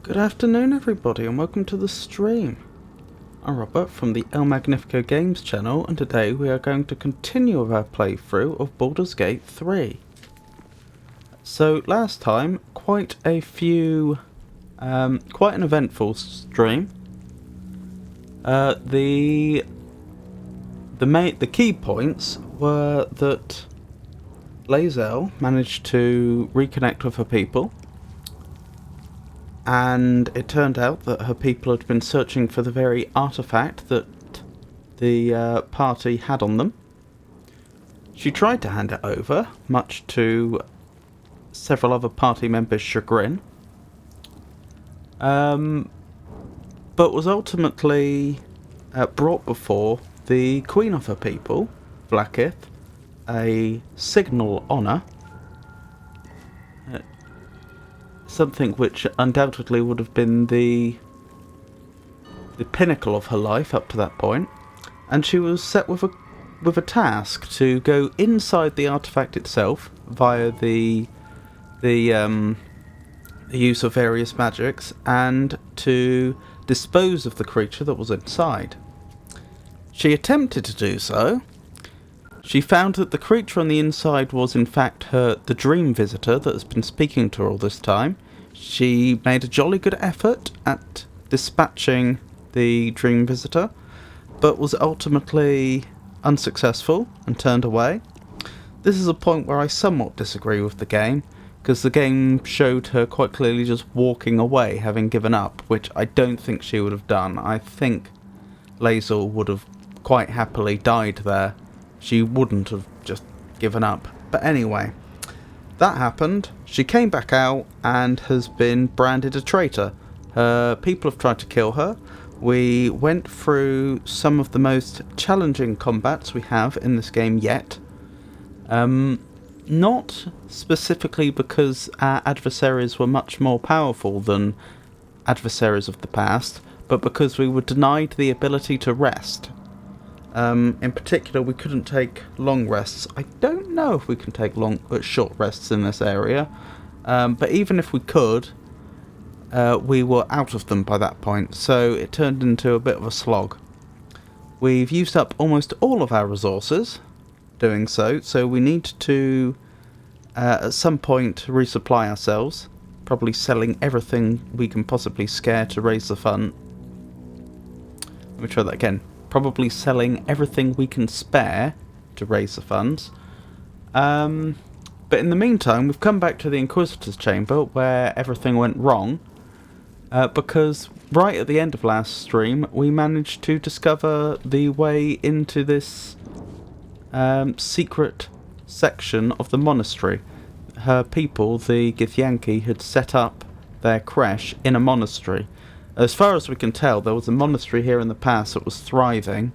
Good afternoon everybody and welcome to the stream. I'm Robert from the El Magnifico Games channel and today we are going to continue with our playthrough of Baldur's Gate 3. So last time, quite an eventful stream. The key points were that Lae'zel managed to reconnect with her people. And it turned out that her people had been searching for the very artifact that the party had on them. She tried to hand it over, much to several other party members' chagrin, but was ultimately brought before the queen of her people, Vlaakith, a signal honour. Something which undoubtedly would have been the pinnacle of her life up to that point, and she was set with a task to go inside the artifact itself via the use of various magics and to dispose of the creature that was inside. She attempted to do so. She found that the creature on the inside was in fact the dream visitor that has been speaking to her all this time. She made a jolly good effort at dispatching the dream visitor, but was ultimately unsuccessful and turned away. This is a point where I somewhat disagree with the game, because the game showed her quite clearly just walking away, having given up, which I don't think she would have done. I think Lae'zel would have quite happily died there. She wouldn't have just given up. But anyway, that happened. She came back out and has been branded a traitor. Her people have tried to kill her. We went through some of the most challenging combats we have in this game yet. Not specifically because our adversaries were much more powerful than adversaries of the past, but because we were denied the ability to rest. In particular, we couldn't take long rests. I don't know if we can take short rests in this area, but even if we could, we were out of them by that point, so it turned into a bit of a slog. We've used up almost all of our resources doing so we need to, at some point, resupply ourselves, probably selling everything we can possibly scare to raise the fund. Let me try that again. Probably selling everything we can spare to raise the funds. But in the meantime, we've come back to the Inquisitor's Chamber, where everything went wrong, because right at the end of last stream, we managed to discover the way into this secret section of the monastery. Her people, the Githyanki, had set up their creche in a monastery. As far as we can tell, there was a monastery here in the past that was thriving,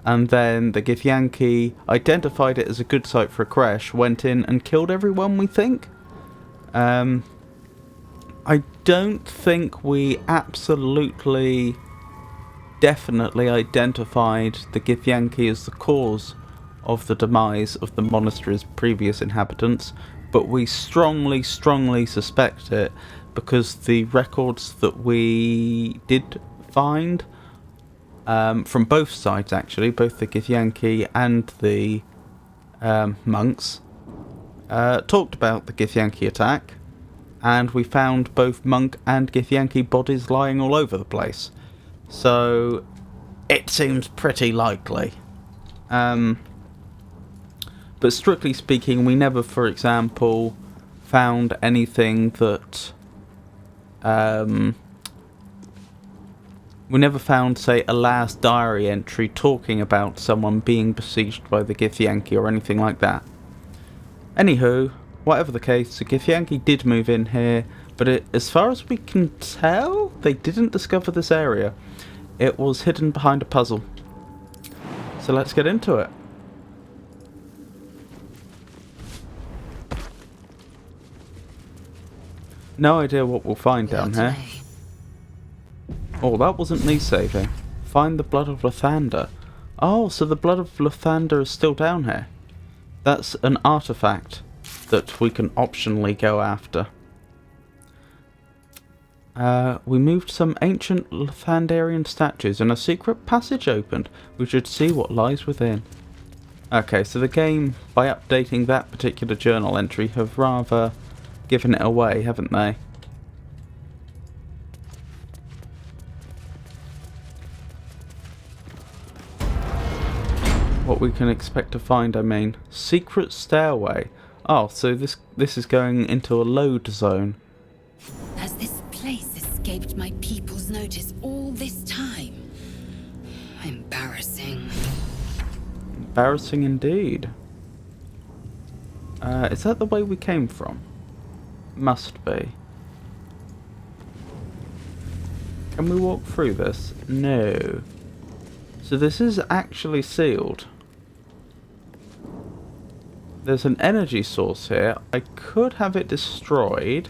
and then the Githyanki identified it as a good site for a creche, went in and killed everyone, we think. I don't think we absolutely, definitely identified the Githyanki as the cause of the demise of the monastery's previous inhabitants, but we strongly suspect it, because the records that we did find, from both sides actually, both the Githyanki and the monks, talked about the Githyanki attack, and we found both monk and Githyanki bodies lying all over the place. So it seems pretty likely. But strictly speaking, we never, for example, found anything that we never found, say, a last diary entry talking about someone being besieged by the Githyanki or anything like that. Anywho, whatever the case, the Githyanki did move in here, but as far as we can tell, they didn't discover this area. It was hidden behind a puzzle. So let's get into it. No idea what we'll find down here. Oh, that wasn't me saving. Find the blood of Lathander. Oh, so the blood of Lathander is still down here. That's an artifact that we can optionally go after. We moved some ancient Lathanderian statues and a secret passage opened. We should see what lies within. Okay, so the game, by updating that particular journal entry, have rather given it away, haven't they? What we can expect to find, I mean. Secret stairway. Oh, so this is going into a load zone. Has this place escaped my people's notice all this time? Embarrassing. Embarrassing indeed. Is that the way we came from? Must be. Can we walk through this? No. So this is actually sealed. There's an energy source here. I could have it destroyed.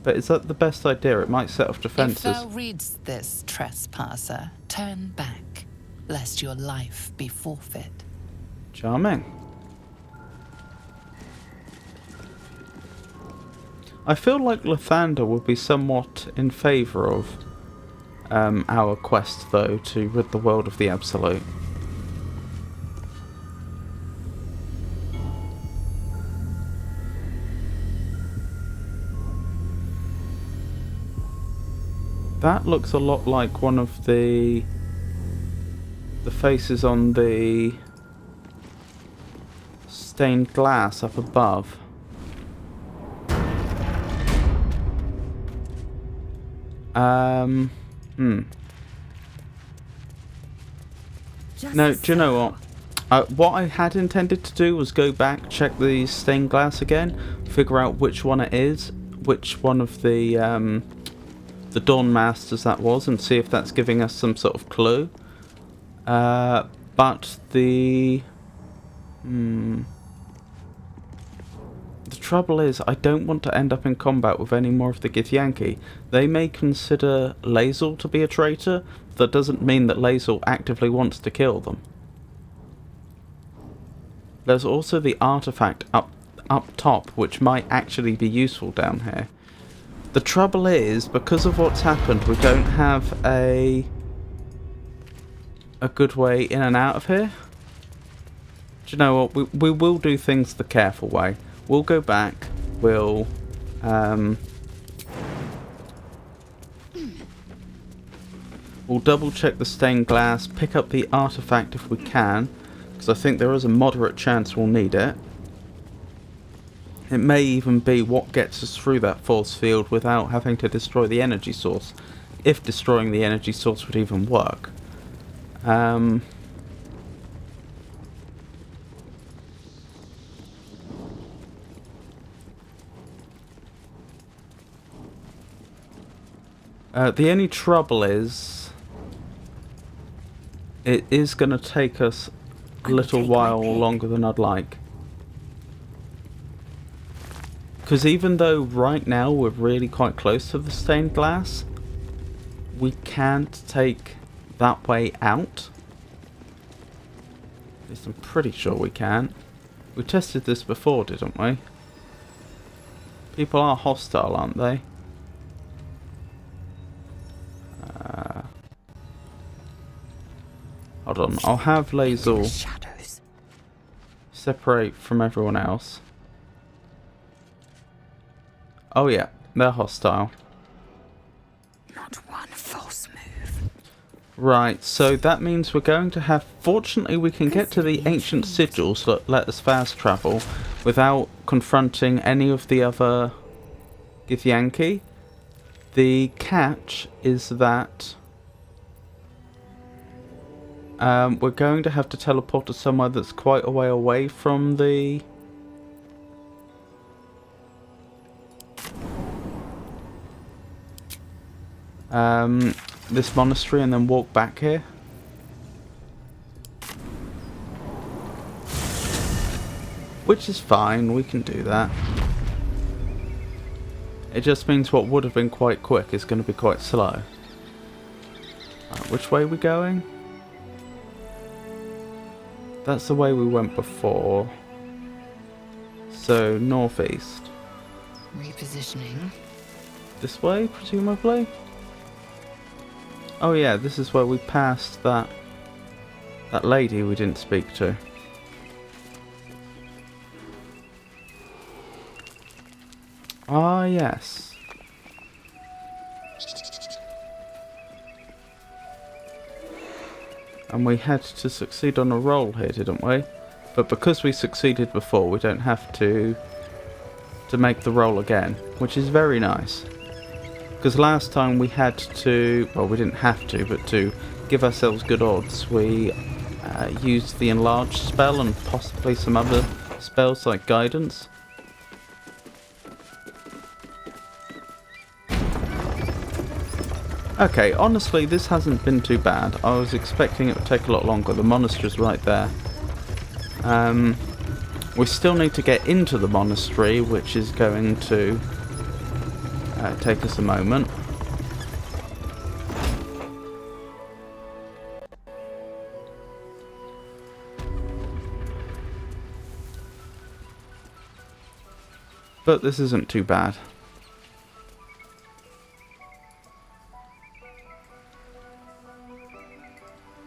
But is that the best idea? It might set off defences. If thou reads this, trespasser, turn back, lest your life be forfeit. Charming. I feel like Lathander would be somewhat in favour of our quest, though, to rid the world of the Absolute. That looks a lot like one of the faces on the stained glass up above. No, do you know what? What I had intended to do was go back, check the stained glass again, figure out which one it is, which one of the the Dawn Masters that was, and see if that's giving us some sort of clue. But the trouble is, I don't want to end up in combat with any more of the Githyanki. They may consider Lae'zel to be a traitor. That doesn't mean that Lae'zel actively wants to kill them. There's also the artifact up top, which might actually be useful down here. The trouble is, because of what's happened, we don't have a good way in and out of here. Do you know what? We will do things the careful way. We'll go back. We'll double check the stained glass, pick up the artifact if we can, because I think there is a moderate chance we'll need it. It may even be what gets us through that force field without having to destroy the energy source, if destroying the energy source would even work. The only trouble is, it is going to take us a little while longer than I'd like. Because even though right now we're really quite close to the stained glass, we can't take that way out. At least I'm pretty sure we can't. We tested this before, didn't we? People are hostile, aren't they? Hold on, I'll have Lae'zel separate from everyone else. Oh yeah, they're hostile. Not one false move. Right, so that means we're going to have... Fortunately, we can get to the ancient sigils that let us fast travel without confronting any of the other Githyanki. The catch is that we're going to have to teleport to somewhere that's quite a way away from the... this monastery, and then walk back here. Which is fine, we can do that. It just means what would have been quite quick is going to be quite slow. Right, which way are we going? That's the way we went before. So, northeast. Repositioning. This way, presumably? Oh yeah, this is where we passed that lady we didn't speak to. Ah, yes. And we had to succeed on a roll here, didn't we? But because we succeeded before, we don't have to make the roll again, which is very nice. Because last time we had to, well, we didn't have to, but to give ourselves good odds, we used the enlarged spell and possibly some other spells like guidance. Okay, honestly, this hasn't been too bad. I was expecting it would take a lot longer. The monastery's right there. We still need to get into the monastery, which is going to take us a moment. But this isn't too bad.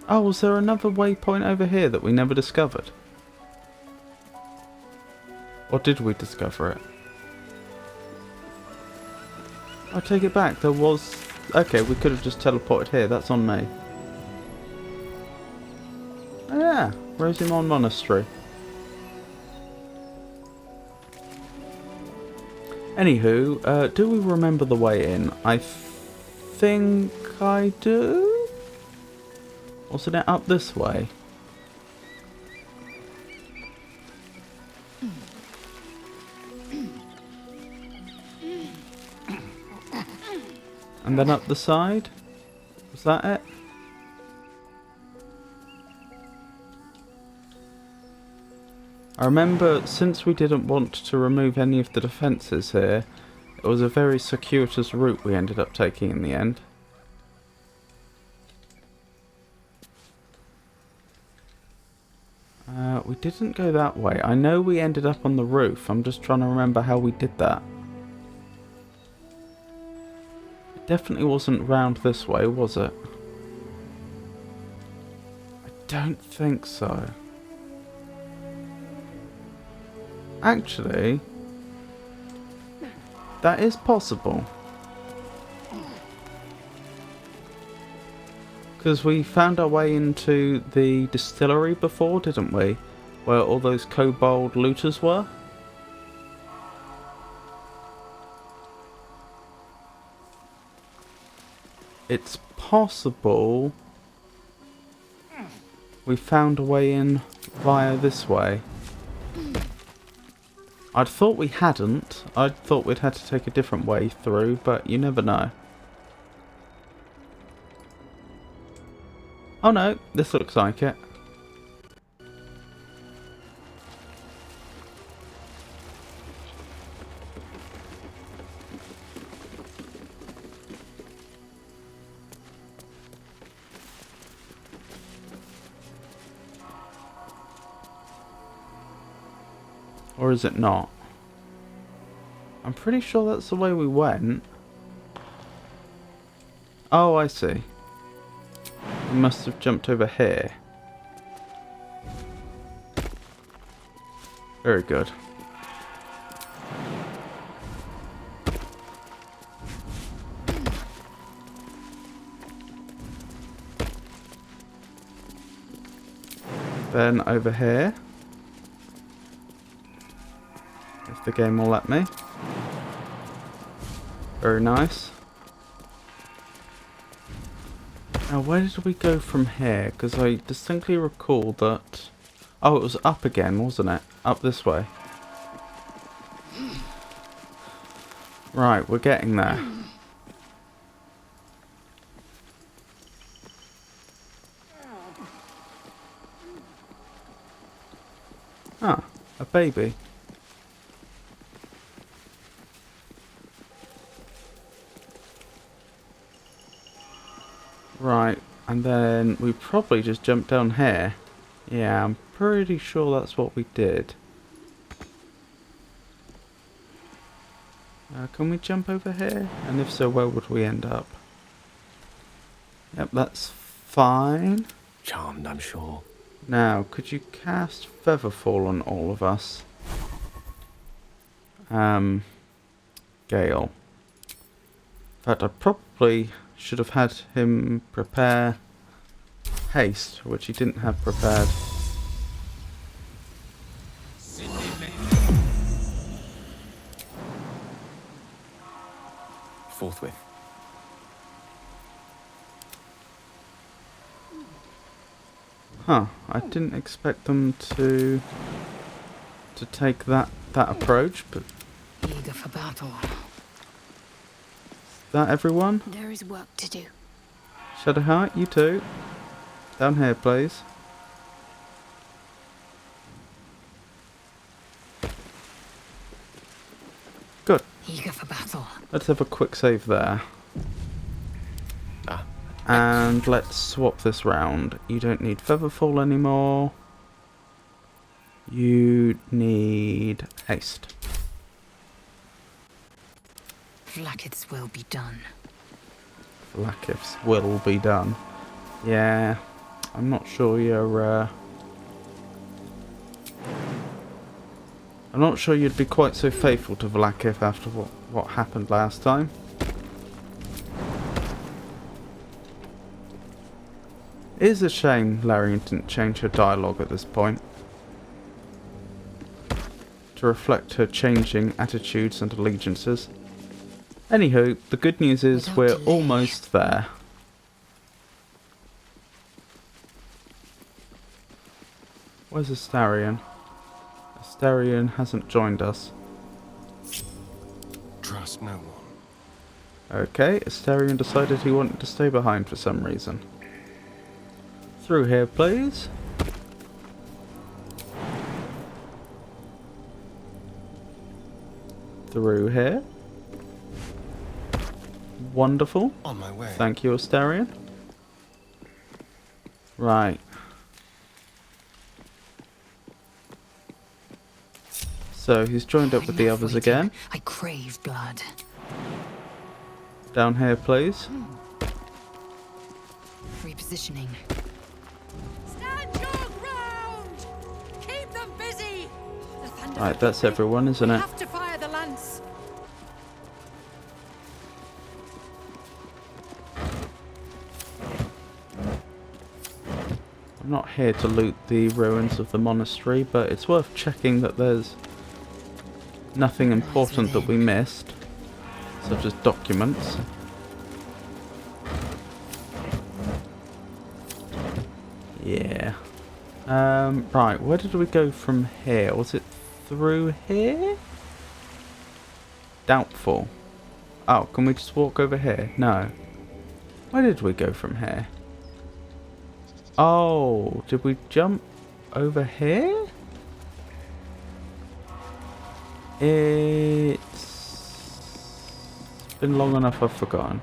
Oh, was there another waypoint over here that we never discovered? Or did we discover it? I take it back, there was... Okay, we could have just teleported here, that's on me. Oh yeah, Rosamond Monastery. Anywho, do we remember the way in? I think I do? Wasn't it up this way? And then up the side? Was that it? I remember, since we didn't want to remove any of the defences here, it was a very circuitous route we ended up taking in the end. We didn't go that way. I know we ended up on the roof. I'm just trying to remember how we did that. It definitely wasn't round this way, was it? I don't think so. Actually, that is possible. Because we found our way into the distillery before, didn't we? Where all those kobold looters were. It's possible we found a way in via this way. I'd thought we hadn't. I thought we'd had to take a different way through, but you never know. Oh no, this looks like it. Or is it not? I'm pretty sure that's the way we went. Oh, I see. We must have jumped over here. Very good. Then over here. If the game will let me. Very nice. Now where did we go from here? Because I distinctly recall that... Oh, it was up again, wasn't it? Up this way. Right, we're getting there. Ah, a baby. Right, and then we probably just jumped down here. Yeah, I'm pretty sure that's what we did. Can we jump over here? And if so, where would we end up? Yep, that's fine. Charmed, I'm sure. Now, could you cast Featherfall on all of us? Gale. In fact, I probably should have had him prepare haste, which he didn't have prepared. Forthwith. Huh, I didn't expect them to take that approach, but Eager for battle. is that everyone? There is work to do. Shadowheart, you too. Down here, please. Good. Eager for battle. Let's have a quick save there. Ah. And let's swap this round. You don't need Featherfall anymore. You need haste. Vlaakith's will be done. Vlaakith's will be done. Yeah, I'm not sure you're... I'm not sure you'd be quite so faithful to Vlaakith after what happened last time. It is a shame Larian didn't change her dialogue at this point to reflect her changing attitudes and allegiances. Anywho, the good news is we're almost there. Where's Astarion? Astarion hasn't joined us. Trust no one. Okay, Asterion decided he wanted to stay behind for some reason. Through here, please. Through here. Wonderful. On my way. Thank you, Asterion. Right. So he's joined up with the Enough others waiting. again. I crave blood. Down here, please. Repositioning. Stand your ground! Keep them busy! The thunder Right, that's everyone, isn't we it? have to fire the lance. I'm not here to loot the ruins of the monastery, but it's worth checking that there's nothing important that we missed, such as documents. Yeah. Right, where did we go from here? Was it through here? Doubtful. Oh, can we just walk over here? No. Where did we go from here? Oh, did we jump over here? It's been long enough I've forgotten.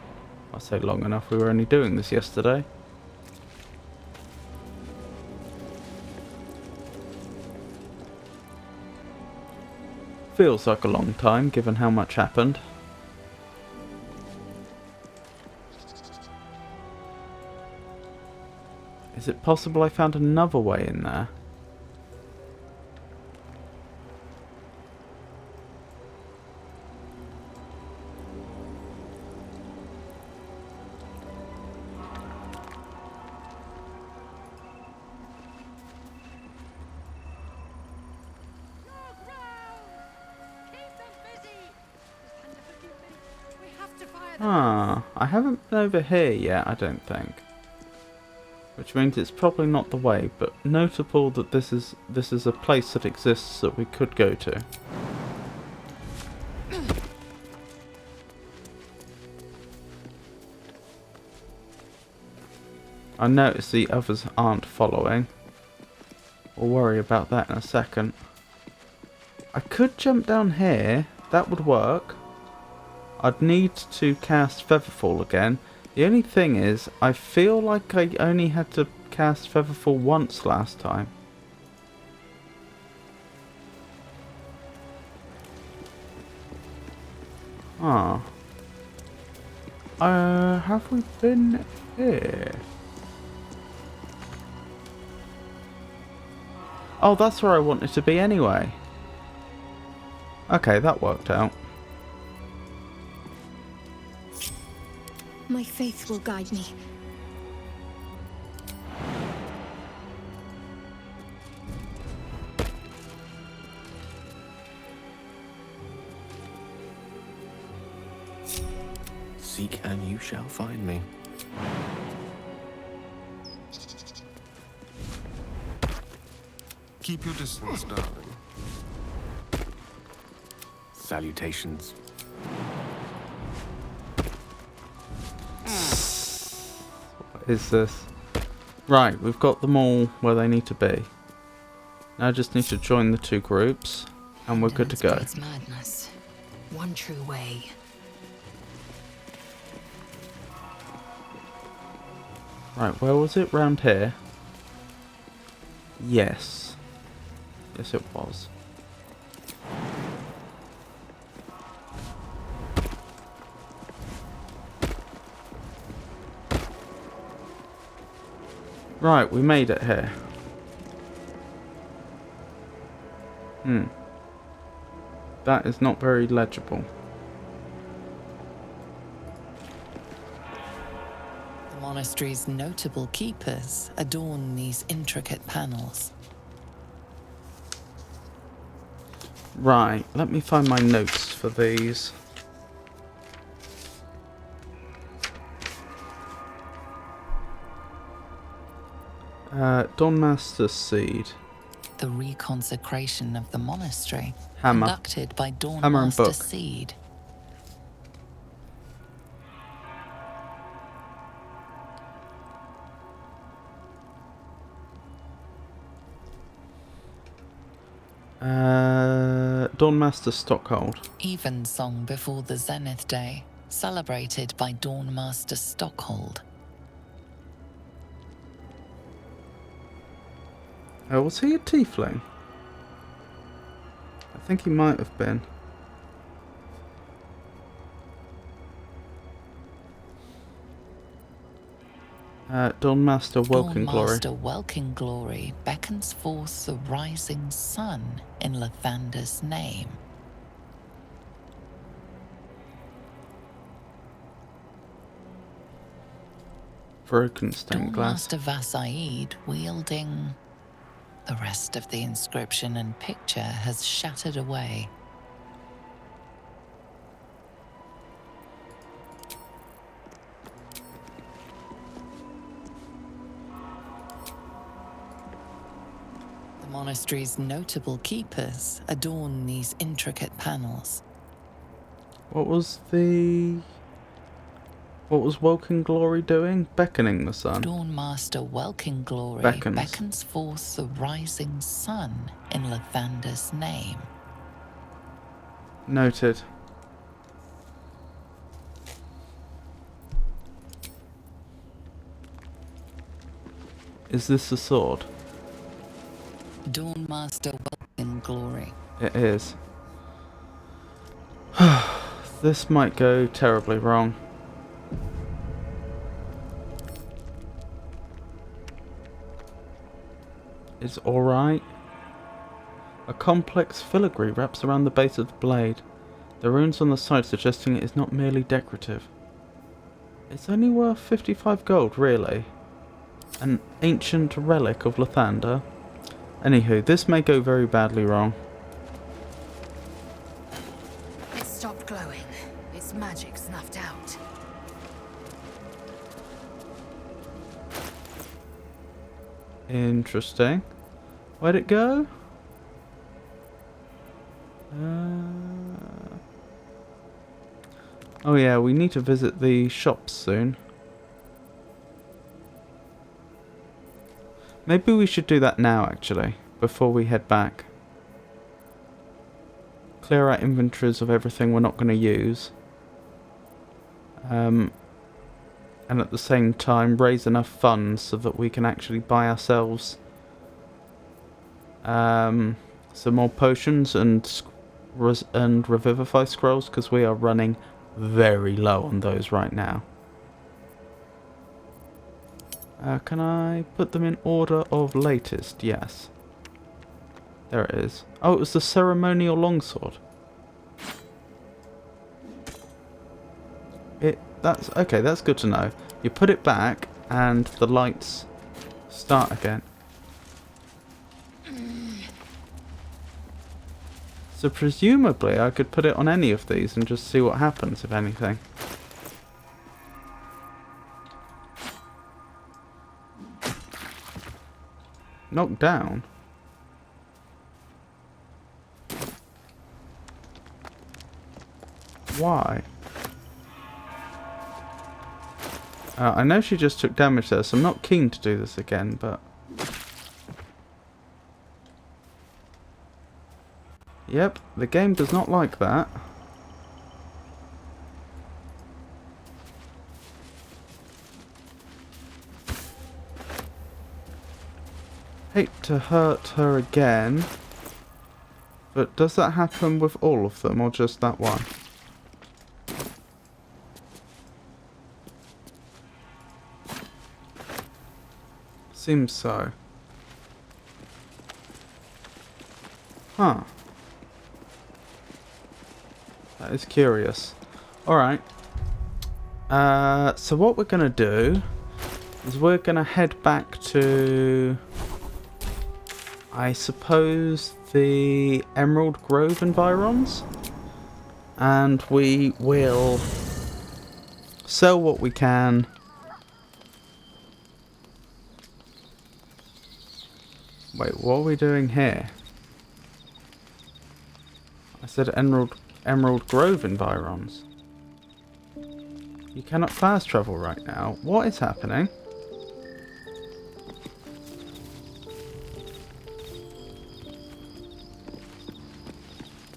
I say long enough, we were only doing this yesterday. Feels like a long time given how much happened. Is it possible I found another way in there? Keep them busy! The thunder we have to fire the Ah, I haven't been over here yet, I don't think. Which means it's probably not the way, but notable that this is a place that exists that we could go to. I notice the others aren't following. We'll worry about that in a second. I could jump down here, that would work. I'd need to cast Featherfall again. The only thing is, I feel like I only had to cast Featherfall once last time. Ah. Have we been here? Oh, that's where I wanted to be anyway. Okay, that worked out. My faith will guide me. Seek and you shall find me. Keep your distance, darling. Salutations. What is this? Right, we've got them all where they need to be. Now I just need to join the two groups, and we're good to go. Demonstrates madness. One true way. Right, where was it? Round here? Yes. Yes, it was. Right, we made it here. That is not very legible. The monastery's notable keepers adorn these intricate panels. Right, let me find my notes for these. Dawnmaster's Seed. The reconsecration of the monastery, Hammer. conducted by Hammer and Dawnmaster book. Seed. Dawnmaster Stockhold. Evensong before the Zenith Day, celebrated by Dawnmaster Stockhold. Was he a tiefling? I think he might have been. Dawnmaster Welkin Glory. Dawnmaster Welkin Glory beckons forth the rising sun in Lathander's name. Broken stained glass. Dawnmaster Vasaid wielding... The rest of the inscription and picture has shattered away. The monastery's notable keepers adorn these intricate panels. What was Welkin Glory doing? Beckoning the sun. Dawnmaster Welkin Glory beckons forth the rising sun in Lathander's name. Noted. Is this a sword? Dawnmaster Welkin Glory. It is. This might go terribly wrong. It's alright. A complex filigree wraps around the base of the blade, the runes on the side suggesting it is not merely decorative. It's only worth 55 gold, really. An ancient relic of Lathander. Anywho, this may go very badly wrong. It stopped glowing. Its magic snuffed out. Interesting. Where'd it go? Oh yeah, we need to visit the shops soon. Maybe we should do that now, actually, before we head back. Clear out inventories of everything we're not going to use. And at the same time raise enough funds so that we can actually buy ourselves some more potions and revivify scrolls, because we are running very low on those right now. Can I put them in order of latest? Yes. There it is. Oh, it was the ceremonial longsword. That's okay, that's good to know. You put it back and the lights start again. So presumably I could put it on any of these and just see what happens, if anything. Knocked down? Why? I know she just took damage there, so I'm not keen to do this again, but... Yep, the game does not like that. Hate to hurt her again, but does that happen with all of them, or just that one? Seems so. Huh. That is curious. Alright. So what we're going to do is we're going to head back to, I suppose, the Emerald Grove environs. And we will sell what we can. Wait, what are we doing here? I said Emerald Grove environs. You cannot fast travel right now. What is happening?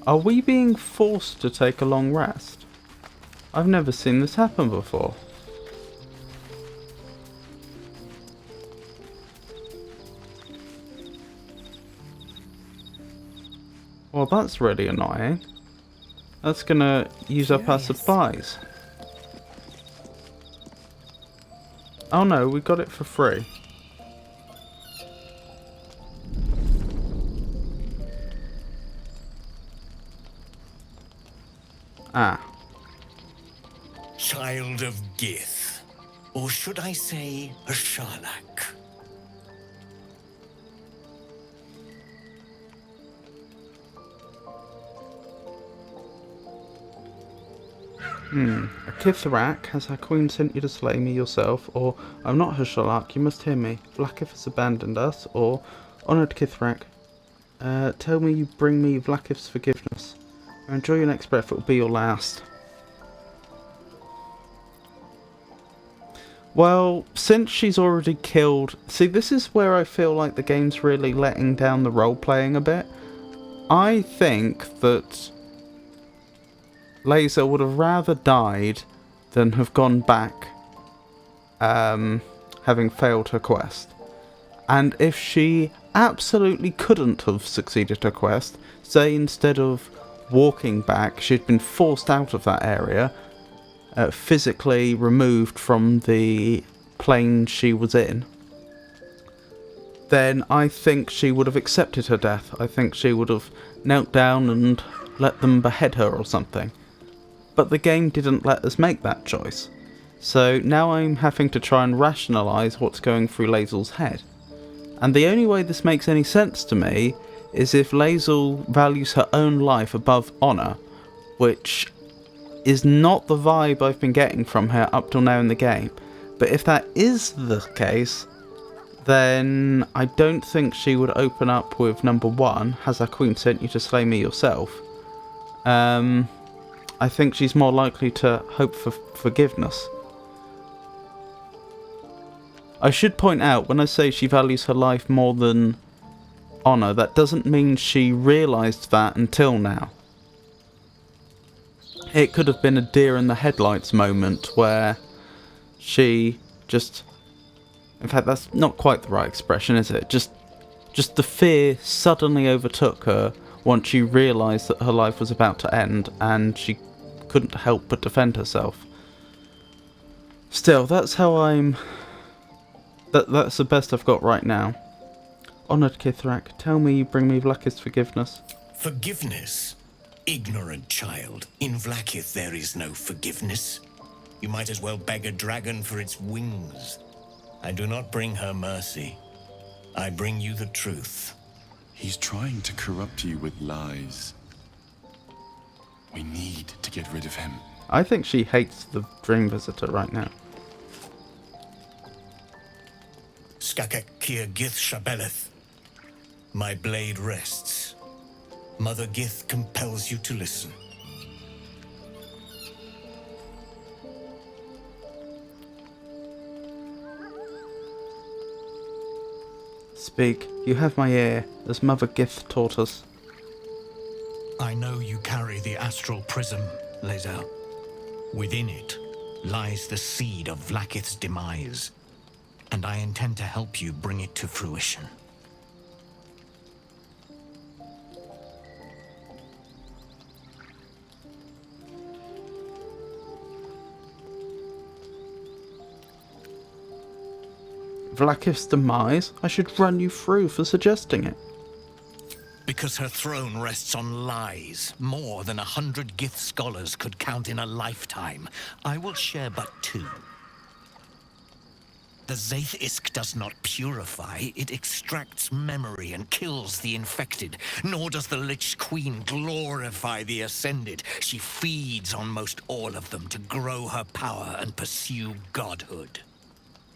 Are we being forced to take a long rest? I've never seen this happen before. Well, that's really annoying. That's gonna use up our supplies. Oh no, we got it for free. Ah. Child of Gith, or should I say a Sharlak? A Kithrak, has our queen sent you to slay me yourself? Or, I'm not her Sharlak, you must hear me. Vlakith has abandoned us. Or, honoured Kithrak, tell me you bring me Vlakith's forgiveness. Enjoy your next breath, it will be your last. Well, since she's already killed... See, this is where I feel like the game's really letting down the role-playing a bit. I think that Laser would have rather died than have gone back, having failed her quest. And if she absolutely couldn't have succeeded her quest, say instead of walking back, she'd been forced out of that area, physically removed from the plane she was in, then I think she would have accepted her death. I think she would have knelt down and let them behead her or something. But the game didn't let us make that choice. So now I'm having to try and rationalise what's going through Lae'zel's head. And the only way this makes any sense to me is if Lae'zel values her own life above honour, which is not the vibe I've been getting from her up till now in the game. But if that is the case, then I don't think she would open up with number 1, has our queen sent you to slay me yourself? I think she's more likely to hope for forgiveness. I should point out, when I say she values her life more than honour, that doesn't mean she realised that until now. It could have been a deer in the headlights moment where she just... In fact, that's not quite the right expression, is it? Just the fear suddenly overtook her once she realised that her life was about to end and she couldn't help but defend herself. Still, that's how I'm... That's the best I've got right now. Honoured Kithrak, tell me you bring me Vlakith's forgiveness. Forgiveness? Ignorant child. In Vlakith there is no forgiveness. You might as well beg a dragon for its wings. I do not bring her mercy. I bring you the truth. He's trying to corrupt you with lies. We need to get rid of him. I think she hates the Dream Visitor right now. Skakek Kir Gith Shabeleth. My blade rests. Mother Gith compels you to listen. Speak, you have my ear, as Mother Gith taught us. I know you carry the astral prism, Lae'zel. Within it lies the seed of Vlakith's demise, and I intend to help you bring it to fruition. Vlakith's demise? I should run you through for suggesting it. Because her throne rests on lies, more than 100 Gith scholars could count in a lifetime. I will share but 2. The Zaith Isk does not purify, it extracts memory and kills the infected. Nor does the Lich Queen glorify the Ascended. She feeds on most all of them to grow her power and pursue godhood.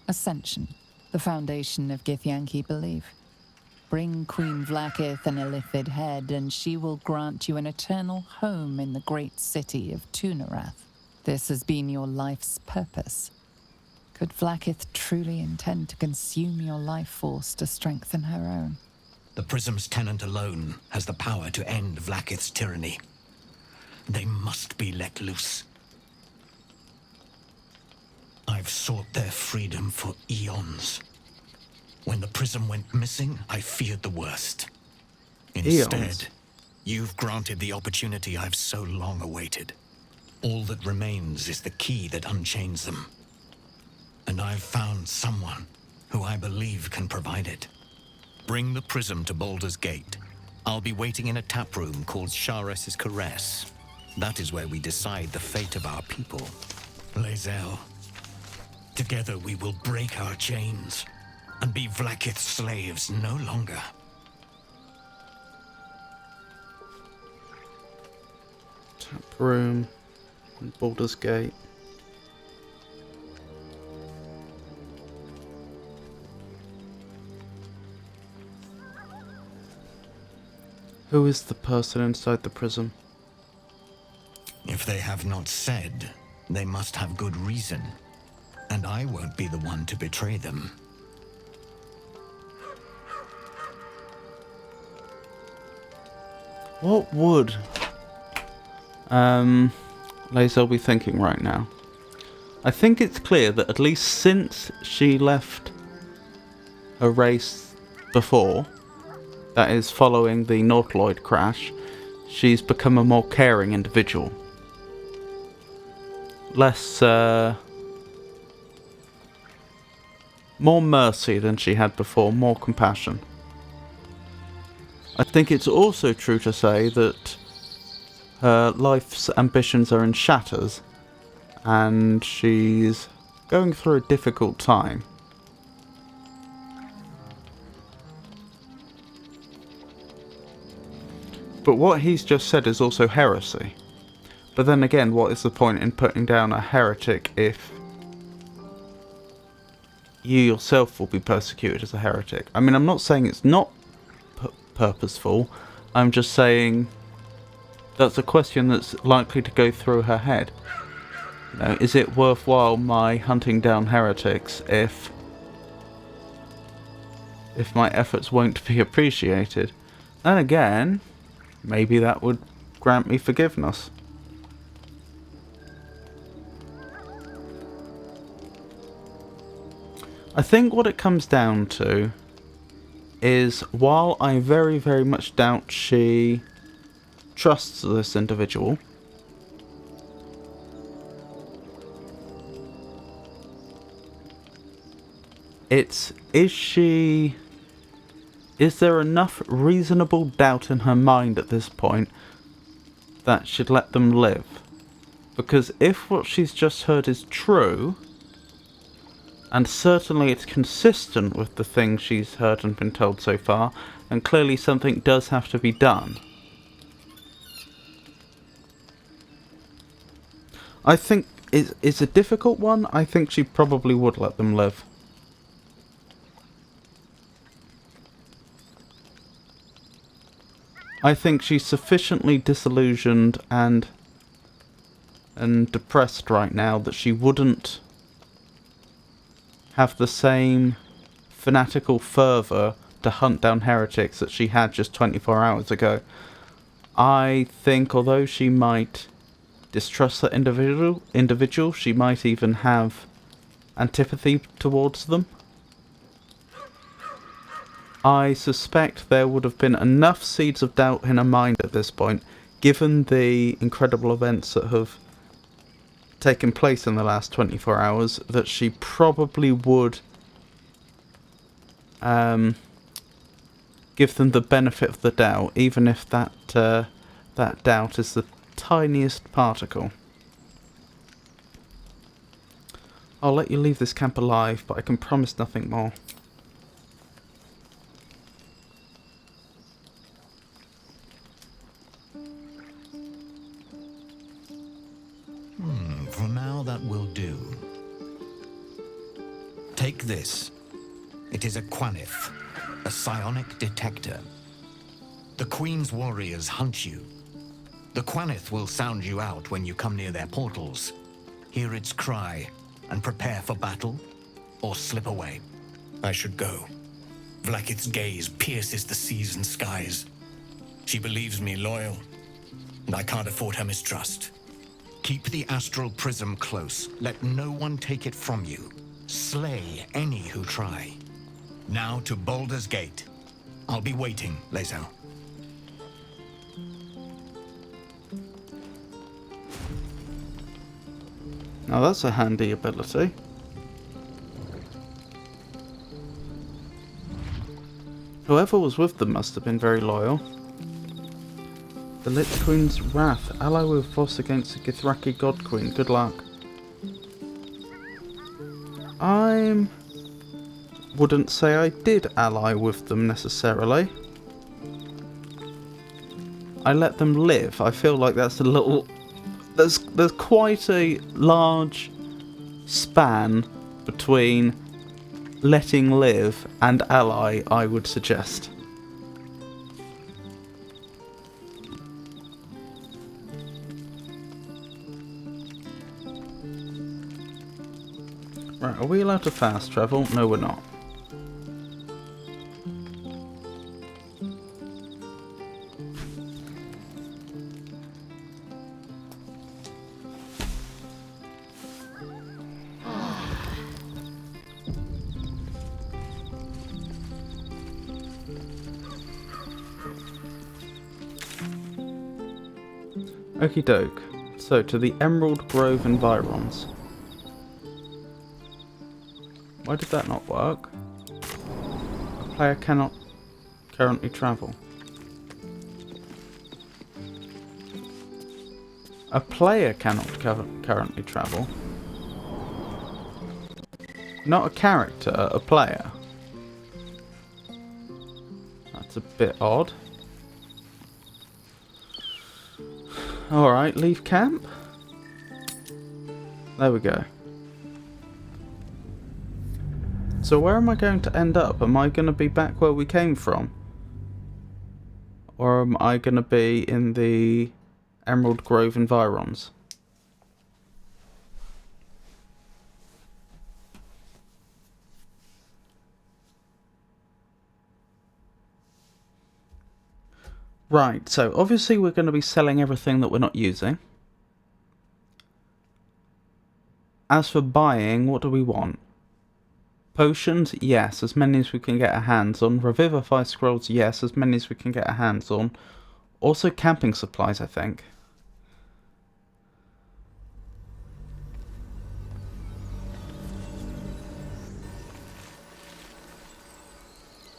Ascension, the foundation of Githyanki belief. Bring Queen Vlakith an illithid head, and she will grant you an eternal home in the great city of Tunarath. This has been your life's purpose. Could Vlakith truly intend to consume your life force to strengthen her own? The The prism's tenant alone has the power to end Vlaakith's tyranny. They must be let loose. I've sought their freedom for eons. When the prism went missing, I feared the worst. Instead, Eons. you've granted the opportunity I've so long awaited. All that remains is the key that unchains them. And I've found someone who I believe can provide it. Bring the prism to Baldur's Gate. I'll be waiting in a tap room called Shares's Caress. That is where we decide the fate of our people. Lae'zel, together we will break our chains and be Vlaakith's slaves no longer. Tap room. And Baldur's Gate. Who is the person inside the prism? If they have not said, they must have good reason. And I won't be the one to betray them. What would Lae'zel be thinking right now? I think it's clear that at least since she left her race before, that is following the Nautiloid crash, she's become a more caring individual. Less, more mercy than she had before, more compassion. I think it's also true to say that her life's ambitions are in shatters, and she's going through a difficult time. But what he's just said is also heresy. But then again, what is the point in putting down a heretic if you yourself will be persecuted as a heretic? I mean, I'm not saying it's not purposeful, I'm just saying that's a question that's likely to go through her head. You know, is it worthwhile my hunting down heretics if my efforts won't be appreciated? And again, maybe that would grant me forgiveness. I think what it comes down to is, while I very, very much doubt she trusts this individual, is there enough reasonable doubt in her mind at this point that she'd let them live? Because if what she's just heard is true, and certainly it's consistent with the things she's heard and been told so far, then clearly something does have to be done. I think it's a difficult one. I think she probably would let them live. I think she's sufficiently disillusioned and depressed right now that she wouldn't have the same fanatical fervour to hunt down heretics that she had just 24 hours ago. I think although she might distrust that individual, she might even have antipathy towards them. I suspect there would have been enough seeds of doubt in her mind at this point, given the incredible events that have taken place in the last 24 hours, that she probably would give them the benefit of the doubt, even if that doubt is the tiniest particle. I'll let you leave this camp alive, but I can promise nothing more. For now, that will do. Take this. It is a Quanith, a psionic detector. The Queen's warriors hunt you. The Quanith will sound you out when you come near their portals. Hear its cry and prepare for battle, or slip away. I should go. Vlaakith's gaze pierces the seas and skies. She believes me loyal, and I can't afford her mistrust. Keep the astral prism close. Let no one take it from you. Slay any who try. Now to Baldur's Gate. I'll be waiting, Lae'zel. Now that's a handy ability. Whoever was with them must have been very loyal. The Lich Queen's Wrath. Ally with Voss against the Githyanki God Queen. Good luck. I wouldn't say I did ally with them necessarily. I let them live. I feel like that's a little... There's quite a large span between letting live and ally, I would suggest. Right, are we allowed to fast travel? No, we're not. Okie doke. So, to the Emerald Grove environs. Why did that not work? A player cannot currently travel. A player cannot currently travel. Not a character, a player. That's a bit odd. Alright, leave camp. There we go. So where am I going to end up? Am I going to be back where we came from? Or am I going to be in the Emerald Grove environs? Right, so obviously we're going to be selling everything that we're not using. As for buying, what do we want? Potions, yes, as many as we can get our hands on. Revivify scrolls, yes, as many as we can get our hands on. Also camping supplies, I think.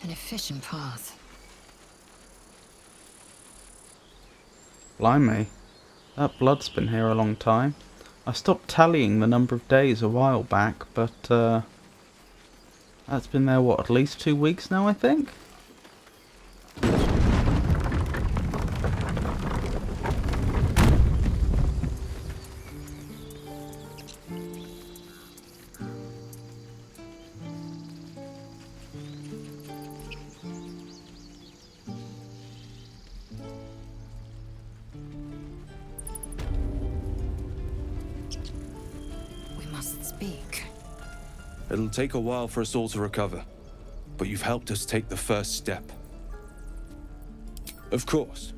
An efficient path. Blimey, that blood's been here a long time. I stopped tallying the number of days a while back, but that's been there, what, at least 2 weeks now, I think? We must speak. It'll take a while for us all to recover, but you've helped us take the first step. Of course.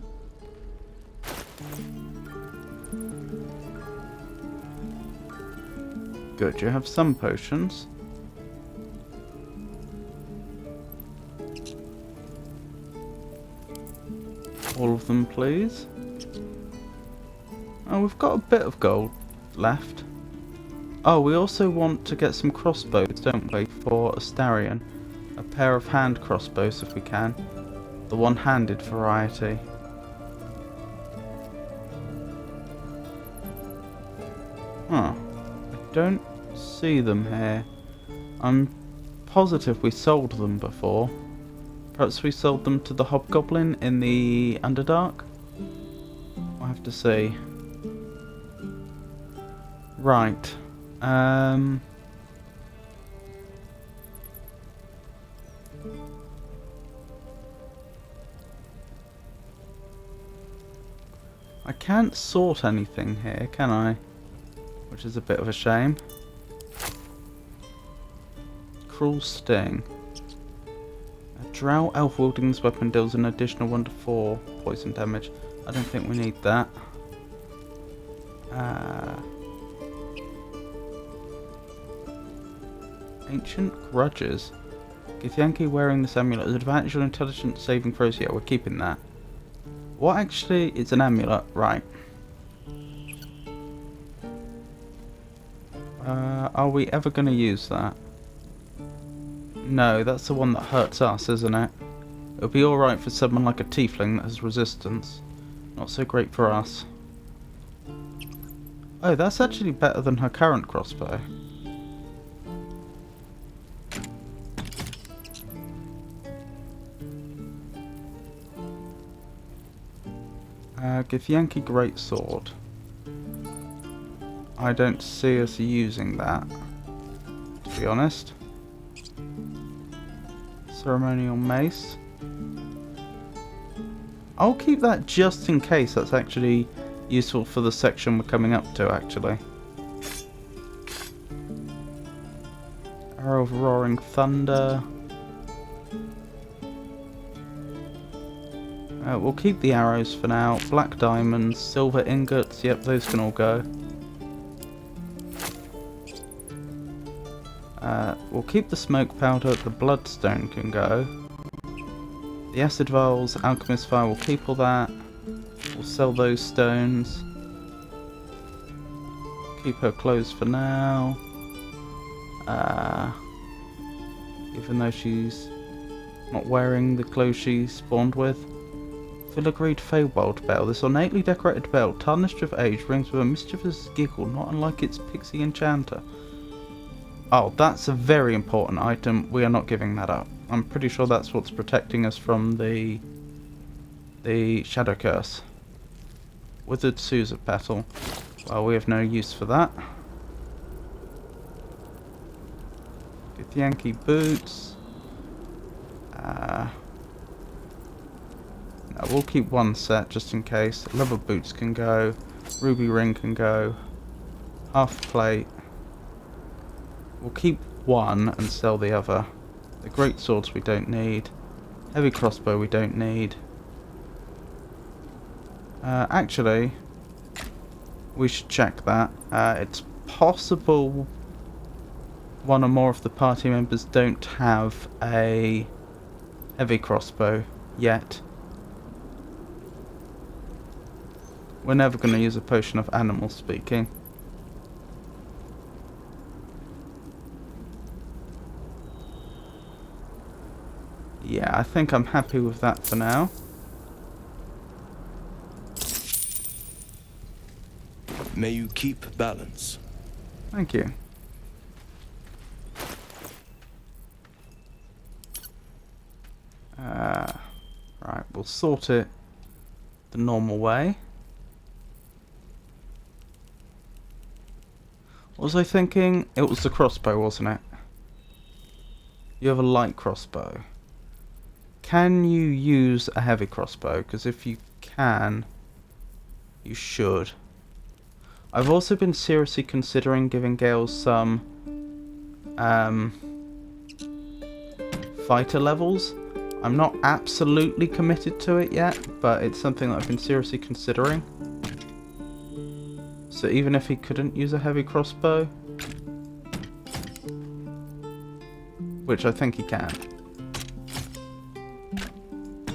Good, you have some potions. All of them, please. Oh, we've got a bit of gold left. Oh, we also want to get some crossbows, don't we, for Astarion. A pair of hand crossbows if we can. The one-handed variety. Huh. I don't see them here. I'm positive we sold them before. Perhaps we sold them to the Hobgoblin in the Underdark? We'll have to see. Right. I can't sort anything here, can I? Which is a bit of a shame. Cruel Sting. A Drow elf wielding this weapon deals an additional 1 to 4 poison damage. I don't think we need that. Ancient Grudges. Githyanki wearing this amulet is advantage on intelligence saving throws. Yeah, we're keeping that. What actually is an amulet? Right. Are we ever going to use that? No, that's the one that hurts us, isn't it? It'll be alright for someone like a tiefling that has resistance. Not so great for us. Oh, that's actually better than her current crossbow. Githyanki Greatsword. I don't see us using that, to be honest. Ceremonial Mace. I'll keep that just in case that's actually useful for the section we're coming up to, actually. Arrow of Roaring Thunder. We'll keep the arrows for now. Black diamonds, silver ingots, yep, those can all go. We'll keep the smoke powder, the bloodstone can go. The acid vials, alchemist fire, we'll keep all that. We'll sell those stones. Keep her clothes for now. Even though she's not wearing the clothes she spawned with. Filigreed Feywild Bell. This ornately decorated bell, tarnished with age, rings with a mischievous giggle, not unlike its pixie enchanter. Oh, that's a very important item. We are not giving that up. I'm pretty sure that's what's protecting us from the Shadow Curse. Withered Sousa Petal. Well, we have no use for that. Githyanki Boots. No, we'll keep one set just in case. Leather Boots can go. Ruby Ring can go. Half Plate. We'll keep one and sell the other. The great swords we don't need. Heavy crossbow we don't need. Actually, we should check that. It's possible one or more of the party members don't have a heavy crossbow yet. We're never going to use a potion of animal speaking. Yeah, I think I'm happy with that for now. May you keep balance. Thank you. Right, we'll sort it the normal way. What was I thinking? It was the crossbow, wasn't it? You have a light crossbow. Can you use a heavy crossbow? Because if you can, you should. I've also been seriously considering giving Gale some fighter levels. I'm not absolutely committed to it yet, but it's something that I've been seriously considering. So even if he couldn't use a heavy crossbow, which I think he can.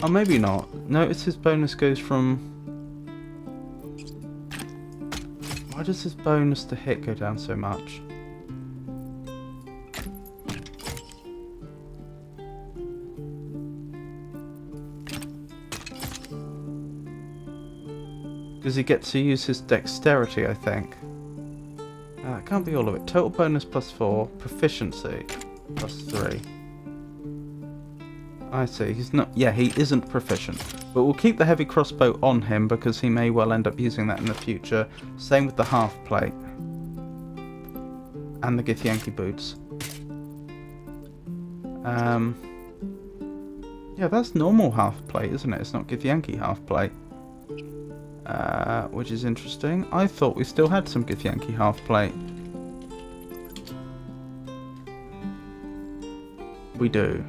Oh, maybe not. Notice his bonus goes from... Why does his bonus to hit go down so much? Because he gets to use his dexterity, I think. That can't be all of it. Total bonus +4, proficiency +3. I see, he's not... Yeah, he isn't proficient. But we'll keep the heavy crossbow on him because he may well end up using that in the future. Same with the half plate. And the Githyanki boots. Yeah, that's normal half plate, isn't it? It's not Githyanki half plate. Which is interesting. I thought we still had some Githyanki half plate. We do.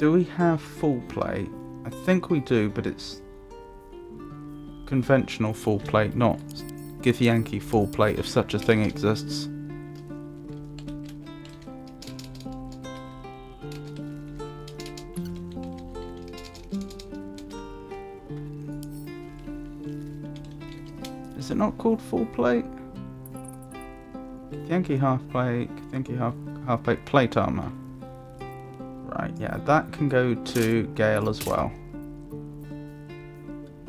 Do we have full plate? I think we do, but it's conventional full plate, not Githyanki full plate, if such a thing exists. Is it not called full plate? Githyanki half plate, Githyanki half plate, plate armor. Right, yeah, that can go to Gale as well.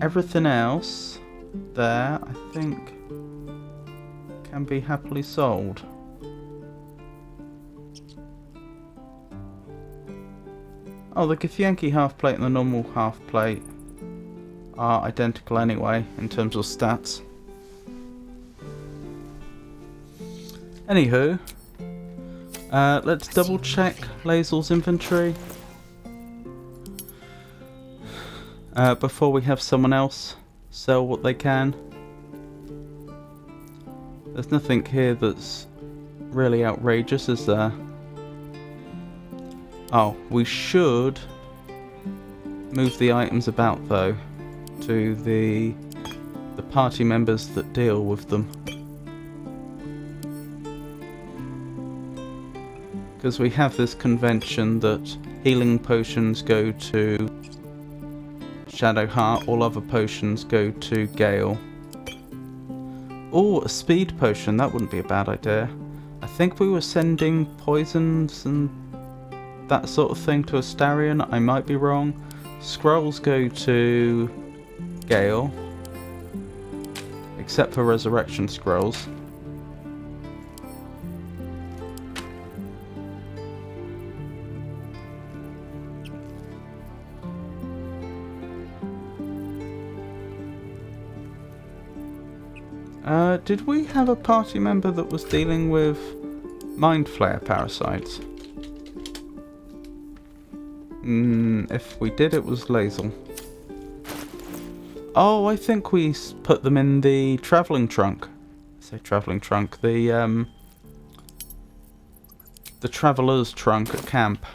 Everything else there, I think, can be happily sold. Oh, the Githyanki half plate and the normal half plate are identical anyway in terms of stats. Anywho, let's double check Lae'zel's inventory before we have someone else sell what they can. There's nothing here that's really outrageous, is there? Oh, we should move the items about though to the party members that deal with them. Because we have this convention that healing potions go to Shadowheart, all other potions go to Gale. Oh, a speed potion, that wouldn't be a bad idea. I think we were sending poisons and that sort of thing to Astarion, I might be wrong. Scrolls go to Gale, except for resurrection scrolls. Did we have a party member that was dealing with Mind Flayer parasites? If we did, it was Lae'zel. Oh, I think we put them in the travelling trunk. I say travelling trunk, the traveller's trunk at camp.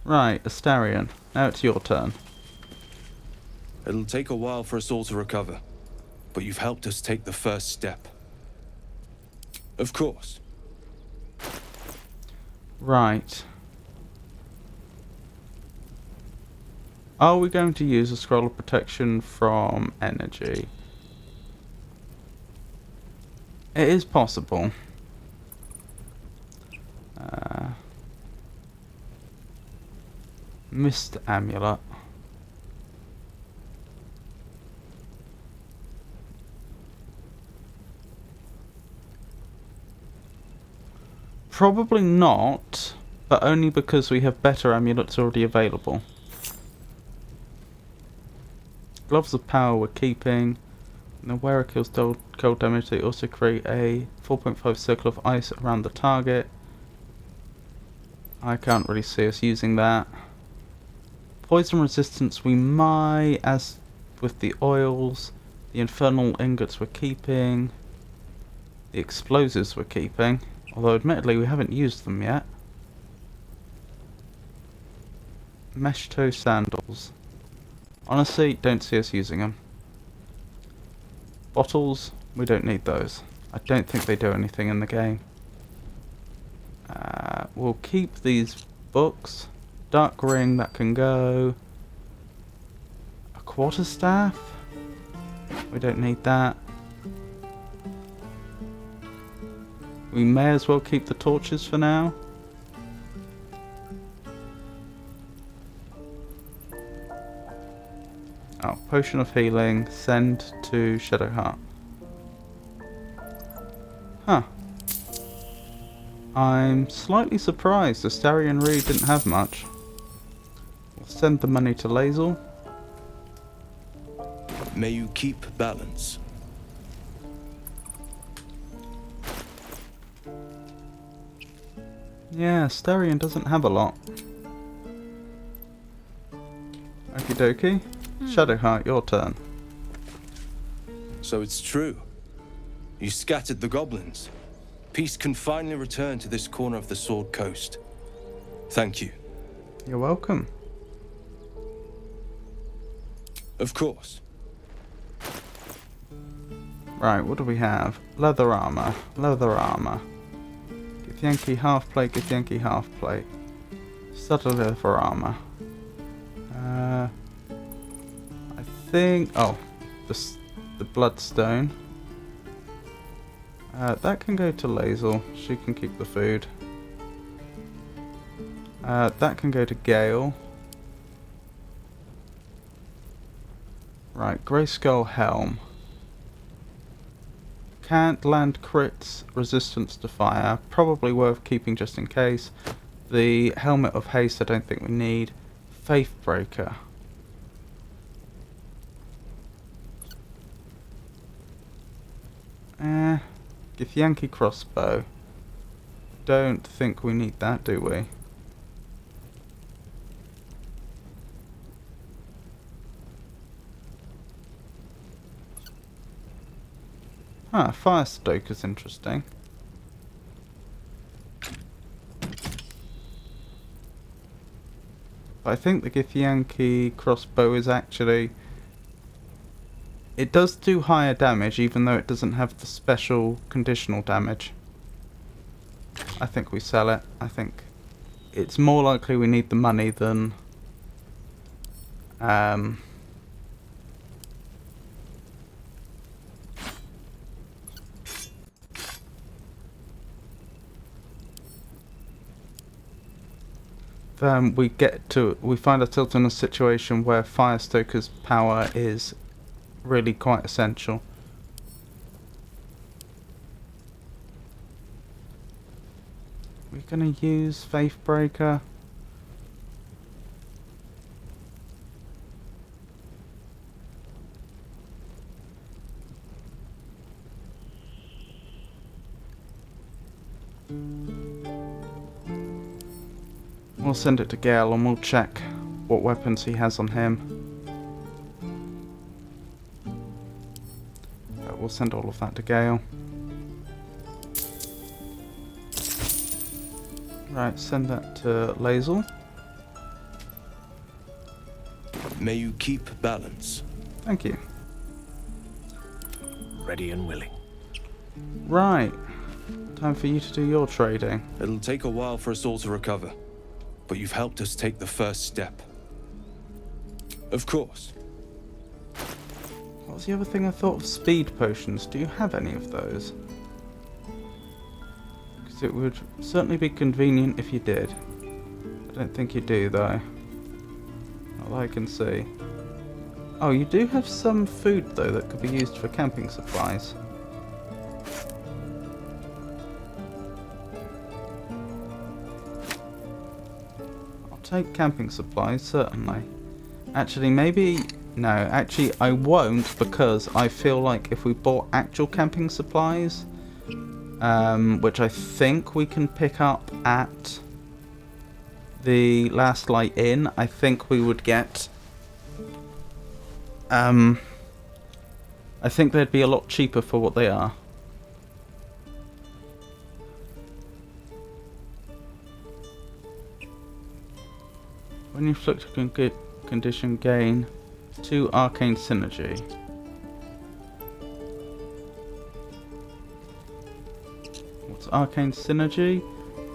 Right, Astarion, now it's your turn. It'll take a while for us all to recover, but you've helped us take the first step. Of course. Right. Are we going to use a scroll of protection from energy? It is possible. Mist amulet. Probably not, but only because we have better amulets already available. Gloves of Power we're keeping. And the wearer kills cold damage. They also create a 4.5 circle of ice around the target. I can't really see us using that. Poison resistance we might, as with the oils. The infernal ingots we're keeping. The explosives we're keeping. Although admittedly we haven't used them yet. Mesh toe sandals. Honestly, don't see us using them. Bottles, we don't need those. I don't think they do anything in the game. We'll keep these books. Dark ring, that can go. A quarterstaff? We don't need that. We may as well keep the torches for now. Oh, potion of healing, send to Shadowheart. Huh. I'm slightly surprised Astarion really didn't have much. We'll send the money to Lae'zel. May you keep balance. Yeah, Astarion doesn't have a lot. Okie dokie. Shadowheart, your turn. So it's true. You scattered the goblins. Peace can finally return to this corner of the Sword Coast. Thank you. You're welcome. Of course. Right, what do we have? Leather armor. Leather armor. Githyanki half plate, Githyanki half plate. Studded leather armor. I think... Oh, the bloodstone. That can go to Lazel. She can keep the food. That can go to Gale. Right, Grey Skull Helm. Can't land crits, resistance to fire. Probably worth keeping just in case. The Helmet of Haste I don't think we need. Faith Breaker. Githyanki crossbow. Don't think we need that, do we? Ah, Fire Stoker's interesting. I think the Githyanki crossbow is actually... It does do higher damage, even though it doesn't have the special conditional damage. I think we sell it. I think it's more likely we need the money than... then we find ourselves in a situation where Firestoker's power is really quite essential. We're gonna use Faith Breaker. We'll send it to Gale and we'll check what weapons he has on him. We'll send all of that to Gale. Right, send that to Lazel. May you keep balance. Thank you. Ready and willing. Right. Time for you to do your trading. It'll take a while for us all to recover, but you've helped us take the first step. Of course. What was the other thing I thought of? Speed potions. Do you have any of those? Because it would certainly be convenient if you did. I don't think you do though. Not that I can see. Oh, you do have some food though that could be used for camping supplies. I'll take camping supplies, certainly. Actually, maybe... No, actually I won't, because I feel like if we bought actual camping supplies, which I think we can pick up at the Last Light Inn, I think we would get... I think they'd be a lot cheaper for what they are. When you inflict a condition, gain 2 arcane synergy. What's arcane synergy?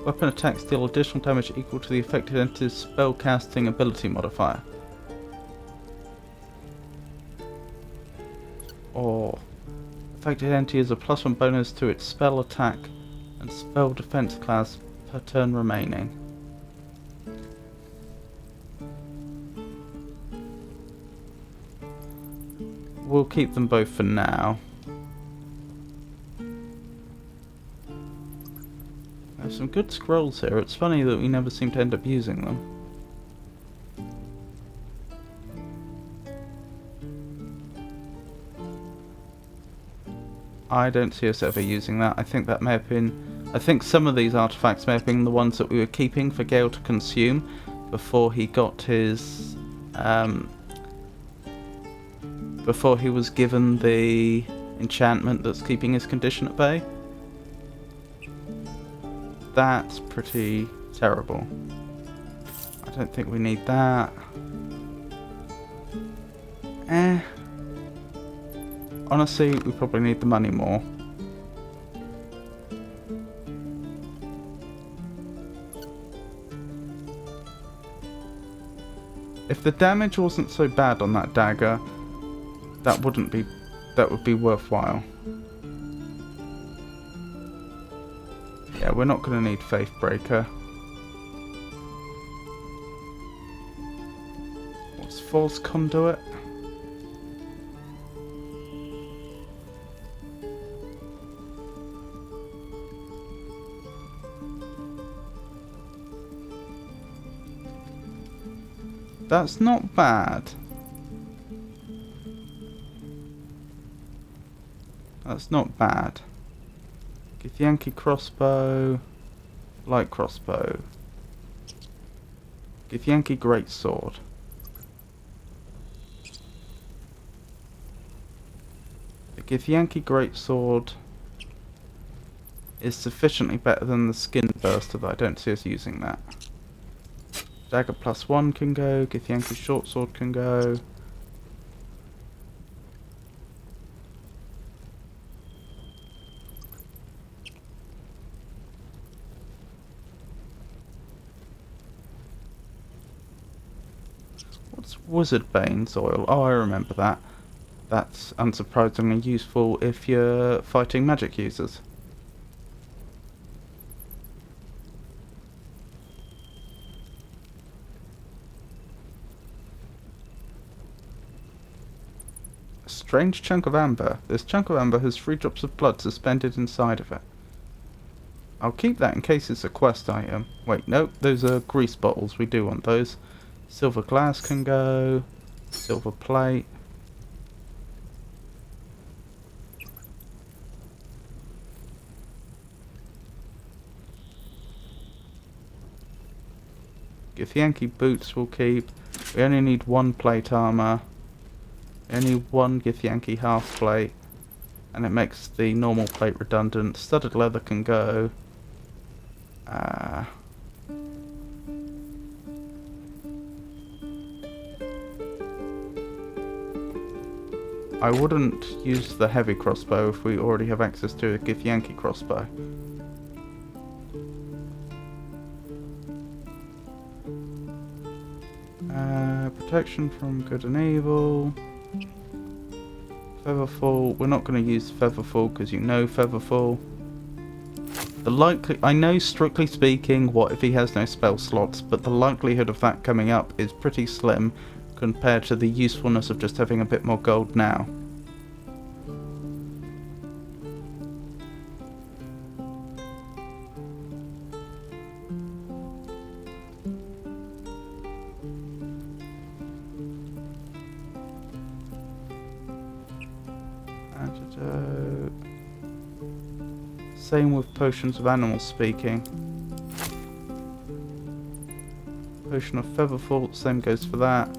Weapon attacks deal additional damage equal to the affected entity's spellcasting ability modifier. Or affected entity is a +1 bonus to its spell attack and spell defense class per turn remaining. We'll keep them both for now. There's some good scrolls here. It's funny that we never seem to end up using them. I don't see us ever using that. I think that may have been... I think some of these artifacts may have been the ones that we were keeping for Gale to consume before he got his... before he was given the enchantment that's keeping his condition at bay. That's pretty terrible. don't think we need that. Eh. Honestly, we probably need the money more. If the damage wasn't so bad on that dagger, that would be worthwhile. Yeah, we're not going to need Faith Breaker. What's False Conduit? That's not bad. That's not bad. Githyanki crossbow, light crossbow. Githyanki greatsword. The Githyanki greatsword is sufficiently better than the skin burster, but I don't see us using that. Dagger +1 can go, Githyanki shortsword can go. What's Wizard Bane's oil? Oh, I remember that. That's unsurprisingly useful if you're fighting magic users. Strange chunk of amber. This chunk of amber has 3 drops of blood suspended inside of it. I'll keep that in case it's a quest item. Wait, nope, those are grease bottles. We do want those. Silver glass can go. Silver plate. Githyanki boots will keep. We only need 1 plate armor. Only 1 Githyanki half plate, and it makes the normal plate redundant. Studded leather can go. I wouldn't use the heavy crossbow if we already have access to a Githyanki crossbow. Protection from good and evil. Featherfall. We're not going to use Featherfall because you know Featherfall. I know, strictly speaking, what if he has no spell slots, but the likelihood of that coming up is pretty slim compared to the usefulness of just having a bit more gold now. Antidote. Same with potions of animal speaking. Potion of Featherfall, same goes for that.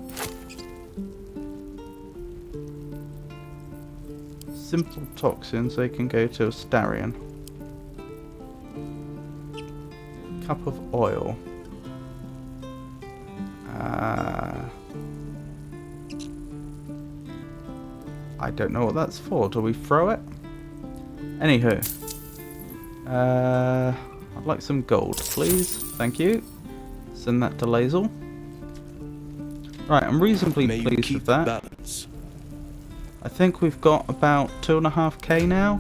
Simple toxins, they can go to Astarion. Cup of oil. I don't know what that's for. Do we throw it? Anywho. I'd like some gold, please. Thank you. Send that to Lae'zel. Right, I'm reasonably pleased with that. Balance. I think we've got about 2.5k now,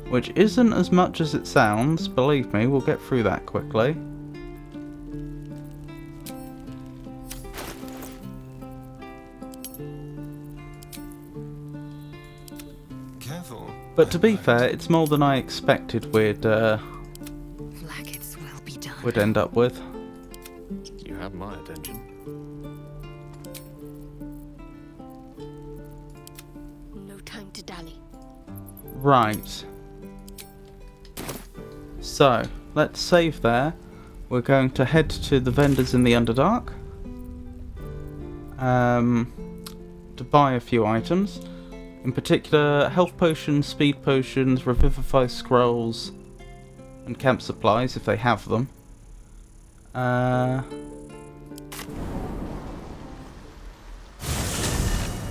which isn't as much as it sounds. Believe me, we'll get through that quickly. Careful. But to be fair, it's more than I expected we'd Flaggets will be done. end up with. You have my attention. No time to dally. Right. So, let's save there. We're going to head to the vendors in the Underdark. To buy a few items. In particular, health potions, speed potions, revivify scrolls, and camp supplies if they have them.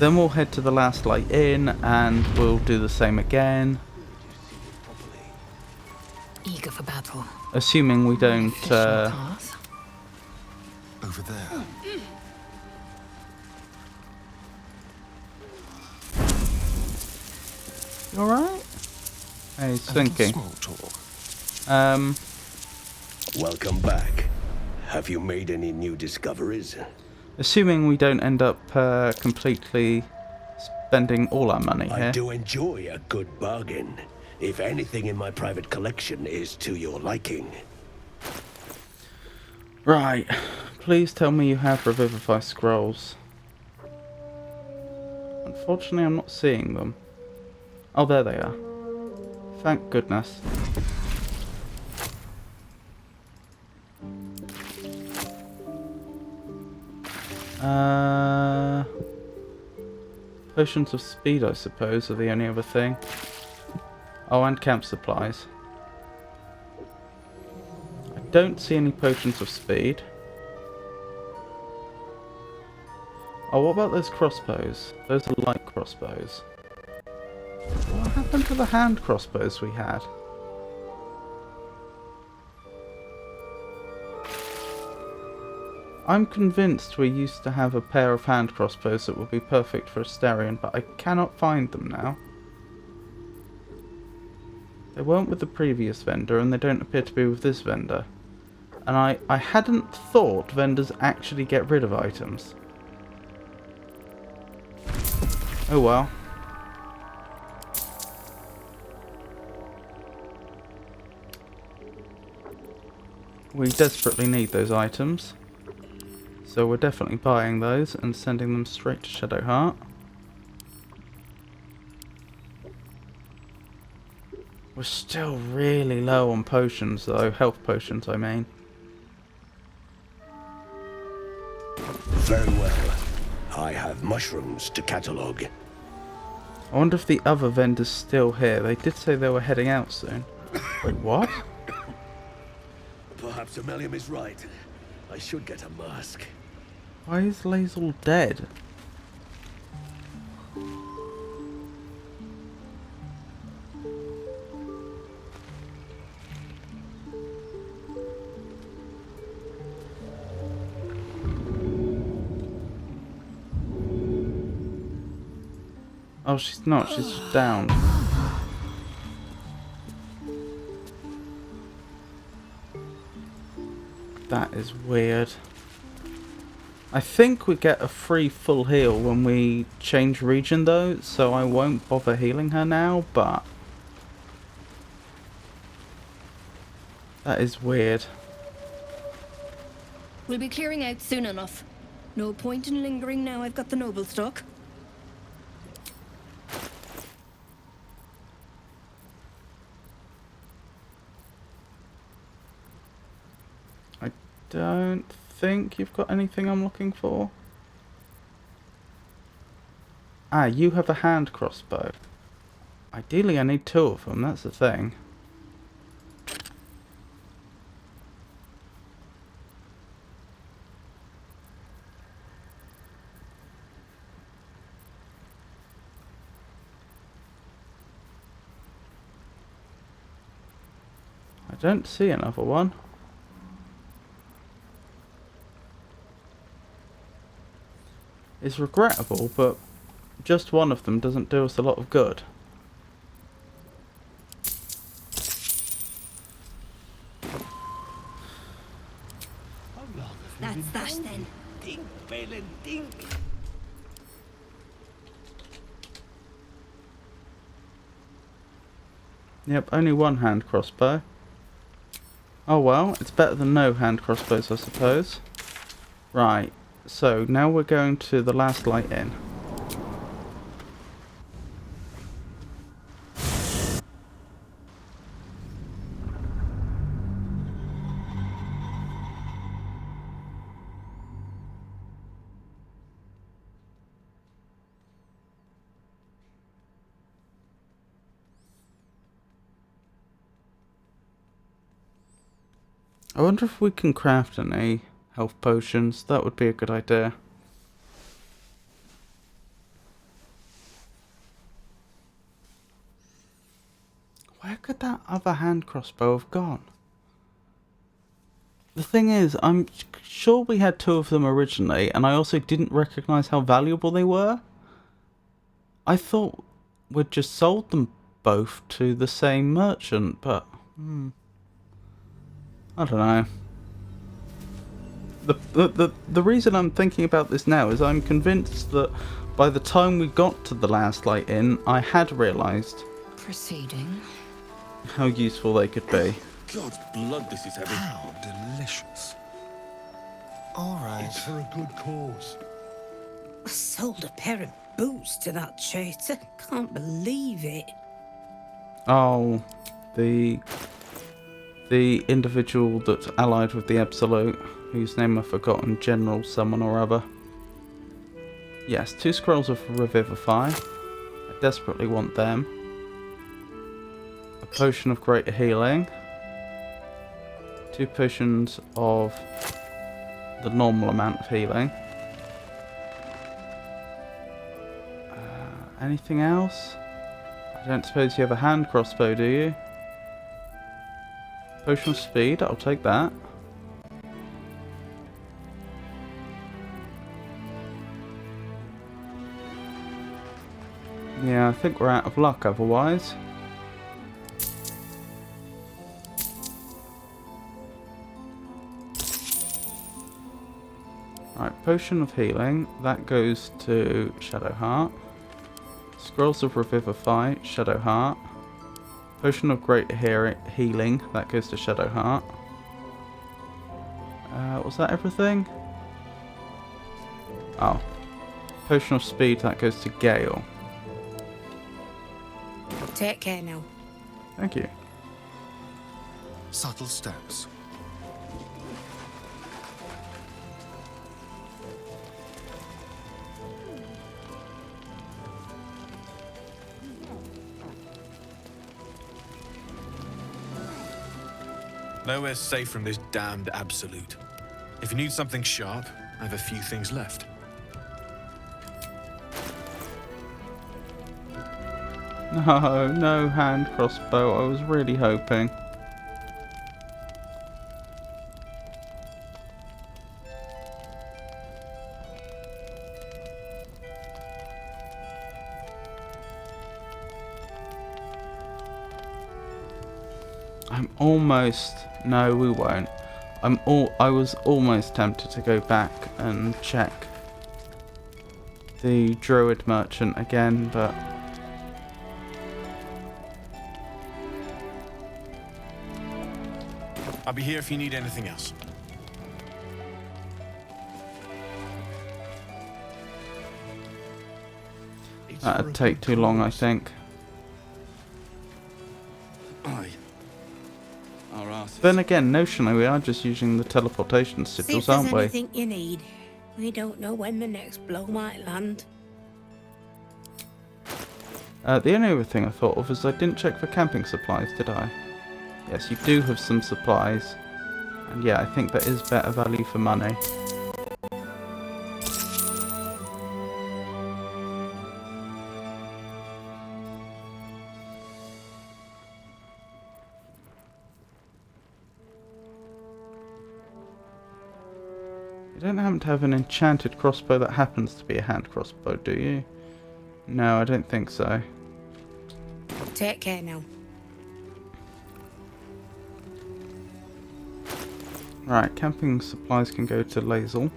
Then we'll head to the Last Light Inn and we'll do the same again. Eager for battle. Assuming we don't... Official path. Over there. You alright? Hey, he's thinking. Small talk. Welcome back. Have you made any new discoveries? Assuming we don't end up completely spending all our money I here. do enjoy a good bargain. If anything in my private collection is to your liking. Right. Please tell me you have Revivify scrolls. Unfortunately, I'm not seeing them. Oh, there they are. Thank goodness. Potions of speed, I suppose, are the only other thing. Oh, and camp supplies. I don't see any potions of speed. Oh, what about those crossbows? Those are light crossbows. What happened to the hand crossbows we had? I'm convinced we used to have a pair of hand crossbows that would be perfect for Asterion, but I cannot find them now. They weren't with the previous vendor, and they don't appear to be with this vendor. And I hadn't thought vendors actually get rid of items. Oh well. We desperately need those items. So we're definitely buying those and sending them straight to Shadowheart. We're still really low on potions though, health potions I mean. Very well. I have mushrooms to catalogue. I wonder if the other vendor's still here. They did say they were heading out soon. Wait, what? Perhaps Aemelium is right. I should get a mask. Why is Lae'zel dead? Oh, she's not. She's just down. That is weird. I think we get a free full heal when we change region though, so I won't bother healing her now, but... that is weird. We'll be clearing out soon enough. No point in lingering now I've got the noble stock. I don't think you've got anything I'm looking for. Ah, you have a hand crossbow. Ideally I need 2 of them, that's the thing. I don't see another one. It's regrettable, but just one of them doesn't do us a lot of good. That's that then. Dink, Balin, dink. Yep, only one hand crossbow. Oh well, it's better than no hand crossbows, I suppose. Right, so now we're going to the Last Light Inn. I wonder if we can craft any health potions. That would be a good idea. Where could that other hand crossbow have gone? The thing is, I'm sure we had 2 of them originally, and I also didn't recognise how valuable they were. I thought we'd just sold them both to the same merchant, but... I don't know. The reason I'm thinking about this now is I'm convinced that by the time we got to the Last Light Inn, I had realised Proceeding. how useful they could be. God's blood, this is heavy. How delicious. All right. It's for a good cause. I sold a pair of boots to that traitor. Can't believe it. Oh, the individual that's allied with the Absolute, whose name I've forgotten, General someone or other. Yes, 2 scrolls of Revivify. I desperately want them. A potion of greater healing. 2 potions of the normal amount of healing. Anything else? I don't suppose you have a hand crossbow, do you? Potion of speed, I'll take that. Yeah, I think we're out of luck otherwise. Right, potion of healing, that goes to Shadowheart. Scrolls of Revivify, Shadowheart. Potion of Great Healing, that goes to Shadowheart. Was that everything? Oh. Potion of Speed, that goes to Gale. Take care now. Thank you. Subtle steps. Nowhere's safe from this damned Absolute. If you need something sharp, I have a few things left. No hand crossbow, I was really hoping. I'm almost... No, we won't. I was almost tempted to go back and check the Druid Merchant again, but... I'll be here if you need anything else. That'd take too long, I think. Then again, notionally we are just using the teleportation See sigils, if there's aren't we? anything you need. We don't know when the next blow might land. The only other thing I thought of is I didn't check for camping supplies, did I? Yes, you do have some supplies. And yeah, I think that is better value for money. You don't happen to have an enchanted crossbow that happens to be a hand crossbow, do you? No, I don't think so. Take care now. Right, camping supplies can go to Lae'zel.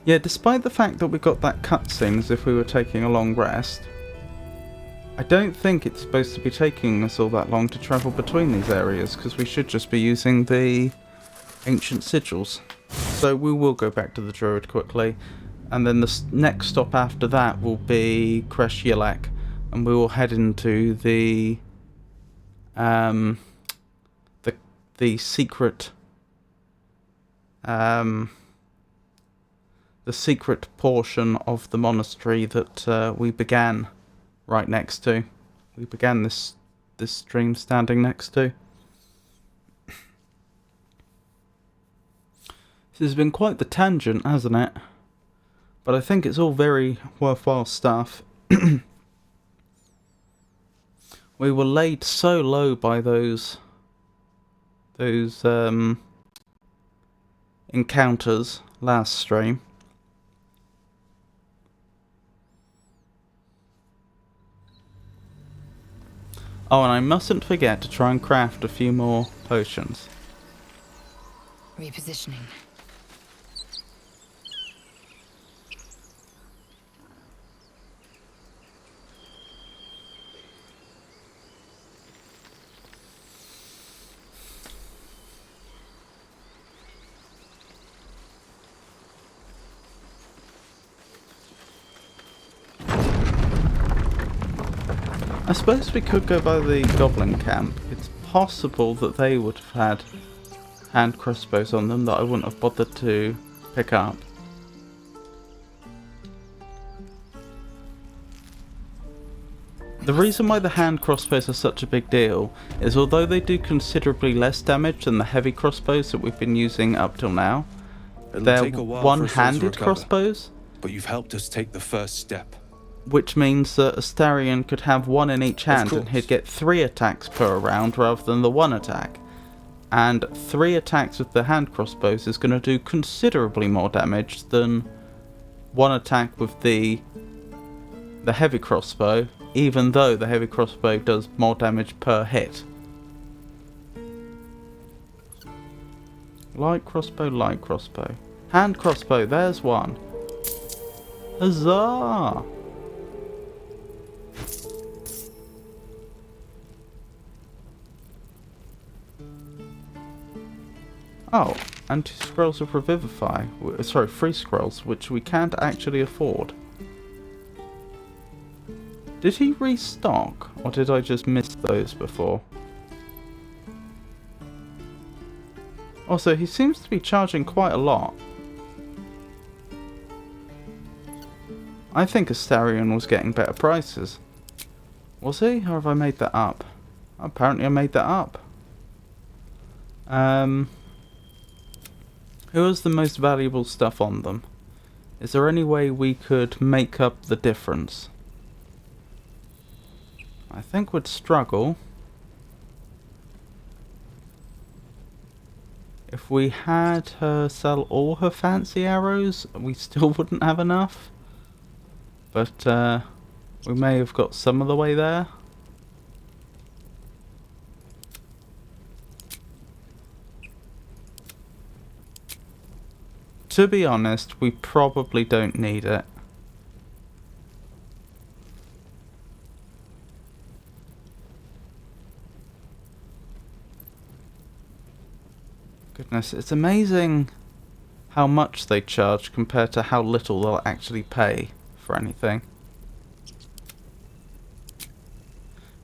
Yeah, despite the fact that we got that cutscene as if we were taking a long rest, I don't think it's supposed to be taking us all that long to travel between these areas, because we should just be using the ancient sigils. So we will go back to the Druid quickly, and then the next stop after that will be Kresh Yilak, and we will head into the secret the secret portion of the monastery that we began right next to. We began this stream standing next to. This has been quite the tangent, hasn't it? But I think it's all very worthwhile stuff. We were laid so low by those encounters last stream. Oh, and I mustn't forget to try and craft a few more potions. Repositioning. I suppose we could go by the goblin camp. It's possible that they would have had hand crossbows on them that I wouldn't have bothered to pick up. The reason why the hand crossbows are such a big deal is although they do considerably less damage than the heavy crossbows that we've been using up till now, they're one-handed crossbows, but you've helped us take the first step. which means that Astarion could have one in each hand and he'd get 3 attacks per round rather than the 1 attack. And 3 attacks with the hand crossbows is going to do considerably more damage than 1 attack with the heavy crossbow, even though the heavy crossbow does more damage per hit. Light crossbow, light crossbow. Hand crossbow, there's one. Huzzah! Oh, and 2 scrolls of Revivify. Sorry, 3 scrolls, which we can't actually afford. Did he restock, or did I just miss those before? Also, he seems to be charging quite a lot. I think Astarion was getting better prices. Was he? Or have I made that up? Apparently I made that up. Who has the most valuable stuff on them? Is there any way we could make up the difference? I think we'd struggle. If we had her sell all her fancy arrows, we still wouldn't have enough. But we may have got some of the way there. To be honest, we probably don't need it. Goodness, it's amazing how much they charge compared to how little they'll actually pay for anything.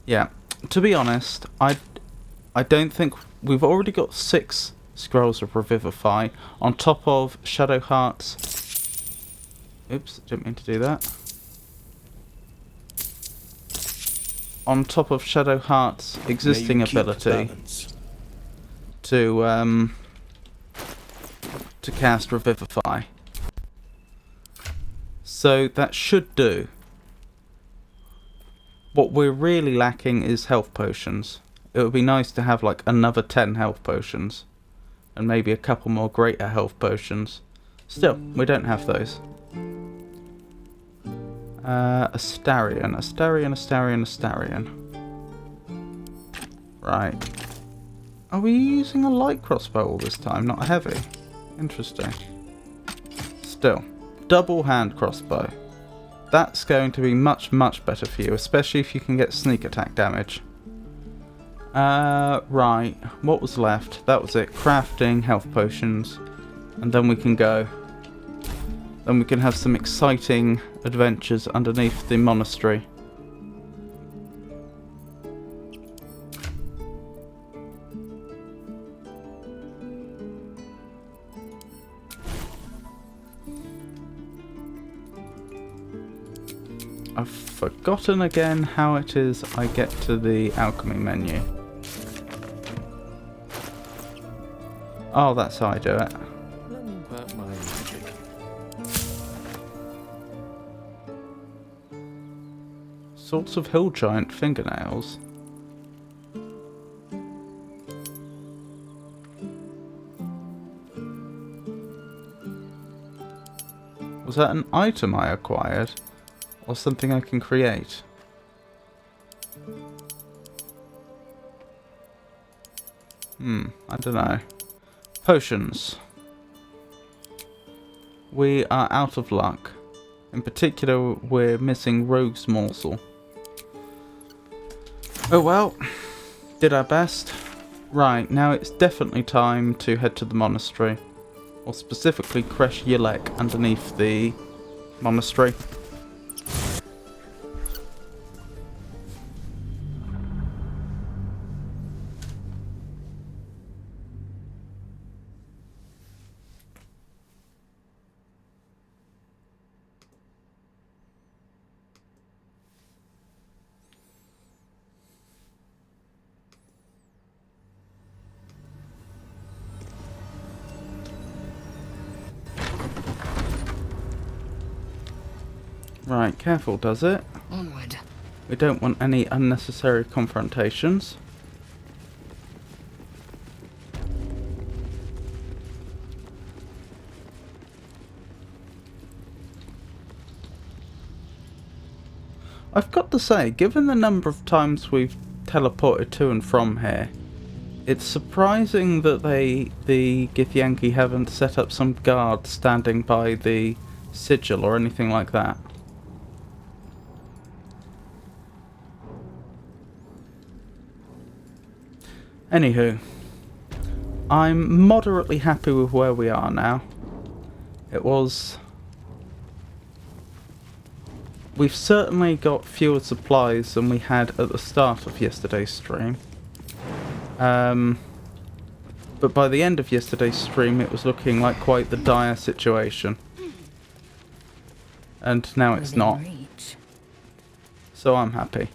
Yeah, to be honest, I don't think we've already got 6 scrolls of Revivify on top of Shadowheart's. Oops, didn't mean to do that. On top of Shadowheart's existing ability to cast Revivify. So that should do. What we're really lacking is health potions. It would be nice to have like another 10 health potions. And maybe a couple more greater health potions. Still, we don't have those. Astarion. Right. Are we using a light crossbow all this time, not a heavy? Interesting. Still, double hand crossbow. That's going to be much, much better for you, especially if you can get sneak attack damage. Right. What was left? That was it. Crafting, health potions. And then we can go. Then we can have some exciting adventures underneath the monastery. I've forgotten again how it is I get to the alchemy menu. Oh, that's how I do it. Sorts of hill giant fingernails. Was that an item I acquired? Or something I can create? I don't know. Potions. We are out of luck. In particular, we're missing Rogue's Morsel. Oh well, did our best. Right, now it's definitely time to head to the monastery. Or specifically Kresh Yilek underneath the monastery. Right, careful does it. Onward. We don't want any unnecessary confrontations. I've got to say, given the number of times we've teleported to and from here, it's surprising that the Githyanki haven't set up some guard standing by the sigil or anything like that. Anywho, I'm moderately happy with where we are now. We've certainly got fewer supplies than we had at the start of yesterday's stream. But by the end of yesterday's stream it was looking like quite the dire situation. And now it's not. So I'm happy.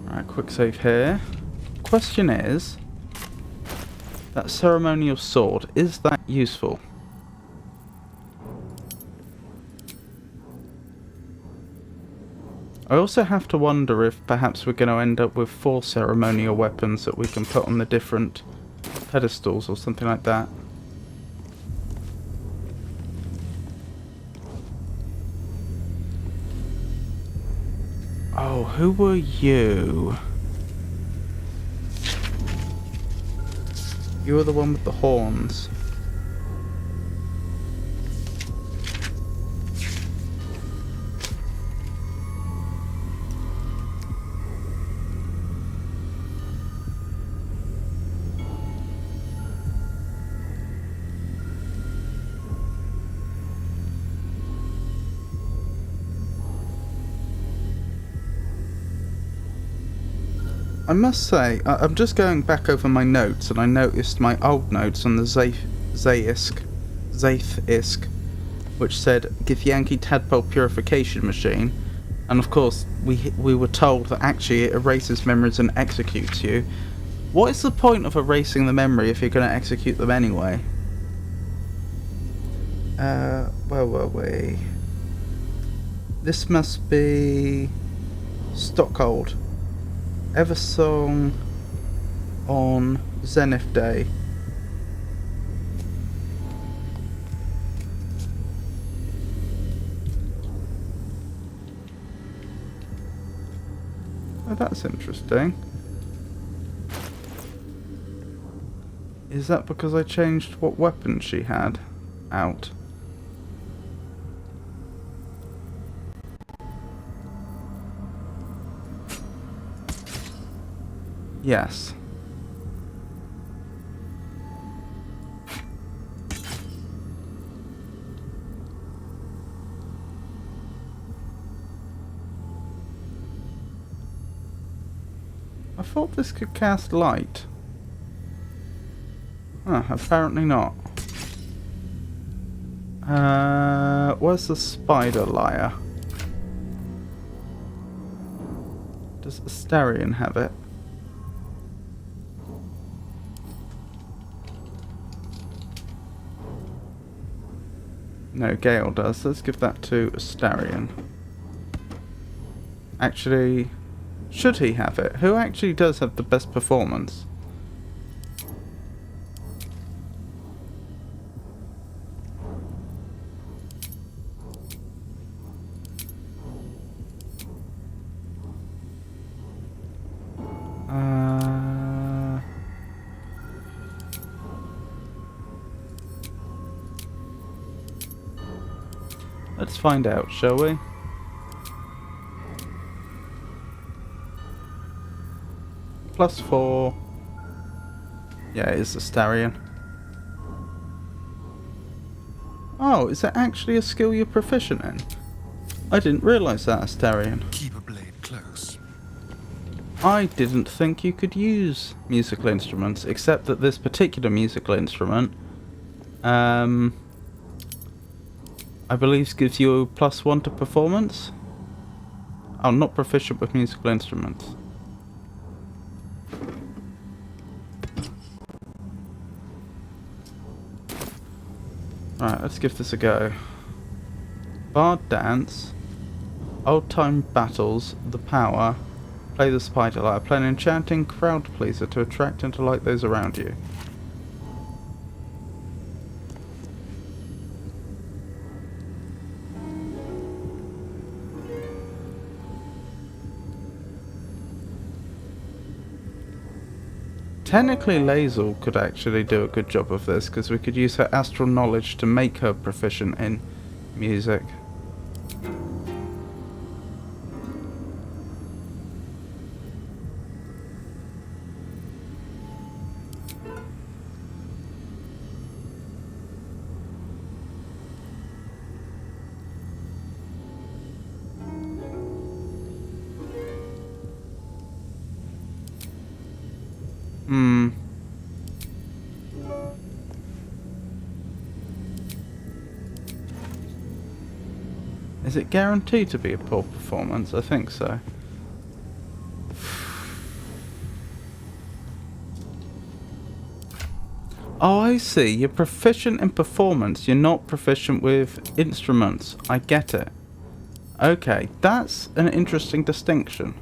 Alright, quick save here. Question is, that ceremonial sword, is that useful? I also have to wonder if perhaps we're going to end up with 4 ceremonial weapons that we can put on the different pedestals or something like that. Oh, who were you? You were the one with the horns. I must say, I'm just going back over my notes, and I noticed my old notes on the Zaith Isk, which said Githyanki Tadpole Purification Machine, and of course we were told that actually it erases memories and executes you. What is the point of erasing the memory if you're going to execute them anyway? Where were we? This must be Stockhold. Eversong on Zenith Day. Oh, that's interesting. Is that because I changed what weapon she had out? Yes. I thought this could cast light. Apparently not. Where's the spider lyre? Does Astarion have it? No, Gale does. Let's give that to Astarion. Actually, Should he have it? Who actually does have the best performance? Let's find out, shall we? +4. Yeah, it is Astarion. Oh, is that actually a skill you're proficient in? I didn't realise that, Astarion. Keep a blade close. I didn't think you could use musical instruments, except that this particular musical instrument, I believe gives you +1 to performance. I'm not proficient with musical instruments. Right, let's give this a go. Bard dance, old time battles, the power, play the spider lyre, play an enchanting crowd pleaser to attract and delight those around you. Technically, Lae'zel could actually do a good job of this, because we could use her astral knowledge to make her proficient in music. Is it guaranteed to be a poor performance? I think so. Oh, I see. You're proficient in performance. You're not proficient with instruments. I get it. Okay, that's an interesting distinction.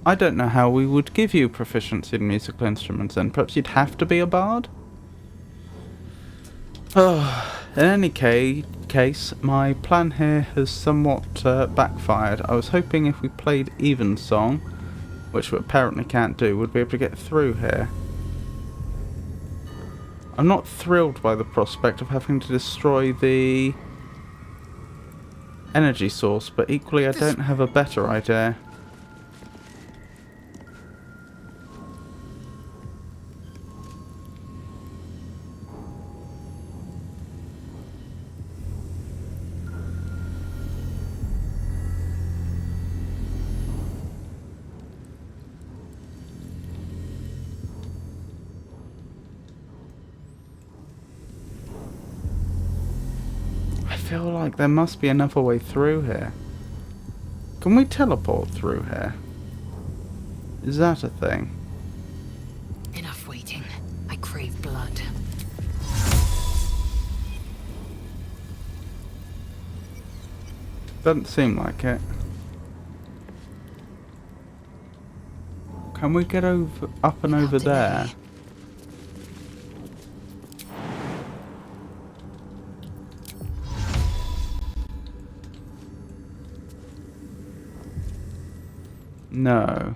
I don't know how we would give you proficiency in musical instruments then. Perhaps you'd have to be a bard? Oh, in any case, my plan here has somewhat backfired. I was hoping if we played Evensong, which we apparently can't do, we'd be able to get through here. I'm not thrilled by the prospect of having to destroy the energy source, but equally I don't have a better idea. I feel like there must be another way through here. Can we teleport through here? Is that a thing? Enough waiting. I crave blood. Doesn't seem like it. Can we get over, up and over there? No.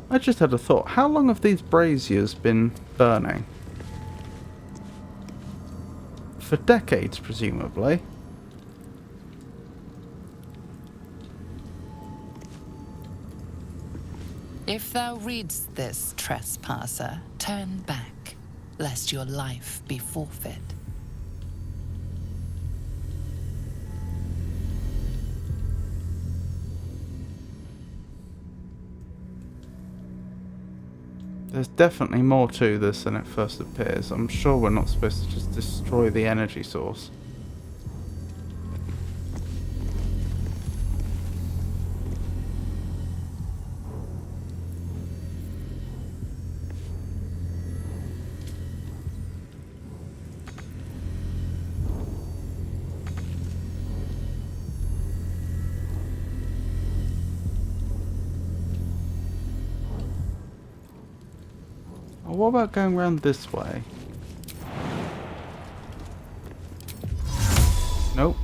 I just had a thought. How long have these braziers been burning? For decades, presumably. If thou readst this, trespasser, turn back, lest your life be forfeit. There's definitely more to this than it first appears. I'm sure we're not supposed to just destroy the energy source. Oh, what about going around this way? Nope.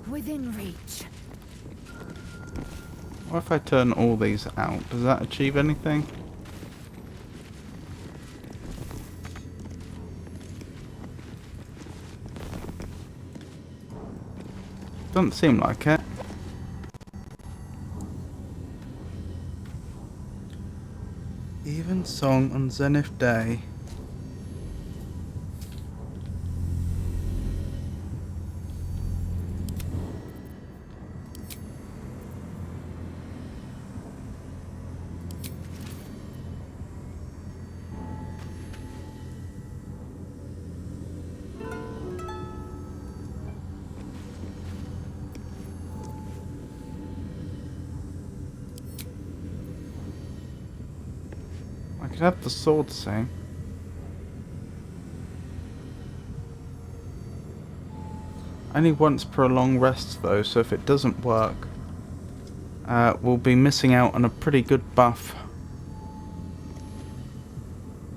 Within reach. What if I turn all these out? Does that achieve anything? Doesn't seem like it. Even song on Zenith Day. I could have the sword sing. Only once per long rest though, so if it doesn't work, we'll be missing out on a pretty good buff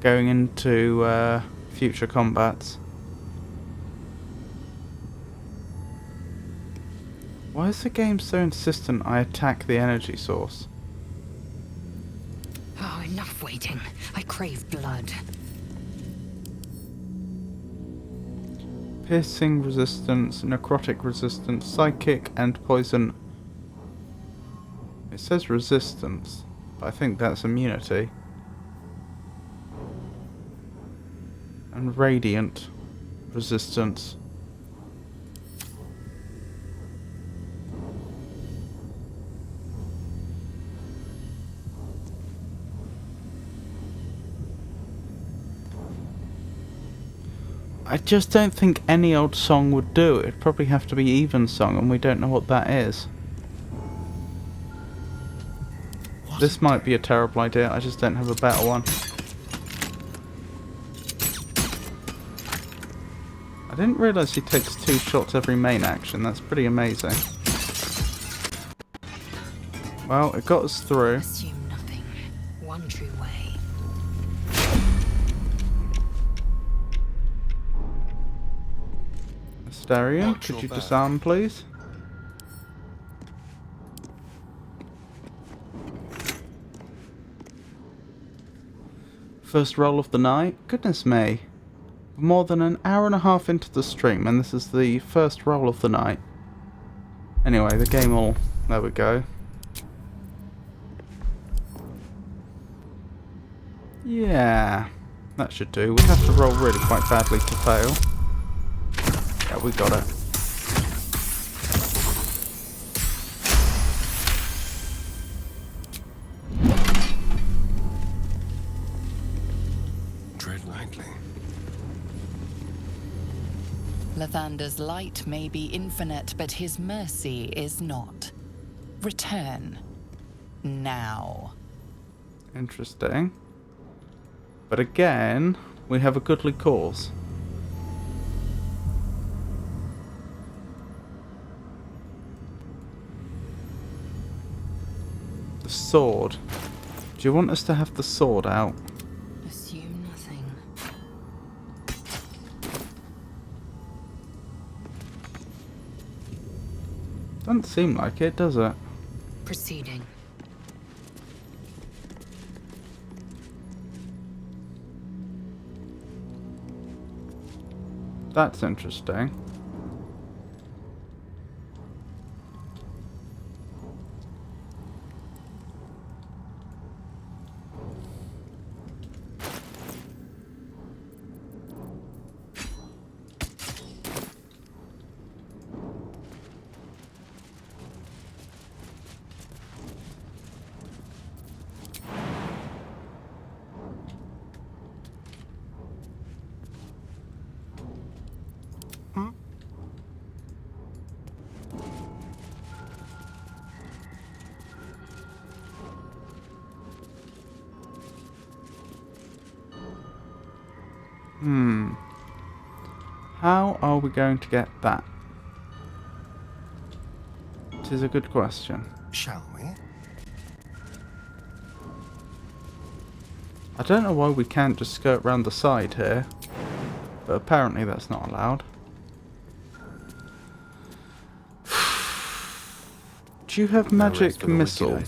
going into future combats. Why is the game so insistent I attack the energy source? Oh, enough waiting. I crave blood. Piercing resistance, necrotic resistance, psychic and poison. It says resistance, but I think that's immunity. And radiant resistance. I just don't think any old song would do. It'd probably have to be even song, and we don't know what that is. This might be a terrible idea, I just don't have a better one. I didn't realise he takes 2 shots every main action, that's pretty amazing. Well, it got us through. Assume nothing. One true way. Astarion, Watch could your you back. disarm, please? First roll of the night? Goodness me. More than an hour and a half into the stream, and this is the first roll of the night. Anyway, the game will... There we go. Yeah, that should do. We have to roll really quite badly to fail. Yeah, we got it. Tread lightly. Lathander's light may be infinite, but his mercy is not. Return. Now. Interesting. But again, we have a goodly cause. The sword. Do you want us to have the sword out? Assume nothing. Doesn't seem like it, does it? Proceeding. That's interesting. How are we going to get that? It is a good question. Shall we? I don't know why we can't just skirt round the side here, but apparently that's not allowed. Do you have magic missile,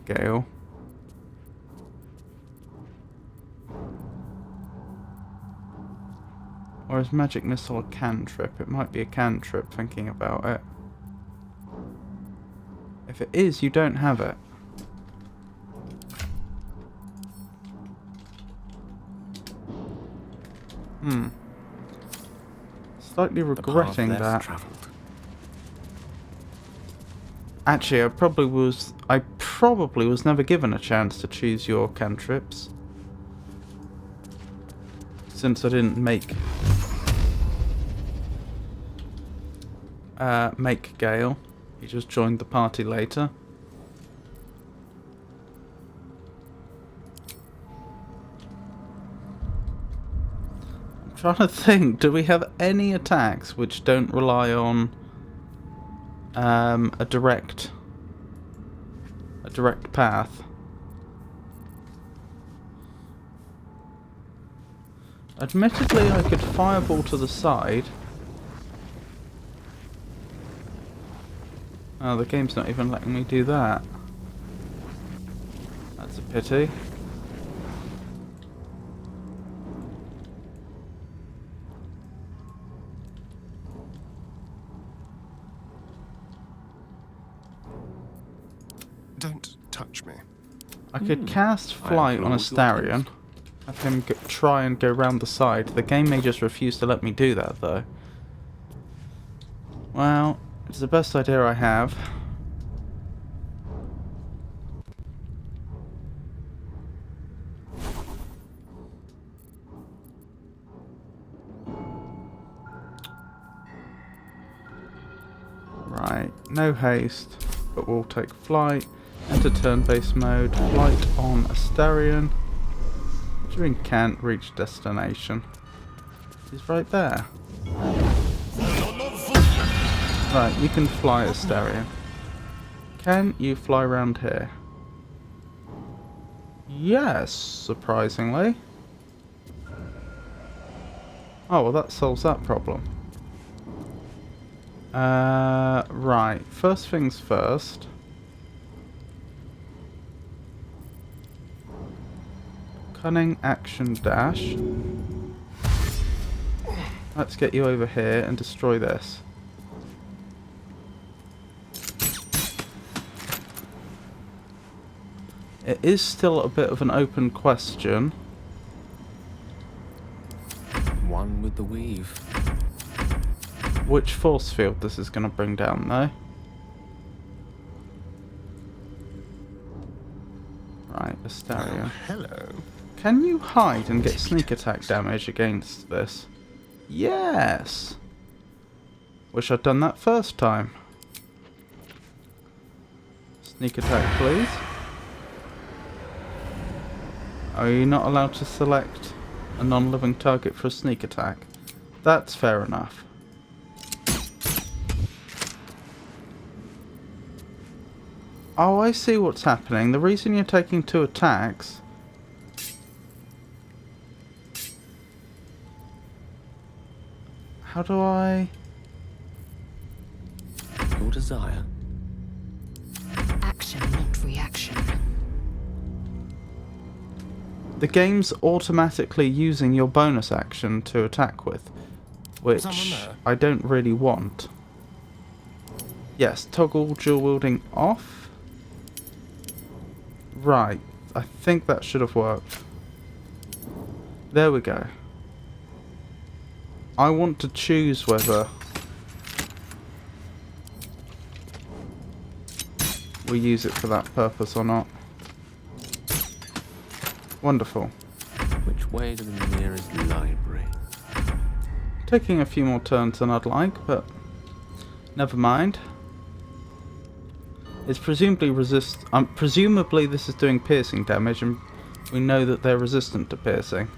Gale? Or is magic missile a cantrip? It might be a cantrip, thinking about it. If it is, you don't have it. Slightly regretting that. Actually, I probably was never given a chance to choose your cantrips, since I didn't make Gale. He just joined the party later. I'm trying to think, do we have any attacks which don't rely on a direct path? Admittedly, I could fireball to the side. Oh, the game's not even letting me do that. That's a pity. Don't touch me. I could cast Flight on Astarion. Have him try and go round the side. The game may just refuse to let me do that, though. Well, it's the best idea I have. Right, no haste, but we'll take Flight. Enter turn-based mode. Flight on Astarion. During can't reach destination. He's right there. Right, you can fly Astarion. Can you fly around here? Yes, surprisingly. Oh, well that solves that problem. Right, first things first. Cunning action dash. Let's get you over here and destroy this. It is still a bit of an open question. One with the weave. Which force field this is going to bring down, though. Right, Astarion. Oh, hello. Can you hide and get sneak attack damage against this? Yes! Wish I'd done that first time. Sneak attack, please. Are you not allowed to select a non-living target for a sneak attack? That's fair enough. Oh, I see what's happening. The reason you're taking 2 attacks... How do I... Your desire. Action, not reaction. The game's automatically using your bonus action to attack with, which I don't really want. Yes, toggle dual wielding off. Right, I think that should have worked. There we go. I want to choose whether we use it for that purpose or not. Wonderful. Which way to the nearest library? Taking a few more turns than I'd like, but never mind. It's presumably presumably this is doing piercing damage, and We know that they're resistant to piercing.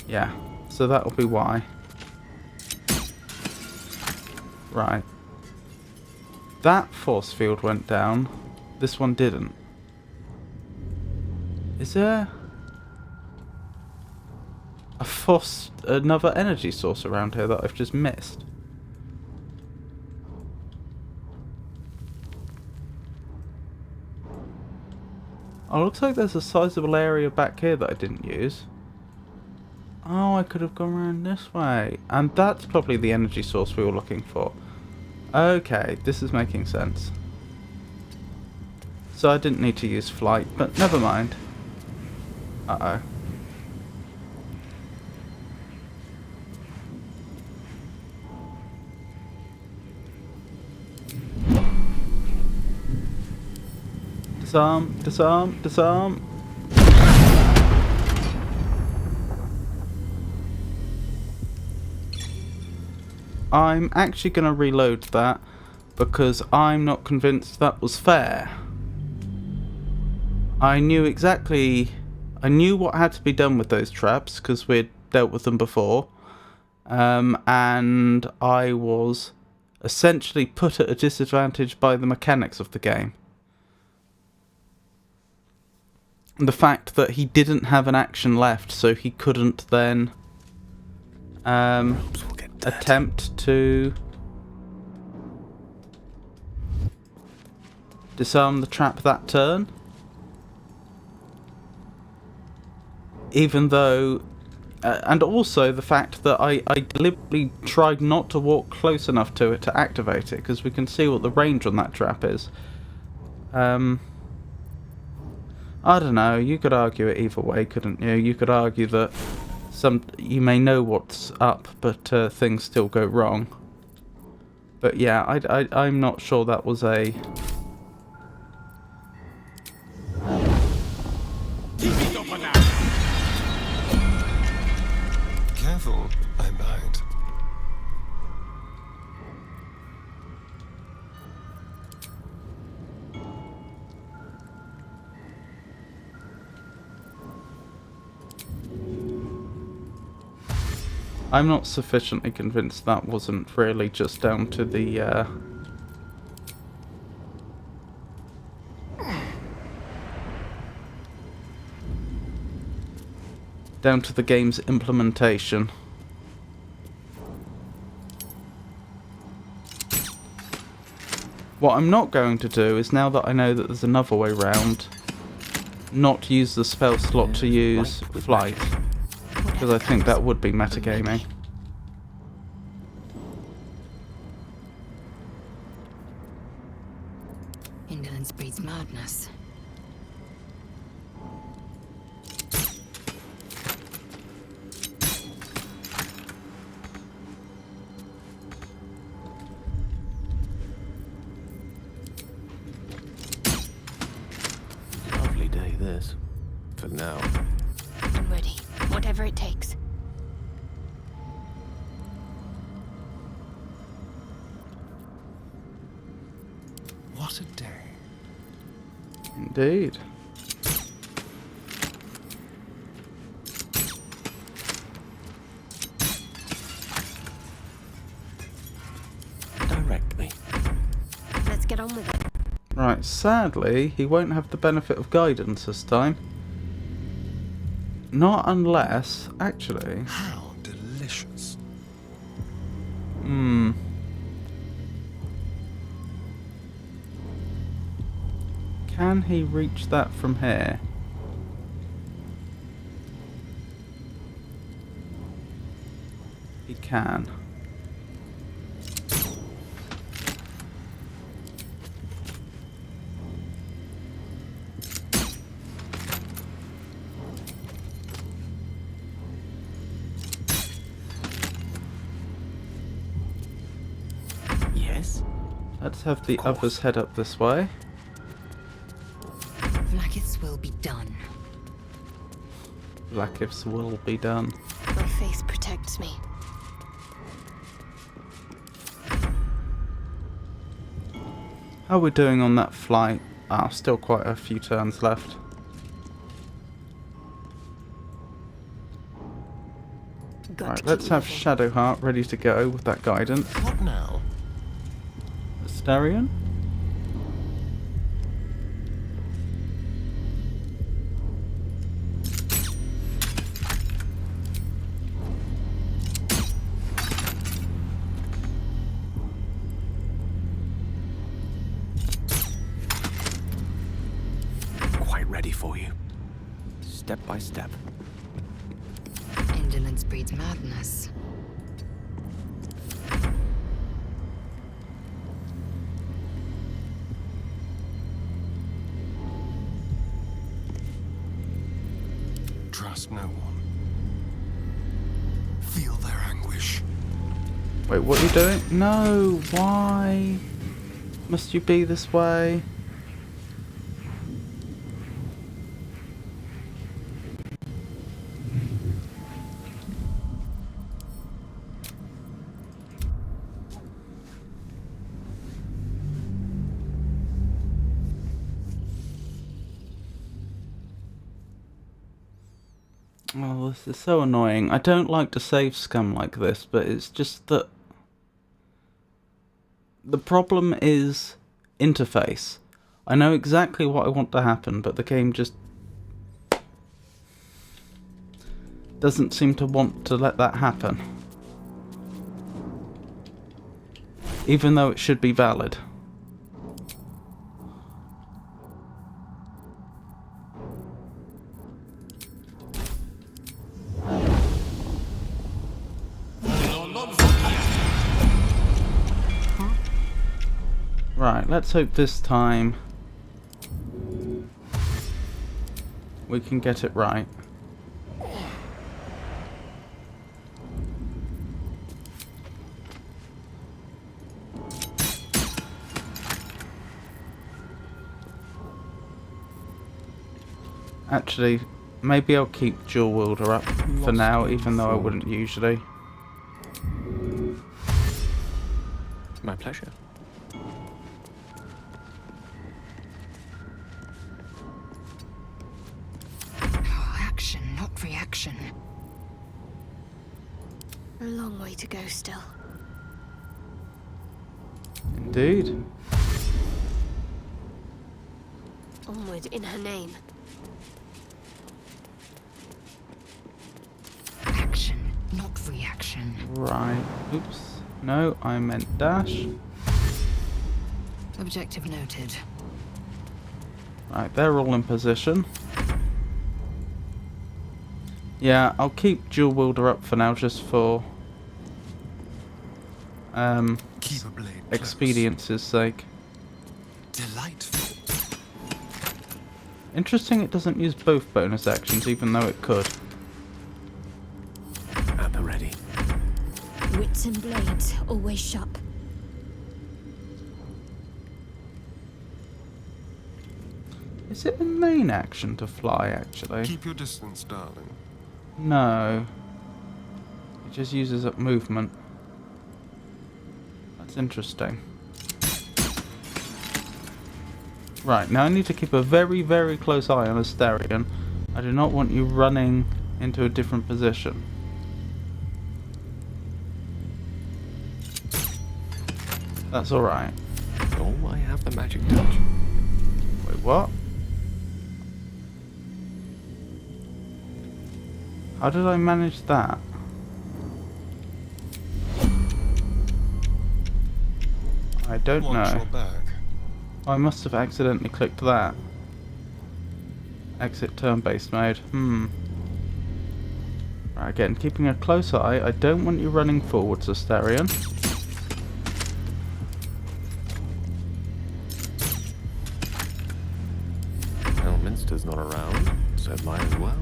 Yeah, so that'll be why. Right. That force field went down. This one didn't. Is there another energy source around here that I've just missed? Oh, looks like there's a sizable area back here that I didn't use. Oh, I could have gone around this way. And that's probably the energy source we were looking for. Okay, this is making sense. So I didn't need to use flight, but never mind. Uh-oh. Disarm, disarm, disarm. I'm actually going to reload that because I'm not convinced that was fair. I knew what had to be done with those traps because we'd dealt with them before. And I was essentially put at a disadvantage by the mechanics of the game. The fact that he didn't have an action left, so he couldn't then attempt to disarm the trap that turn. Even though, and also the fact that I deliberately tried not to walk close enough to it to activate it, because we can see what the range on that trap is. I don't know, you could argue it either way, couldn't you? You could argue that you may know what's up, but things still go wrong. But yeah, I'm not sure that was a... Careful, I'm behind. I'm not sufficiently convinced that wasn't really just down to the game's implementation. What I'm not going to do is, now that I know that there's another way round, not use the spell slot to use flight, because I think that would be metagaming. Indolence breeds madness. Lovely day, this. For now. I'm ready. Whatever it takes. What a day. Indeed. Directly. Let's get on with it. Right, sadly, he won't have the benefit of guidance this time. Not unless, actually... How delicious. Can he reach that from here? He can. Yes? Let's have the others head up this way. Vlaakith's will be done. Vlaakith's will be done. My faith protects me. How are we doing on that flight? Ah, still quite a few turns left. Right, let's have Shadowheart ready to go with that guidance. What now? Astarion? Quite ready for you. Step by step. Indolence breeds madness. Trust no one. Feel their anguish. Wait, what are you doing? No, why must you be this way? Oh, this is so annoying. I don't like to save scum like this, but it's just that the problem is interface. I know exactly what I want to happen, but the game just doesn't seem to want to let that happen. Even though it should be valid. Right, let's hope this time we can get it right. Actually, maybe I'll keep Dual Wielder up for now, even though I wouldn't usually. My pleasure. Action, not reaction. A long way to go still. Indeed. Onward in her name. Action, not reaction. Right. Oops. No, I meant dash. Objective noted. Right, they're all in position. Yeah, I'll keep Dual Wielder up for now, just for Keep a blade close. expedience's sake. Delightful. Interesting it doesn't use both bonus actions, even though it could. At the ready. Wits and blades, always sharp. Is it a main action to fly, actually? Keep your distance, darling. No. It just uses up movement. That's interesting. Right, now I need to keep a very, very close eye on Astarion. I do not want you running into a different position. That's alright. Oh, I have the magic touch. Wait, what? How did I manage that? I don't Watch know. your back. Oh, I must have accidentally clicked that. Exit turn-based mode. Right, again, keeping a close eye. I don't want you running forwards, Astarion. Elminster's not around, so might as well.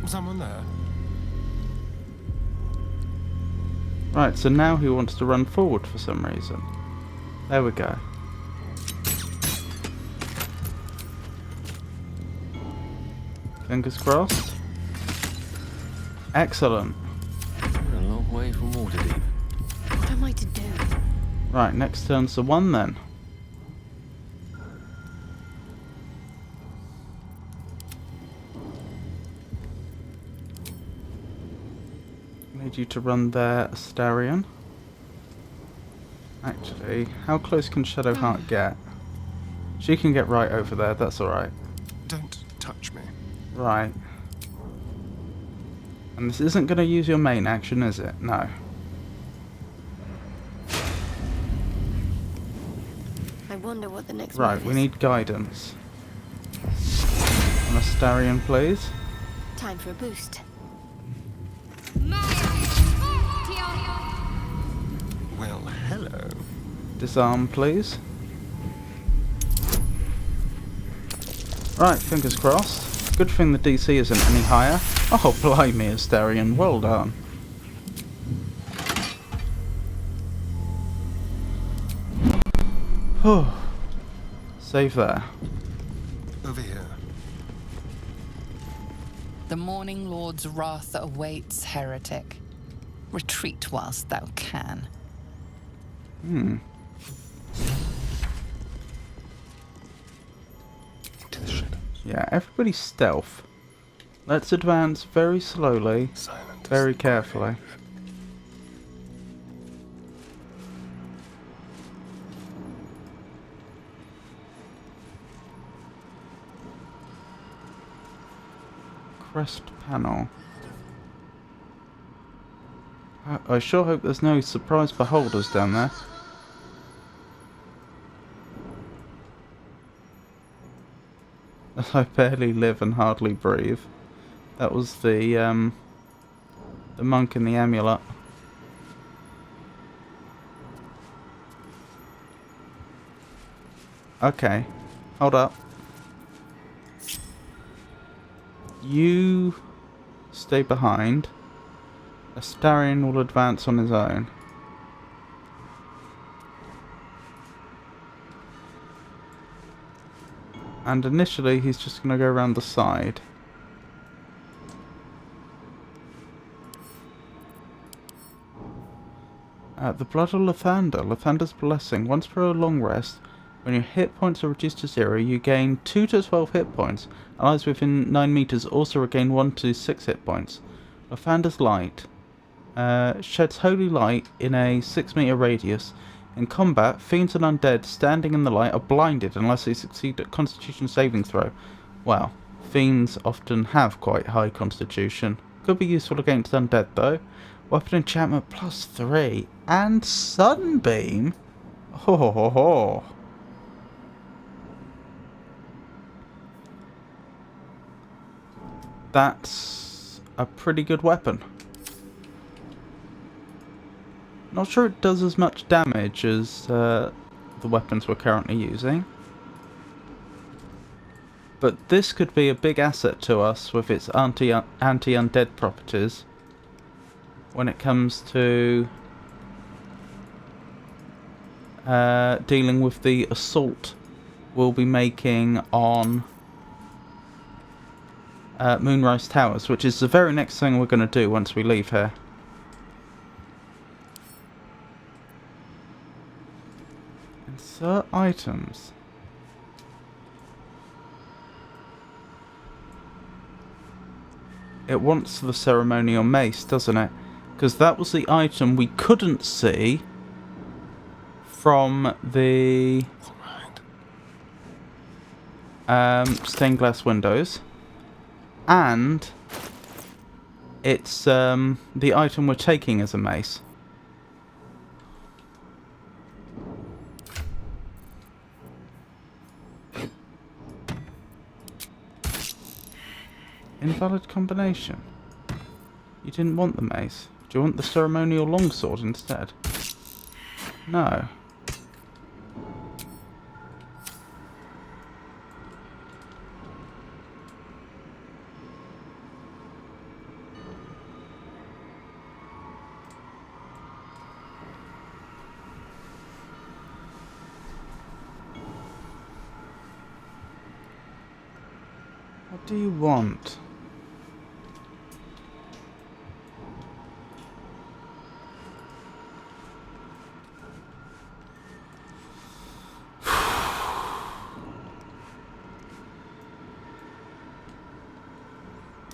Someone there? Right, so now he wants to run forward for some reason. There we go. Fingers crossed. Excellent. We're a long way from Waterdeep. What am I to do? Right, next turn's the one then. you to run there, Astarion. Actually, how close can Shadowheart get? She can get right over there, that's alright. Don't touch me. Right. And this isn't going to use your main action, is it? No. I wonder what the next Right, move we is. need guidance. On Astarion, please. Time for a boost. Well, hello. Disarm, please. Right, fingers crossed. Good thing the DC isn't any higher. Oh, blimey, Astarion, well done. Save there. Over here. The Morning Lord's wrath awaits, heretic. Retreat whilst thou can. To the shadows. Yeah, everybody stealth. Let's advance very slowly, Silent. very carefully. Crest panel. I sure hope there's no surprise beholders down there. I barely live and hardly breathe. That was the monk in the amulet. Okay, hold up. You stay behind. Astarion will advance on his own. And initially he's just going to go around the side. The Blood of Lathander. Lathander's Blessing. Once per a long rest, when your hit points are reduced to 0, you gain 2 to 12 hit points. Allies within 9 meters also regain 1 to 6 hit points. Lathander's Light. Sheds holy light in a 6-meter radius. In combat, fiends and undead standing in the light are blinded unless they succeed at Constitution saving throw. Well, fiends often have quite high Constitution. Could be useful against undead though. Weapon enchantment +3 and Sunbeam. Ho ho ho ho. That's a pretty good weapon. Not sure it does as much damage as the weapons we're currently using. But this could be a big asset to us with its anti-undead properties when it comes to dealing with the assault we'll be making on Moonrise Towers, which is the very next thing we're going to do once we leave here. Insert items. It wants the ceremonial mace, doesn't it? Because that was the item we couldn't see from the stained glass windows. And it's the item we're taking as a mace. Invalid combination. You didn't want the mace. Do you want the ceremonial longsword instead? No. What do you want?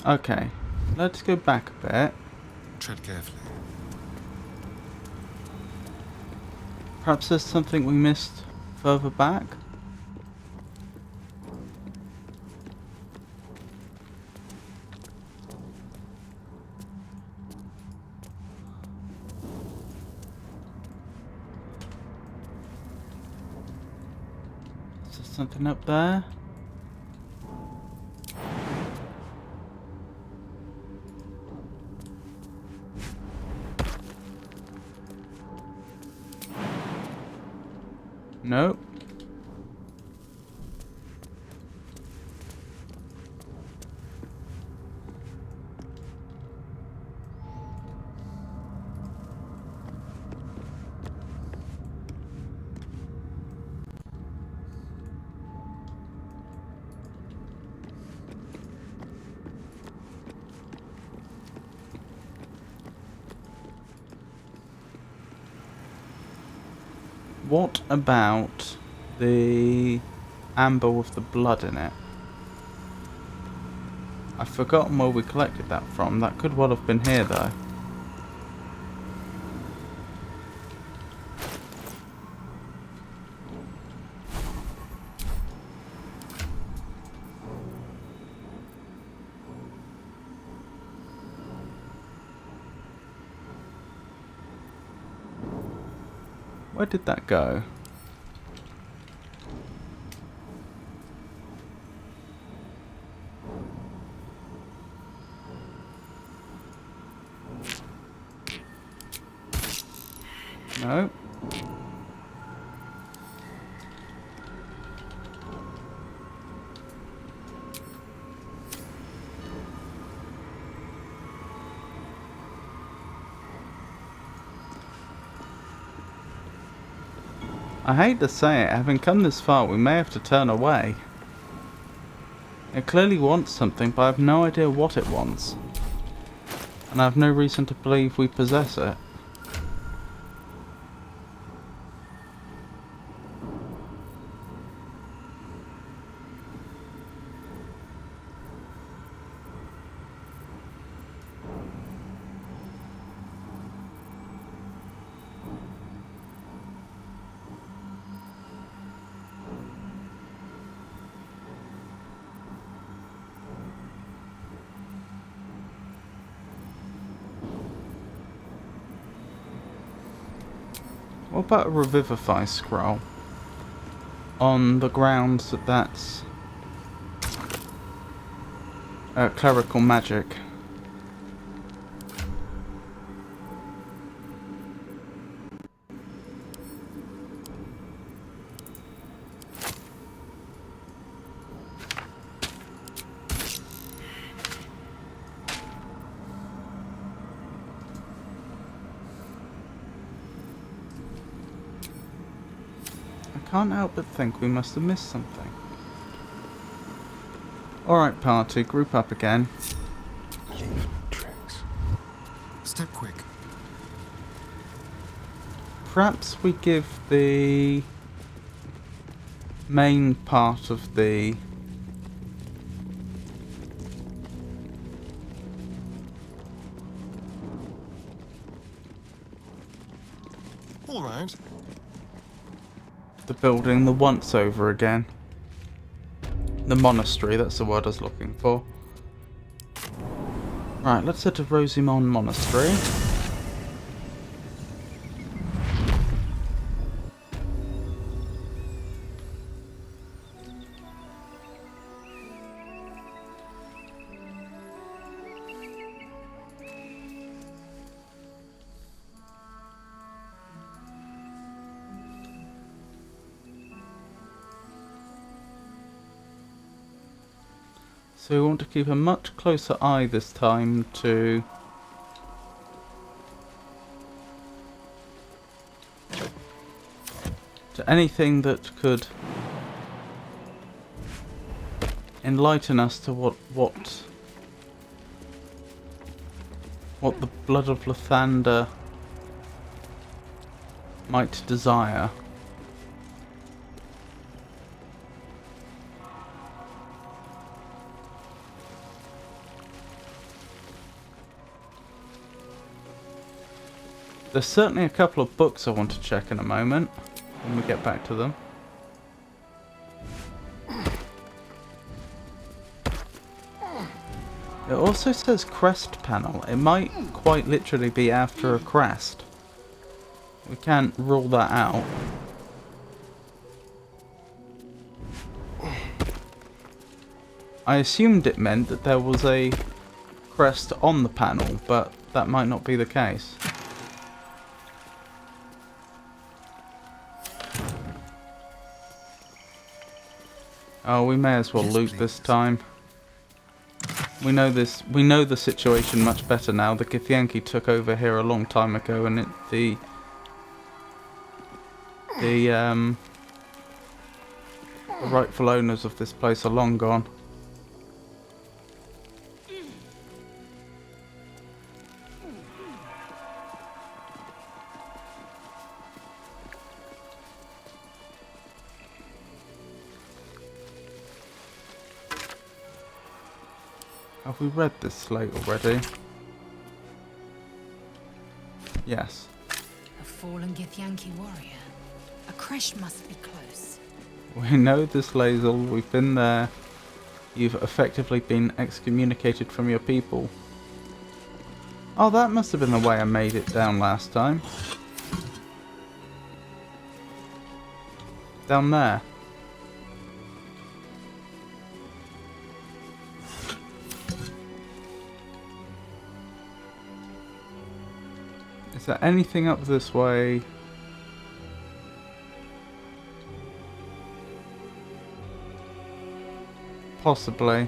Okay, let's go back a bit. Tread carefully. Perhaps there's something we missed further back? Is there something up there? Nope. What about the amber with the blood in it? I've forgotten where we collected that from. That could well have been here though. Where did that go? No. I hate to say it, having come this far, we may have to turn away. It clearly wants something, but I have no idea what it wants. And I have no reason to believe we possess it. What about a Revivify scroll? On the grounds that that's clerical magic. I can't help but think we must have missed something. Alright party, group up again. Leave tricks. Step quick. Perhaps we give the main part of the All right. the building the once over again. The monastery, that's the word I was looking for. Right, let's head to Rosimon Monastery. So we want to keep a much closer eye this time to anything that could enlighten us to what the blood of Lathander might desire. There's certainly a couple of books I want to check in a moment when we get back to them. It also says crest panel. It might quite literally be after a crest. We can't rule that out. I assumed it meant that there was a crest on the panel, but that might not be the case. Oh, we may as well loot this time. We know the situation much better now. The Githyanki took over here a long time ago, and the rightful owners of this place are long gone. Have we read this slate already? Yes. A fallen Githyanki warrior. A creche must be close. We know this, Lae'zel. We've been there. You've effectively been excommunicated from your people. Oh, that must have been the way I made it down last time. Down there. Is there anything up this way? Possibly.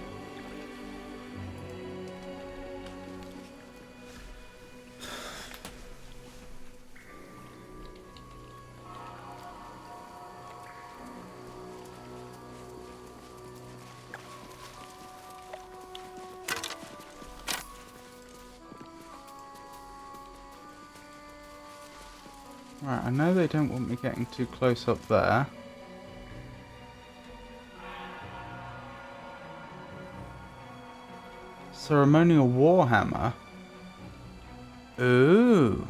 Right, I know they don't want me getting too close up there. Ceremonial Warhammer. Ooh.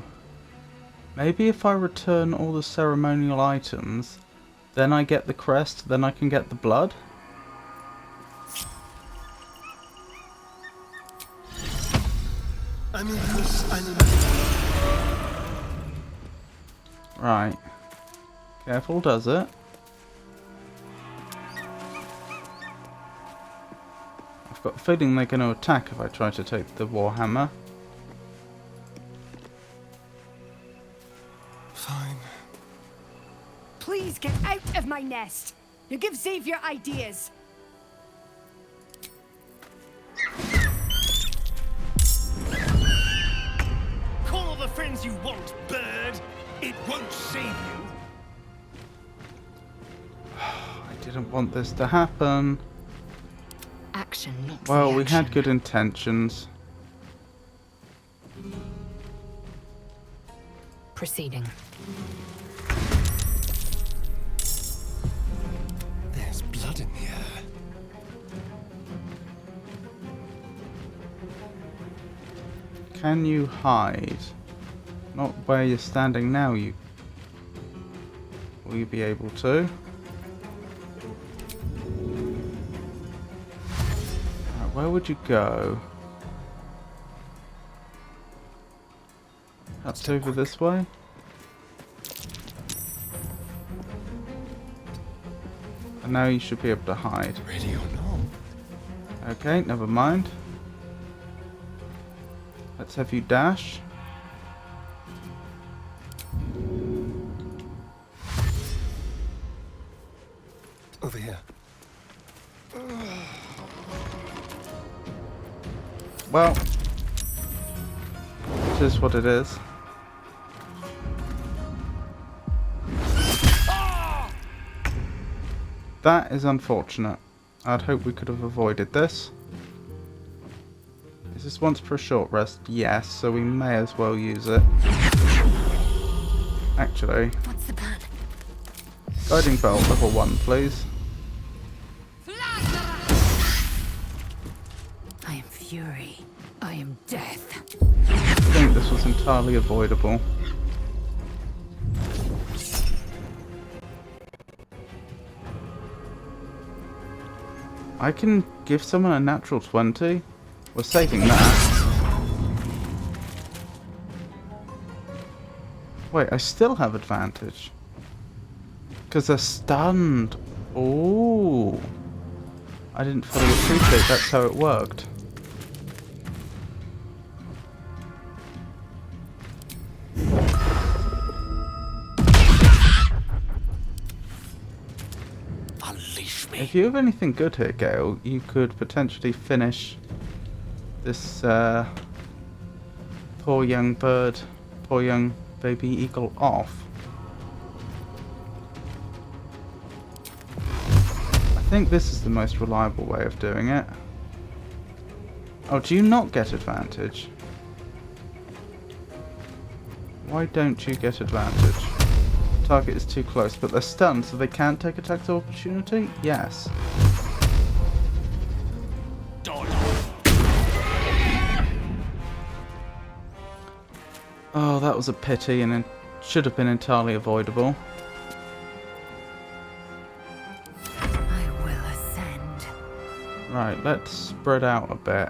Maybe if I return all the ceremonial items, then I get the crest, then I can get the blood? Right. Careful, does it? I've got a feeling they're going to attack if I try to take the Warhammer. Fine. Please get out of my nest. You give Xavier ideas. Call all the friends you want, bird. It won't save you. I didn't want this to happen. Action, not Well, we reaction. had good intentions. Proceeding. There's blood in the air. Can you hide? Not where you're standing now, you... Will you be able to? Right, where would you go? Perhaps over this way? And now you should be able to hide. Ready or not? Okay, never mind. Let's have you dash. Over here. Well, it is what it is. That is unfortunate. I'd hope we could have avoided this. Is this once per short rest? Yes, so we may as well use it. Actually, What's the plan? guiding belt level 1, please. I am fury. I am death. I think this was entirely avoidable. I can give someone a natural 20. We're saving that. Wait, I still have advantage. Because they're stunned. Ooh. I didn't fully appreciate that's how it worked. Unleash me. If you have anything good here, Gale, you could potentially finish this poor young bird, poor young baby eagle off. I think this is the most reliable way of doing it. Oh, do you not get advantage? Why don't you get advantage? Target is too close, but they're stunned, so they can't take attacks of opportunity? Yes. Oh, that was a pity, and it should have been entirely avoidable. I will ascend. Right, let's spread out a bit.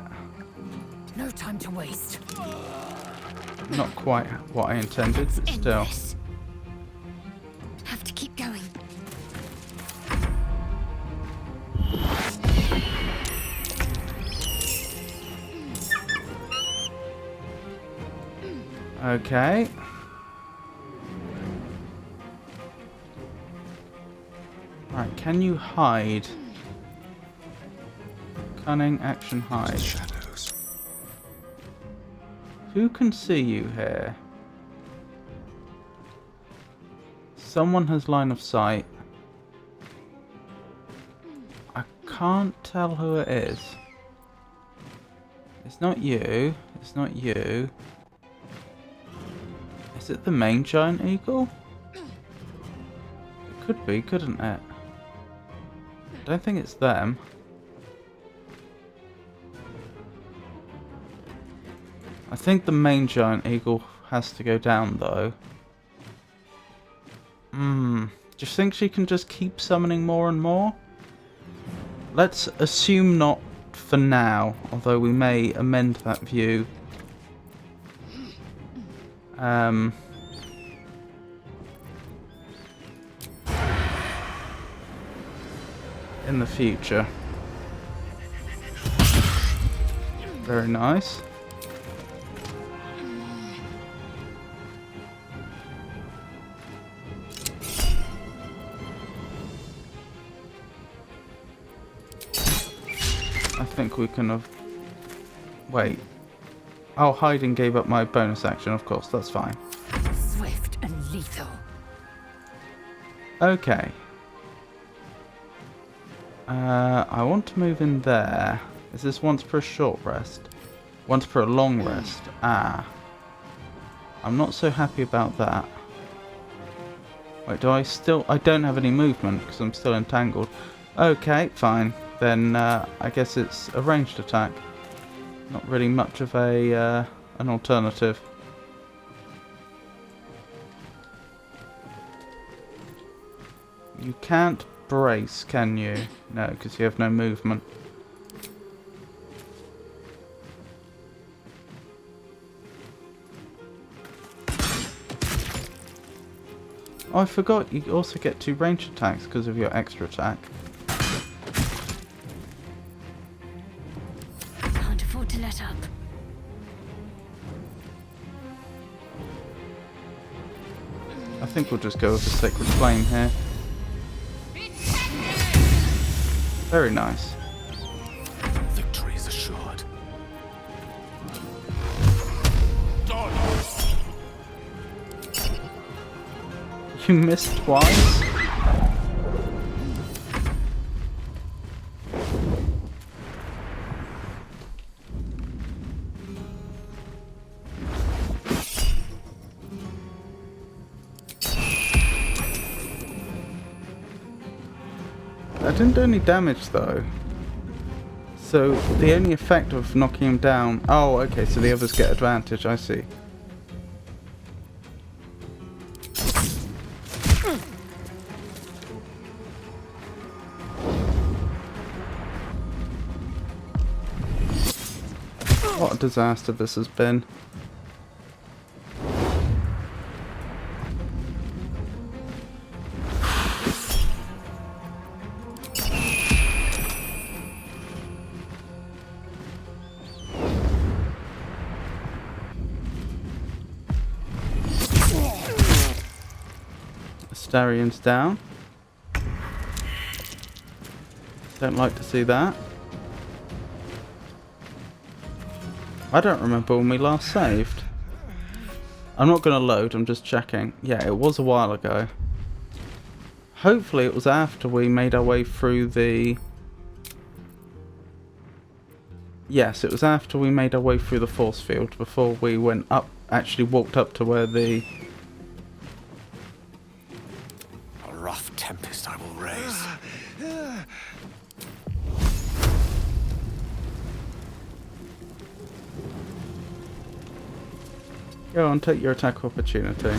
No time to waste. Not quite what I intended, but still. Endless. Have to keep going. Okay. Right, can you hide? Cunning, action, hide. Shadows. Who can see you here? Someone has line of sight. I can't tell who it is. It's not you. It's not you. Is it the main giant eagle? It could be, couldn't it? I don't think it's them. I think the main giant eagle has to go down though. Do you think she can just keep summoning more and more? Let's assume not for now, although we may amend that view. In the future. Very nice. I think we can have... Wait. Oh, hiding gave up my bonus action, of course, that's fine. Swift and lethal. Okay. I want to move in there. Is this once per short rest? Once per long rest. Ah. I'm not so happy about that. Wait, do I still... I don't have any movement because I'm still entangled. Okay, fine. Then I guess it's a ranged attack. Not really much of a an alternative. You can't brace, can you? No, because you have no movement. Oh, I forgot you also get 2 ranged attacks because of your extra attack. Can't afford to let up. I think we'll just go with the Sacred Flame here. Very nice. Victory is assured. You missed twice? That didn't do any damage though. So the only effect of knocking him down... Oh, okay, so the others get advantage, I see. What a disaster this has been. Astarion's down. Don't like to see that. I don't remember when we last saved. I'm not going to load, I'm just checking. Yeah, it was a while ago. Hopefully it was after we made our way through the... Yes, it was after we made our way through the force field, before we went up, actually walked up to where the... A rough tempest I will raise. Go on, take your attack opportunity.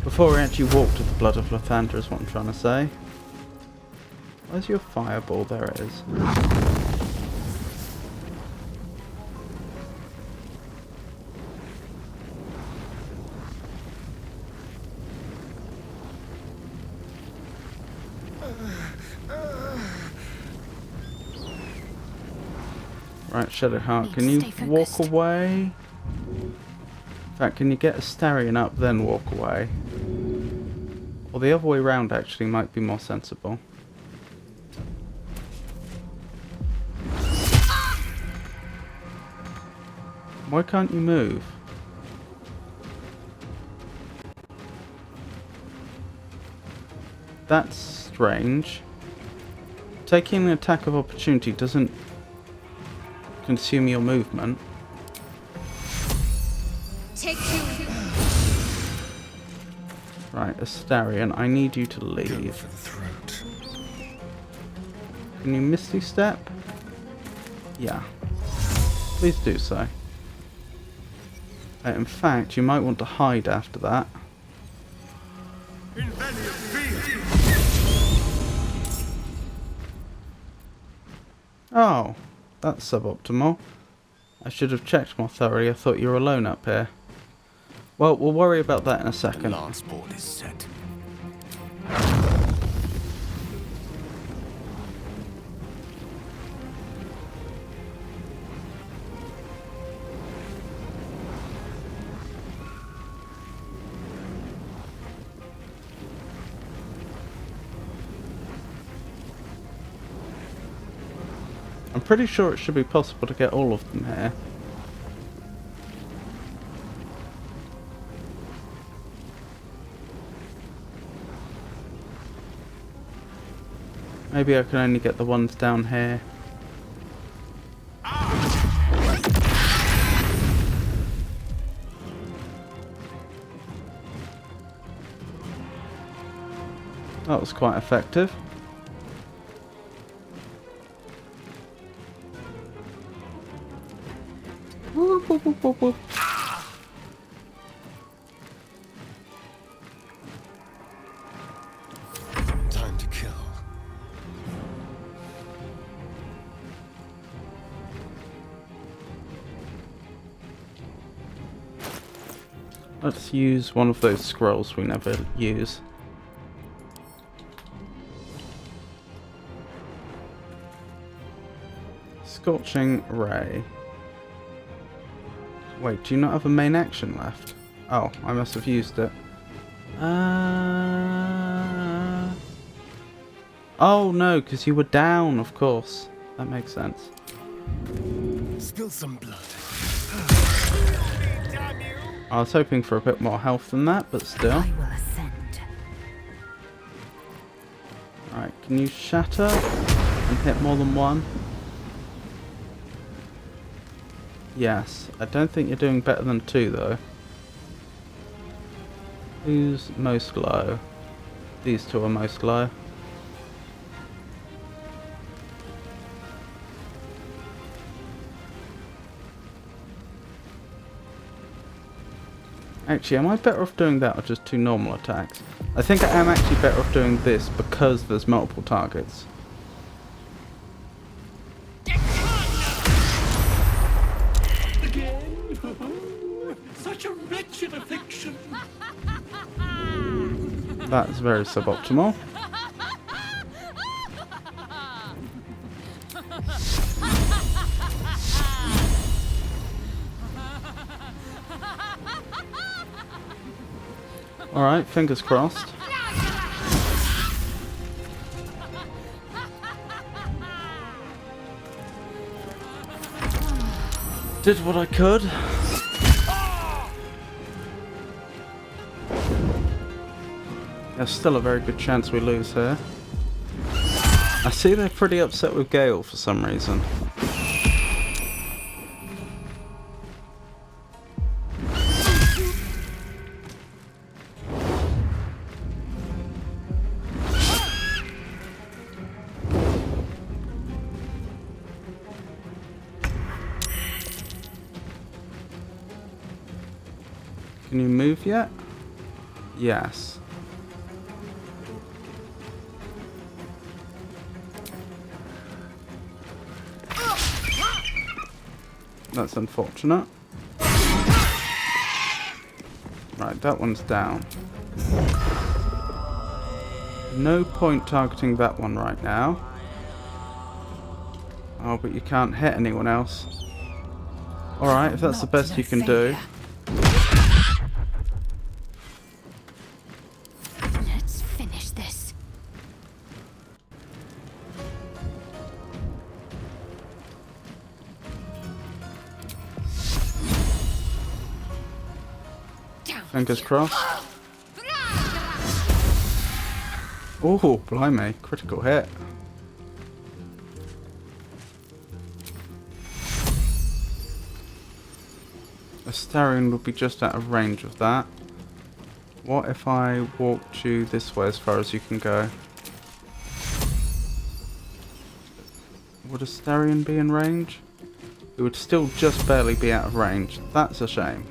Before we actually walk to the blood of Lathander is what I'm trying to say. Where's your fireball? There it is. Right, Shadowheart, can you walk away? In fact, can you get Astarion up, then walk away? Or the other way round actually might be more sensible. Why can't you move? That's strange. Taking an attack of opportunity doesn't consume your movement. Take two. Right, Astarion, I need you to leave. Can you Misty Step? Yeah. Please do so. In fact, you might want to hide after that. Oh, that's suboptimal. I should have checked more thoroughly. I thought you were alone up here. Well, we'll worry about that in a second. The lance board is set. I'm pretty sure it should be possible to get all of them here. Maybe I can only get the ones down here. That was quite effective. Whoop, whoop, whoop, whoop, whoop. Time to kill. Let's use one of those scrolls we never use. Scorching Ray. Wait, do you not have a main action left? Oh, I must have used it. Oh no, because you were down, of course. That makes sense. Spill some blood. I was hoping for a bit more health than that, but still. I will ascend. Alright, can you shatter and hit more than one? Yes. I don't think you're doing better than two, though. Who's most low? These two are most low. Actually, am I better off doing that or just two normal attacks? I think I am actually better off doing this because there's multiple targets. That is very suboptimal. Alright, fingers crossed. Did what I could. There's still a very good chance we lose here. I see they're pretty upset with Gale for some reason. Can you move yet? Yes. That's unfortunate. Right, that one's down. No point targeting that one right now. Oh, but you can't hit anyone else. Alright, if that's the best you can do. Let's finish this. Fingers crossed. Oh, blimey. Critical hit. Astarion would be just out of range of that. What if I walked you this way as far as you can go? Would Astarion be in range? It would still just barely be out of range. That's a shame.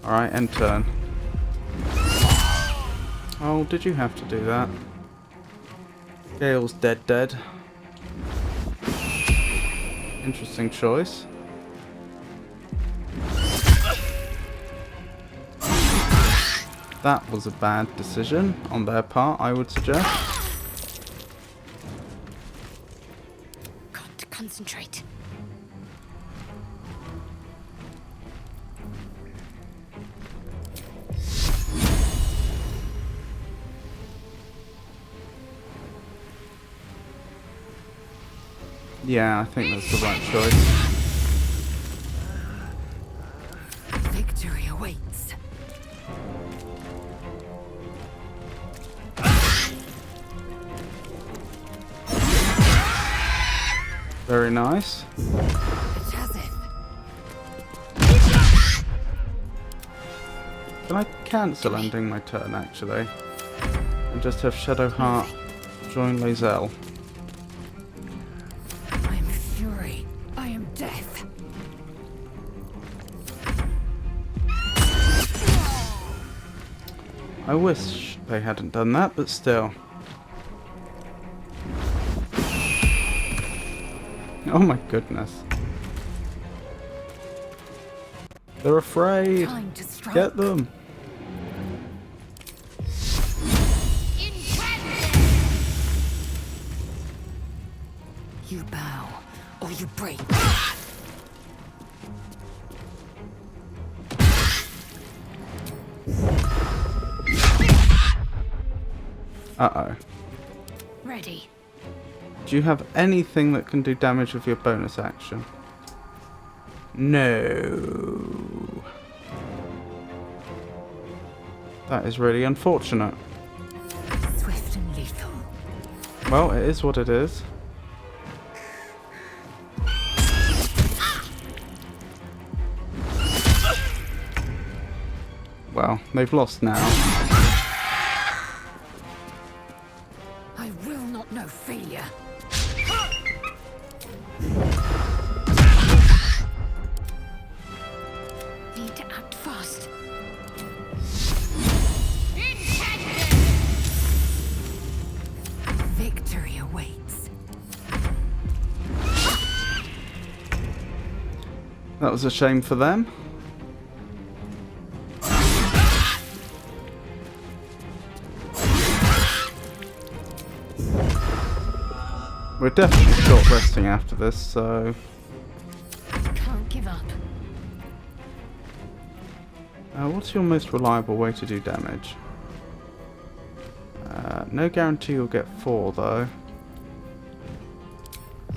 Alright, end turn. Oh, did you have to do that? Gale's dead. Interesting choice. That was a bad decision on their part, I would suggest. Got to concentrate. Yeah, I think that's the right choice. Victory awaits. Very nice. Can I cancel ending my turn, actually? And just have Shadowheart join Lae'zel? I am fury. I am death. I wish they hadn't done that, but still. Oh my goodness. They're afraid. Get them. You bow, or you break. Uh-oh. Ready. Do you have anything that can do damage with your bonus action? No. That is really unfortunate. Swift and lethal. Well, it is what it is. Well, they've lost now. I will not know failure. Need to act fast. Victory awaits. That was a shame for them. We're definitely short resting after this, so... Can't give up. What's your most reliable way to do damage? No guarantee you'll get 4 though. I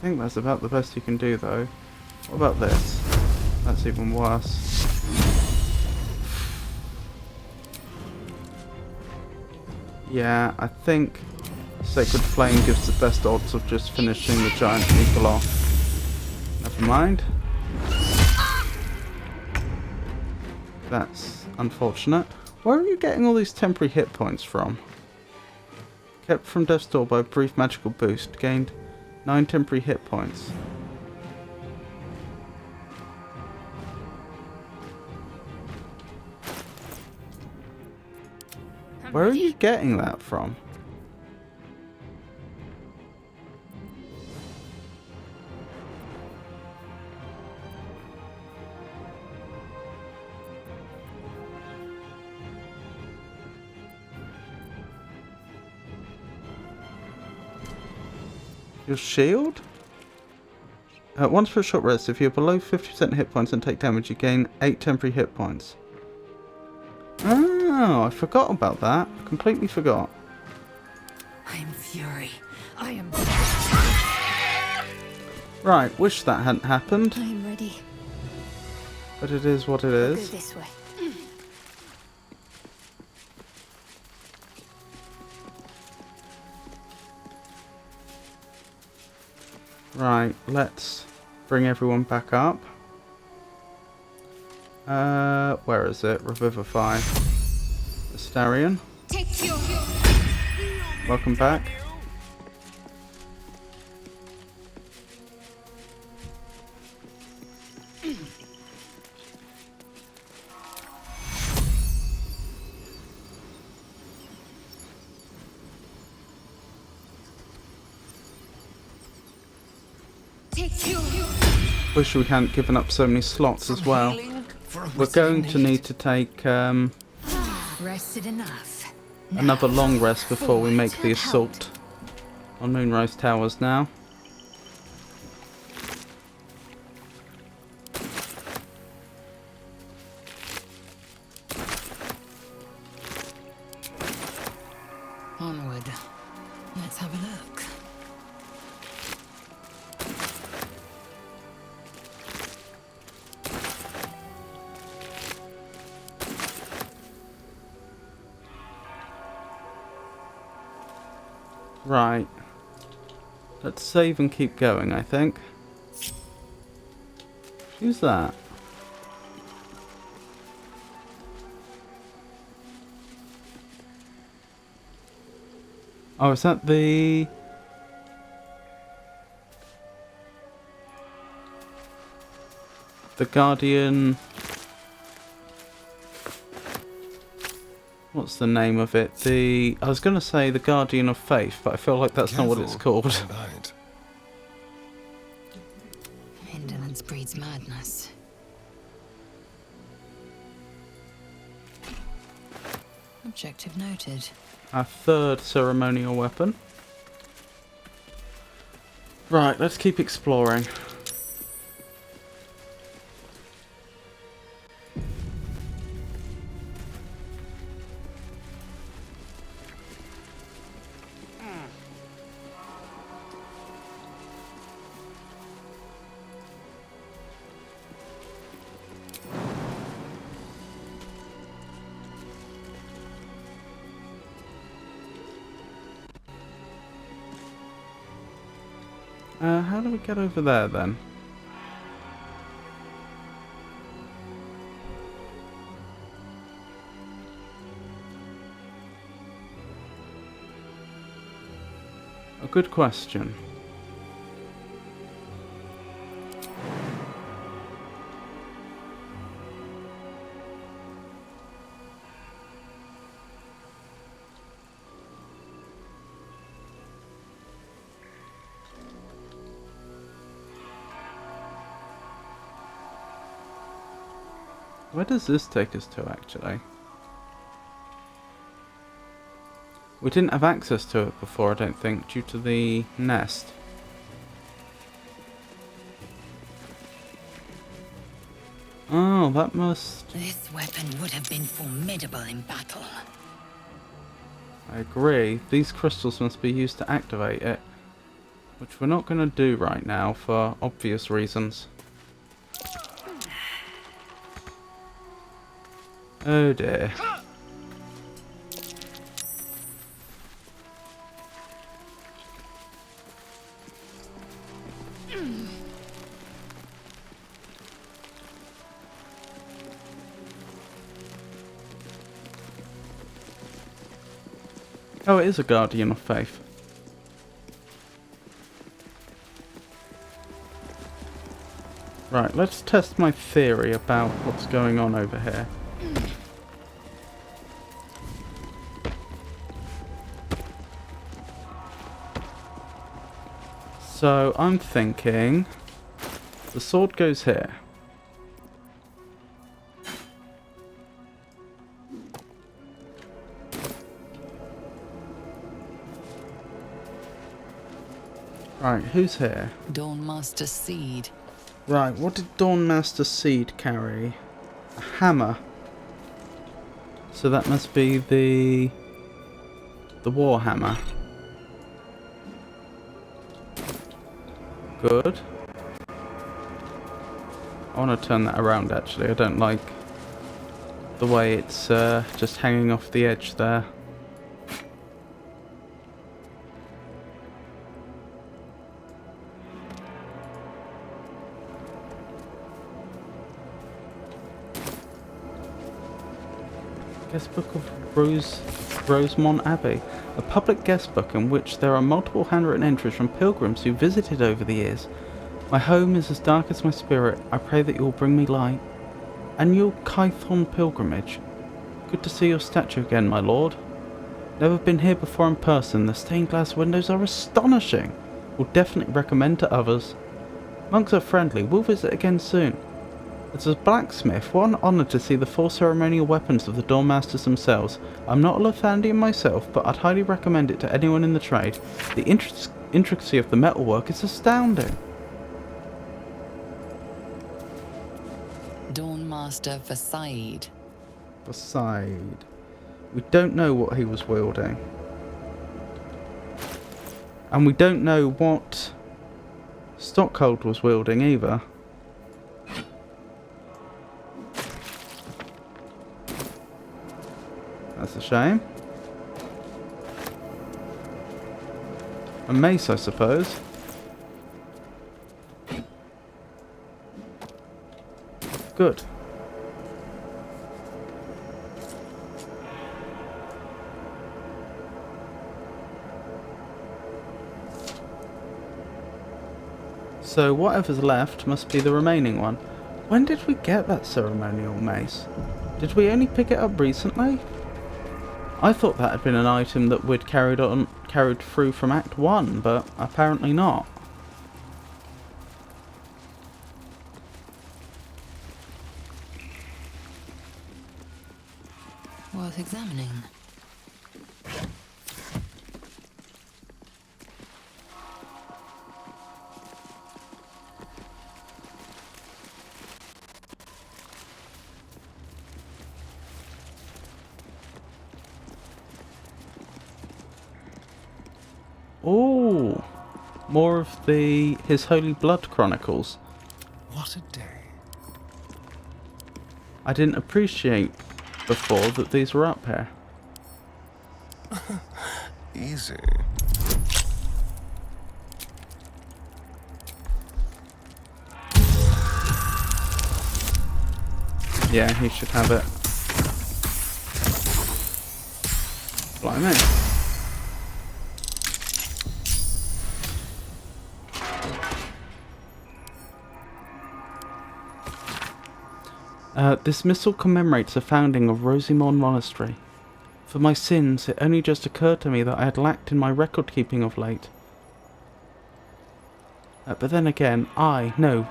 think that's about the best you can do though. What about this? That's even worse. Yeah, I think Sacred Flame gives the best odds of just finishing the giant people off. Never mind. That's unfortunate. Where are you getting all these temporary hit points from? Kept from death's door by a brief magical boost. Gained 9 temporary hit points. Where are you getting that from? Your shield? Once for a short rest, if you're below 50% hit points and take damage, you gain 8 temporary hit points. Oh, I forgot about that. Completely forgot. I am fury. I am. Right, wish that hadn't happened. I am ready. But it is what it Go is. this way. Right, let's bring everyone back up. Where is it? Revivify. Astarion. Welcome back. Wish we hadn't given up so many slots as well. We're going to need to take Rested enough. another long rest before we make the assault on Moonrise Towers now. Onward. Let's have a look. Right. Let's save and keep going, I think. Who's that? Oh, is that the... the Guardian... What's the name of it? I was going to say the Guardian of Faith, but I feel like that's not what it's called. Indolence breeds madness. Objective noted. Our third ceremonial weapon. Right, let's keep exploring. How do we get over there then? A good question. Where does this take us to, actually? We didn't have access to it before, I don't think, due to the nest. Oh, that must... This weapon would have been formidable in battle. I agree. These crystals must be used to activate it. Which we're not going to do right now for obvious reasons. Oh dear. Oh, it is a Guardian of Faith. Right, let's test my theory about what's going on over here. So, I'm thinking the sword goes here. Right, who's here? Dawnmaster Seed. Right, what did Dawnmaster Seed carry? A hammer. So that must be the war hammer. Good. I want to turn that around actually. I don't like the way it's just hanging off the edge there. Guest book of Rosemont Abbey, a public guest book in which there are multiple handwritten entries from pilgrims who visited over the years. My home is as dark as my spirit. I pray that you will bring me light. Annual Kython pilgrimage. Good to see your statue again, my lord. Never been here before in person. The stained glass windows are astonishing. Will definitely recommend to others. Monks are friendly. We'll visit again soon. As a blacksmith, what an honour to see the full ceremonial weapons of the Dawnmasters themselves. I'm not a Lathandian myself, but I'd highly recommend it to anyone in the trade. The intricacy of the metalwork is astounding. Dawnmaster Versailles. Versailles. We don't know what he was wielding. And we don't know what Stockhold was wielding either. That's a shame. A mace, I suppose. Good. So whatever's left must be the remaining one. When did we get that ceremonial mace? Did we only pick it up recently? I thought that had been an item that we'd carried through from Act 1, but apparently not. Worth examining. Ooh, more of his Holy Blood Chronicles. What a day. I didn't appreciate before that these were up here. Easy. Yeah, he should have it. Blimey. This missal commemorates the founding of Rosemont Monastery. For my sins, it only just occurred to me that I had lacked in my record-keeping of late. But then again,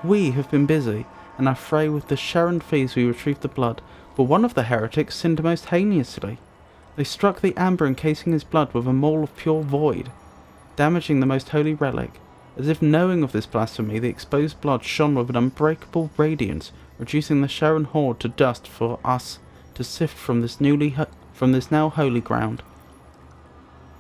we have been busy, and our fray with the Sharon thieves we retrieved the blood, but one of the heretics sinned most heinously. They struck the amber encasing his blood with a maul of pure void, damaging the most holy relic. As if knowing of this blasphemy, the exposed blood shone with an unbreakable radiance, reducing the Sharon horde to dust for us to sift from this now holy ground.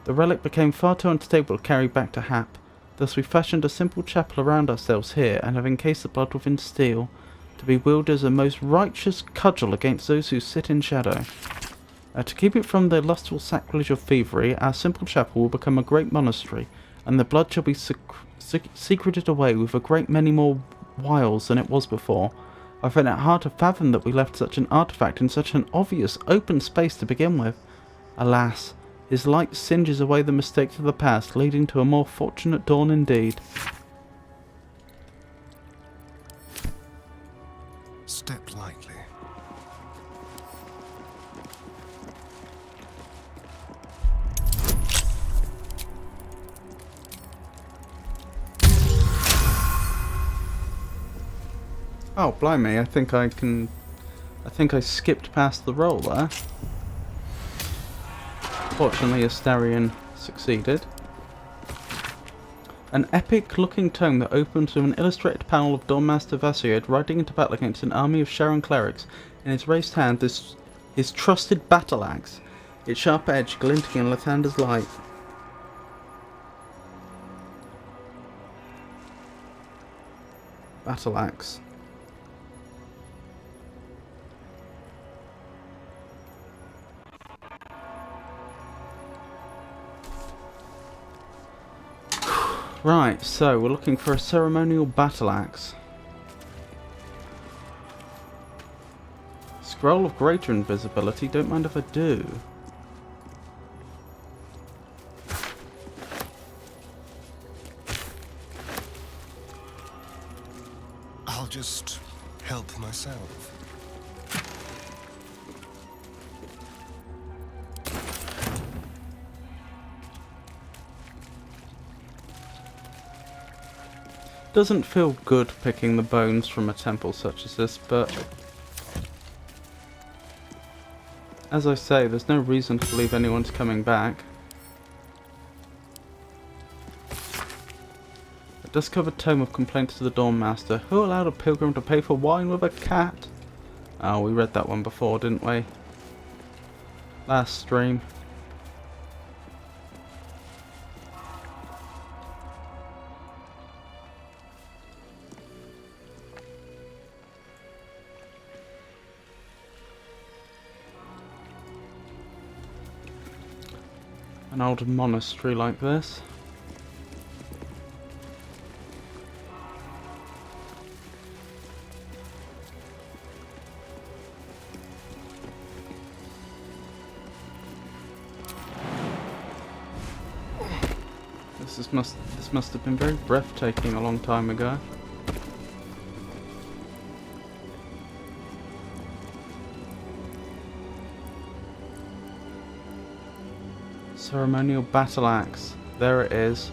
The relic became far too unstable to carry back to Hap. Thus we fashioned a simple chapel around ourselves here, and have encased the blood within steel, to be wielded as a most righteous cudgel against those who sit in shadow. To keep it from the lustful sacrilege of thievery, our simple chapel will become a great monastery, and the blood shall be secreted away with a great many more wiles than it was before. I find it hard to fathom that we left such an artifact in such an obvious open space to begin with. Alas, his light singes away the mistakes of the past, leading to a more fortunate dawn indeed. Step lightly. Oh, blimey, I think I skipped past the roll there. Fortunately, Astarion succeeded. An epic-looking tome that opens with an illustrated panel of Dawnmaster Vassiad riding into battle against an army of Sharon clerics. In his raised hand, his trusted battle axe, its sharp edge glinting in Lathander's light. Battle axe. Right, so we're looking for a ceremonial battle axe. Scroll of greater invisibility, don't mind if I do. I'll just help myself. Doesn't feel good picking the bones from a temple such as this, but as I say, there's no reason to believe anyone's coming back. A dust-covered tome of complaints to the Dawnmaster. Who allowed a pilgrim to pay for wine with a cat? Oh, we read that one before, didn't we? Last stream. An old monastery like this. This must have been very breathtaking a long time ago. Ceremonial battle axe. There it is.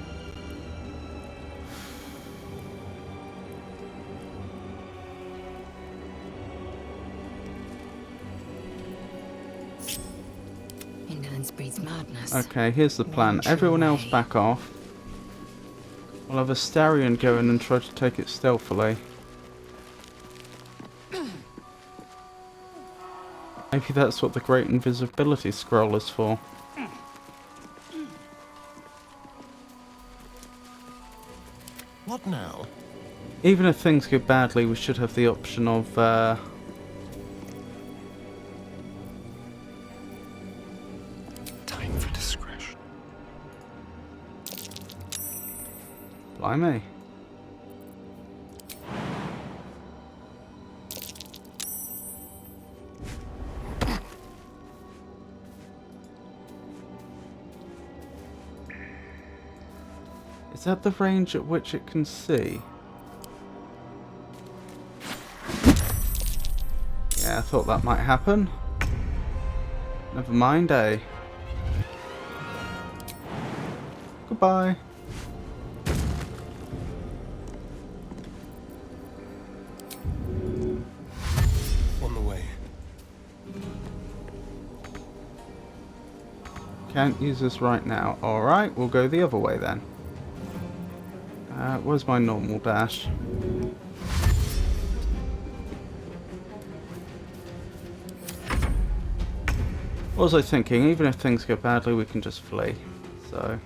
Indolence breeds madness. Okay, here's the plan. Everyone else back off. We'll have Astarion go in and try to take it stealthily. Maybe that's what the Great Invisibility Scroll is for. What now? Even if things go badly, we should have the option of Time for discretion. Blimey. Is that the range at which it can see? Yeah, I thought that might happen. Never mind, eh? Goodbye. On the way. Can't use this right now. Alright, we'll go the other way then. Where's my normal dash? What was I thinking? Even if things go badly, we can just flee. So...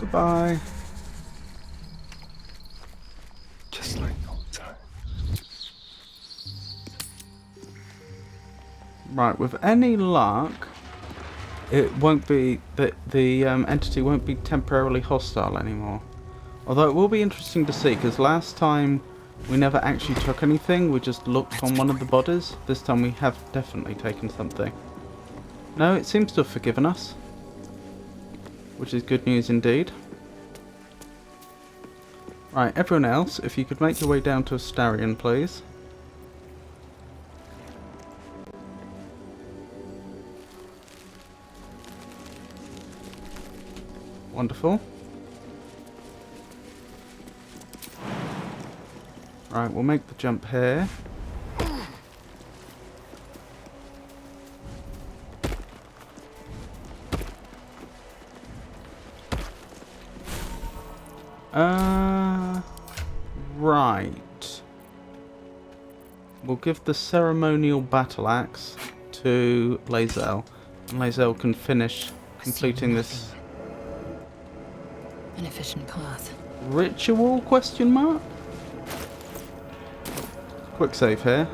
Goodbye. Just like old times. Right, with any luck, it won't be that the entity won't be temporarily hostile anymore. Although it will be interesting to see, because last time we never actually took anything, we just looked on one of the bodies. This time we have definitely taken something. No, it seems to have forgiven us, which is good news indeed. Right, everyone else, if you could make your way down to Astarion, please. Wonderful. Right, we'll make the jump here. Right. We'll give the ceremonial battle axe to Lae'zel, and Lae'zel can finish completing this An efficient path. ritual, question mark? Quick save here.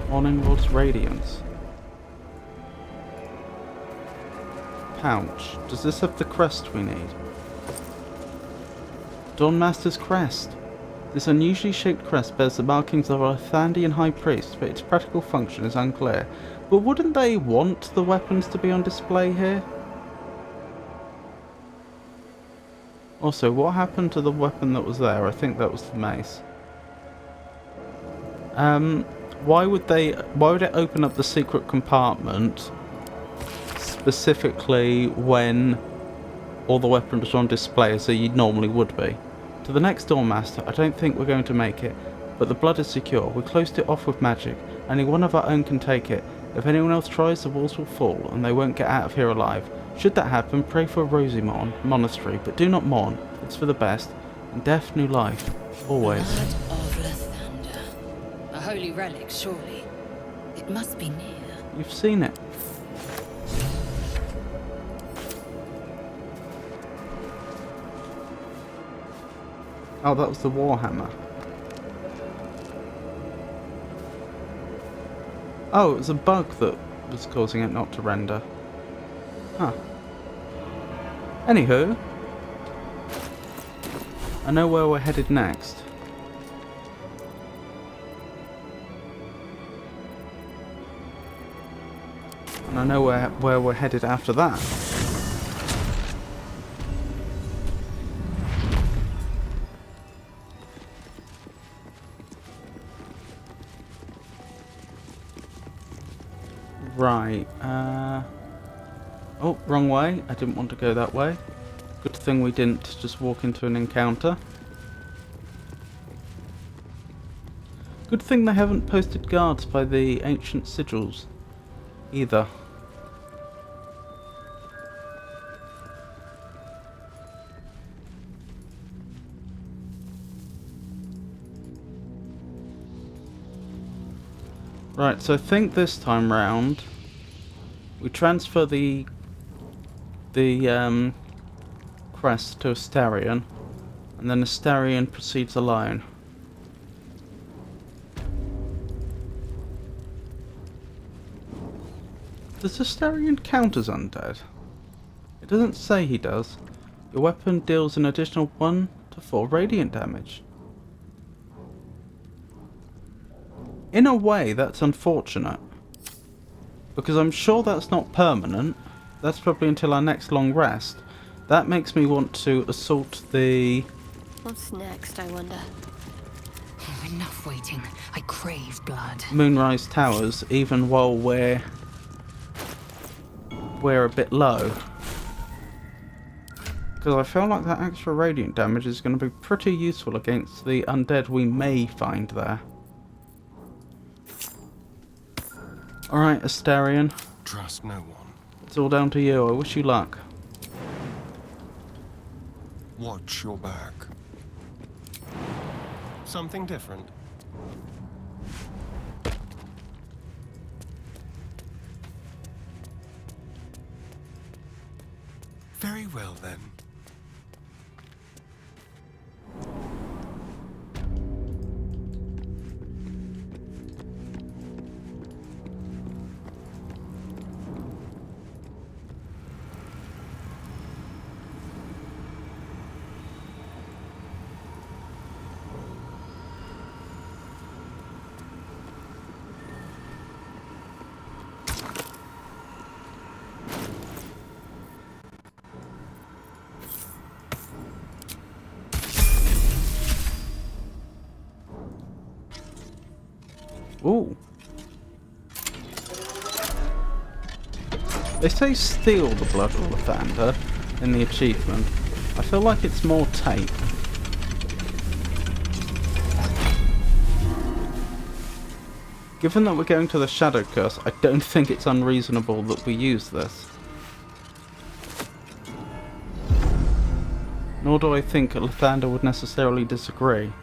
Morning Lord's Radiance. Pouch. Does this have the crest we need? Dawnmaster's crest. This unusually shaped crest bears the markings of a Thandian High Priest, but its practical function is unclear. But wouldn't they want the weapons to be on display here? Also, what happened to the weapon that was there? I think that was the mace. Why would it open up the secret compartment specifically when all the weapons are on display as they normally would be? To the next door, Master. I don't think we're going to make it, but the blood is secure. We closed it off with magic. Only one of our own can take it. If anyone else tries, the walls will fall, and they won't get out of here alive. Should that happen, pray for Rosimon Monastery, but do not mourn. It's for the best. In death, new life. Always. Blood of Lathander. A holy relic, surely. It must be near. You've seen it. Oh, that was the Warhammer. Oh, it was a bug that was causing it not to render. Huh. Anywho, I know where we're headed next. And I know where we're headed after that. Right, oh, wrong way. I didn't want to go that way. Good thing we didn't just walk into an encounter. Good thing they haven't posted guards by the ancient sigils either. Right, so I think this time round we transfer the crest to Astarion, and then Astarion proceeds alone. Does Astarion count as undead? It doesn't say he does. Your weapon deals an additional 1 to 4 radiant damage. In a way, that's unfortunate, because I'm sure that's not permanent. That's probably until our next long rest. That makes me want to assault the... What's next, I wonder? Enough waiting. I crave blood. Moonrise Towers, even while we're a bit low. Because I feel like that extra radiant damage is going to be pretty useful against the undead we may find there. Alright, Astarion. Trust no one. It's all down to you. I wish you luck. Watch your back. Something different. Very well then. Ooh. They say steal the blood of Lathander in the achievement. I feel like it's more tape. Given that we're going to the Shadow Curse, I don't think it's unreasonable that we use this. Nor do I think Lathander would necessarily disagree.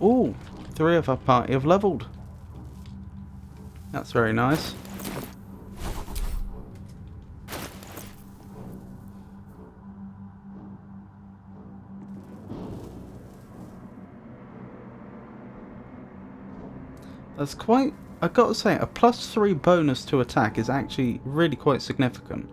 Ooh, 3 of our party have levelled. That's very nice. That's quite, I've got to say, a +3 bonus to attack is actually really quite significant.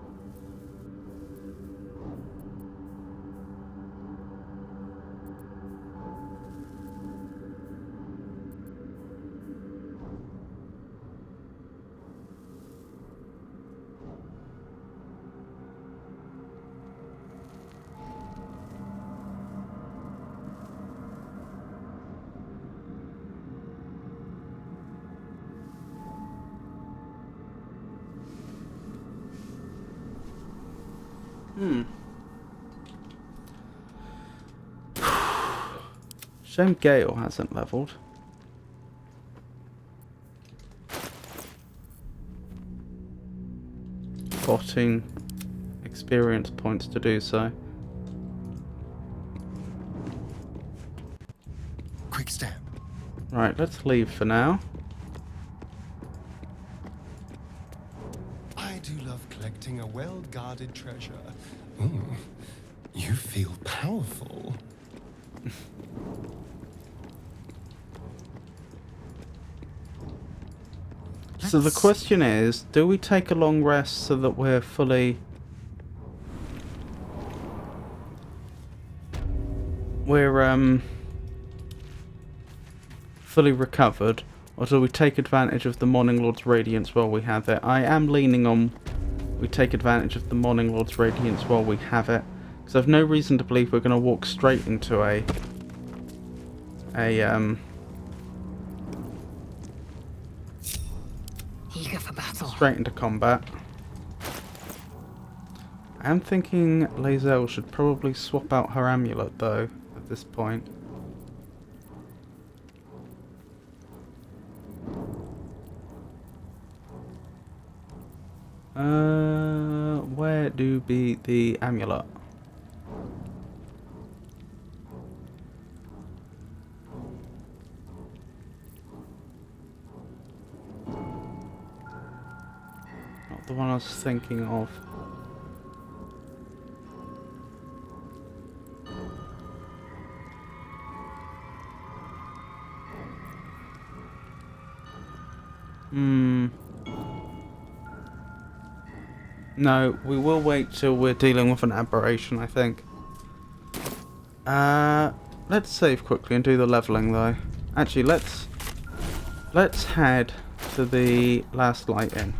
Shame Gale hasn't levelled. Botting experience points to do so. Quick step. Right, let's leave for now. I do love collecting a well-guarded treasure. Ooh, you feel powerful. So the question is, do we take a long rest so that we're fully... fully recovered, or do we take advantage of the Morning Lord's Radiance while we have it? I am leaning on we take advantage of the Morning Lord's Radiance while we have it, because I've no reason to believe we're going to walk straight into Eager for battle. straight into combat. I'm thinking Lae'zel should probably swap out her amulet though at this point. Where do be the amulet? Not the one I was thinking of. No, we will wait till we're dealing with an aberration, I think. Let's save quickly and do the leveling though. Actually, let's head to the last light inn.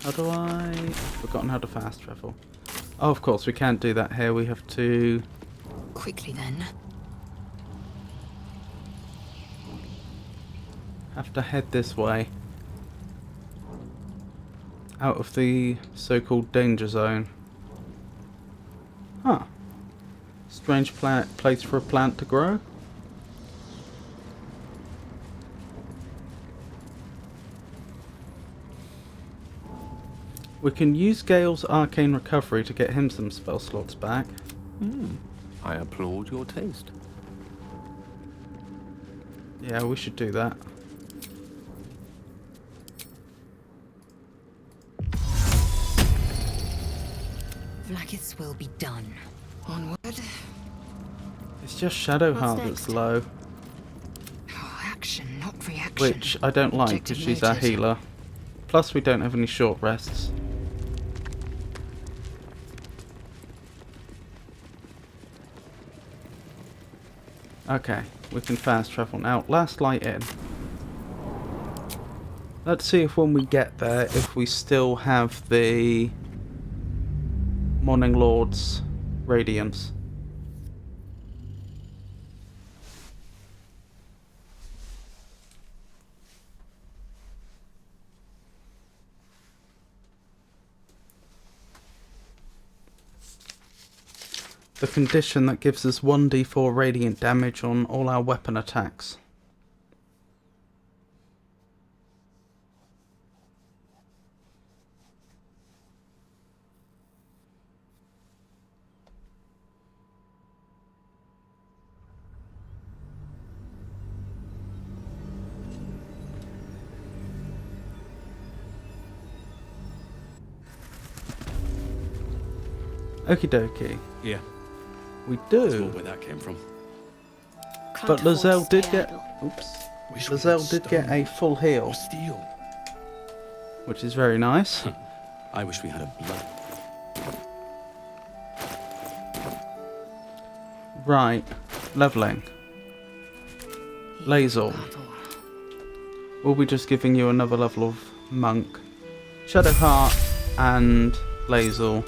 How do I... Forgotten how to fast travel. Oh, of course, we can't do that here. We have to... Quickly then. Have to head this way. Out of the so-called danger zone. Huh. Strange place for a plant to grow. We can use Gale's arcane recovery to get him some spell slots back. I applaud your taste. Yeah, we should do that. Vlaakith's will be done. Onward. It's just Shadowheart that's low. Oh, action, not reaction. Which I don't like because she's our healer. Plus we don't have any short rests. Okay, we can fast travel now. Last light in. Let's see if when we get there, if we still have the Morning Lord's Radiance. The condition that gives us 1d4 radiant damage on all our weapon attacks. Okie dokie. Yeah. We That's do. where that came from. But Lozelle did get... Oops. Wish we had Lozelle did get stone a full heal, or steel. which is very nice. I wish we had a blood. Right. Leveling. Lazel. We'll be just giving you another level of monk. Shadowheart and Lazel.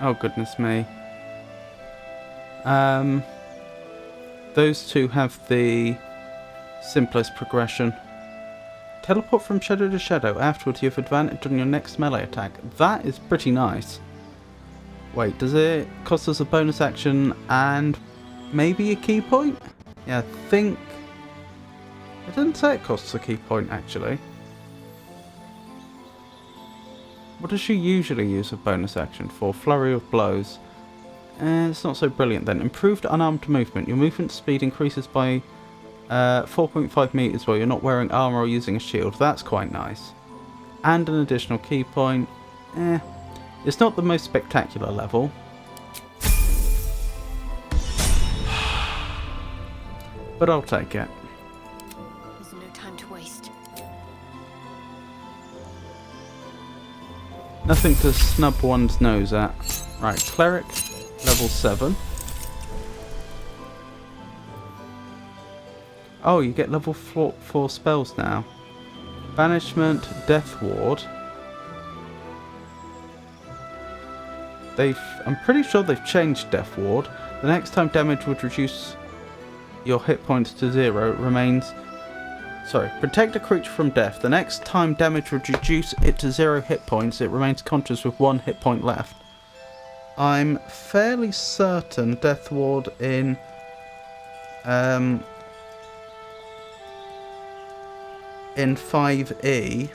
Oh goodness me. Those two have the simplest progression. Teleport from shadow to shadow. Afterwards you have advantage on your next melee attack. That is pretty nice. Wait, does it cost us a bonus action and maybe a key point? Yeah, I think... It didn't say it costs a key point actually. What does she usually use a bonus action for? Flurry of blows. It's not so brilliant then. Improved unarmed movement. Your movement speed increases by 4.5 meters while you're not wearing armor or using a shield. That's quite nice. And an additional key point. It's not the most spectacular level. But I'll take it. There's no time to waste. Nothing to snub one's nose at. Right, Cleric, level 7. Oh, you get level 4 spells now. Banishment, Death Ward. I'm pretty sure they've changed Death Ward. The next time damage would reduce your hit points to 0, it remains... Sorry, protect a creature from death. The next time damage would reduce it to 0 hit points, it remains conscious with 1 hit point left. I'm fairly certain Death Ward in 5e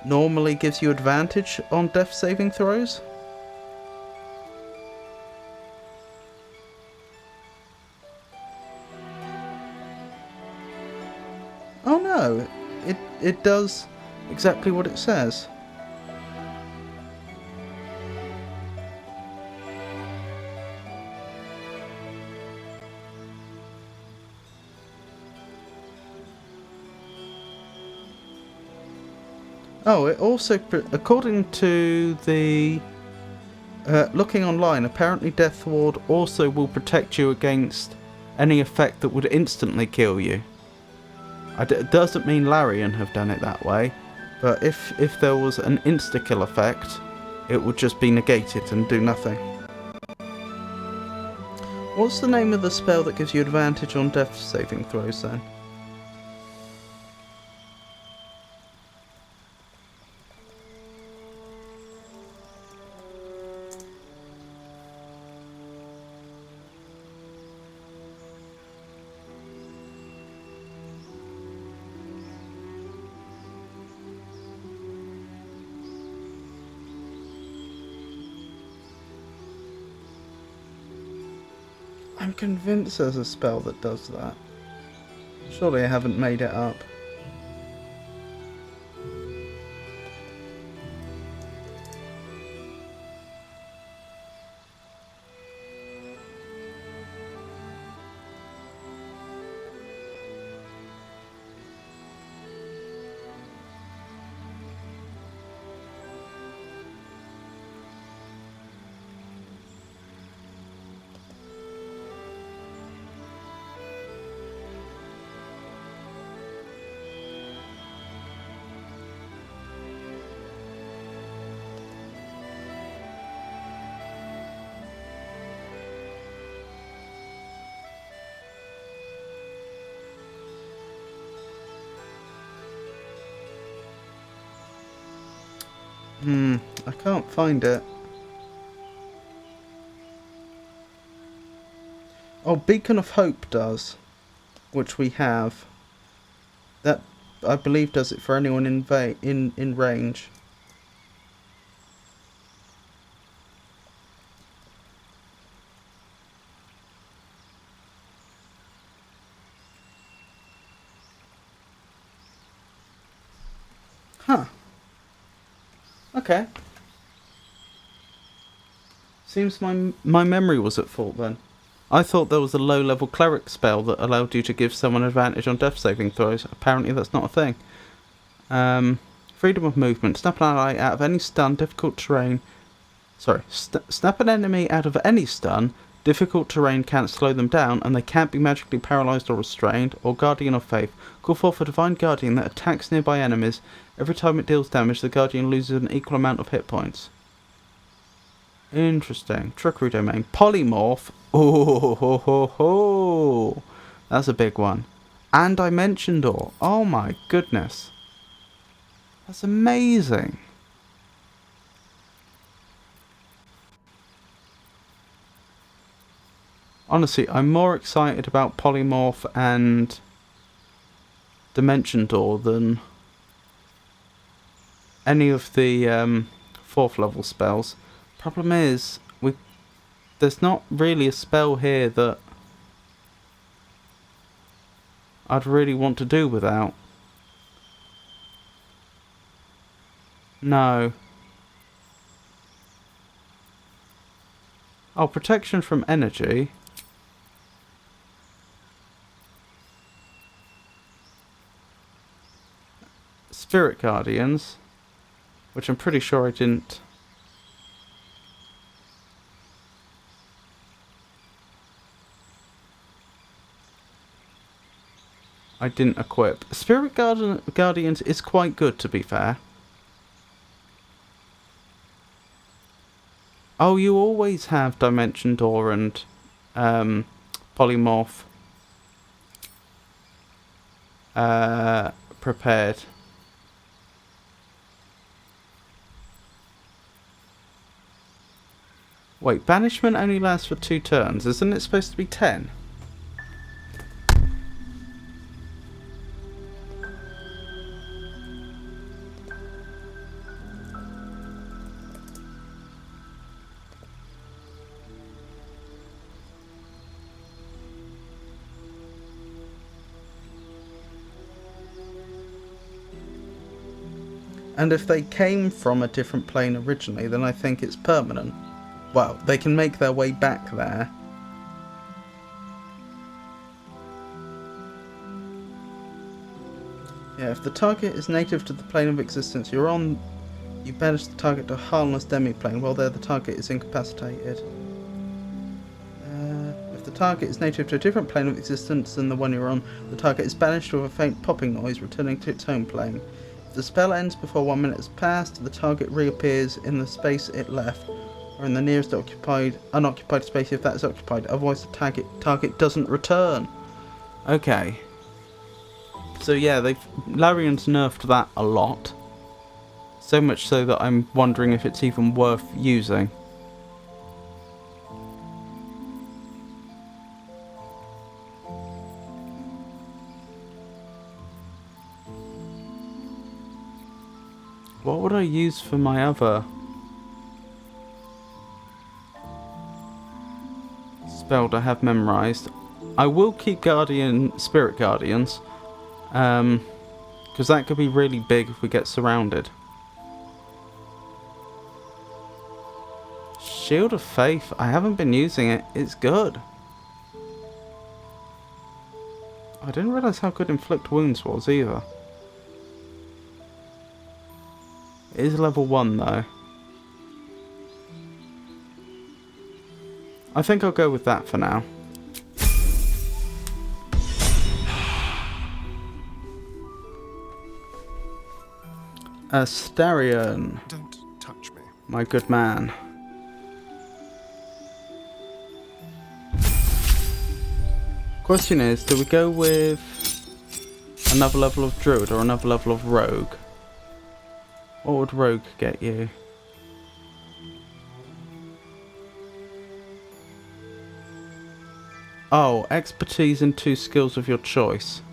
normally gives you advantage on death saving throws. Oh no, it does exactly what it says. Oh, it also, according to the looking online, apparently Death Ward also will protect you against any effect that would instantly kill you. It doesn't mean Larian have done it that way, but if there was an insta-kill effect, it would just be negated and do nothing. What's the name of the spell that gives you advantage on death saving throws then? I'm convinced there's a spell that does that. Surely I haven't made it up. I can't find it. Oh, Beacon of Hope does, which we have. That, I believe, does it for anyone in range. Huh. Okay. Seems my memory was at fault then. I thought there was a low-level cleric spell that allowed you to give someone advantage on death saving throws. Apparently that's not a thing. Freedom of movement. Snap an ally out of any stun, difficult terrain. Sorry. Snap an enemy out of any stun. Difficult terrain can't slow them down, and they can't be magically paralysed or restrained. Or Guardian of Faith. Call forth a Divine Guardian that attacks nearby enemies. Every time it deals damage, the Guardian loses an equal amount of hit points. Interesting. Trickery Domain. Polymorph. Oh, ho, ho, ho. That's a big one. And Dimension Door. Oh my goodness. That's amazing. Honestly, I'm more excited about Polymorph and Dimension Door than any of the 4th level spells. Problem is, there's not really a spell here that I'd really want to do without. No. Oh, protection from energy. Spirit Guardians, which I'm pretty sure I didn't. Equip. Spirit Guardians is quite good, to be fair. Oh, you always have Dimension Door and Polymorph prepared. Wait, banishment only lasts for 2 turns. Isn't it supposed to be 10? And if they came from a different plane originally, then I think it's permanent. Well, they can make their way back there. Yeah, if the target is native to the plane of existence you're on, you banish the target to a harmless demi-plane. While there, the target is incapacitated. If the target is native to a different plane of existence than the one you're on, the target is banished with a faint popping noise, returning to its home plane. If the spell ends before 1 minute has passed, the target reappears in the space it left, or in the nearest unoccupied space if that is occupied. Otherwise, the target doesn't return. Okay. So yeah, Larian's nerfed that a lot. So much so that I'm wondering if it's even worth using. What would I use for my other spell to have memorized? I will keep Spirit Guardians, because that could be really big if we get surrounded. Shield of Faith, I haven't been using it, it's good. I didn't realise how good Inflict Wounds was either. It is level 1 though. I think I'll go with that for now. Astarion. Don't touch me. My good man. Question is, do we go with another level of Druid or another level of Rogue? What would Rogue get you? Oh, expertise and 2 skills of your choice.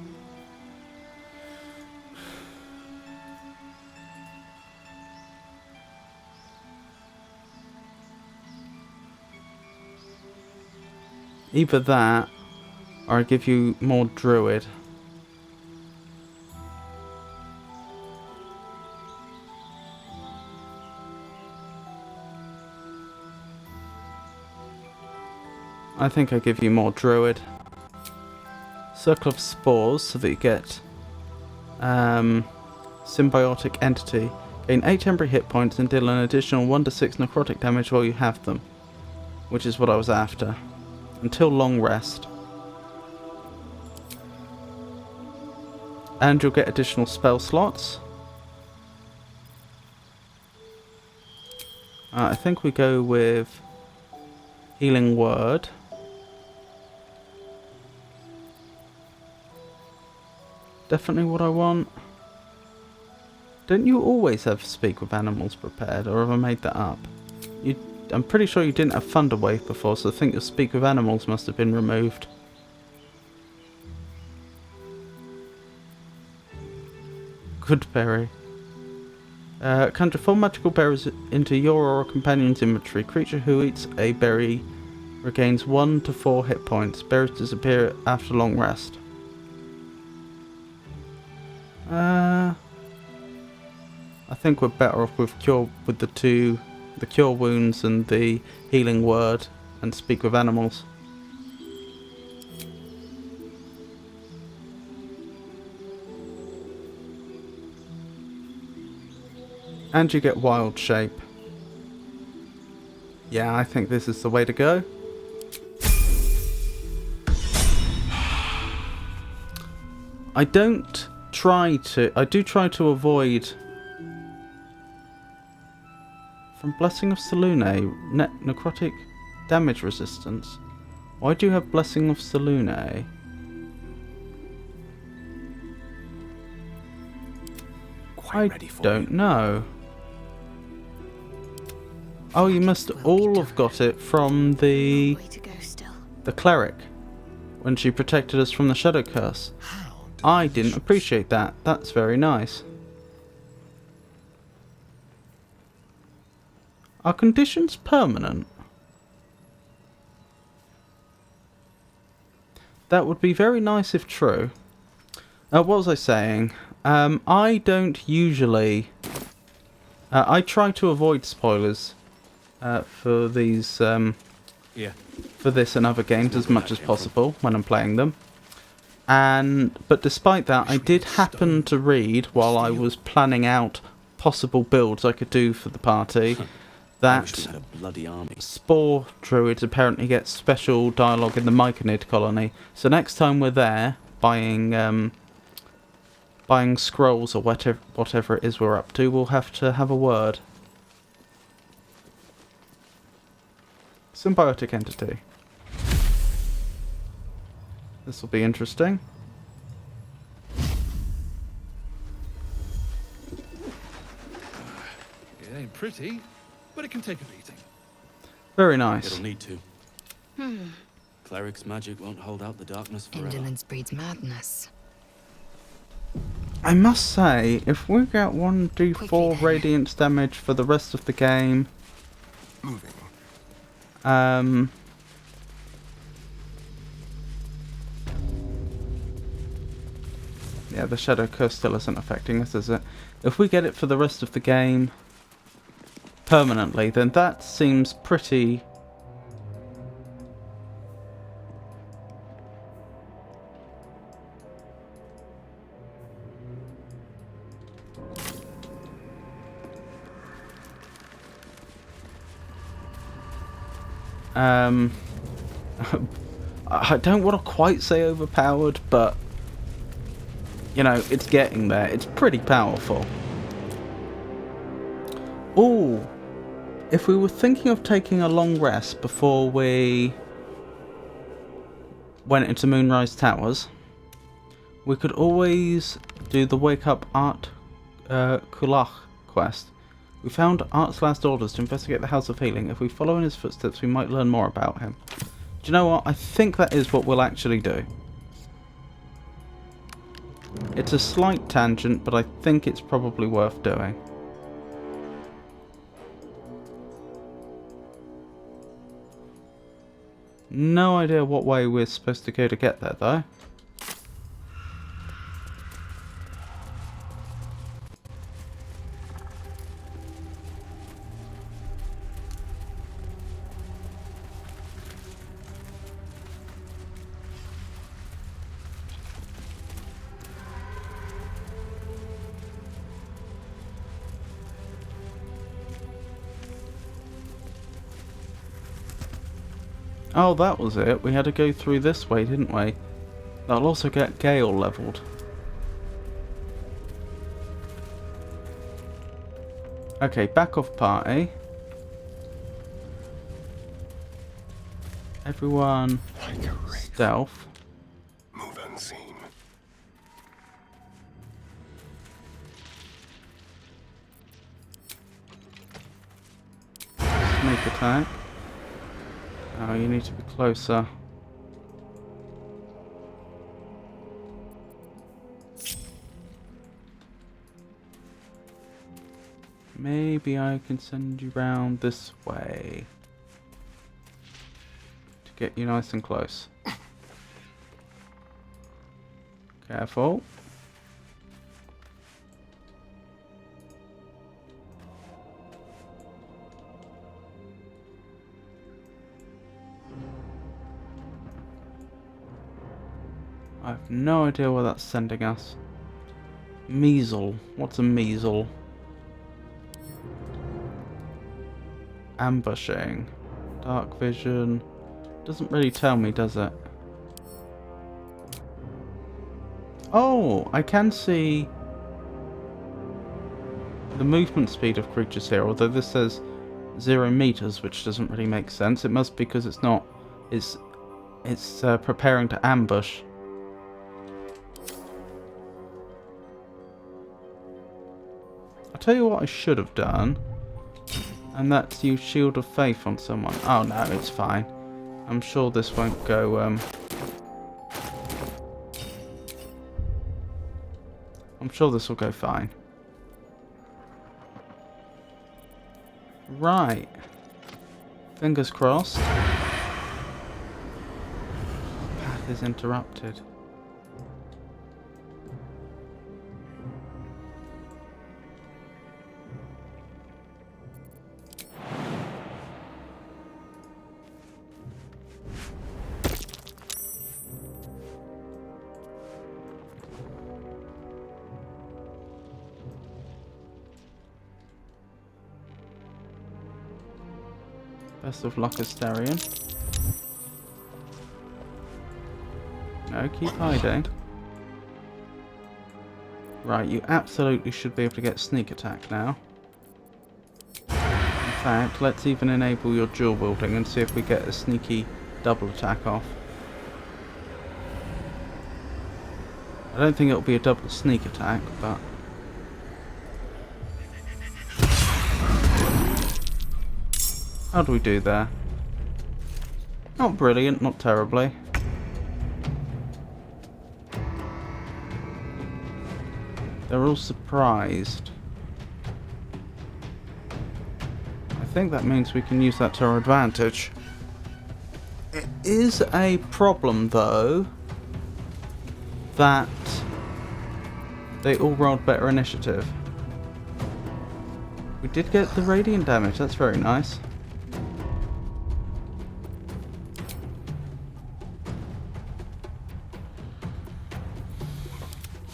Either that, or I give you more Druid. I think I give you more Druid. Circle of Spores, so that you get Symbiotic Entity. Gain 8 temporary hit points and deal an additional 1 to 6 necrotic damage while you have them. Which is what I was after. Until long rest. And you'll get additional spell slots. I think we go with Healing Word. Definitely what I want. Don't you always have Speak with Animals prepared, or have I made that up? I'm pretty sure you didn't have Thunder Wave before, so I think your Speak with Animals must have been removed. Good berry. Conjure 4 magical berries into your or a companion's inventory. Creature who eats a berry regains 1 to 4 hit points. Berries disappear after long rest. I think we're better off with the Cure Wounds and the Healing Word and Speak with Animals. And you get Wild Shape. Yeah, I think this is the way to go. I do try to avoid from Blessing of Selûne, necrotic damage resistance. Why do you have Blessing of Selûne? I don't know. Oh, you must all have got it from the cleric when she protected us from the Shadow Curse. I didn't appreciate that. That's very nice. Are conditions permanent? That would be very nice if true. What was I saying? I don't usually... I try to avoid spoilers for these... for this and other games as much as possible when I'm playing them. But despite that, I did happen to read while I was planning out possible builds I could do for the party that bloody army. Spore Druids apparently get special dialogue in the Myconid colony. So next time we're there buying scrolls or whatever it is we're up to, we'll have to have a word. Symbiotic entity. This will be interesting. It ain't pretty, but it can take a beating. Very nice. It'll need to. Cleric's magic won't hold out the darkness forever. Indolence breeds madness. I must say, if we get 1d4 radiance damage for the rest of the game, Moving. Yeah, the Shadow Curse still isn't affecting us, is it? If we get it for the rest of the game permanently, then that seems pretty... I don't want to quite say overpowered, but you know, it's getting there. It's pretty powerful. Ooh, if we were thinking of taking a long rest before we went into Moonrise Towers, we could always do the Wake Up Art Kulach quest. We found Art's last orders to investigate the House of Healing. If we follow in his footsteps, we might learn more about him. Do you know what? I think that is what we'll actually do. It's a slight tangent, but I think it's probably worth doing. No idea what way we're supposed to go to get there, though. Oh, that was it. We had to go through this way, didn't we? That'll also get Gale leveled. Okay, back off party. Everyone, stealth. Move unseen. Sneak attack. Oh, you need to be closer. Maybe I can send you round this way to get you nice and close. Careful. I have no idea where that's sending us. Measle. What's a measle? Ambushing. Dark vision. Doesn't really tell me, does it? Oh, I can see the movement speed of creatures here, although this says 0 meters, which doesn't really make sense. It must be because it's not... It's preparing to ambush. I'll tell you what I should have done, and that's use Shield of Faith on someone. Oh no, it's fine. I'm sure this won't go, I'm sure this will go fine. Right. Fingers crossed. Path is interrupted. Best of luck, Asterion. No, keep hiding. Right, you absolutely should be able to get sneak attack now. In fact, let's even enable your dual wielding and see if we get a sneaky double attack off. I don't think it'll be a double sneak attack, but... How do we do there? Not brilliant, not terribly. They're all surprised. I think that means we can use that to our advantage. It is a problem, though, that they all rolled better initiative. We did get the radiant damage, that's very nice.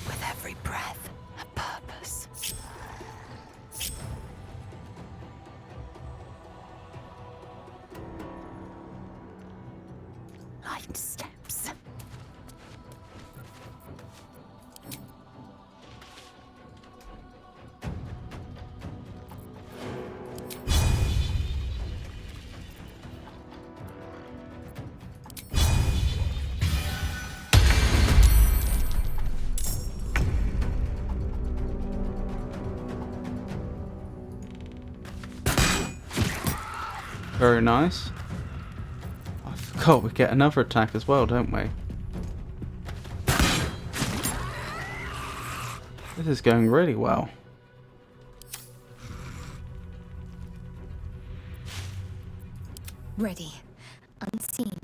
With every breath, a purpose. Light steps. Very nice. I forgot we get another attack as well, don't we? This is going really well. Ready. Unseen.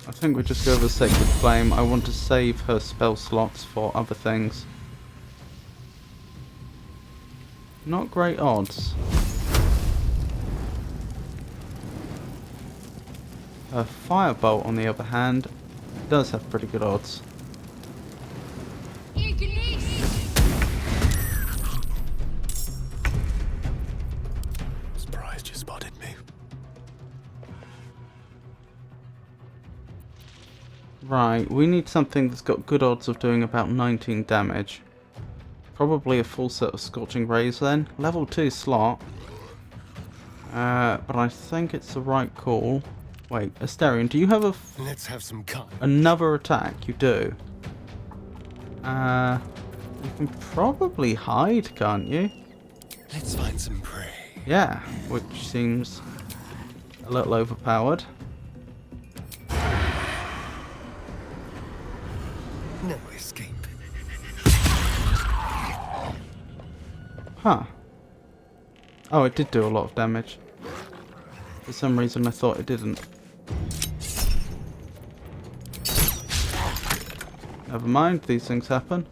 I think we just go with the Sacred Flame. I want to save her spell slots for other things. Not great odds. Her Firebolt, on the other hand, does have pretty good odds. Surprised you spotted me. Right, we need something that's got good odds of doing about 19 damage. Probably a full set of Scorching Rays then. Level 2 slot. But I think it's the right call. Wait, Asterion, do you have a Let's have some fun. another attack? You do. You can probably hide, can't you? Let's find some prey. Yeah, which seems a little overpowered. No escape. Huh. Oh, it did do a lot of damage. For some reason I thought it didn't. Never mind, these things happen.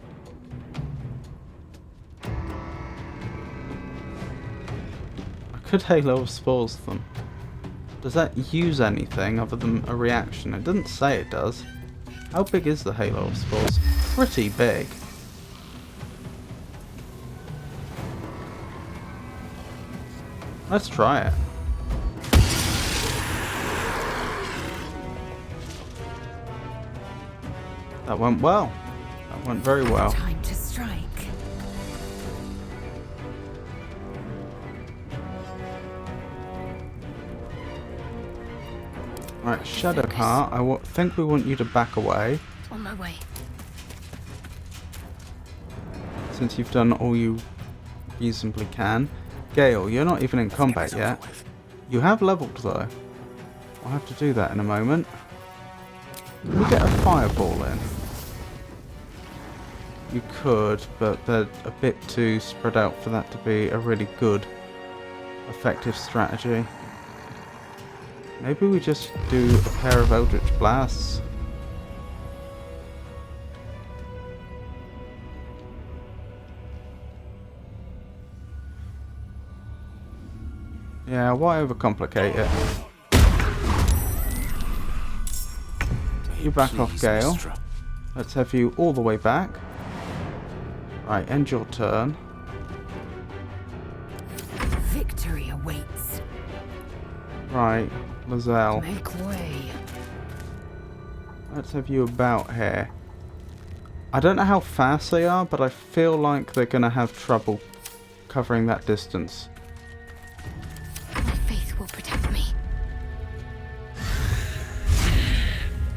I could Halo of Spores them. Does that use anything other than a reaction? It doesn't say it does. How big is the Halo of Spores? Pretty big. Let's try it. That went well. That went very well. Time to strike. Right, Shadowheart, I think we want you to back away. On my way. Since you've done all you reasonably can. Gale, you're not even in combat yet. You have leveled though. I'll have to do that in a moment. Can we get a fireball in? You could, but they're a bit too spread out for that to be a really good, effective strategy. Maybe we just do a pair of Eldritch Blasts. Yeah, why overcomplicate it? You back off, Gale. Let's have you all the way back. Right, end your turn. Victory awaits. Right, Lozelle. Make way. Let's have you about here. I don't know how fast they are, but I feel like they're going to have trouble covering that distance. My faith will protect me.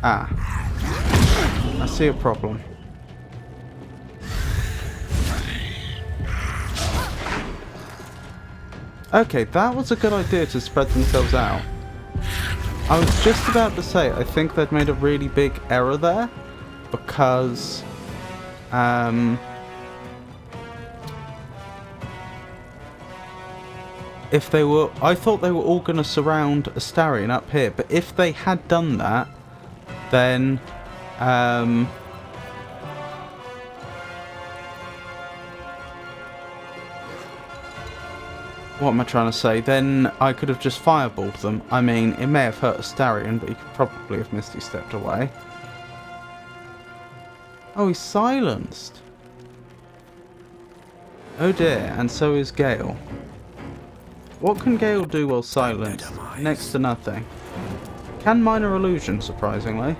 Ah. I see a problem. Okay, that was a good idea to spread themselves out. I was just about to say, I think they'd made a really big error there, because if they were, I thought they were all going to surround Astarion up here, but if they had done that, then what am I trying to say? Then I could have just fireballed them. I mean, it may have hurt Astarion, but he could probably have Misty stepped away. Oh, he's silenced. Oh dear, and so is Gale. What can Gale do while silenced? Next to nothing. Can minor illusion, surprisingly.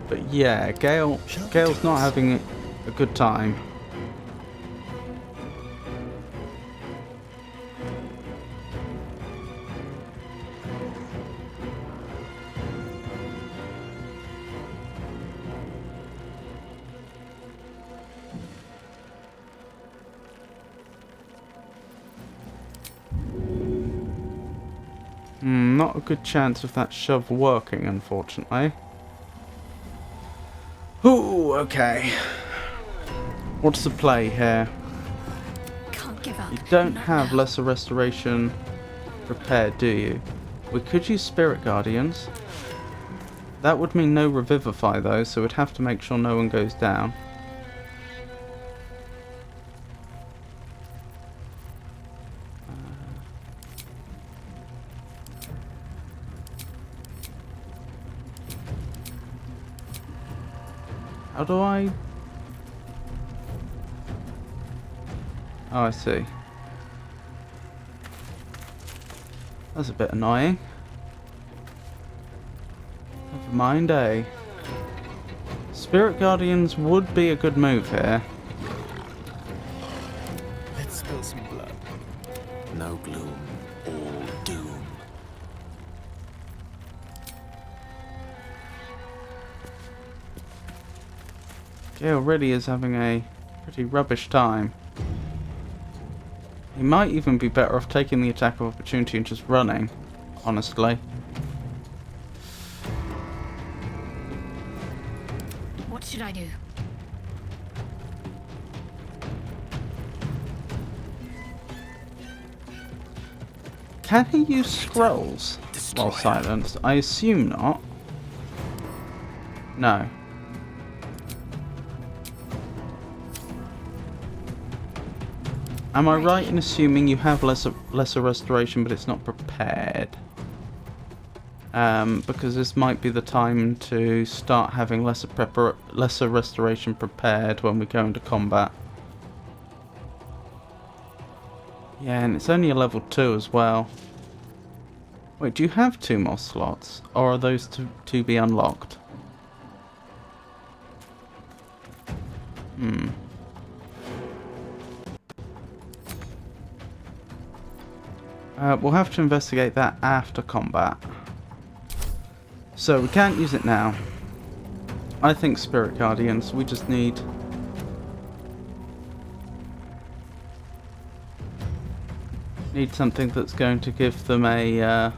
But yeah, Gale's not having a good time. Not a good chance of that shove working, unfortunately. Ooh, okay. What's the play here? Can't give up. You don't have Lesser Restoration prepared, do you? We could use Spirit Guardians. That would mean no Revivify though, so we'd have to make sure no one goes down. How do I... Oh, I see. That's a bit annoying. Never mind, eh? Spirit Guardians would be a good move here. Let's spill some blood. No gloom, all doom. Gale really is having a pretty rubbish time. He might even be better off taking the attack of opportunity and just running, honestly. What should I do? Can he use scrolls while silenced? I assume not. No. Am I right in assuming you have lesser restoration, but it's not prepared? Because this might be the time to start having lesser restoration prepared when we go into combat. Yeah, and it's only a level 2 as well. Wait, do you have 2 more slots? Or are those to be unlocked? We'll have to investigate that after combat. So we can't use it now. I think Spirit Guardians, we just need... something that's going to give them a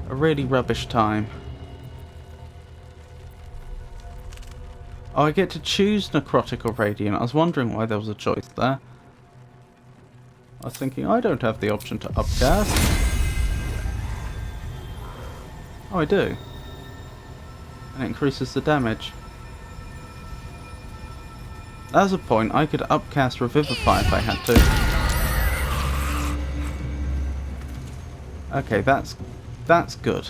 really rubbish time. Oh, I get to choose Necrotic or Radiant. I was wondering why there was a choice there. I was thinking, I don't have the option to upcast. Oh, I do. And it increases the damage. That's a point. I could upcast Revivify if I had to. Okay, that's good.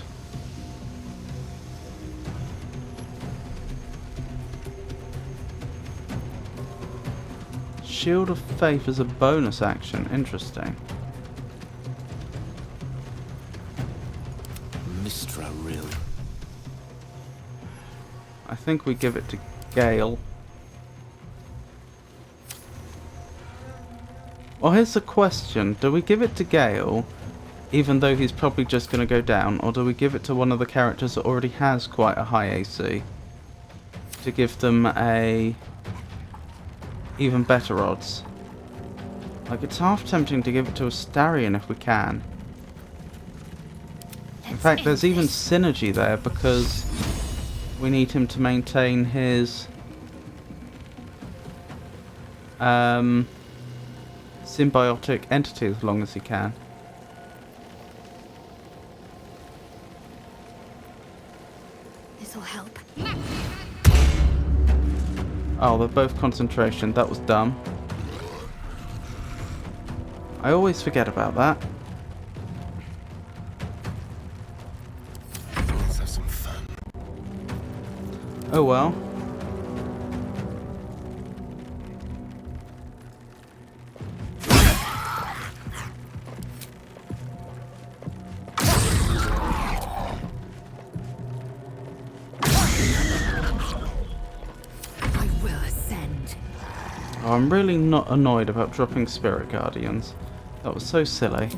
Shield of Faith as a bonus action. Interesting. Mistra, really. I think we give it to Gale. Well, here's the question. Do we give it to Gale, even though he's probably just going to go down, or do we give it to one of the characters that already has quite a high AC to give them a even better odds? Like, it's half tempting to give it to Astarion if we can. In fact, there's even synergy there because we need him to maintain his symbiotic entity as long as he can. This'll help. Oh, they're both concentration. That was dumb. I always forget about that. Let's have some fun. Oh well. Oh, I'm really not annoyed about dropping Spirit Guardians. That was so silly.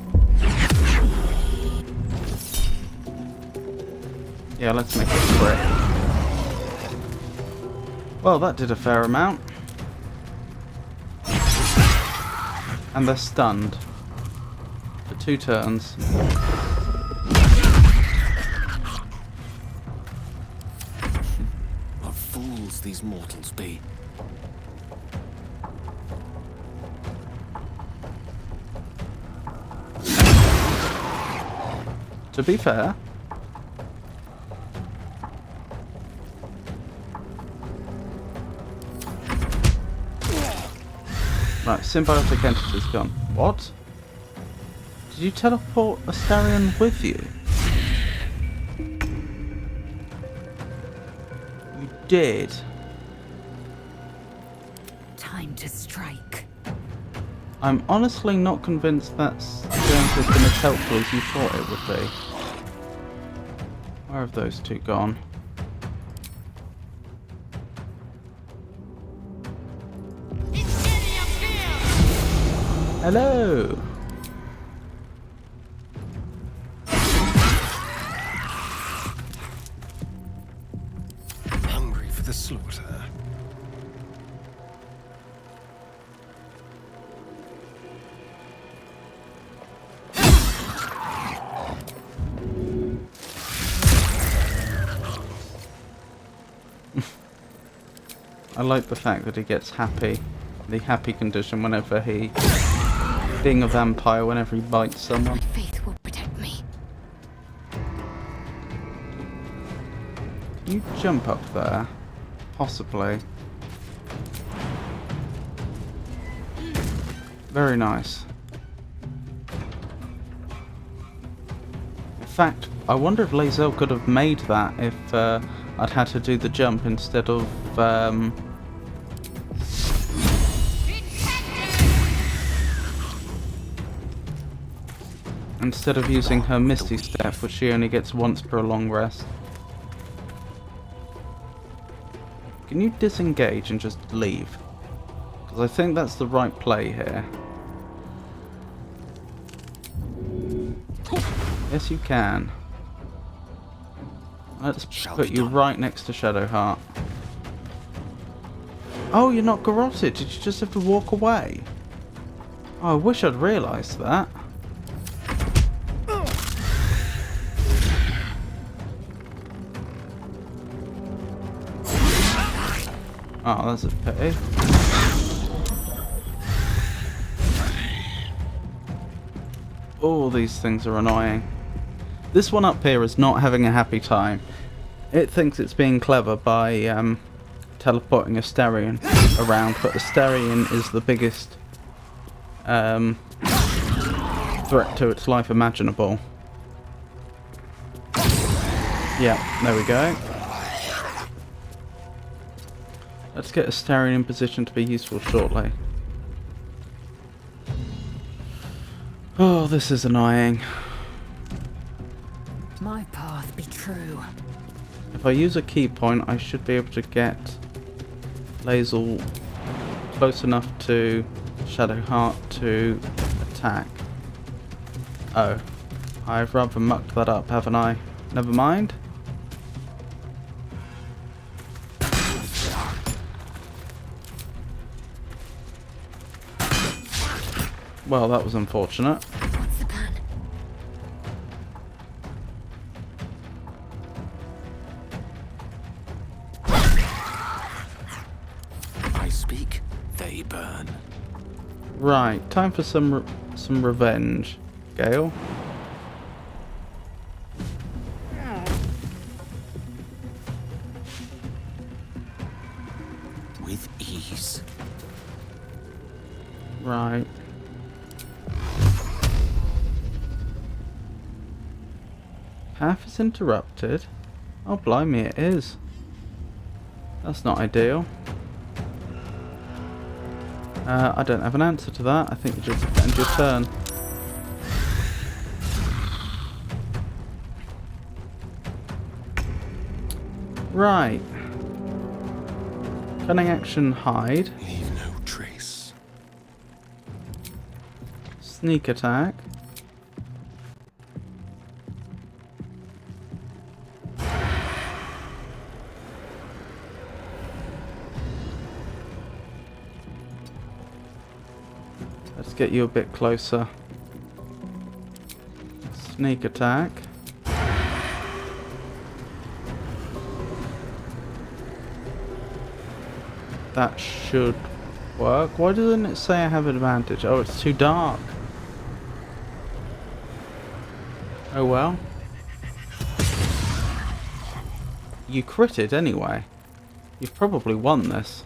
Yeah, let's make it crit. Well, that did a fair amount. And they're stunned for 2 turns. What fools these mortals be. To be fair, right, symbiotic entity's gone. What? Did you teleport Astarion with you? You did. Time to strike. I'm honestly not convinced that's going to have been as helpful as you thought it would be. Where have those two gone? Hello! Hungry for the slaughter. I like the fact that he gets happy, the happy condition whenever he, being a vampire, whenever he bites someone. Faith will protect me. Can you jump up there? Possibly. Very nice. In fact, I wonder if Lae'zel could have made that if I'd had to do the jump instead of using her Misty Step, which she only gets once per long rest. Can you disengage and just leave? Because I think that's the right play here. Yes, you can. Let's put you right next to Shadowheart. Oh, you're not garroted. Did you just have to walk away? Oh, I wish I'd realised that. Oh, that's a pity. All these things are annoying. This one up here is not having a happy time. It thinks it's being clever by teleporting Astarion around, but Astarion is the biggest threat to its life imaginable. Yeah, there we go. Let's get Astarion in position to be useful shortly. Oh, this is annoying. My path be true. If I use a key point, I should be able to get Lae'zel close enough to Shadowheart to attack. Oh, I've rather mucked that up, haven't I? Never mind. Well, that was unfortunate. What's the plan? I speak, they burn. Right, time for some revenge, Gale. With ease. Right. Path is interrupted. Oh, blimey, it is. That's not ideal. I don't have an answer to that. I think you just end your turn. Right. Cunning action, hide. Leave no trace. Sneak attack. Let's get you a bit closer. Sneak attack. That should work. Why doesn't it say I have an advantage? Oh, it's too dark. Oh well. You critted anyway. You've probably won this.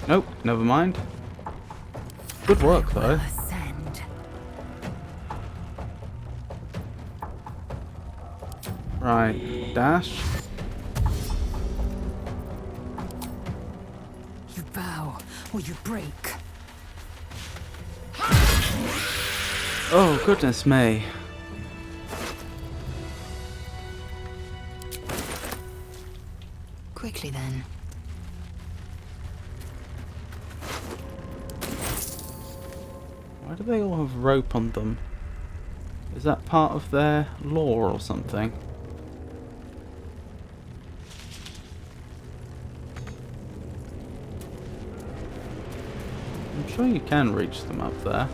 Nope, never mind. Good work though. Ascend. Right, dash. You bow or you break. Oh, goodness me. Quickly then. Why do they all have rope on them? Is that part of their lore or something? I'm sure you can reach them up there.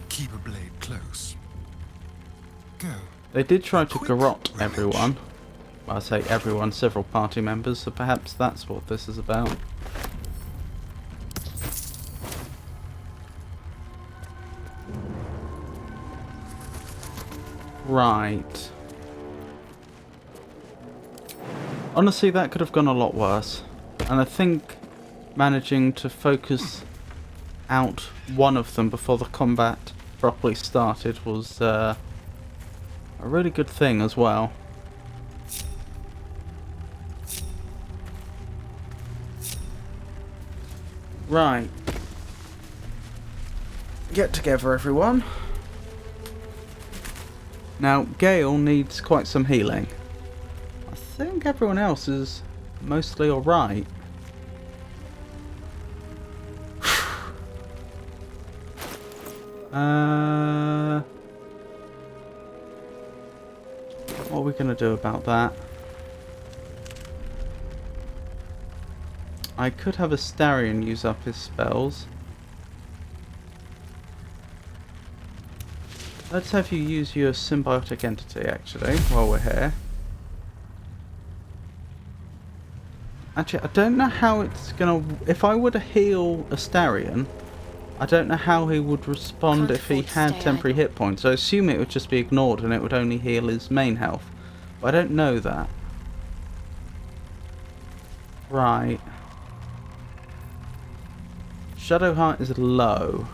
Keep a blade close. Go. They did try to garrote everyone. Well, I say everyone, several party members, so perhaps that's what this is about. Right. Honestly, that could have gone a lot worse. And I think managing to focus out one of them before the combat properly started was a really good thing as well. Right. Get together, everyone. Now, Gale needs quite some healing. I think everyone else is mostly alright. What are we going to do about that? I could have Astarion use up his spells. Let's have you use your symbiotic entity, actually, while we're here. Actually, I don't know how it's gonna... If I were to heal Astarion, I don't know how he would respond if he had temporary hit points. I assume it would just be ignored and it would only heal his main health. But I don't know that. Right. Shadowheart is low.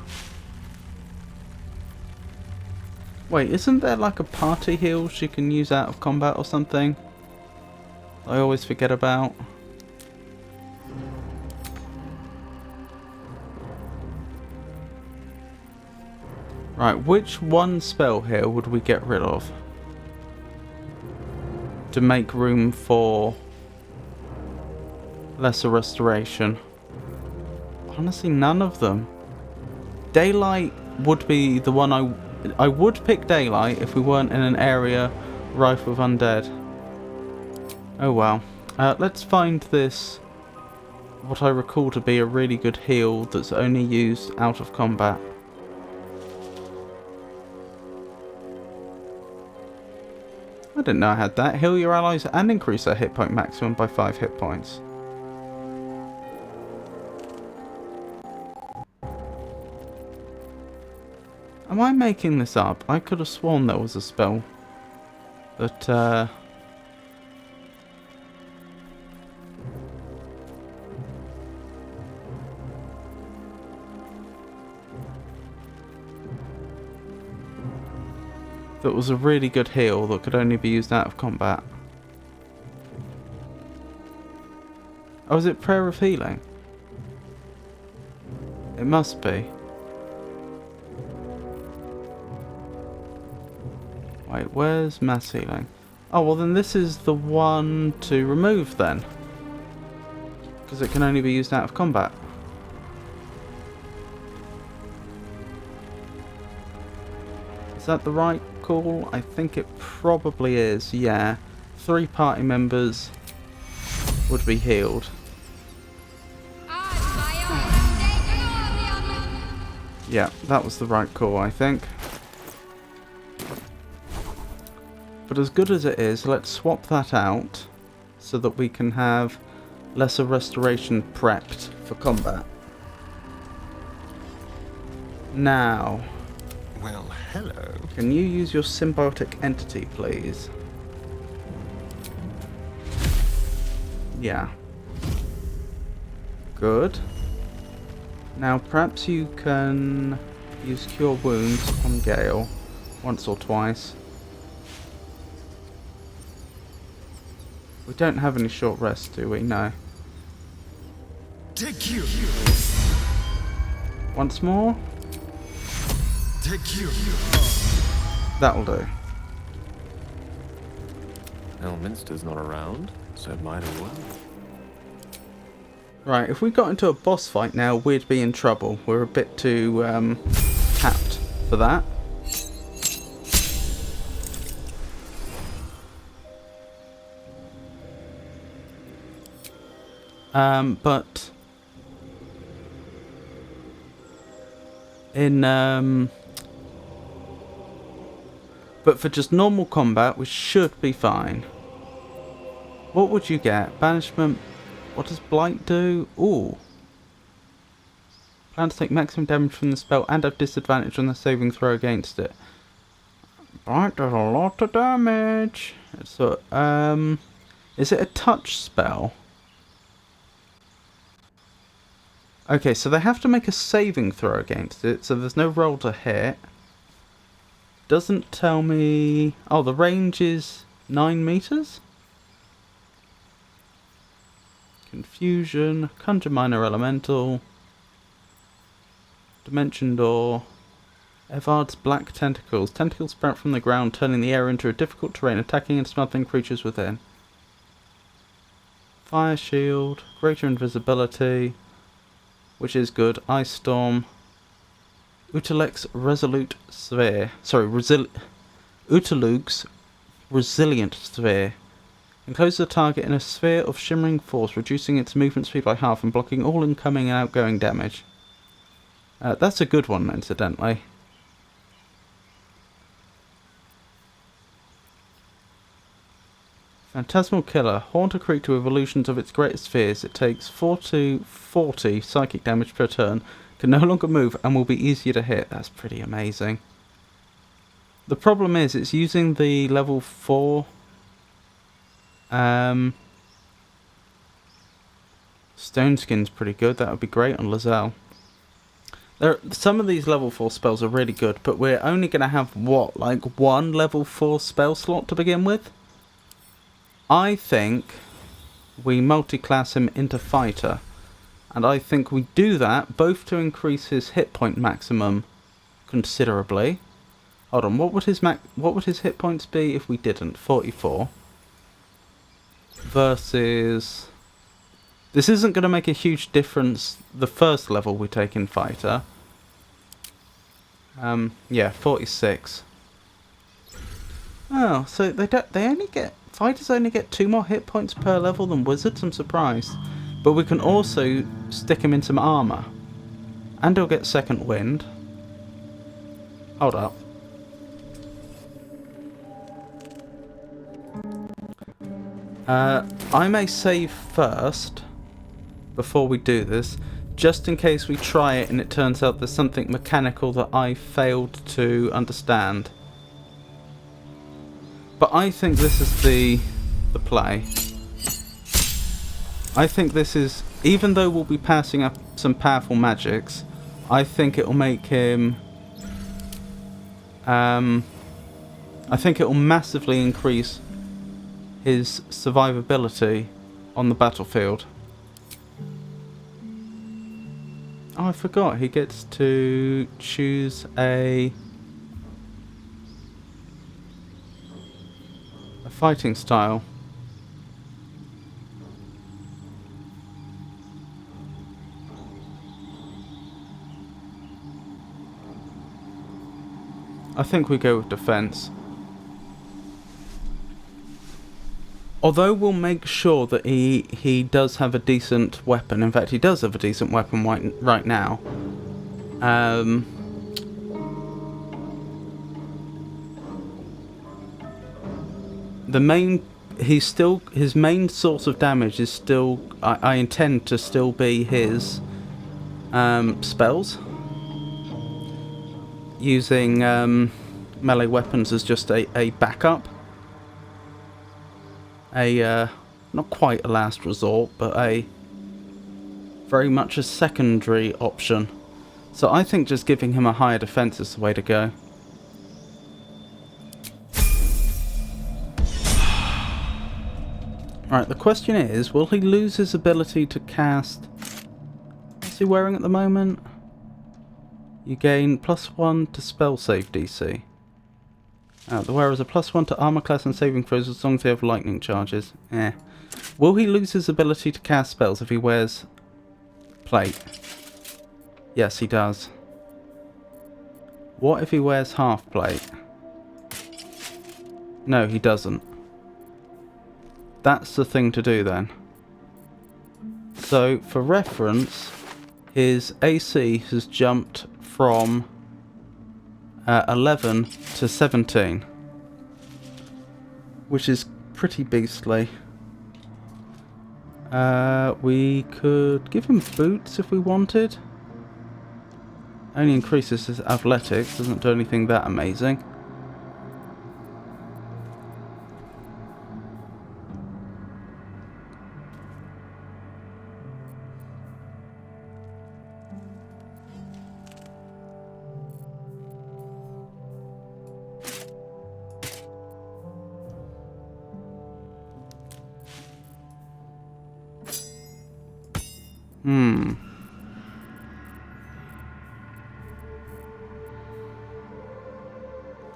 Wait, isn't there like a party heal she can use out of combat or something? I always forget about. Right, which one spell here would we get rid of? To make room for lesser restoration. Honestly, none of them. Daylight would be the one I would pick Daylight if we weren't in an area rife with undead. Oh well. Let's find this, what I recall to be a really good heal that's only used out of combat. I didn't know I had that. Heal your allies and increase their hit point maximum by 5 hit points. Am I making this up? I could have sworn there was a spell that that was a really good heal that could only be used out of combat. Oh, is it Prayer of Healing? It must be. Wait, where's Mass Healing? Oh, well then this is the one to remove then. Because it can only be used out of combat. Is that the right call? I think it probably is, yeah. 3 party members would be healed. Yeah, that was the right call, I think. But as good as it is, let's swap that out so that we can have lesser restoration prepped for combat. Now, well, hello. Can you use your symbiotic entity, please? Yeah. Good. Now, perhaps you can use Cure Wounds on Gale once or twice. We don't have any short rests, do we? No. Take you. Once more. Take you. That'll do. Elminster's not around, so it might as well. Right, if we got into a boss fight now, we'd be in trouble. We're a bit too capped for that. But in but for just normal combat, we should be fine. What would you get? Banishment. What does Blight do? Ooh. Plan to take maximum damage from the spell and have disadvantage on the saving throw against it. Blight does a lot of damage. So, is it a touch spell? Okay, so they have to make a saving throw against it, so there's no roll to hit. Doesn't tell me... Oh, the range is 9 meters? Confusion, Conjure Minor Elemental, Dimension Door, Evard's Black Tentacles. Tentacles sprout from the ground, turning the air into a difficult terrain, attacking and smothering creatures within. Fire Shield, Greater Invisibility, which is good. Ice Storm, Utalek's Resolute Sphere. Sorry, Utalug's Resilient Sphere. Enclose the target in a sphere of shimmering force, reducing its movement speed by half and blocking all incoming and outgoing damage. That's a good one, incidentally. Phantasmal Killer. Haunt a creature with illusions of its greatest fears. It takes 4 to 40 psychic damage per turn, can no longer move, and will be easier to hit. That's pretty amazing. The problem is, it's using the level 4... Stone Skin's pretty good. That would be great on Lizelle. Some of these level 4 spells are really good, but we're only going to have, what, like one level 4 spell slot to begin with? I think we multi-class him into fighter. And I think we do that both to increase his hit point maximum considerably. Hold on, what would his hit points be if we didn't? 44. Versus... This isn't going to make a huge difference the first level we take in fighter. Yeah, 46. Oh, so they only get... Fighters only get 2 more hit points per level than wizards? I'm surprised. But we can also stick him in some armour. And he'll get second wind. Hold up. I may save first before we do this, just in case we try it and it turns out there's something mechanical that I failed to understand. But I think this is the play. I think this is, even though we'll be passing up some powerful magics, I think it'll make him... I think it'll massively increase his survivability on the battlefield. Oh, I forgot, he gets to choose a fighting style. I think we go with defense. Although we'll make sure that he does have a decent weapon. In fact, he does have a decent weapon right now. His main source of damage is still, I intend to still be his spells. Using melee weapons as just a backup. Not quite a last resort, but very much a secondary option. So I think just giving him a higher defense is the way to go. Right, the question is, will he lose his ability to cast... What's he wearing at the moment? You gain +1 to spell save DC. The wearer has a +1 to armor class and saving throws as long as they have lightning charges. Will he lose his ability to cast spells if he wears plate? Yes, he does. What if he wears half plate? No, he doesn't. That's the thing to do then. So, for reference, his AC has jumped from 11 to 17, which is pretty beastly. We could give him boots if we wanted. Only increases his athletics, doesn't do anything that amazing.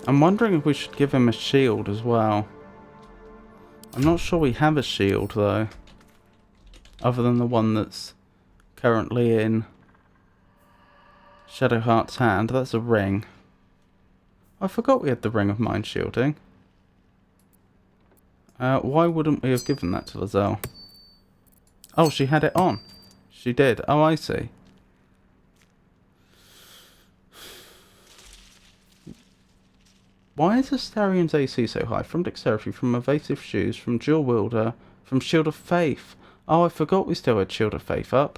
I'm wondering if we should give him a shield as well. I'm not sure we have a shield though, other than the one that's currently in Shadowheart's hand. That's a ring. I forgot we had the ring of mind shielding. Why wouldn't we have given that to Lizelle? Oh, she had it on. She did. Oh, I see. Why is Astarion's AC so high? From Dexterity, from Evasive Shoes, from Dual Wielder, from Shield of Faith. Oh, I forgot we still had Shield of Faith up.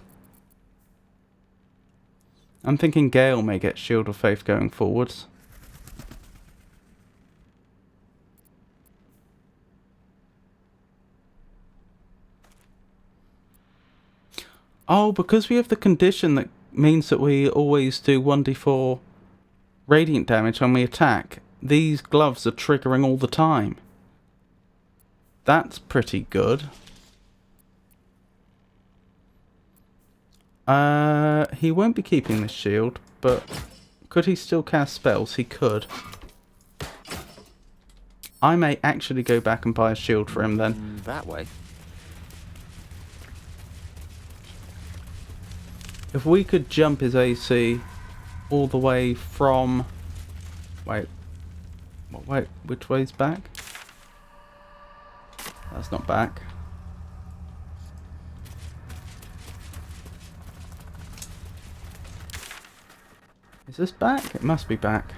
I'm thinking Gale may get Shield of Faith going forwards. Oh, because we have the condition that means that we always do 1d4 radiant damage when we attack. These gloves are triggering all the time. That's pretty good. He won't be keeping this shield, but could he still cast spells? He could. I may actually go back and buy a shield for him then. That way. If we could jump his AC all the way from... Wait, which way's back? That's not back. Is this back? It must be back.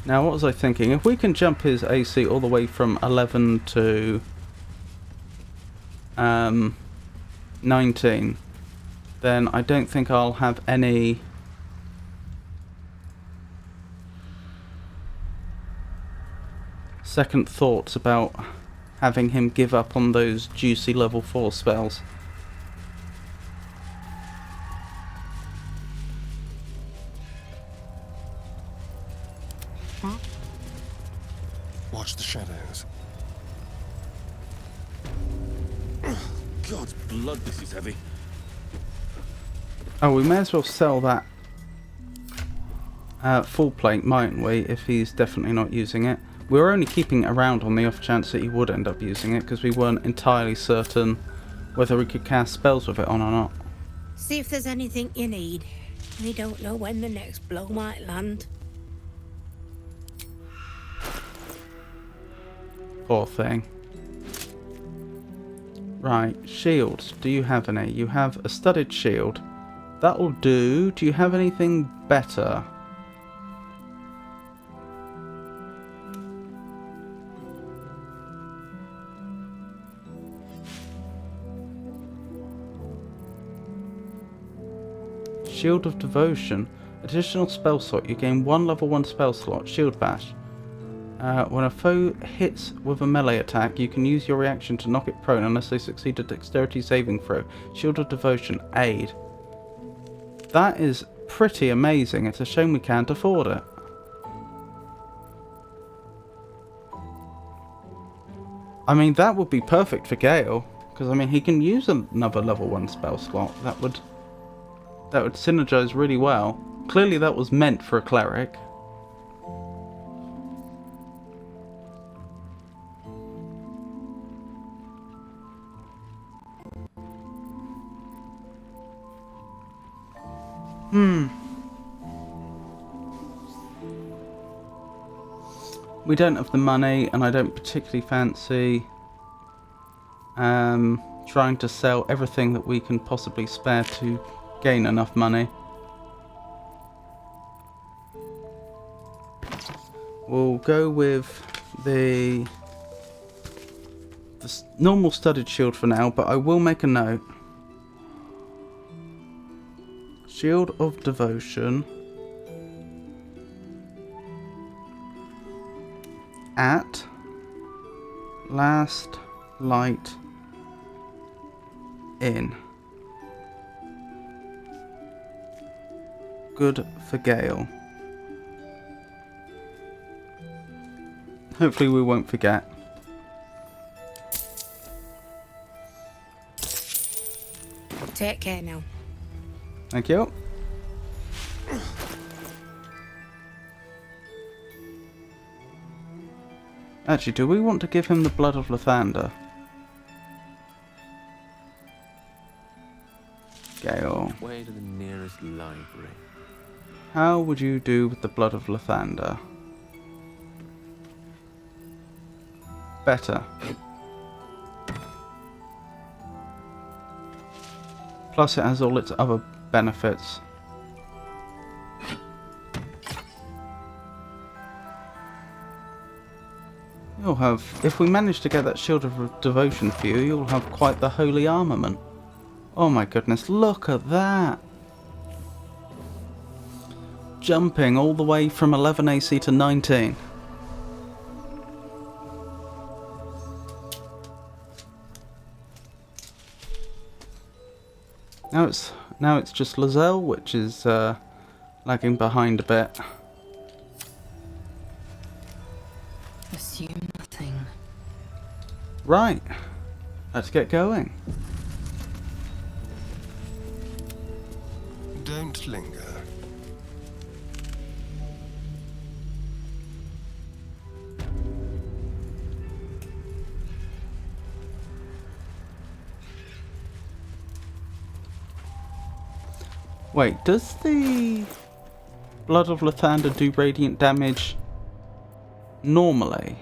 Now, what was I thinking? If we can jump his AC all the way from 11 to 19, then I don't think I'll have any second thoughts about having him give up on those juicy level 4 spells. Watch the shadows. God's blood, this is heavy. Oh, we may as well sell that full plate, mightn't we, if he's definitely not using it. We were only keeping it around on the off chance that he would end up using it, because we weren't entirely certain whether we could cast spells with it on or not. See if there's anything you need. We don't know when the next blow might land. Poor thing. Right, shields. Do you have any? You have a studded shield. That'll do. Do you have anything better? Shield of Devotion. Additional spell slot. You gain 1 level 1 spell slot. Shield Bash. When a foe hits with a melee attack, you can use your reaction to knock it prone unless they succeed a dexterity saving throw. Shield of Devotion. Aid. That is pretty amazing. It's a shame we can't afford it. I mean, that would be perfect for Gale, because I mean, he can use another level 1 spell slot. That would synergize really well. Clearly that was meant for a cleric. We don't have the money, and I don't particularly fancy trying to sell everything that we can possibly spare to gain enough money. We'll go with the normal studded shield for now, but I will make a note. Shield of Devotion at last light in. Good for Gale. Hopefully we won't forget. Take care now. Thank you. Actually, do we want to give him the Blood of Lathander? Gale. Way to the nearest library. How would you do with the Blood of Lathander? Better. Plus it has all its other benefits. You'll have, if we manage to get that Shield of Devotion for you, you'll have quite the holy armament. Oh my goodness, look at that! Jumping all the way from 11 AC to 19. Now Now it's just Lozelle, which is lagging behind a bit. Assume nothing. Right, let's get going. Don't linger. Wait, does the Blood of Lathander do radiant damage normally?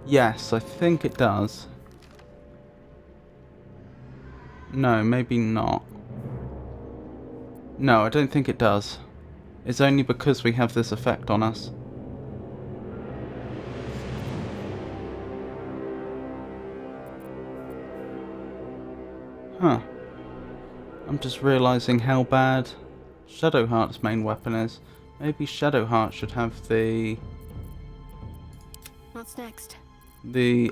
Yes, I think it does. No, maybe not. No, I don't think it does. It's only because we have this effect on us. Huh. I'm just realising how bad Shadowheart's main weapon is. Maybe Shadowheart should have the What's next?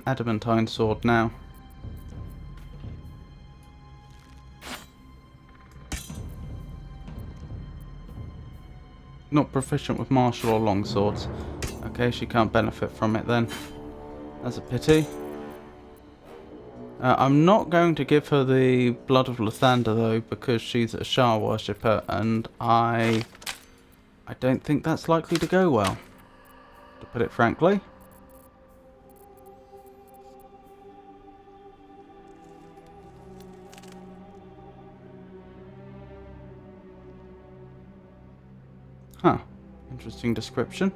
adamantine sword now. Not proficient with martial or long swords. Okay, she can't benefit from it then. That's a pity. I'm not going to give her the Blood of Lathander though, because she's a Shah worshipper, and I don't think that's likely to go well, to put it frankly. Huh. Interesting description.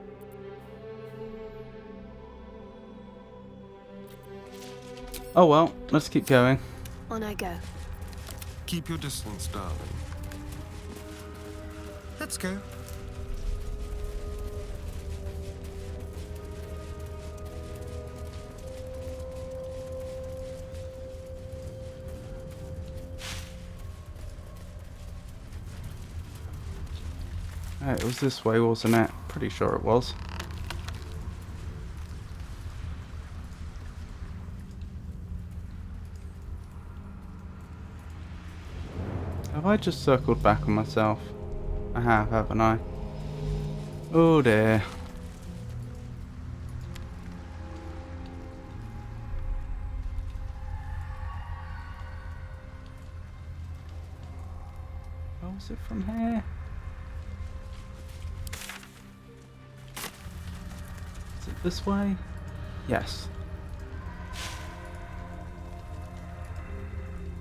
Oh well, let's keep going. On I go. Keep your distance, darling. Let's go. It was this way, wasn't it? Pretty sure it was. Have I just circled back on myself? I have, haven't I? Oh dear. Oh, was it from here? Is it this way? Yes.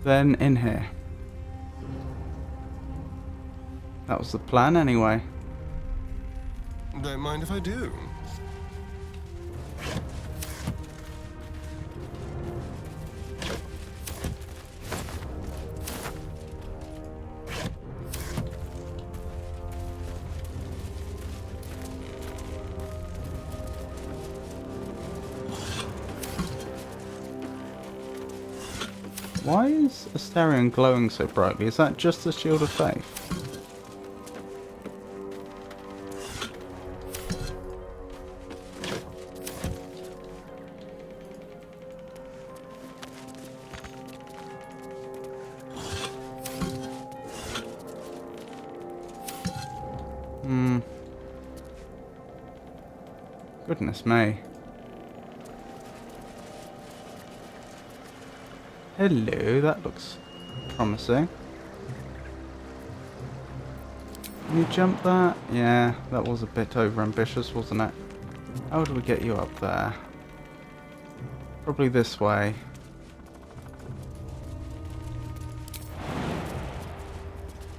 Then in here. That was the plan anyway. Don't mind if I do. Why is Astarion glowing so brightly? Is that just the Shield of Faith? Goodness me. Hello, that looks promising. Can you jump that? Yeah, that was a bit overambitious, wasn't it? How do we get you up there? Probably this way.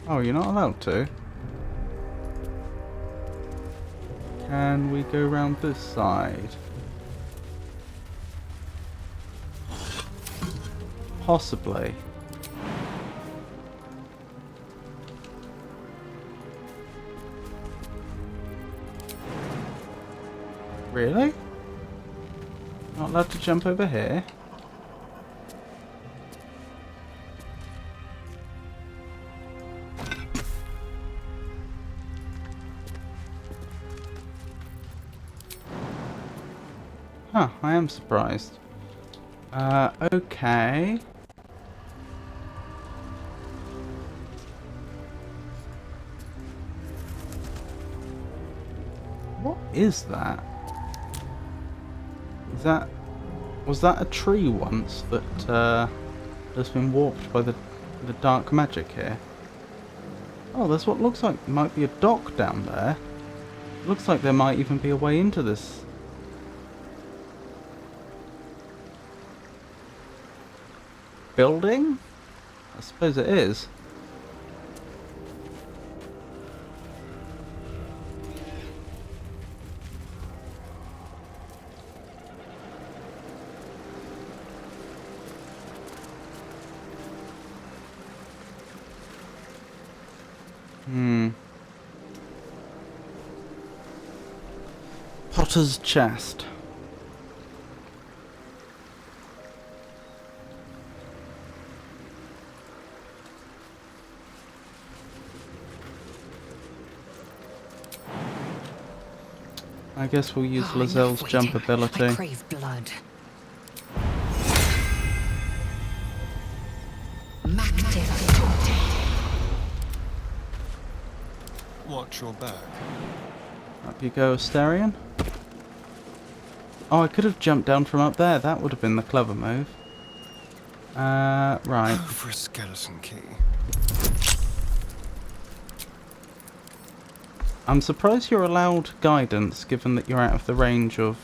Oh, you're not allowed to? Can we go round this side? Possibly. Really? Not allowed to jump over here? Huh, I am surprised. Okay. What is that? Was that a tree once that has been warped by the dark magic here? Oh, there's what looks like might be a dock down there. Looks like there might even be a way into this building? I suppose it is. Potter's chest. I guess we'll use Lazelle's jump ability. I crave blood. Watch your back. Up you go, Asterion. Oh, I could have jumped down from up there. That would have been the clever move. Right. For a skeleton key. I'm surprised you're allowed guidance, given that you're out of the range of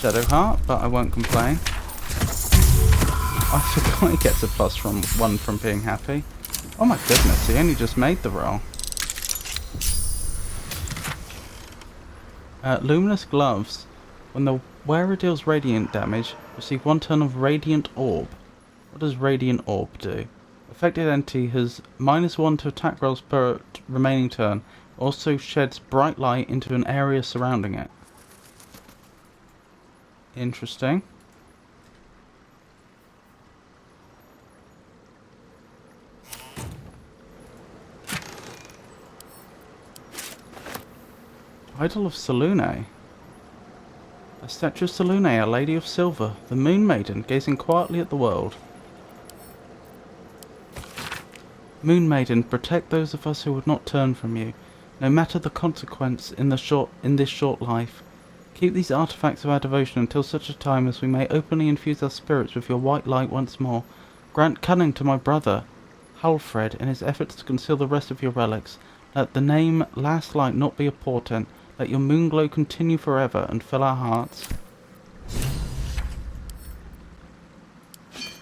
Shadowheart, but I won't complain. I forgot he gets a +1 from being happy. Oh my goodness, he only just made the roll. Luminous gloves. When the wearer deals radiant damage, receive 1 turn of radiant orb. What does radiant orb do? Affected entity has -1 to attack rolls per remaining turn. Also sheds bright light into an area surrounding it. Interesting. Idol of Selûne. A statue of Selûne, a lady of silver, the moon maiden, gazing quietly at the world. Moon maiden, protect those of us who would not turn from you, no matter the consequence in this short life. Keep these artifacts of our devotion until such a time as we may openly infuse our spirits with your white light once more. Grant cunning to my brother, Halfred, in his efforts to conceal the rest of your relics. Let the name Last Light not be a portent. Let your moon glow continue forever and fill our hearts.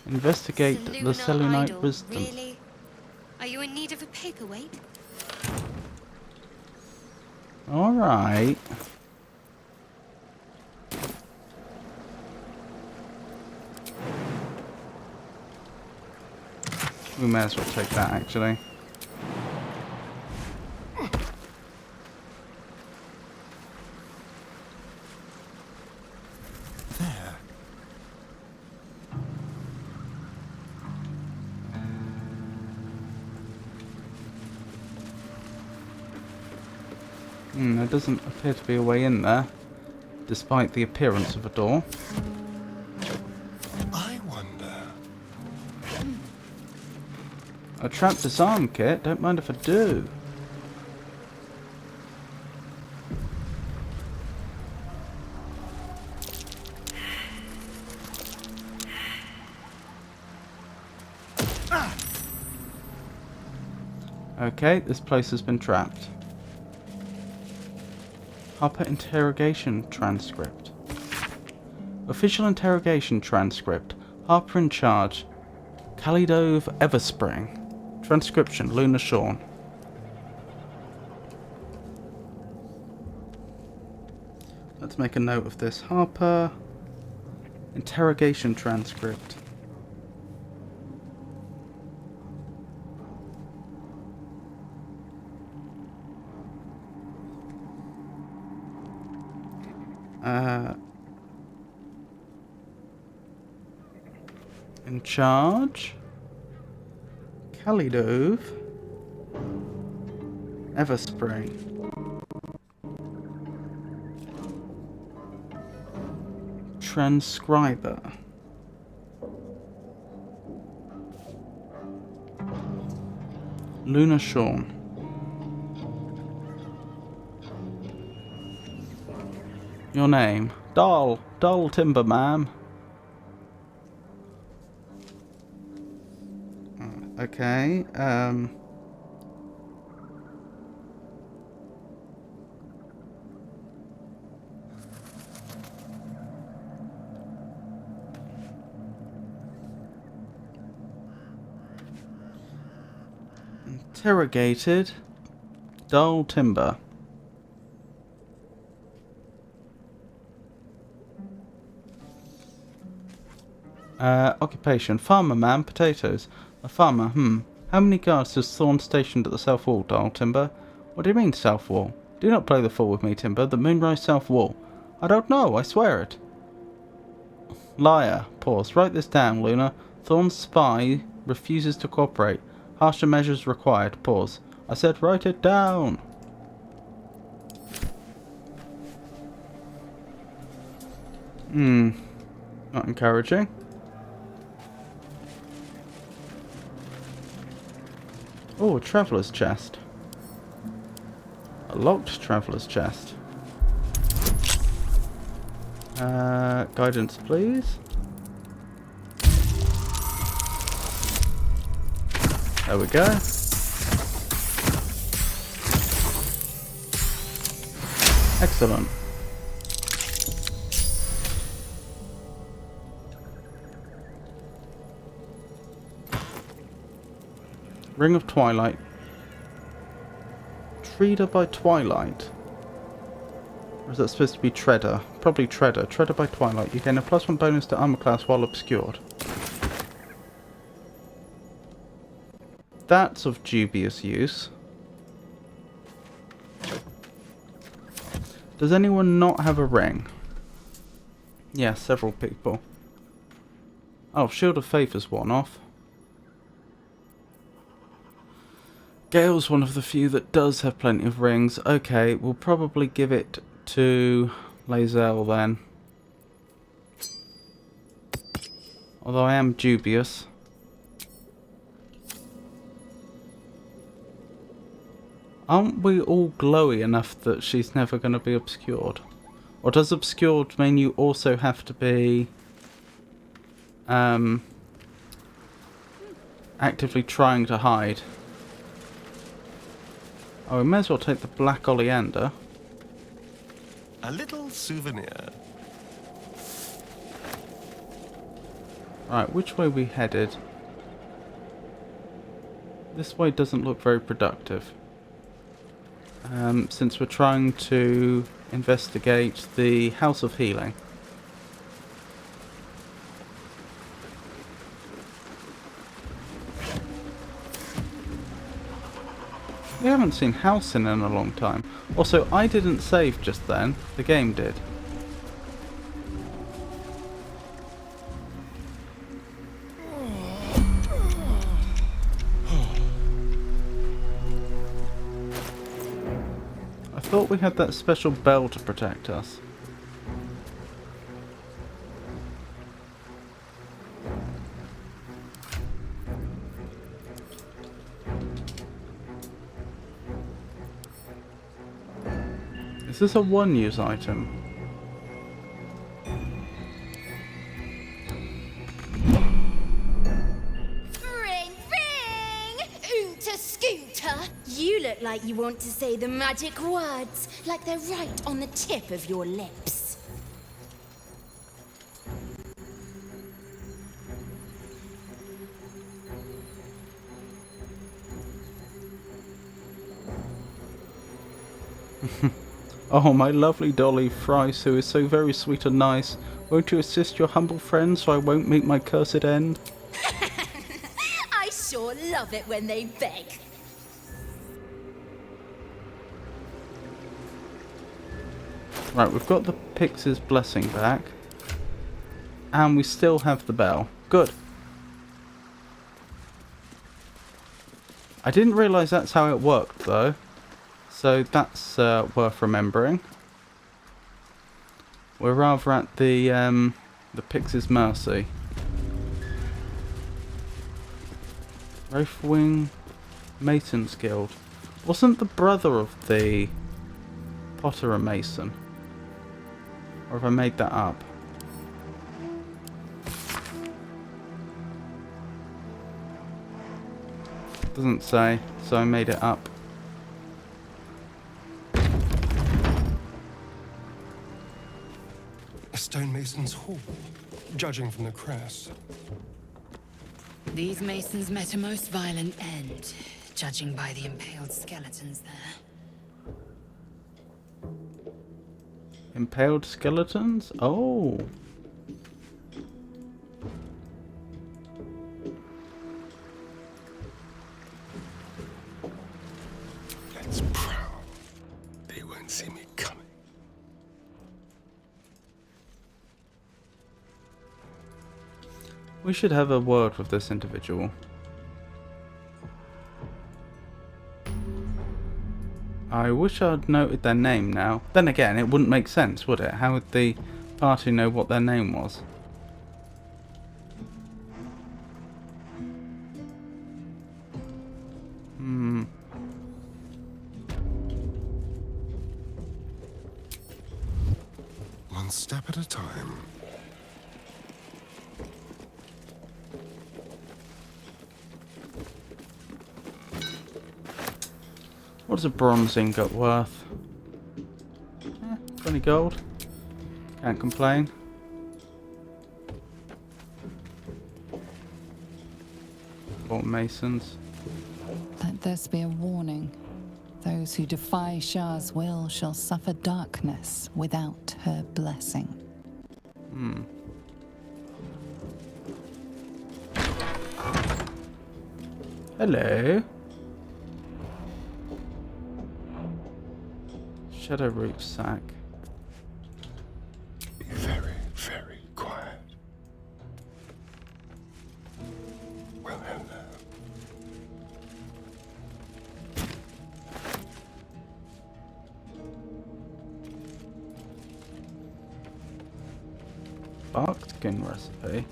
Investigate the Selûnite resistance. Really? Are you in need of a paperweight? Alright. We may as well take that, actually. There doesn't appear to be a way in there, despite the appearance of a door. I wonder. A trap disarm kit? Don't mind if I do. Okay, this place has been trapped. Harper interrogation transcript. Official interrogation transcript. Harper in charge. Kalidove Everspring. Transcription, Luna Shawn. Let's make a note of this. Harper. Interrogation transcript. In charge. Kalidove. Everspring. transcriber. Luna Shawn. Your name? Doll Timber, ma'am. Okay, interrogated. Dull Timber. Occupation. Farmer, man. Potatoes. A farmer, How many guards does Thorn stationed at the south wall, Dull Timber? What do you mean, south wall? Do not play the fool with me, Timber. The Moonrise south wall. I don't know, I swear it. Liar. Pause. Write this down, Luna. Thorn's spy refuses to cooperate. Harsher measures required. Pause. I said write it down. Not encouraging. Oh, a traveller's chest. A locked traveller's chest. Guidance, please. There we go. Excellent. Ring of Twilight. Treader by Twilight. Or is that supposed to be Treader? Probably Treader. Treader by Twilight. You gain a +1 bonus to armor class while obscured. That's of dubious use. Does anyone not have a ring? Yeah, several people. Oh, Shield of Faith is one off. Gale's one of the few that does have plenty of rings. Okay, we'll probably give it to Lae'zel then. Although I am dubious. Aren't we all glowy enough that she's never going to be obscured? Or does obscured mean you also have to be actively trying to hide? Oh, we may as well take the black oleander. A little souvenir. Right, which way are we headed? This way doesn't look very productive. Since we're trying to investigate the House of Healing. We haven't seen House in a long time. Also, I didn't save just then. The game did. I thought we had that special bell to protect us. Is this a one-use item? Ring, ring! Oonta Scooter! You look like you want to say the magic words, like they're right on the tip of your lips. Oh, my lovely Dolly Fries, who is so very sweet and nice. Won't you assist your humble friend so I won't meet my cursed end? I sure love it when they beg. Right, we've got the Pix's blessing back. And we still have the bell. Good. I didn't realise that's how it worked, though. So that's worth remembering. We're rather at the The Pix's Mercy. Wraithwing Mason's Guild. Wasn't the brother of the Potter a Mason? Or have I made that up? Doesn't say, so I made it up. A stonemason's hall, judging from the crest. These masons met a most violent end, judging by the impaled skeletons there. Impaled skeletons? Oh. Let's prowl. They won't see me coming. We should have a word with this individual. I wish I'd noted their name now. Then again, it wouldn't make sense, would it? How would the party know what their name was? One step at a time. What's a bronze ingot worth? 20 gold. Can't complain. Fort Masons. Let this be a warning. Those who defy Shah's will shall suffer darkness without her blessing. Hello. Shadow Root Sack. Be very, very quiet. Well, hello. Barkskin recipe.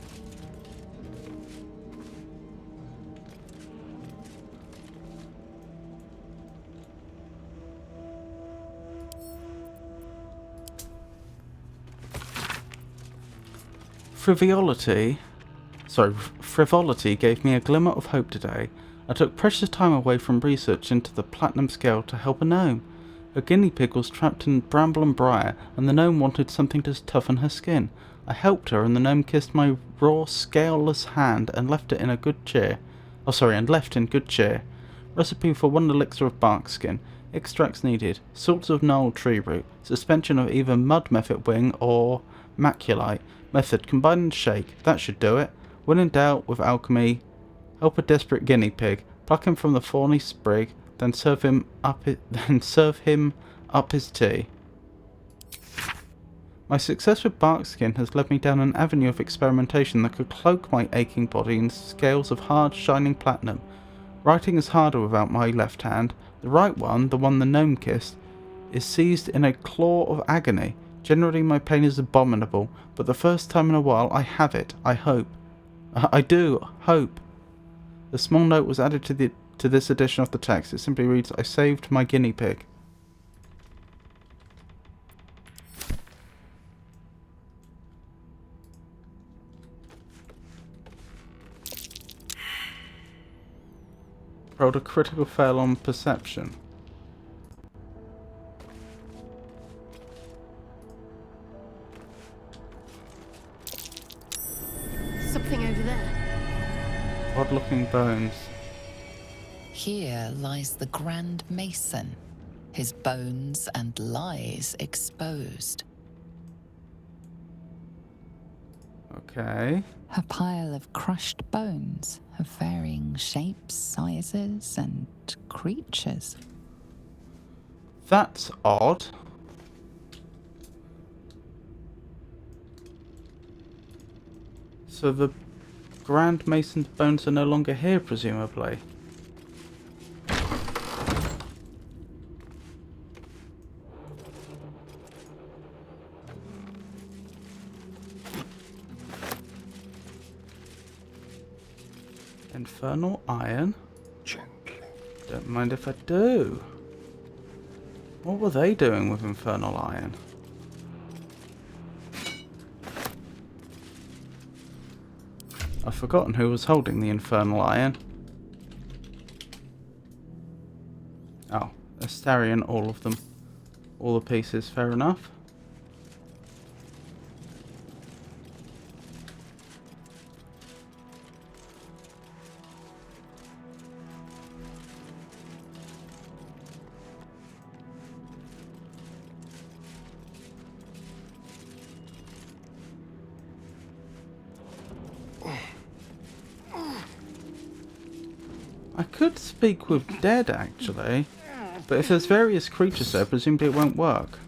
Frivolity gave me a glimmer of hope today. I took precious time away from research into the platinum scale to help a gnome. A guinea pig was trapped in bramble and briar, and the gnome wanted something to toughen her skin. I helped her, and the gnome kissed my raw, scaleless hand and left in good cheer. Recipe for 1 elixir of barkskin. Extracts needed: salts of gnarled tree root, suspension of either mud mephit wing or maculite. Method: combine and shake. That should do it. When in doubt with alchemy, help a desperate guinea pig. Pluck him from the thorny sprig, then serve him up his tea. My success with barkskin has led me down an avenue of experimentation that could cloak my aching body in scales of hard, shining platinum. Writing is harder without my left hand. The right one, the one the gnome kissed, is seized in a claw of agony. Generally my pain is abominable, but the first time in a while I have it, I hope. I do hope. The small note was added to this edition of the text. It simply reads, I saved my guinea pig. Rolled a critical fail on perception. Something over there. Odd looking bones. Here lies the Grand Mason, his bones and lies exposed. Okay. A pile of crushed bones of varying shapes, sizes, and creatures. That's odd. So the Grand Mason's bones are no longer here, presumably. Infernal iron? Gently. Don't mind if I do. What were they doing with infernal iron? I've forgotten who was holding the infernal iron. Oh, Astarion, all of them. All the pieces, fair enough. I could speak with dead, actually. But if there's various creatures there, presumably it won't work.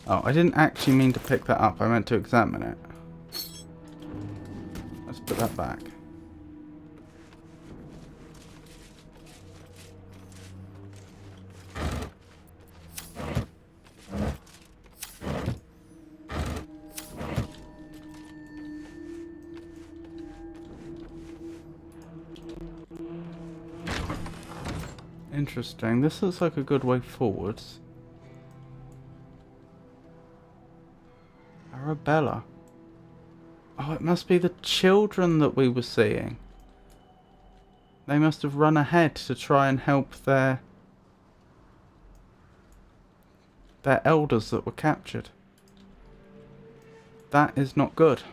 Oh, I didn't actually mean to pick that up. I meant to examine it. Let's put that back. Interesting. This looks like a good way forwards. Arabella. Oh, it must be the children that we were seeing. They must have run ahead to try and help their elders that were captured. That is not good.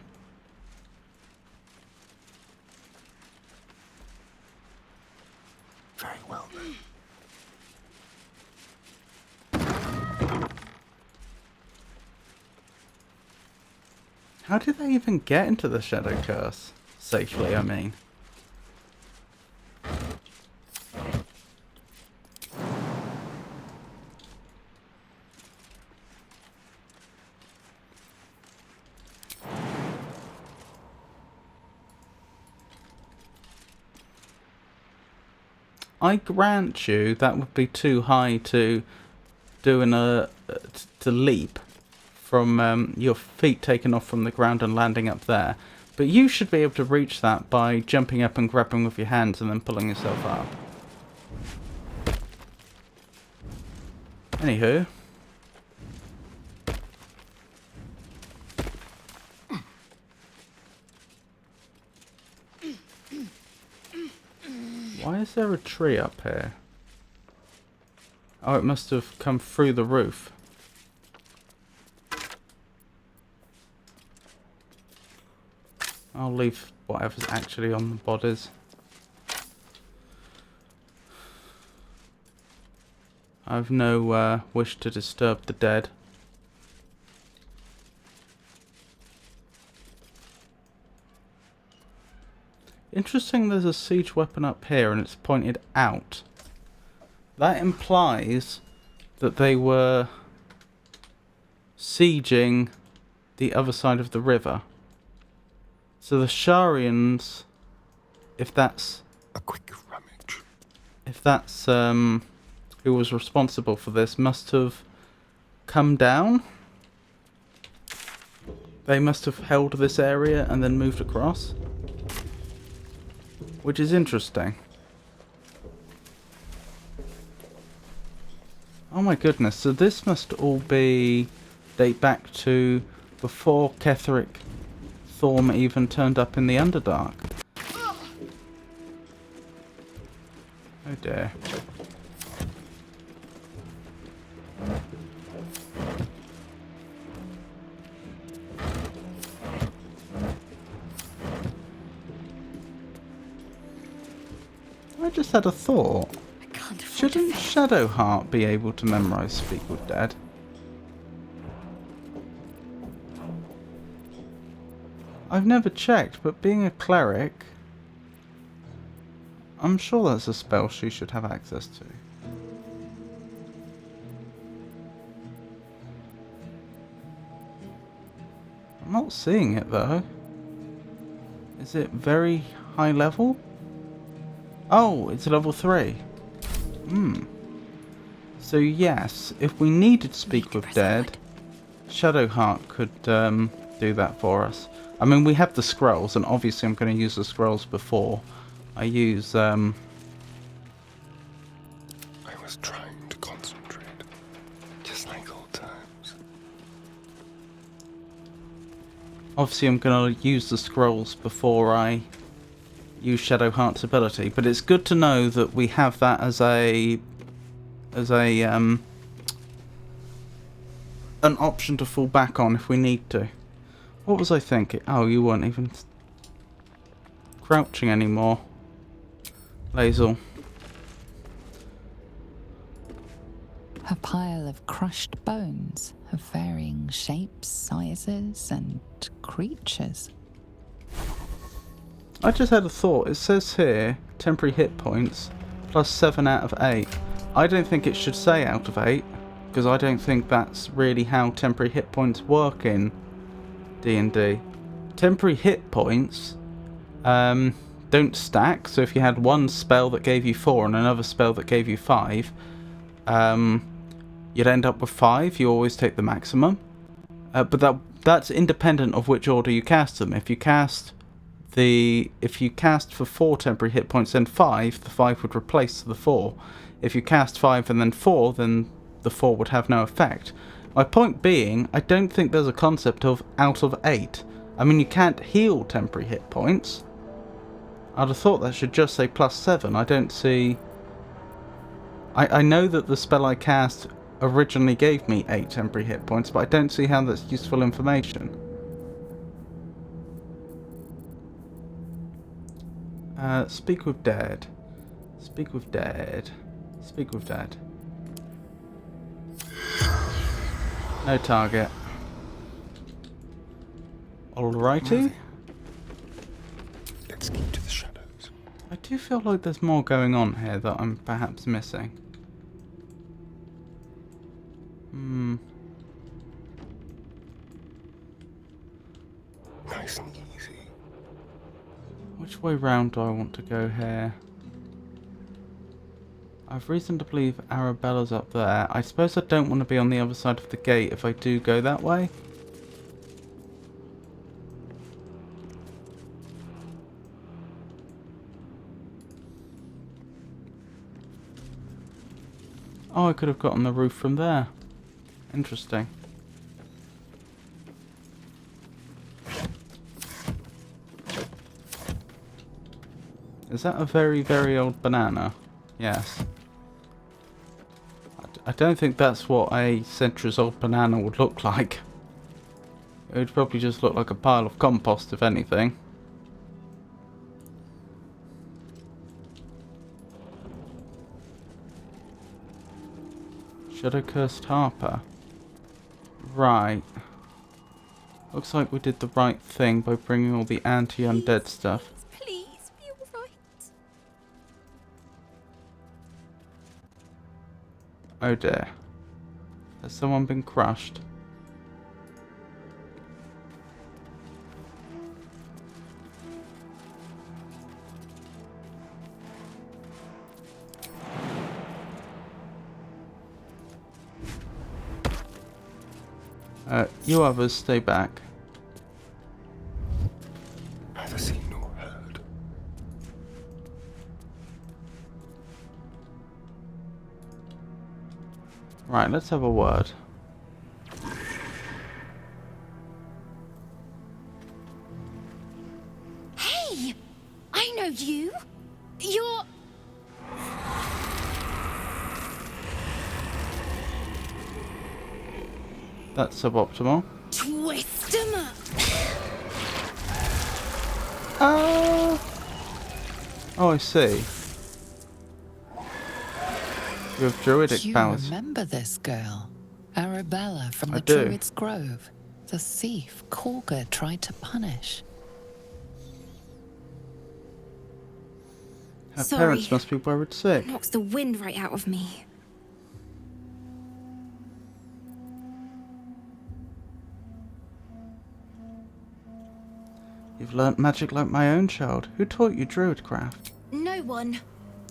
Very well then. How did they even get into the Shadow Curse? Safely, I mean. I grant you that would be too high to do to leap from your feet taken off from the ground and landing up there. But you should be able to reach that by jumping up and grabbing with your hands and then pulling yourself up. Anywho. Why is there a tree up here? Oh, it must have come through the roof. I'll leave whatever's actually on the bodies. I've no wish to disturb the dead. Interesting, there's a siege weapon up here and it's pointed out. That implies that they were sieging the other side of the river. So the Sharians, if that's a quick rummage. If that's who was responsible for this, must have come down. They must have held this area and then moved across. Which is interesting. Oh my goodness, so this must all date back to before Ketheric Thorm even turned up in the Underdark. Oh dear. I just had a thought. Shouldn't Shadowheart be able to memorize Speak with Dead? I've never checked, but being a cleric, I'm sure that's a spell she should have access to. I'm not seeing it though. Is it very high level? Oh, it's level 3. So yes, if we needed to Speak with Dead, Shadowheart could do that for us. I mean, we have the scrolls, and obviously I'm going to use the scrolls before I use I was trying to concentrate, just like old times. obviously I'm gonna use the scrolls before I use Shadowheart's ability, but it's good to know that we have that as an option to fall back on if we need to. What was I thinking? Oh, you weren't even crouching anymore. Lazel. A pile of crushed bones of varying shapes, sizes, and creatures. I just had a thought. It says here, temporary hit points, plus 7 out of 8. I don't think it should say out of 8, because I don't think that's really how temporary hit points work in D&D. Temporary hit points don't stack, so if you had one spell that gave you 4 and another spell that gave you 5, you'd end up with 5. You always take the maximum. But that's independent of which order you cast them. If you cast for 4 temporary hit points, then 5, the 5 would replace the 4. If you cast 5 and then 4, then the 4 would have no effect. My point being, I don't think there's a concept of out of 8. I mean, you can't heal temporary hit points. I'd have thought that should just say plus 7. I don't see... I know that the spell I cast originally gave me 8 temporary hit points, but I don't see how that's useful information. Speak with Dad. Speak with Dad. Speak with Dad. No target. Alrighty. Let's keep to the shadows. I do feel like there's more going on here that I'm perhaps missing. Nice and easy. Which way round do I want to go here? I've reason to believe Arabella's up there. I suppose I don't want to be on the other side of the gate if I do go that way. Oh, I could have got on the roof from there. Interesting. Is that a very, very old banana? Yes. I don't think that's what a centuries-old banana would look like. It would probably just look like a pile of compost, if anything. Shadow-cursed Harper. Right. Looks like we did the right thing by bringing all the anti-undead stuff. Please be alright. Oh dear. Has someone been crushed? You others stay back. Neither seen nor heard. Right, let's have a word. Hey! I know you! You're... That's suboptimal. Twist 'em up! Oh, I see. You have druidic You powers. remember this girl? Arabella from I the do. Druid's Grove. The thief Korga tried to punish. Her Sorry. parents must be worried sick. Knocks the wind right out of me. You've learnt magic like my own child. Who taught you druidcraft? No one.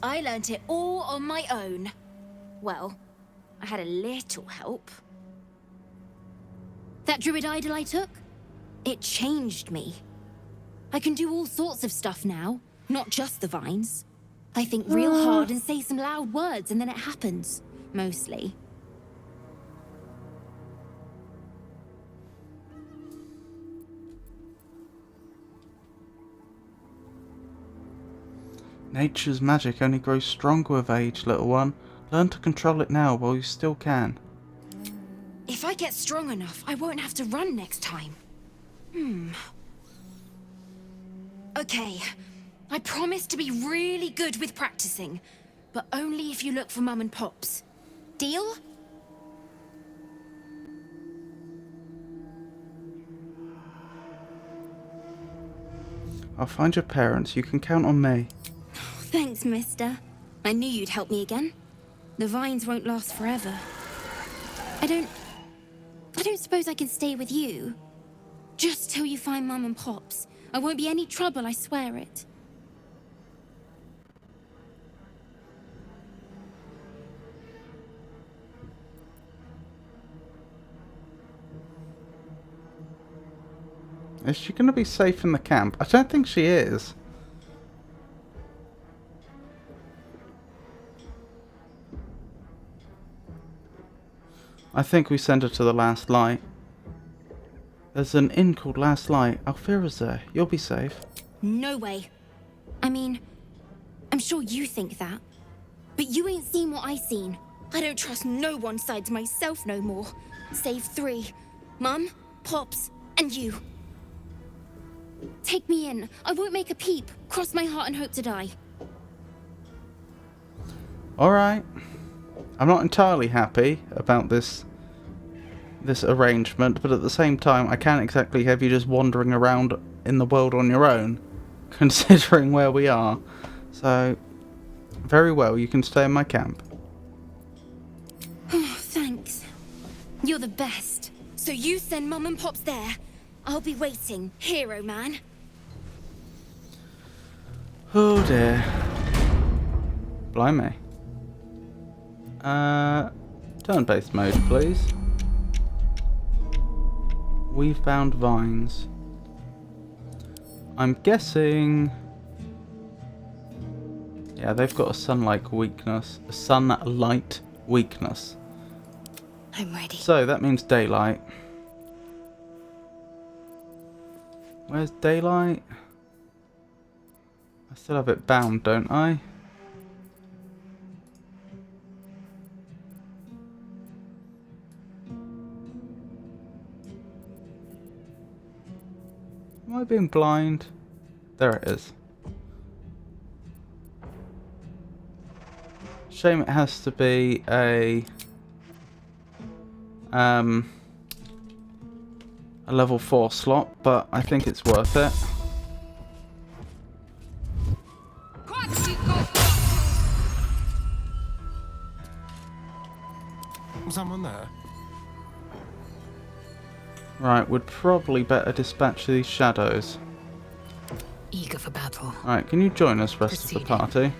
I learnt it all on my own. Well, I had a little help. That druid idol I took, it changed me. I can do all sorts of stuff now. Not just the vines. I think real hard and say some loud words and then it happens. Mostly. Nature's magic only grows stronger with age, little one. Learn to control it now while you still can. If I get strong enough, I won't have to run next time. Okay. I promise to be really good with practicing. But only if you look for Mum and Pops. Deal? I'll find your parents. You can count on me. Thanks, mister. I knew you'd help me again. The vines won't last forever. I don't suppose I can stay with you. Just till you find Mum and Pops. I won't be any trouble, I swear it. Is she going to be safe in the camp? I don't think she is. I think we send her to the Last Light. There's an inn called Last Light. Alfira's there. You'll be safe. No way. I mean, I'm sure you think that. But you ain't seen what I seen. I don't trust no one sides myself no more. Save 3. Mum, Pops, and you. Take me in. I won't make a peep. Cross my heart and hope to die. Alright. I'm not entirely happy about this arrangement, but at the same time I can't exactly have you just wandering around in the world on your own, considering where we are. So, very well, you can stay in my camp. Oh, thanks. You're the best. So you send Mum and Pops there. I'll be waiting, hero man. Oh dear. Blimey. Turn-based mode, please. We found vines. I'm guessing... Yeah, they've got a sunlight weakness. A sunlight weakness. I'm ready. So, that means daylight. Where's daylight? I still have it bound, don't I? Am I being blind? There it is. Shame it has to be a level 4 slot, but I think it's worth it. Was someone there? Right, we'd probably better dispatch these shadows. Eager for battle. Alright, can you join us, rest of the party?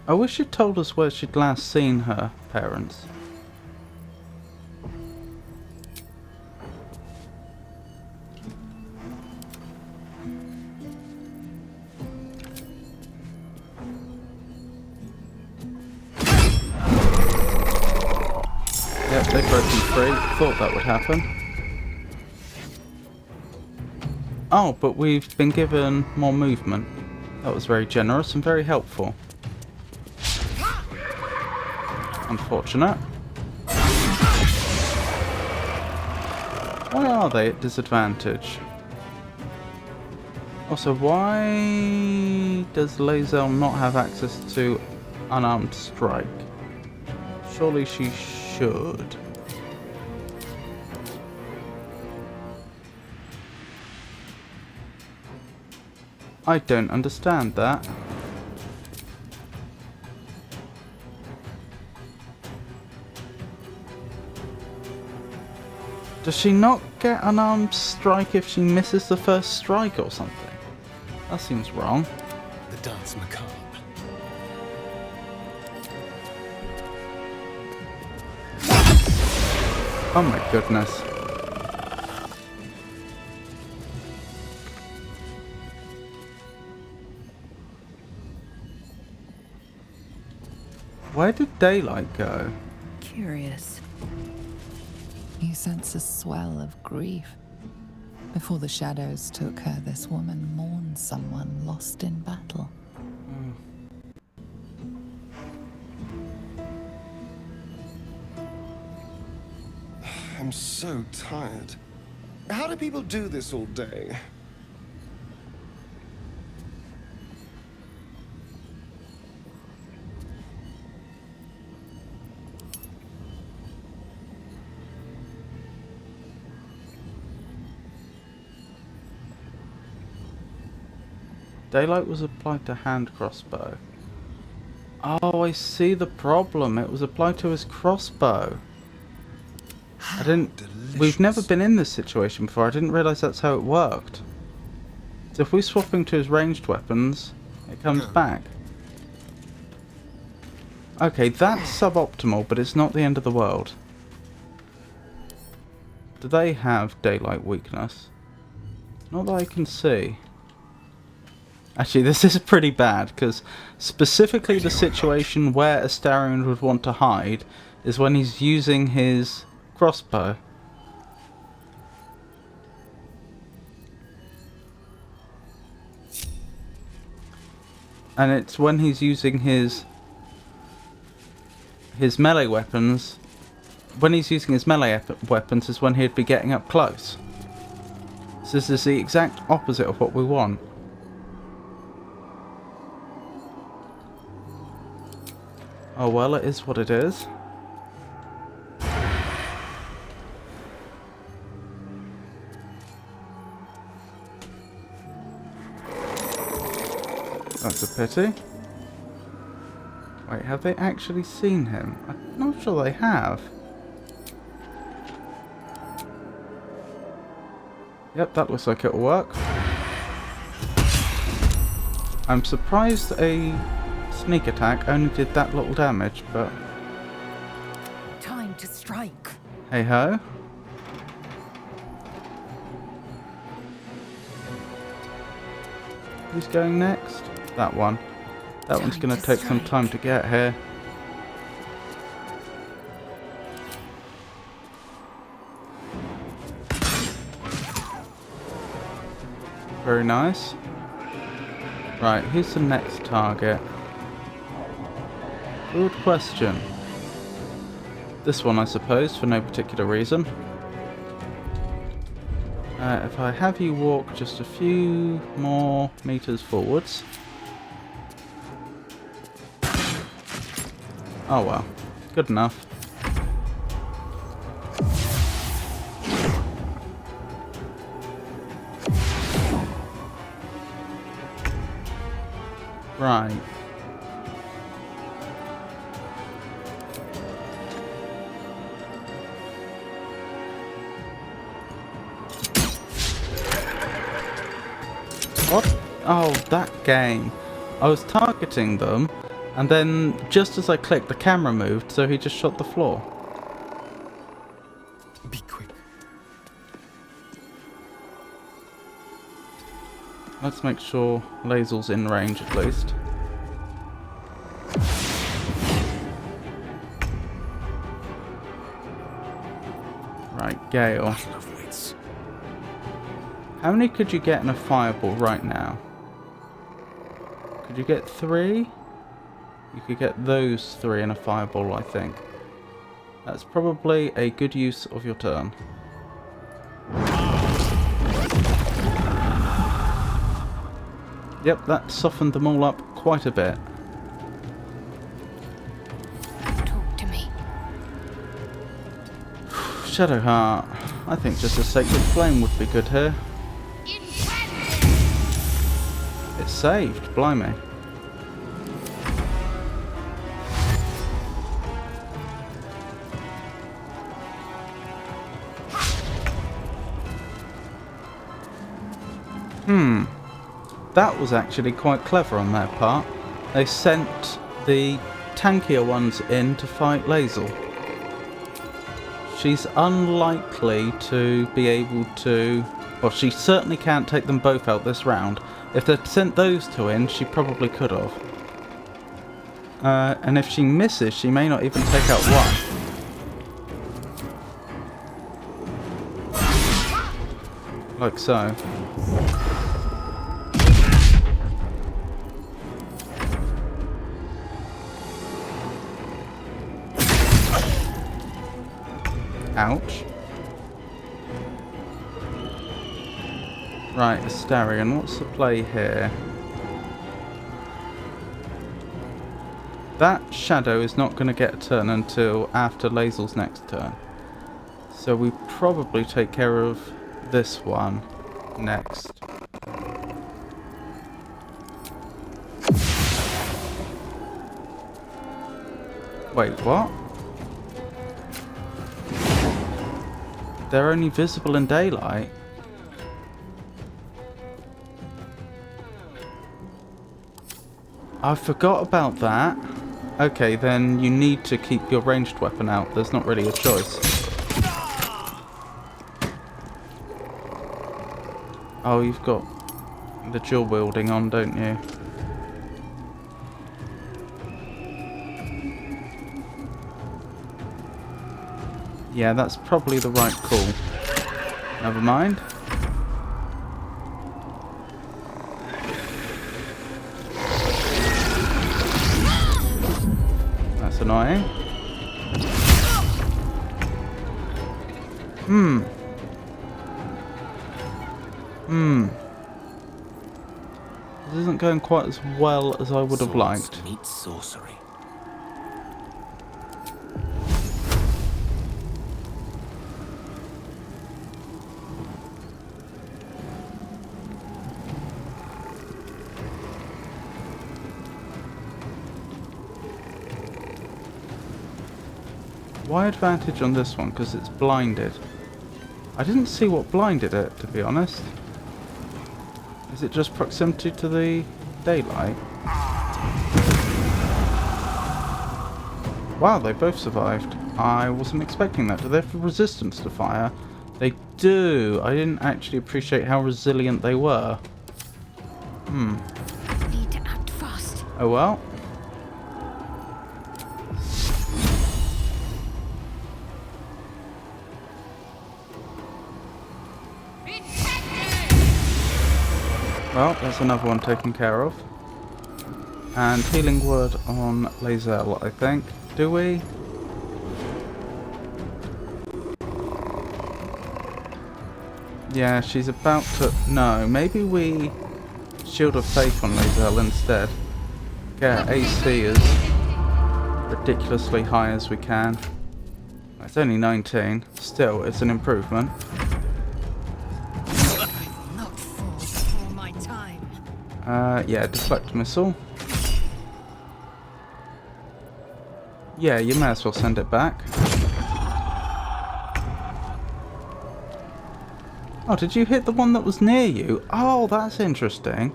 I wish she'd told us where she'd last seen her parents. Yep, they've broken free. Thought that would happen. Oh, but we've been given more movement. That was very generous and very helpful. Unfortunate. Why are they at disadvantage? Also, why does Lae'zel not have access to unarmed strike? Surely she should. I don't understand that. Does she not get an unarmed strike if she misses the first strike or something? That seems wrong. The dance macabre. Oh my goodness. Where did Daylight go? Curious. You sense a swell of grief. Before the shadows took her, this woman mourned someone lost in battle. I'm so tired. How do people do this all day? Daylight was applied to hand crossbow. Oh, I see the problem. It was applied to his crossbow. I didn't... We've never been in this situation before. I didn't realise that's how it worked. So if we swap him to his ranged weapons, it comes back. Okay, that's suboptimal, but it's not the end of the world. Do they have daylight weakness? Not that I can see. Actually, this is pretty bad, because specifically the situation where Astarion would want to hide is when he's using his crossbow. And it's when he's using his melee weapons. When he's using his melee weapons is when he'd be getting up close. So this is the exact opposite of what we want. Oh well, it is what it is. That's a pity. Wait, have they actually seen him? I'm not sure they have. Yep, that looks like it'll work. I'm surprised a sneak attack only did that little damage, but... Time to strike. Hey ho. Who's going next? That one. That one's going to take some time to get here. Very nice. Right, who's the next target? Good question. This one, I suppose, for no particular reason. If I have you walk just a few more meters forwards. Oh well, good enough. Right. What? Oh, that game. I was targeting them, and then just as I clicked, the camera moved, so he just shot the floor. Be quick. Let's make sure Lazel's in range at least. Right, Gale. How many could you get in a fireball right now? Could you get 3? You could get those 3 in a fireball, I think. That's probably a good use of your turn. Yep, that softened them all up quite a bit. Talk to me. Shadowheart. I think just a sacred flame would be good here. It's saved, blimey. That was actually quite clever on their part. They sent the tankier ones in to fight Lazel. She's unlikely to be able to... Well, she certainly can't take them both out this round. If they'd sent those two in, she probably could have. And if she misses, she may not even take out one. Like so. Ouch. Right, Astarion, what's the play here? That shadow is not going to get a turn until after Lae'zel's next turn. So we probably take care of this one next. Wait, what? They're only visible in daylight. I forgot about that. Okay, then you need to keep your ranged weapon out. There's not really a choice. Oh, you've got the dual wielding on, don't you? Yeah, that's probably the right call. Never mind. That's annoying. This isn't going quite as well as I would have liked. Meet sorcery. Why advantage on this one? Because it's blinded. I didn't see what blinded it, to be honest. Is it just proximity to the daylight? Wow, they both survived. I wasn't expecting that. Do they have resistance to fire? They do. I didn't actually appreciate how resilient they were. Need to act fast. Oh well. Well, that's another one taken care of. And healing word on Lae'zel, I think. Do we? Yeah, she's about to... No, maybe we Shield of Faith on Lae'zel instead. Get AC as ridiculously high as we can. It's only 19. Still, it's an improvement. Yeah, deflect missile. Yeah, you may as well send it back. Oh, did you hit the one that was near you? Oh, that's interesting.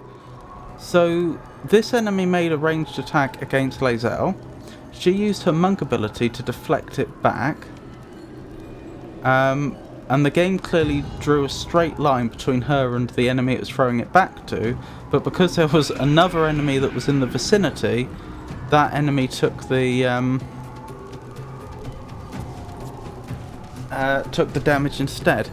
So, this enemy made a ranged attack against Lae'zel. She used her monk ability to deflect it back. And the game clearly drew a straight line between her and the enemy it was throwing it back to, but because there was another enemy that was in the vicinity, that enemy took the damage instead.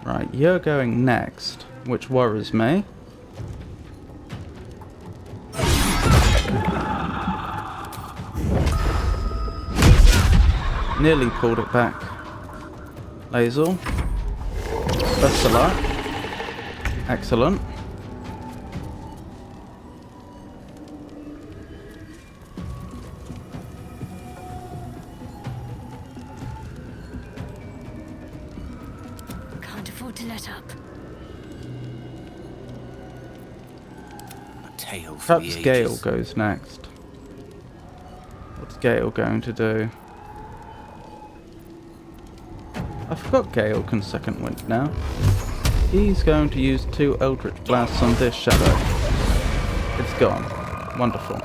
Right, you're going next, which worries me. Nearly pulled it back. Lae'zel. Best of luck. Excellent. Can't afford to let up. A tale for Perhaps the Gale ages. goes next. What's Gale going to do? I forgot Gale can second wind now. He's going to use 2 Eldritch Blasts on this shadow. It's gone. Wonderful.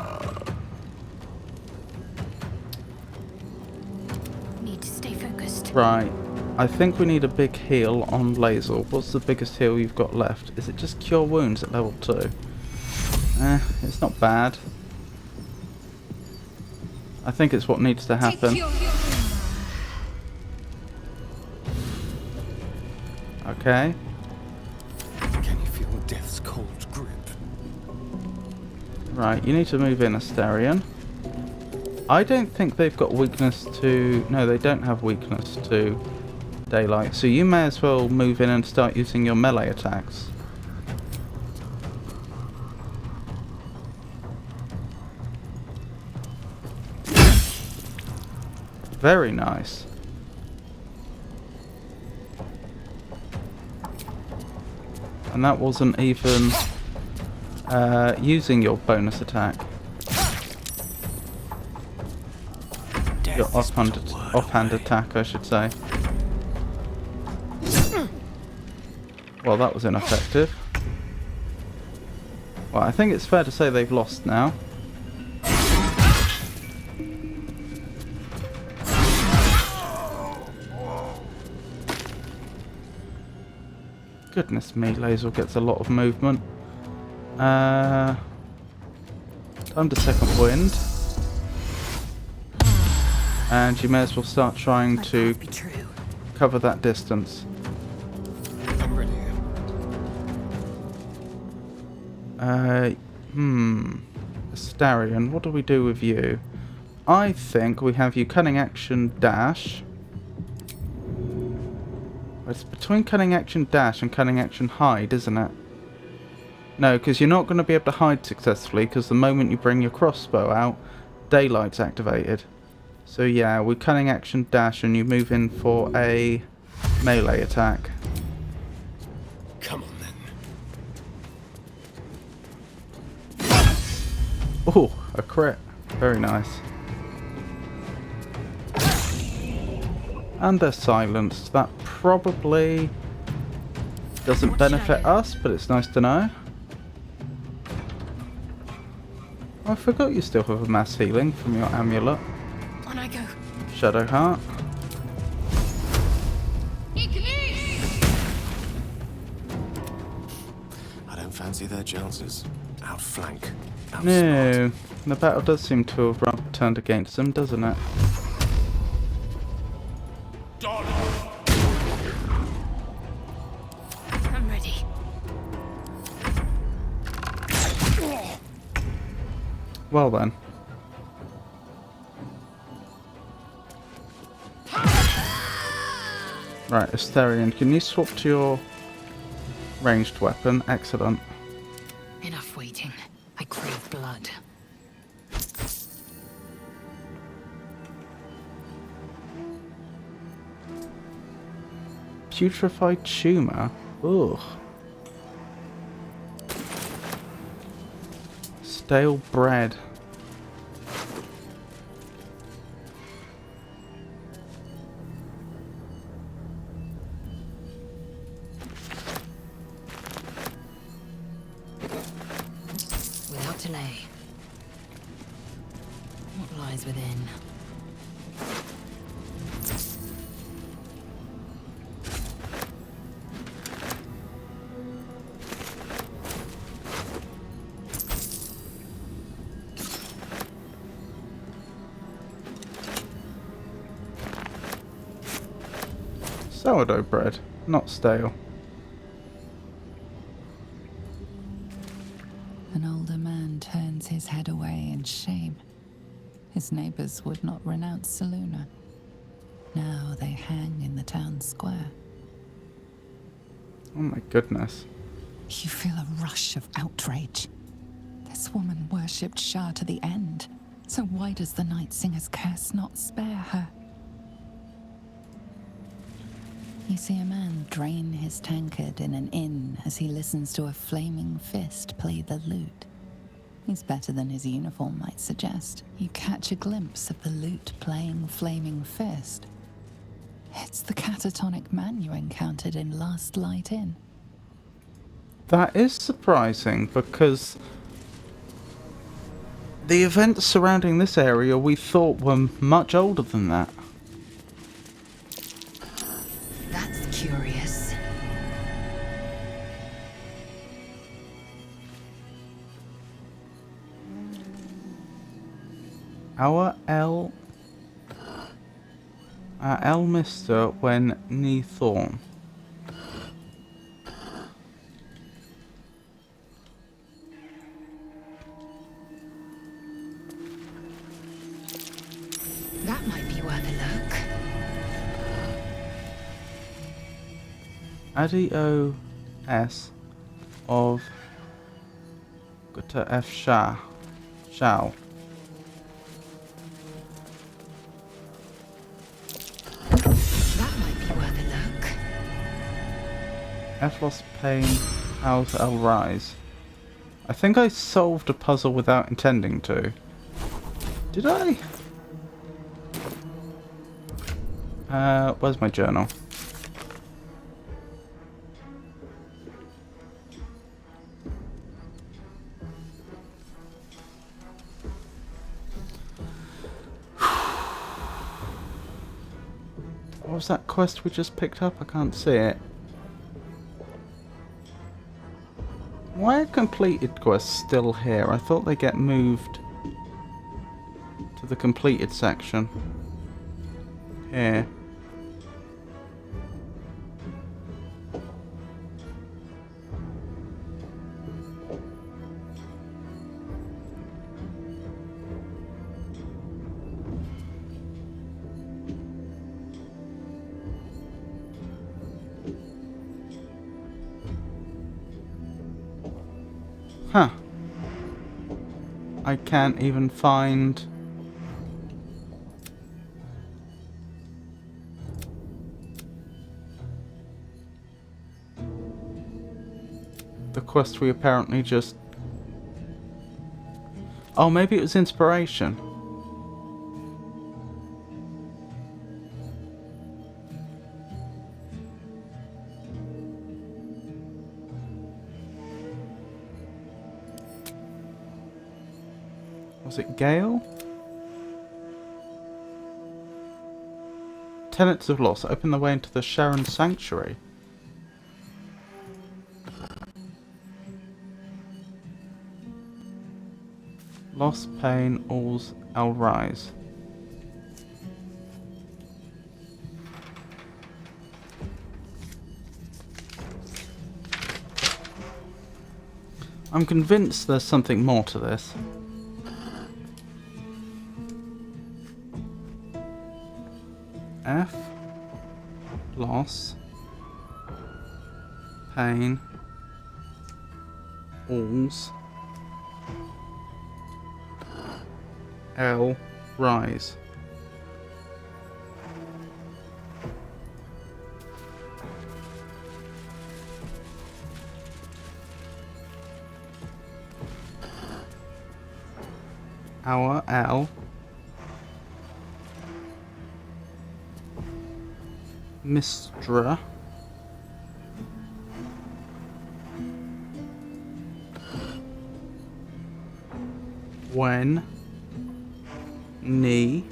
Right. I think we need a big heal on Lazel. What's the biggest heal you've got left? Is it just Cure Wounds at level 2? It's not bad. I think it's what needs to happen. Okay. Can you feel death's cold grip? Right, you need to move in, Astarion. I don't think they've got weakness to... No, they don't have weakness to daylight. So you may as well move in and start using your melee attacks. Very nice. And that wasn't even using your bonus attack. Your offhand attack, I should say. Well, that was ineffective. Well, I think it's fair to say they've lost now. Goodness me, Lazel gets a lot of movement. Time to second wind. And you may as well start trying to cover that distance. I'm ready. Astarion, what do we do with you? I think we have you cunning action dash. It's between cunning action dash and cunning action hide, isn't it? No, because you're not going to be able to hide successfully, because the moment you bring your crossbow out, daylight's activated. So yeah, we cunning action dash and you move in for a melee attack. Come on then. Oh, a crit. Very nice. And they're silenced. That probably doesn't benefit us, but it's nice to know. I forgot you still have a mass healing from your amulet. On I go. Shadowheart. I don't fancy their chances. Outflank. No, the battle does seem to have turned against them, doesn't it? I'm ready. Well then. Right, Astarion, can you swap to your ranged weapon? Excellent. Enough waiting. I crave blood. Putrefied tumor? Ugh. Stale bread. Without delay. What lies within? Sourdough bread, not stale. An older man turns his head away in shame. His neighbors would not renounce Selûne. Now they hang in the town square. Oh my goodness. You feel a rush of outrage. This woman worshipped Shah to the end. So why does the Night Singer's curse not spare her? You see a man drain his tankard in an inn as he listens to a flaming fist play the lute. He's better than his uniform might suggest. You catch a glimpse of the lute playing Flaming Fist. It's the catatonic man you encountered in Last Light Inn. That is surprising, because the events surrounding this area we thought were much older than that. Our Elmister when ni Thorn. That might be worth a look. Adios of Gutta F Shao. That might be worth a look. F lost pain, how's L rise? I think I solved a puzzle without intending to. Did I? Where's my journal? What was that quest we just picked up? I can't see it. Why are completed quests still here? I thought they get moved to the completed section. Here. Huh. I can't even find... the quest we apparently just... Oh, maybe it was inspiration. Was it Gale? Tenets of Loss. Open the way into the Sharon Sanctuary. Loss, pain, all's I'll rise. I'm convinced there's something more to this. F, loss, pain, alls, L, rise. Our L, Mistra, when, knee,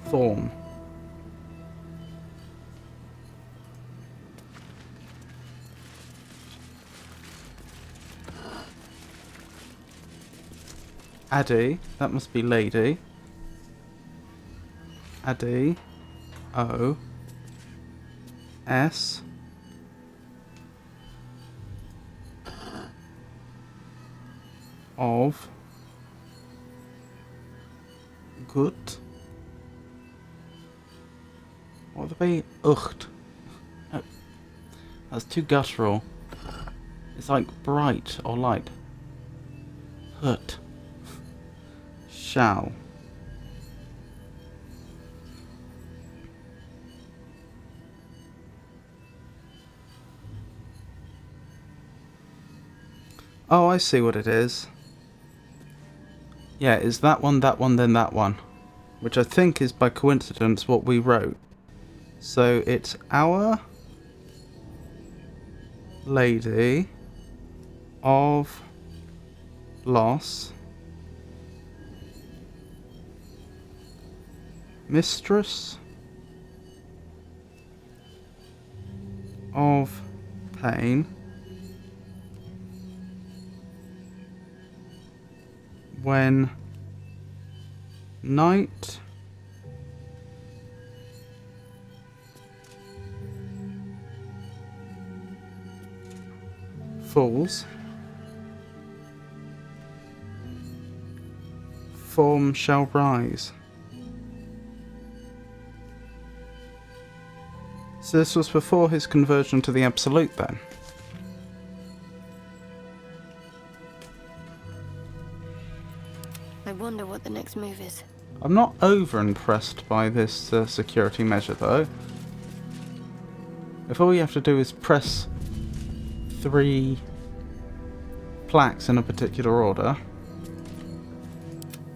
thorn. Addy, that must be lady. Addy, O, S, of, gut. What would be ucht? Oh, that's too guttural. It's like bright or light. Hut. Shall. Oh, I see what it is. Yeah, it's that one, then that one. Which I think is by coincidence what we wrote. So it's Our Lady of Loss, Mistress of Pain, when Night. Falls. Form shall rise. So this was before his conversion to the Absolute then? I wonder what the next move is. I'm not over impressed by this security measure though. If all you have to do is press 3 plaques in a particular order.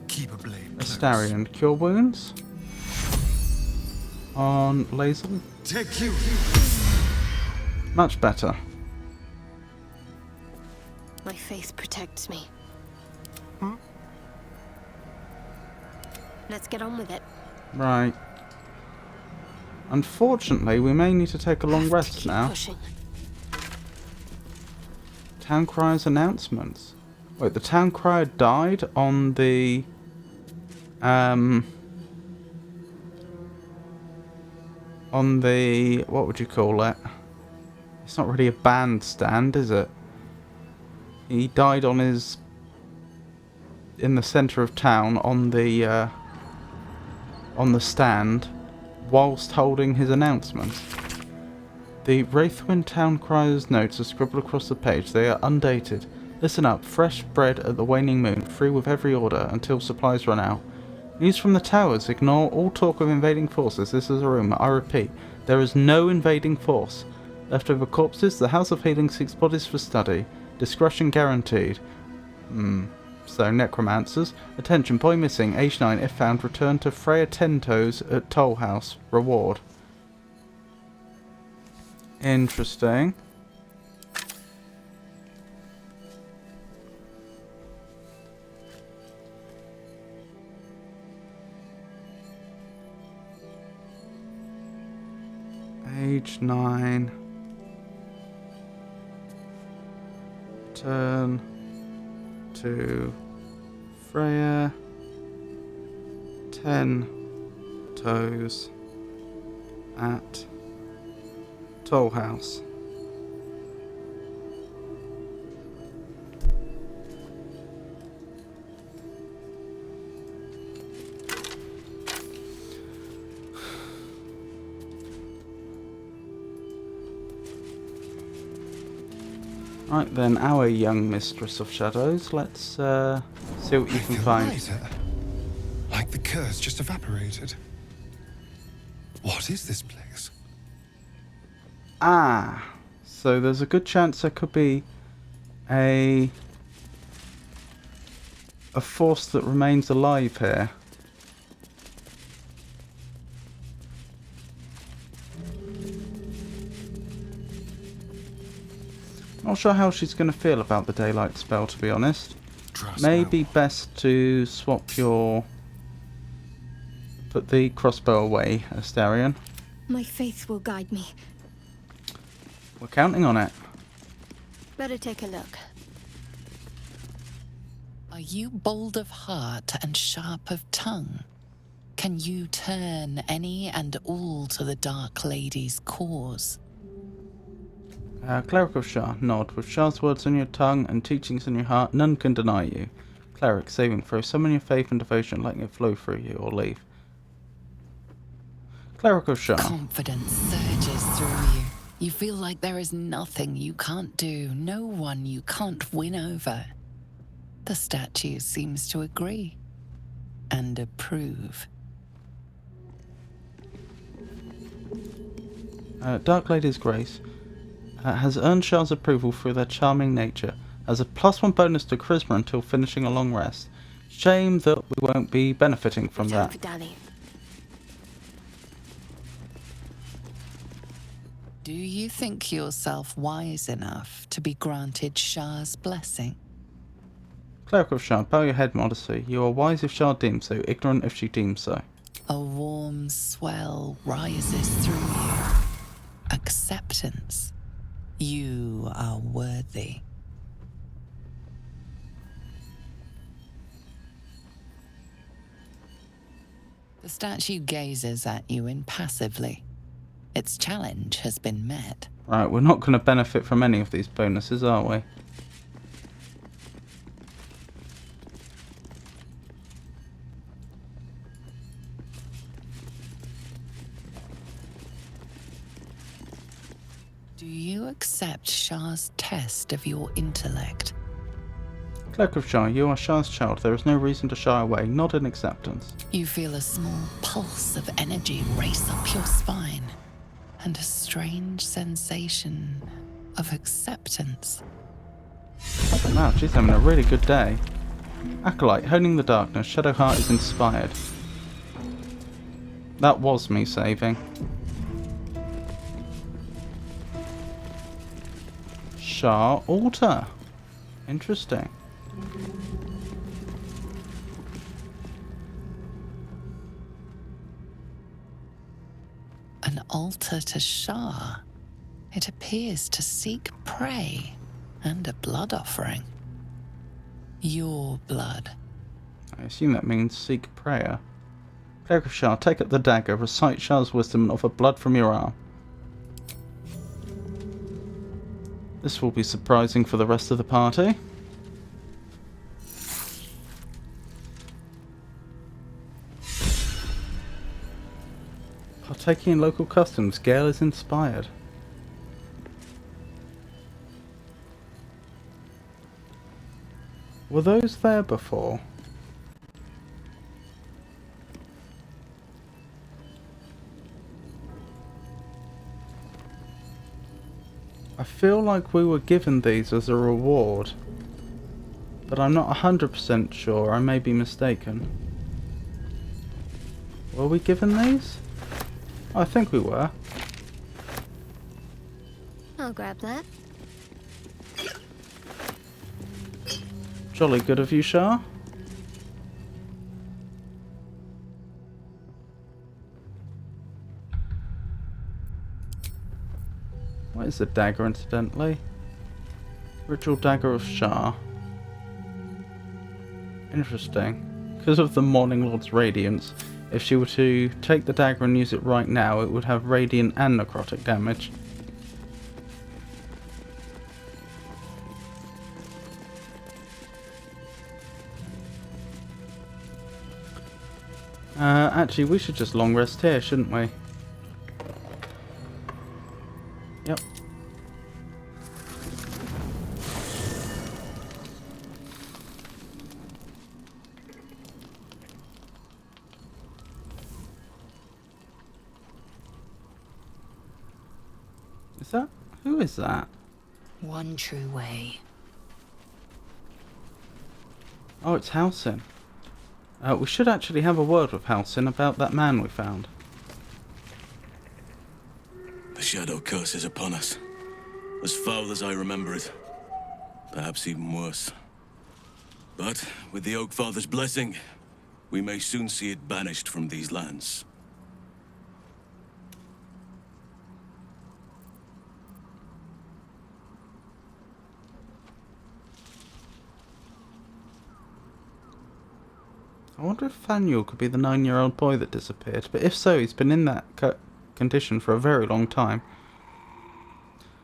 Keep a blade Astarion, cure wounds. On Lazel. Take you. Much better. My faith protects me. Let's get on with it. Right. Unfortunately, we may need to take a long rest now. Pushing. Town Crier's announcements. Wait, the Town Crier died on the... on the... what would you call it? It's not really a bandstand, is it? He died on his... in the centre of town on the stand whilst holding his announcements. The Wraithwind Town Crier's notes are scribbled across the page. They are undated. Listen up. Fresh bread at the waning moon. Free with every order until supplies run out. News from the towers. Ignore all talk of invading forces. This is a rumour. I repeat. There is no invading force. Leftover corpses. The House of Healing seeks bodies for study. Discretion guaranteed. So, necromancers. Attention, boy missing, age 9, if found, return to Freya Tentoes at Toll House. Reward. Interesting. Age 9. Turn to Freya 10 toes at Toll House. Right then, our young mistress of shadows. Let's see what you can find. Lighter. Like the curse just evaporated. What is this place? Ah, so there's a good chance there could be a force that remains alive here. Not sure how she's going to feel about the daylight spell, to be honest. Maybe best to swap your... put the crossbow away, Astarion. My faith will guide me. We're counting on it. Better take a look. Are you bold of heart and sharp of tongue? Can you turn any and all to the Dark Lady's cause? Cleric of Shah, nod. With Shah's words on your tongue and teachings in your heart, none can deny you. Cleric, saving throw. Summon your faith and devotion, letting it flow through you, or leave. Cleric of Shah. Confidence surges through you. You feel like there is nothing you can't do, no one you can't win over. The statue seems to agree and approve. Dark Lady's Grace has earned Shah's approval through their charming nature. Has a +1 bonus to charisma until finishing a long rest. Shame that we won't be benefiting from that. For Dally. Do you think yourself wise enough to be granted Shah's blessing? Cleric of Shah, bow your head modestly. You are wise if Shah deems so, ignorant if she deems so. A warm swell rises through you. Acceptance. You are worthy. The statue gazes at you impassively. Its challenge has been met. Right, we're not going to benefit from any of these bonuses, are we? Do you accept Shah's test of your intellect? Clerk of Shah, you are Shah's child. There is no reason to shy away, not in acceptance. You feel a small pulse of energy race up your spine, and a strange sensation of acceptance. Wow, she's having a really good day. Acolyte, honing the darkness, Shadowheart is inspired. That was me saving. Shah altar. Interesting. An altar to Shah. It appears to seek prey and a blood offering. Your blood. I assume that means seek prayer. Cleric of Shah, take up the dagger, recite Shah's wisdom and offer blood from your arm. This will be surprising for the rest of the party. Partaking in local customs, Gale is inspired. Were those there before? I feel like we were given these as a reward, but I'm not 100% sure. I may be mistaken. Were we given these? I think we were. I'll grab that. Jolly good of you, Shah. What is the dagger, incidentally? Ritual dagger of Shah. Interesting. Because of the Morning Lord's radiance, if she were to take the dagger and use it right now, it would have radiant and necrotic damage. Actually, we should just long rest here, shouldn't we? Yep. Is that? Who is that? One true way. Oh, it's Halsin. We should actually have a word with Halsin about that man we found. The shadow curse is upon us. As foul as I remember it. Perhaps even worse. But with the Oak Father's blessing, we may soon see it banished from these lands. I wonder if Thaniel could be the 9-year-old boy that disappeared, but if so, he's been in that condition for a very long time.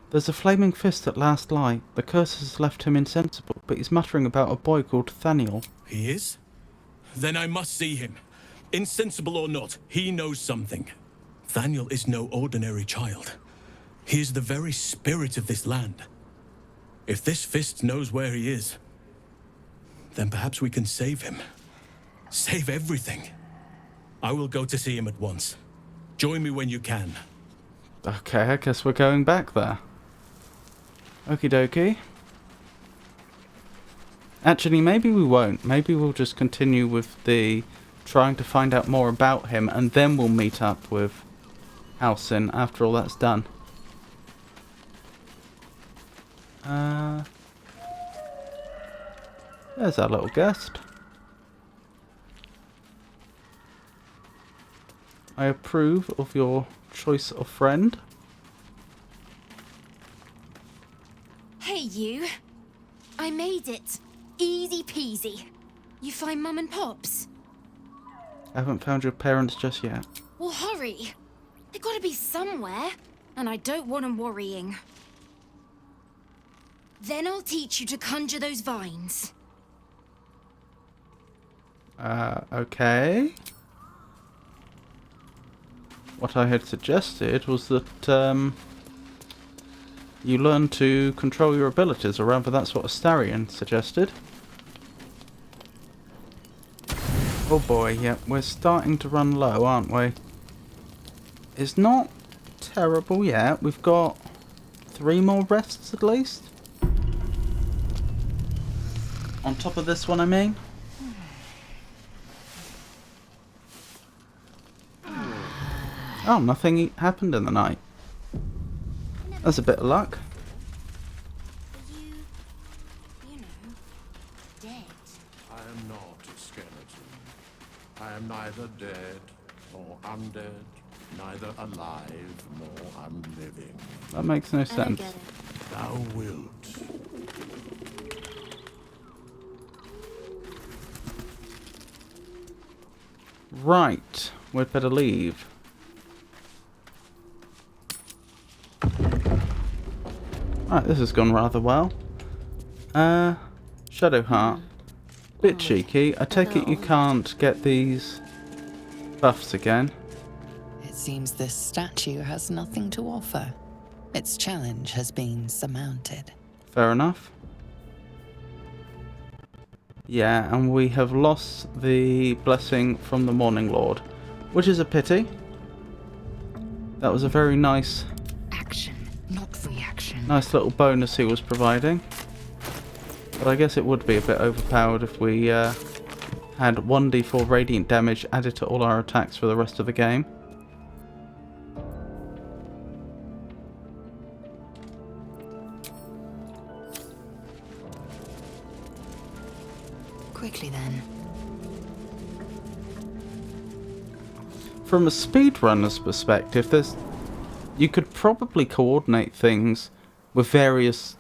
There's a flaming fist at last light. The curse has left him insensible, but he's muttering about a boy called Thaniel. He is? Then I must see him. Insensible or not, he knows something. Thaniel is no ordinary child. He is the very spirit of this land. If this fist knows where he is, then perhaps we can save him. Save everything. I will go to see him at once. Join me when you can. Okay, I guess we're going back there. Okie dokie. Actually, maybe we won't. Maybe we'll just continue with the trying to find out more about him, and then we'll meet up with Halsin after all that's done. There's our little guest. I approve of your choice of friend. Hey, you. I made it. Easy peasy. You find Mum and Pops? I haven't found your parents just yet. Well, hurry. They've got to be somewhere, and I don't want them worrying. Then I'll teach you to conjure those vines. Okay. What I had suggested was that you learn to control your abilities, or rather that's what Astarion suggested. Oh boy, yeah, we're starting to run low, aren't we? It's not terrible yet. We've got 3 more rests at least. On top of this one, I mean. Oh, nothing happened in the night. That's a bit of luck. I am not a skeleton. I am neither dead nor undead, neither alive nor unliving. That makes no sense. Thou wilt. Right, we'd better leave. Right, this has gone rather well. Shadowheart. Bit cheeky. I take it you can't get these buffs again. It seems this statue has nothing to offer. Its challenge has been surmounted. Fair enough. Yeah, and we have lost the blessing from the Morning Lord, which is a pity. That was a very nice... Action, not reaction. Nice little bonus he was providing. But I guess it would be a bit overpowered if we had 1d4 radiant damage added to all our attacks for the rest of the game. Quickly then. From a speedrunner's perspective, you could probably coordinate things with various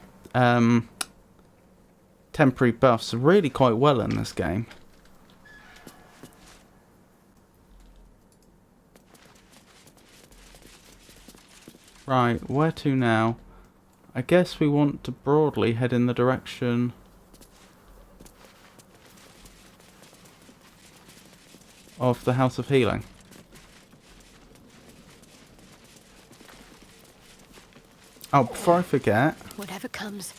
temporary buffs really quite well in this game. Right, where to now? I guess we want to broadly head in the direction of the House of Healing. Oh, before I forget... Whatever comes,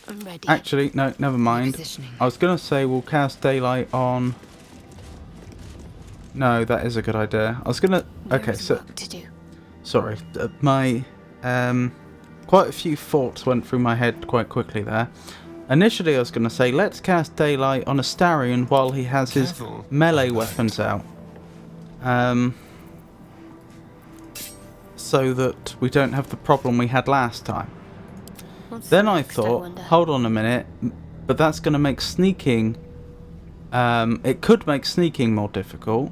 I'm ready. Actually, no, never mind. I was going to say we'll cast Daylight on... No, that is a good idea. I was going to... Okay, so... Sorry, my... quite a few thoughts went through my head quite quickly there. Initially I was going to say, let's cast Daylight on Astarion while he has his melee weapons out. So that we don't have the problem we had last time. Then I thought, hold on a minute, but that's going to make sneaking... it could make sneaking more difficult,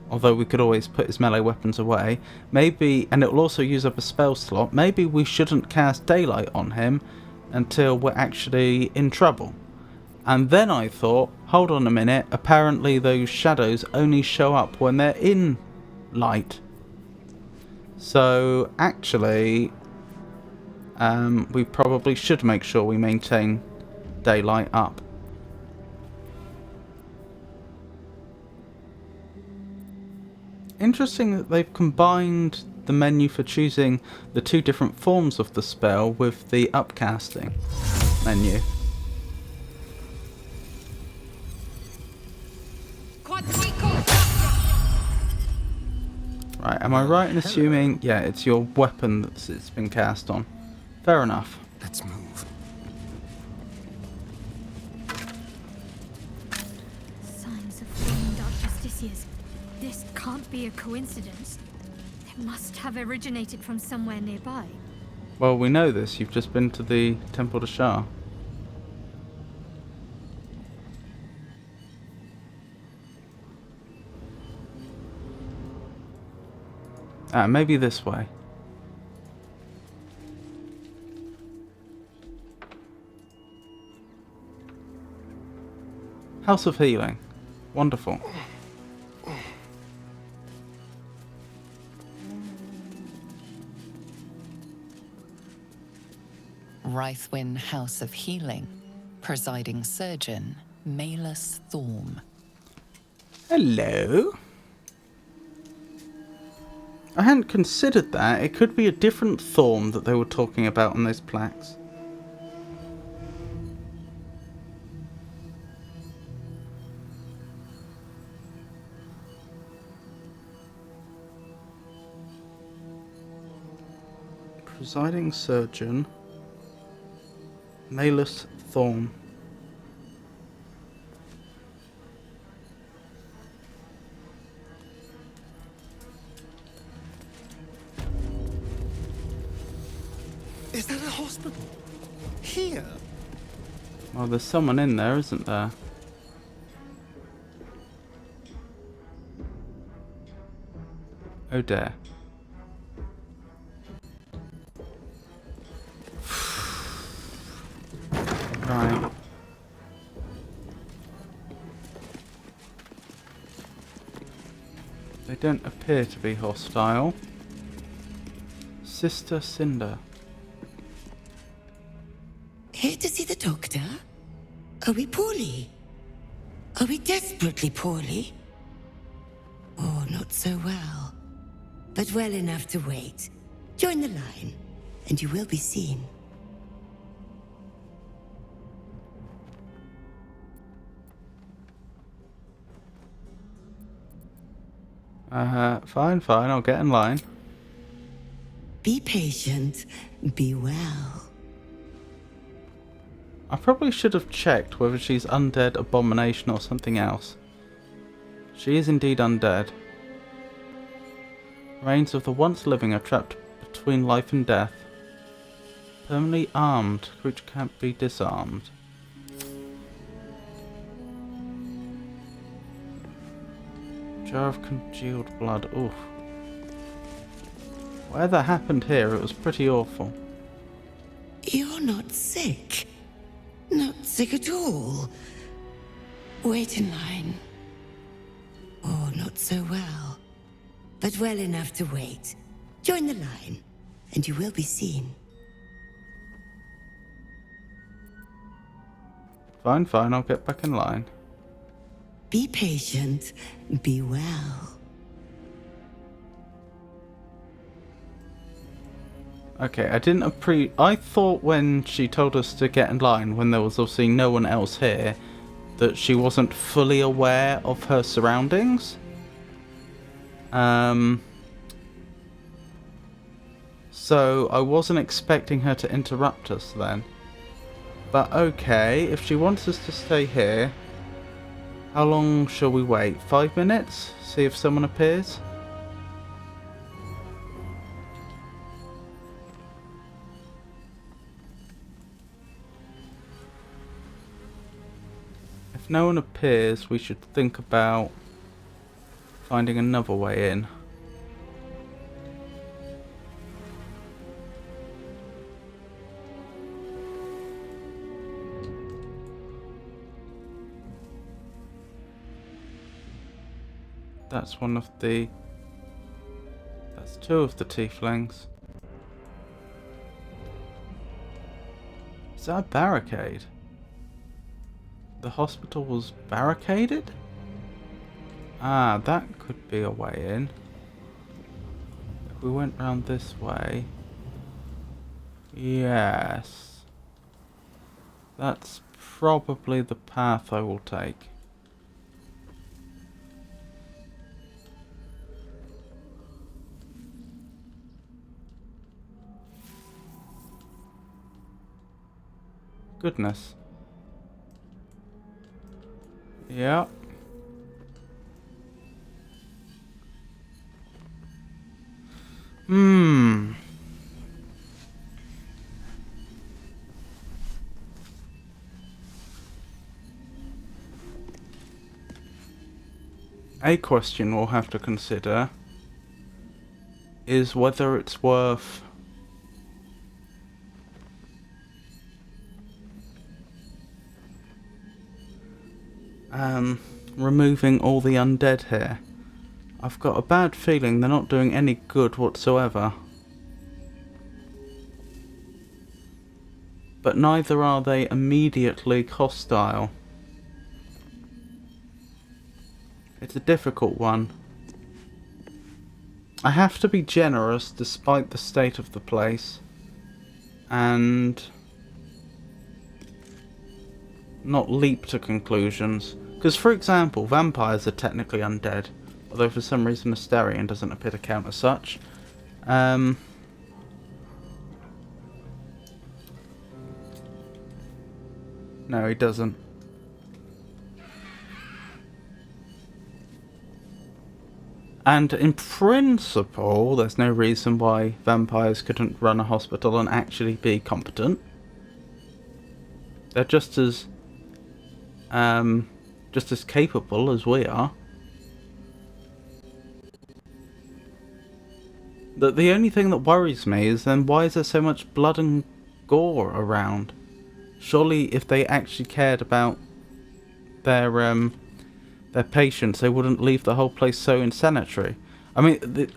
although we could always put his melee weapons away. Maybe, and it will also use up a spell slot, maybe we shouldn't cast Daylight on him until we're actually in trouble. And then I thought, hold on a minute, apparently those shadows only show up when they're in light. So actually, we probably should make sure we maintain Daylight up. Interesting that they've combined the menu for choosing the 2 different forms of the spell with the upcasting menu. Right, am I right in assuming, yeah, it's your weapon that it's been cast on? Fair enough. Let's move. Signs of fleeing dark justiciars. This can't be a coincidence. It must have originated from somewhere nearby. Well, we know this. You've just been to the Temple to Shah. Maybe this way. House of Healing. Wonderful. Rythwin House of Healing. Presiding surgeon, Malus Thorm. Hello. I hadn't considered that. It could be a different Thorm that they were talking about on those plaques. Presiding surgeon, Malus Thorm. Is that a hospital? Here? Well, there's someone in there, isn't there? Oh dear. Right. They don't appear to be hostile. Sister Cinder. Here to see the doctor? Are we poorly? Are we desperately poorly? Oh, not so well. But well enough to wait. Join the line, and you will be seen. Fine, I'll get in line. Be patient, be well. I probably should have checked whether she's undead, abomination, or something else. She is indeed undead. Reigns of the once living are trapped between life and death. Permanently armed, creature can't be disarmed. Jar of congealed blood. Oof. Whatever happened here, it was pretty awful. You're not sick. Not sick at all. Wait in line. Oh, not so well. But well enough to wait. Join the line, and you will be seen. Fine, I'll get back in line. Be patient, be well. Okay, I thought when she told us to get in line, when there was obviously no one else here, that she wasn't fully aware of her surroundings. So I wasn't expecting her to interrupt us then. But okay, if she wants us to stay here, how long shall we wait? 5 minutes? See if someone appears? If no one appears, we should think about finding another way in. That's two of the tieflings. Is that a barricade? The hospital was barricaded? Ah, that could be a way in. If we went round this way. Yes. That's probably the path I will take. Goodness. Yeah. A question we'll have to consider is whether it's worth removing all the undead here. I've got a bad feeling they're not doing any good whatsoever. but neither are they immediately hostile. It's a difficult one. I have to be generous despite the state of the place, and not leap to conclusions. Because, for example, vampires are technically undead, although for some reason Astarion doesn't appear to count as such. No, he doesn't. And in principle, there's no reason why vampires couldn't run a hospital and actually be competent. They're just as capable as we are. The only thing that worries me is then why is there so much blood and gore around? Surely if they actually cared about their patients, they wouldn't leave the whole place so insanitary. I mean,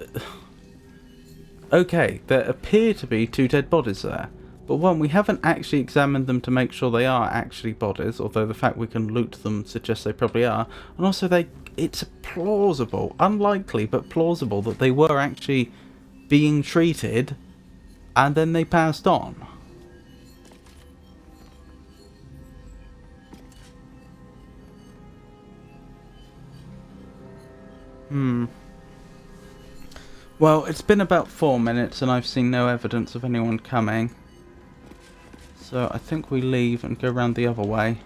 okay, there appear to be 2 dead bodies there, but one, we haven't actually examined them to make sure they are actually bodies, although the fact we can loot them suggests they probably are, and also it's plausible, unlikely but plausible, that they were actually being treated and then they passed on. Well, it's been about 4 minutes and I've seen no evidence of anyone coming. So I think we leave and go round the other way.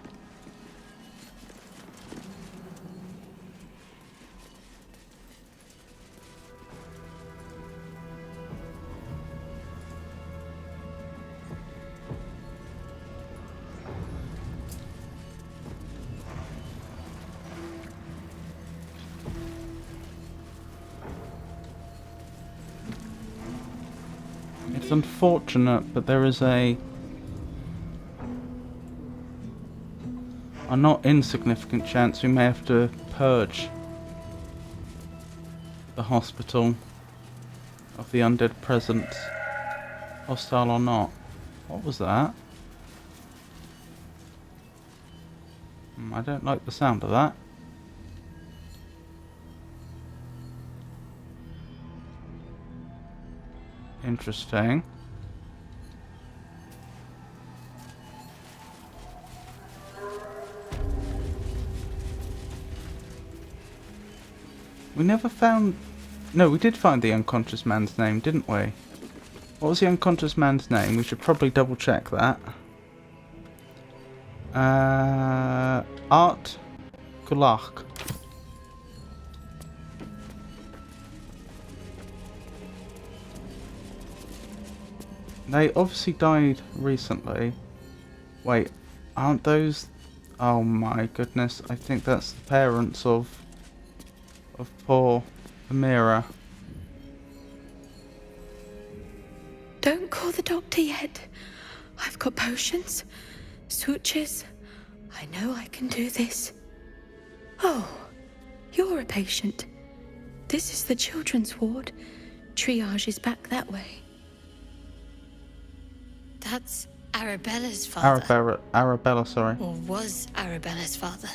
It's unfortunate, but there is a not insignificant chance we may have to purge the hospital of the undead presence, hostile or not. What was that? I don't like the sound of that. Interesting. We never found... No, we did find the unconscious man's name, didn't we? What was the unconscious man's name? We should probably double check that. Art Kulach. They obviously died recently. Wait, aren't those... Oh my goodness, I think that's the parents of poor Amira. Don't call the doctor yet. I've got potions, sutures. I know I can do this. Oh, you're a patient. This is the children's ward. Triage is back that way. That's Arabella's father. Arabella, sorry. Or was Arabella's father.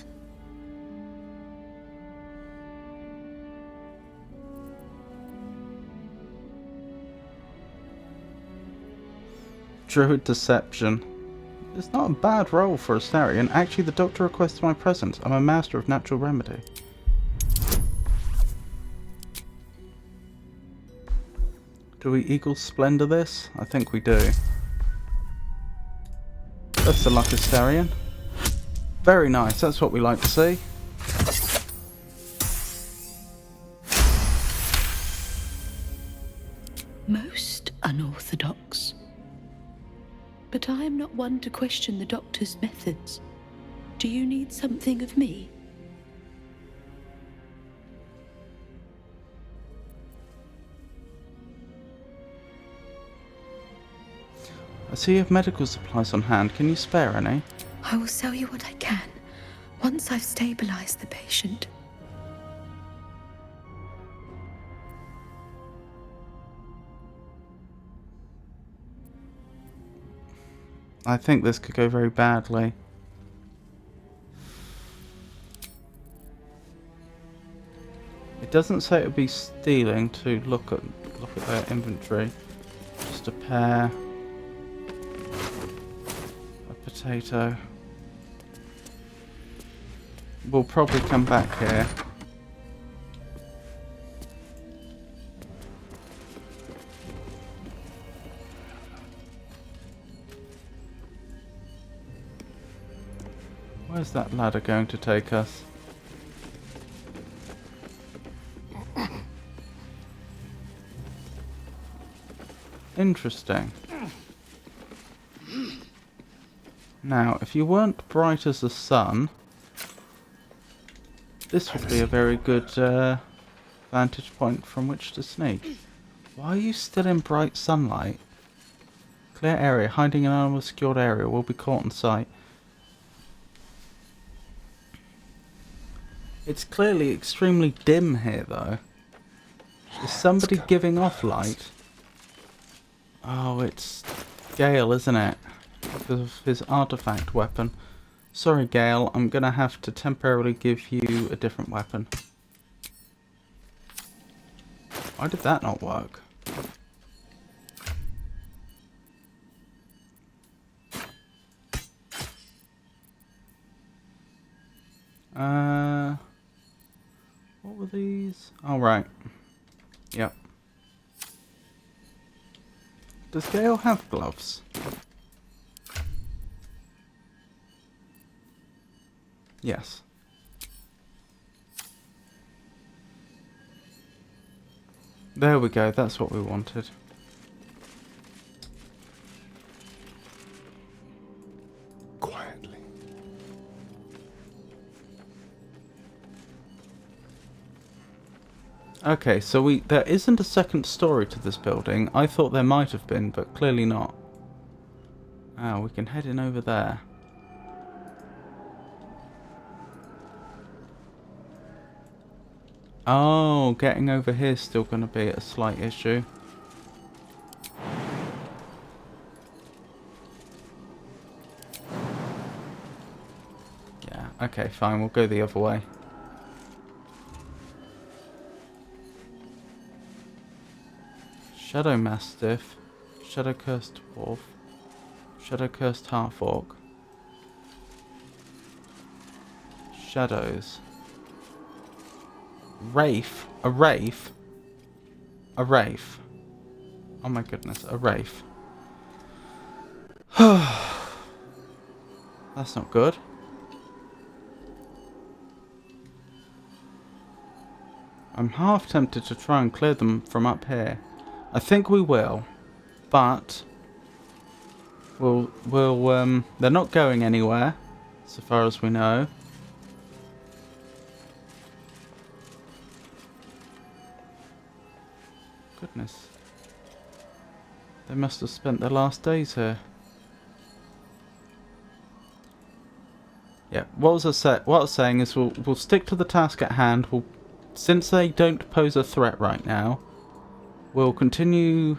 Druid Deception. It's not a bad role for Astarion. Actually, the doctor requests my presence. I'm a master of natural remedy. Do we Eagle Splendor this? I think we do. That's the luck, Astarion. Very nice, that's what we like to see. Most unorthodox. But I am not one to question the doctor's methods. Do you need something of me? I see you have medical supplies on hand. Can you spare any? I will sell you what I can, once I've stabilized the patient. I think this could go very badly. It doesn't say it would be stealing to look at their inventory. Just a pear, a potato. We'll probably come back here. Where's that ladder going to take us? Interesting. Now, if you weren't bright as the sun, this would be a very good vantage point from which to sneak. Why are you still in bright sunlight? Clear area. Hiding in an obscured area will be caught on sight. It's clearly extremely dim here, though. Is somebody giving off light? Oh, it's Gale, isn't it? Because of his artifact weapon. Sorry, Gale, I'm gonna have to temporarily give you a different weapon. Why did that not work? What were these? Oh, right. Yep. Does Gale have gloves? Yes. There we go, that's what we wanted. Quietly. Okay, so there isn't a second story to this building. I thought there might have been, but clearly not. Ah, we can head in over there. Oh, getting over here is still going to be a slight issue. Yeah, okay, fine, we'll go the other way. Shadow Mastiff, Shadow Cursed Dwarf, Shadow Cursed Half-Orc. Shadows. Wraith? A Wraith? A Wraith. Oh my goodness, a Wraith. That's not good. I'm half tempted to try and clear them from up here. I think we will, but they're not going anywhere, so far as we know. Goodness. They must have spent their last days here. Yeah, what I was saying is we'll stick to the task at hand. Since they don't pose a threat right now, we'll continue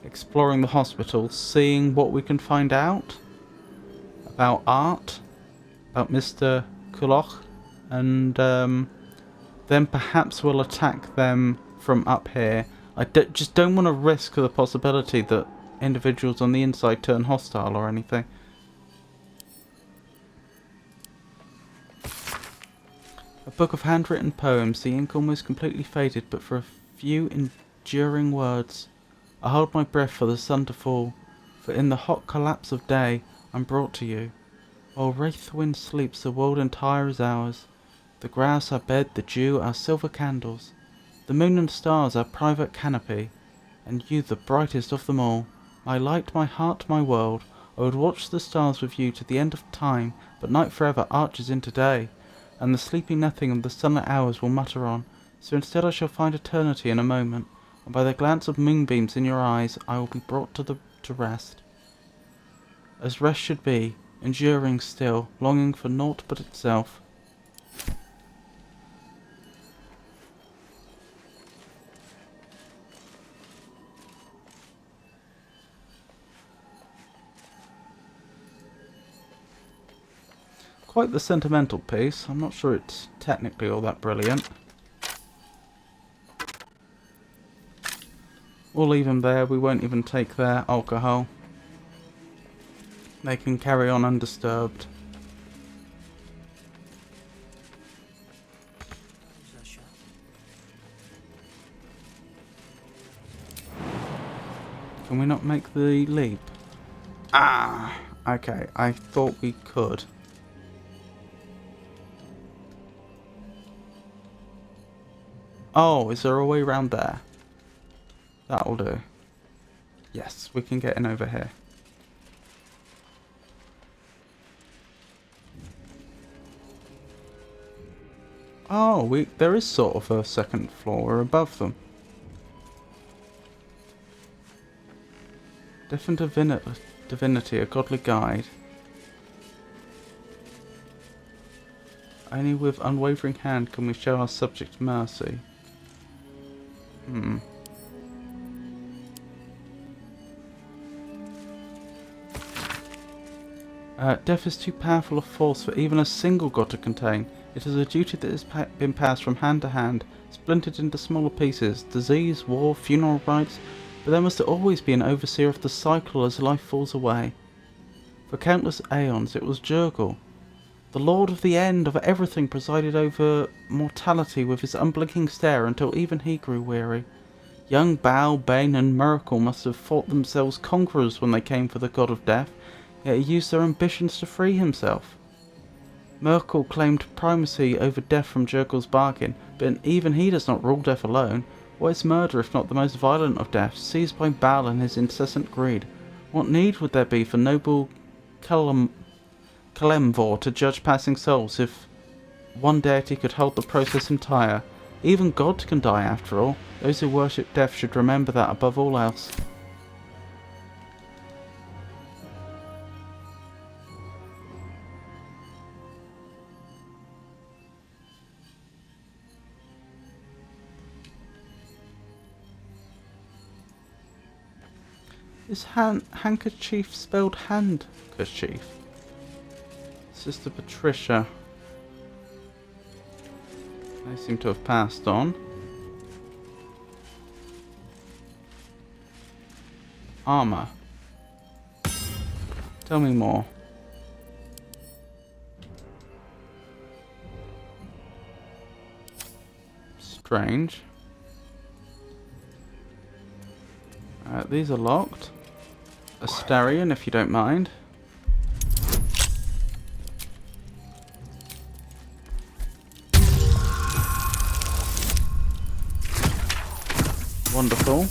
exploring the hospital, seeing what we can find out about Art, about Mr. Kuloch, and then perhaps we'll attack them from up here. I just don't want to risk the possibility that individuals on the inside turn hostile or anything. A book of handwritten poems, the ink almost completely faded, but for a few enduring words. I hold my breath for the sun to fall, for in the hot collapse of day I'm brought to you. While Wraithwind sleeps, the world entire is ours. The grass our bed, the dew our silver candles, the moon and stars our private canopy, and you the brightest of them all. My light, my heart, my world, I would watch the stars with you to the end of time, but night forever arches into day, and the sleepy nothing of the sunlit hours will mutter on. So instead I shall find eternity in a moment, and by the glance of moonbeams in your eyes I will be brought to rest. As rest should be, enduring still, longing for naught but itself. quite the sentimental piece. I'm not sure it's technically all that brilliant. We'll leave them there. We won't even take their alcohol. They can carry on undisturbed. Can we not make the leap? Ah! Okay, I thought we could. Oh, is there a way around there? That'll do. Yes, we can get in over here. Oh, there is sort of a second floor above them. Different divinity, a godly guide. Only with unwavering hand can we show our subjects mercy. Death is too powerful a force for even a single god to contain. It is a duty that has been passed from hand to hand, splintered into smaller pieces. Disease, war, funeral rites, but there must always be an overseer of the cycle as life falls away. For countless aeons it was Jurgil, the lord of the end of everything, presided over mortality with his unblinking stare until even he grew weary. Young Baal, Bane and Miracle must have thought themselves conquerors when they came for the god of death, yet he used their ambitions to free himself. Miracle claimed primacy over death from Jurgil's bargain, but even he does not rule death alone. What is murder if not the most violent of deaths, seized by Baal and his incessant greed? What need would there be for noble Kalemvor to judge passing souls if one deity could hold the process entire? Even gods can die after all. Those who worship death should remember that above all else. Is handkerchief spelled handkerchief? Sister Patricia. They seem to have passed on. Armor. Tell me more. Strange. These are locked. Astarion, if you don't mind. Wonderful.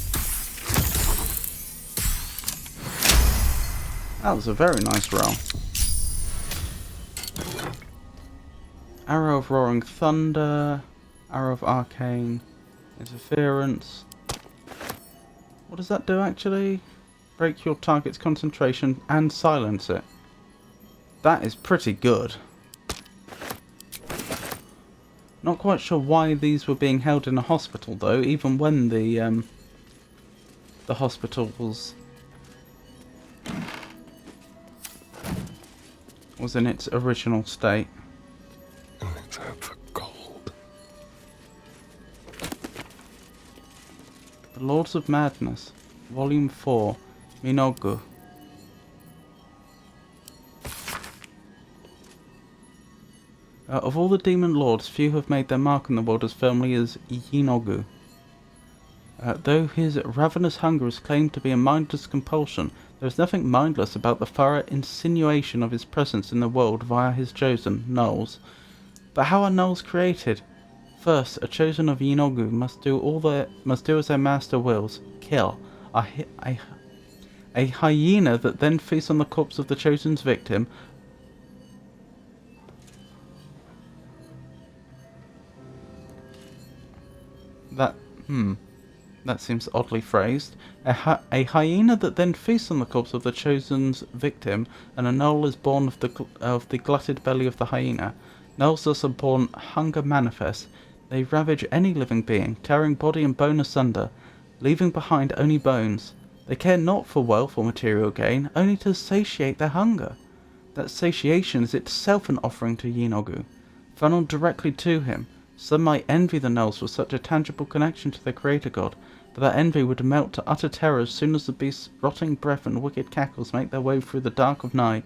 That was a very nice roll. Arrow of Roaring Thunder. Arrow of Arcane Interference. What does that do actually? Break your target's concentration and silence it. That is pretty good. Not quite sure why these were being held in a hospital though, even when the hospital was in its original state. Let's hope for gold. The Lords of Madness, Volume 4, Minogu. Of all the demon lords, few have made their mark in the world as firmly as Yinogu. Though his ravenous hunger is claimed to be a mindless compulsion, there is nothing mindless about the thorough insinuation of his presence in the world via his chosen, gnolls. But how are gnolls created? First, a chosen of Yinogu must do as their master wills, kill. A hyena that then feasts on the corpse of the chosen's victim. That seems oddly phrased. A hyena that then feasts on the corpse of the chosen's victim, and a gnoll is born of the glutted belly of the hyena. Gnolls thus are born hunger manifest. They ravage any living being, tearing body and bone asunder, leaving behind only bones. They care not for wealth or material gain, only to satiate their hunger. That satiation is itself an offering to Yinogu, funneled directly to him. Some might envy the gnolls for such a tangible connection to their creator god, but that envy would melt to utter terror as soon as the beast's rotting breath and wicked cackles make their way through the dark of night.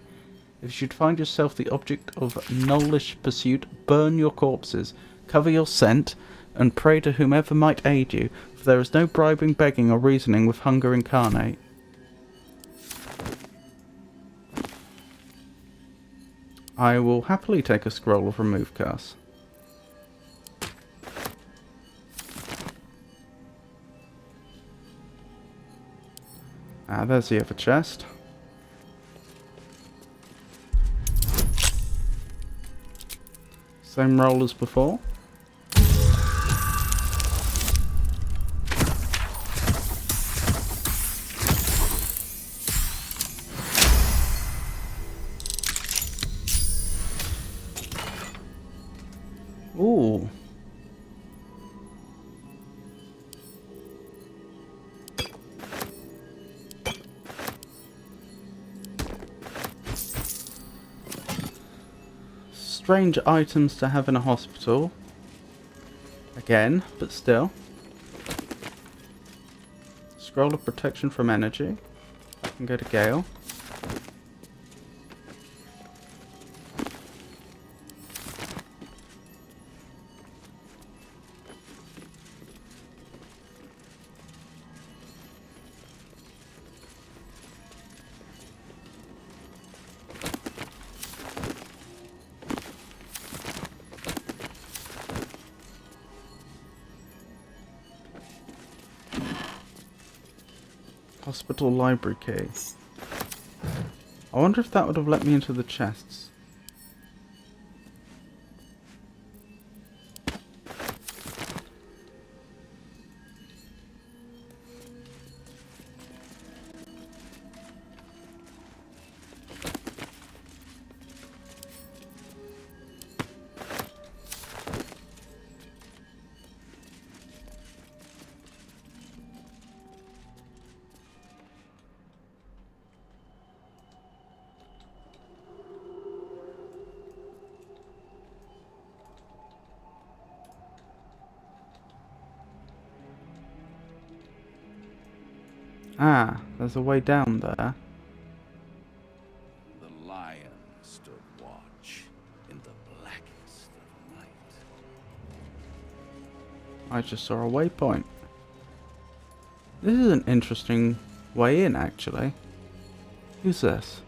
If you should find yourself the object of gnollish pursuit, burn your corpses, cover your scent, and pray to whomever might aid you, for there is no bribing, begging, or reasoning with hunger incarnate. I will happily take a scroll of remove curse. Ah, there's the other chest. Same roll as before. Ooh. Strange items to have in a hospital. Again, but still. Scroll of protection from energy. I can go to Gale. Hospital library key. I wonder if that would have let me into the chests. Ah, there's a way down there. The lion stood watch in the blackest of night. I just saw a waypoint. This is an interesting way in, actually. Who's this?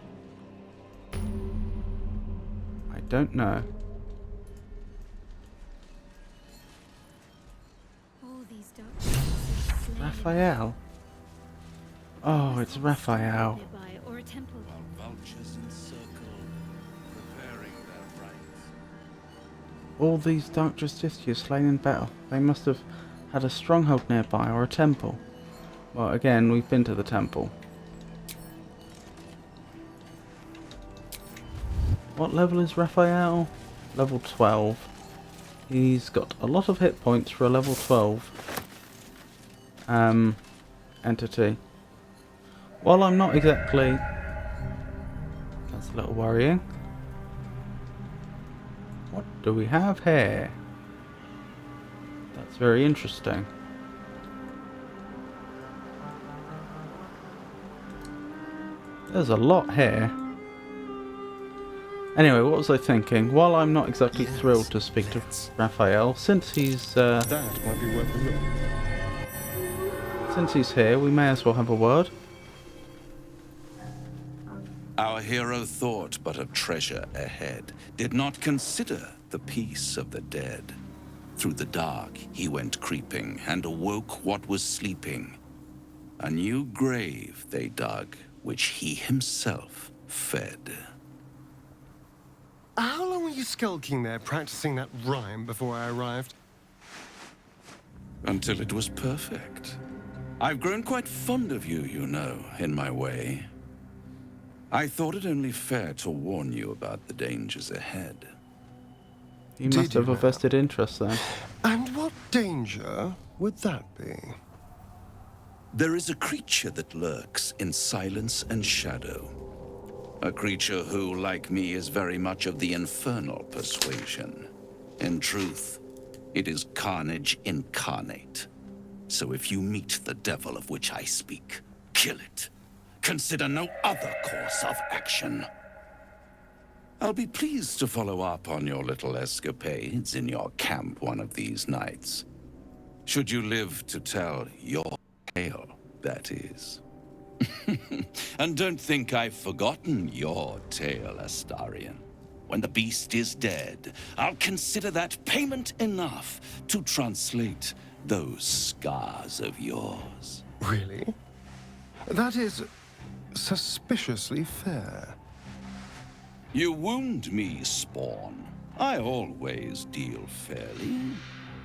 I don't know. All these dark Raphael? Oh, it's Raphael. or a temple. While vultures encircle, preparing their rites. All these dark justiciars slain in battle. They must have had a stronghold nearby or a temple. Well, again, we've been to the temple. What level is Raphael? Level 12. He's got a lot of hit points for a level 12 entity. Well, I'm not exactly... That's a little worrying. What do we have here? That's very interesting. There's a lot here. Anyway, what was I thinking? While I'm not exactly thrilled to speak to Raphael, since he's That might be worth a look. since he's here, we may as well have a word. Our hero thought but of treasure ahead, did not consider the peace of the dead. Through the dark he went creeping, and awoke what was sleeping. A new grave they dug, which he himself fed. How long were you skulking there, practicing that rhyme before I arrived? Until it was perfect. I've grown quite fond of you, you know, in my way. I thought it only fair to warn you about the dangers ahead. You must have a vested interest then. And what danger would that be? There is a creature that lurks in silence and shadow. A creature who, like me, is very much of the infernal persuasion. In truth, it is carnage incarnate. So if you meet the devil of which I speak, kill it. Consider no other course of action. I'll be pleased to follow up on your little escapades in your camp one of these nights. Should you live to tell your tale, that is. And don't think I've forgotten your tale, Astarion. When the beast is dead, I'll consider that payment enough to translate those scars of yours. Really? That is suspiciously fair. You wound me, Spawn. I always deal fairly.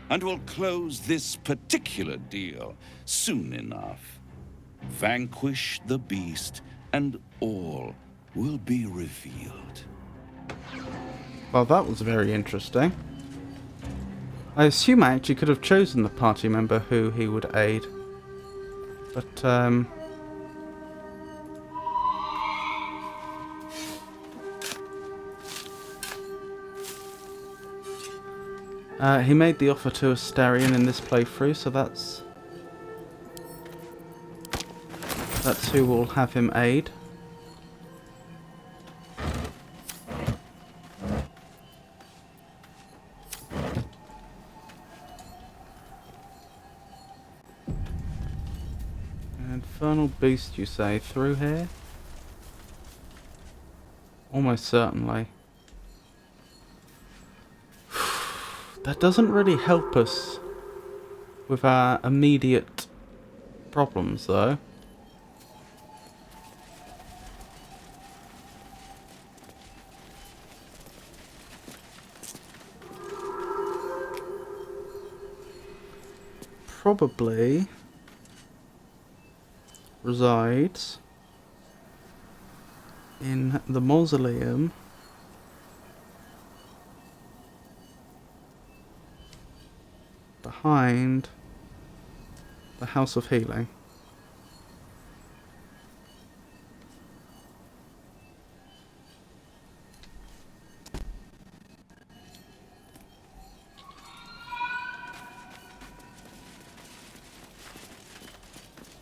And will close this particular deal soon enough. Vanquish the beast, and all will be revealed. Well, that was very interesting. I assume I actually could have chosen the party member who he would aid. But, he made the offer to Astarion in this playthrough, so that's who will have him aid. Infernal beast, you say, through here? Almost certainly. That doesn't really help us with our immediate problems, though. Probably resides in the mausoleum behind the House of Healing.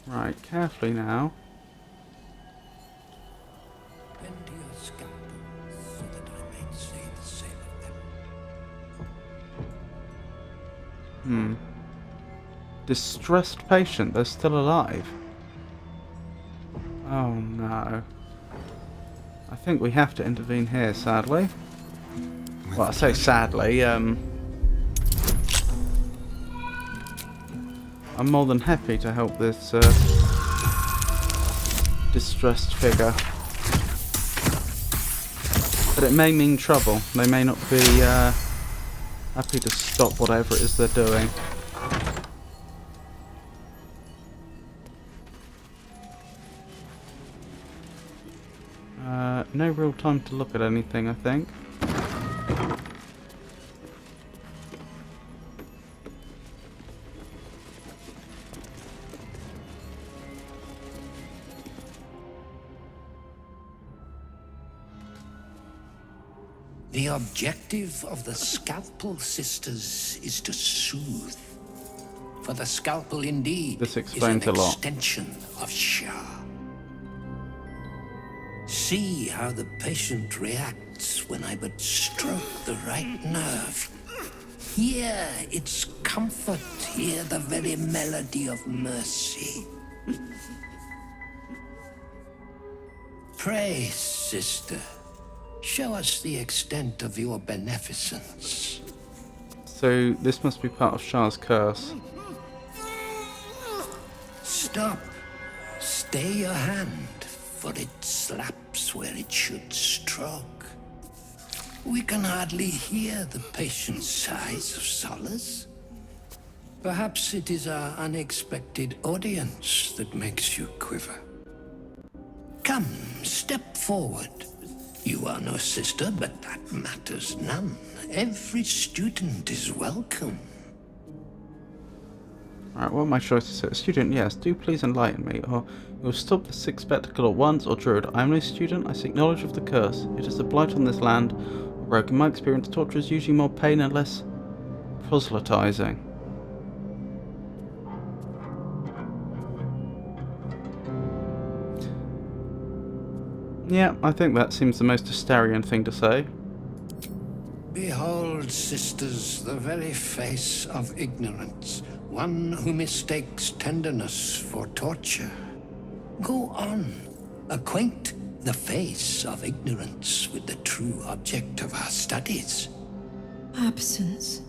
Right, carefully now. Bend your scalpel so that I may say the same of them. Distressed patient, they're still alive. Oh no. I think we have to intervene here, sadly. Well, I say sadly, I'm more than happy to help this distressed figure. But it may mean trouble. They may not be happy to stop whatever it is they're doing. No real time to look at anything, I think. The objective of the Scalpel Sisters is to soothe. For the Scalpel indeed This is an explains a lot. extension of Shah. See how the patient reacts when I but stroke the right nerve. Hear its comfort, hear the very melody of mercy. Pray, sister, show us the extent of your beneficence. So this must be part of Shah's curse. Stop. Stay your hand, for it slaps where it should stroke. We can hardly hear the patient's sighs of solace. Perhaps it is our unexpected audience that makes you quiver. Come, step forward. You are no sister, but that matters none. Every student is welcome. Alright, what are my choices here? Student, yes, do please enlighten me, or you will stop the sick spectacle at once, or Druid, I am no student, I seek knowledge of the curse. It is the blight on this land. Rogue, in my experience, torture is usually more pain and less proselytizing. Yeah, I think that seems the most Astarian thing to say. Behold, sisters, the very face of ignorance, one who mistakes tenderness for torture. Go on, acquaint the face of ignorance with the true object of our studies. Absence.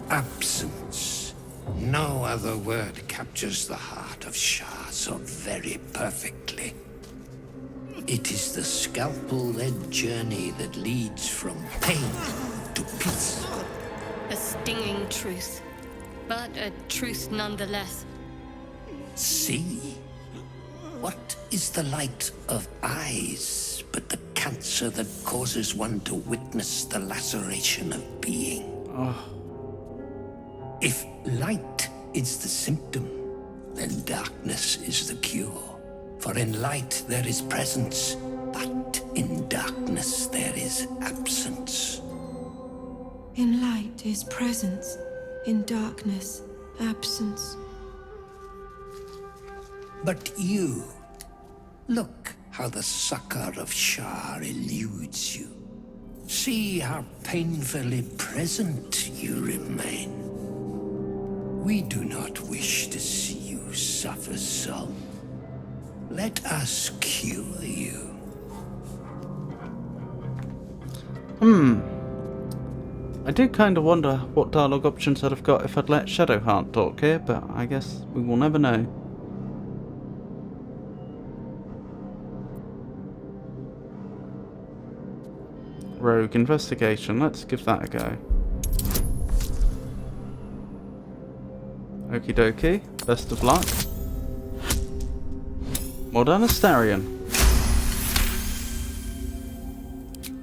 Absence. No other word captures the heart of Shah so very perfectly. It is the scalpel-led journey that leads from pain to peace. A stinging truth, but a truth nonetheless. See? What is the light of eyes but the cancer that causes one to witness the laceration of being? If light is the symptom, then darkness is the cure. For in light there is presence, but in darkness there is absence. In light is presence, in darkness, absence. But you, look how the succor of Shar eludes you. See how painfully present you remain. We do not wish to see you suffer so. Let us cure you. I do kind of wonder what dialogue options I'd have got if I'd let Shadowheart talk here, but I guess we will never know. Rogue investigation, let's give that a go. Okie dokie, best of luck. Modern Astarian.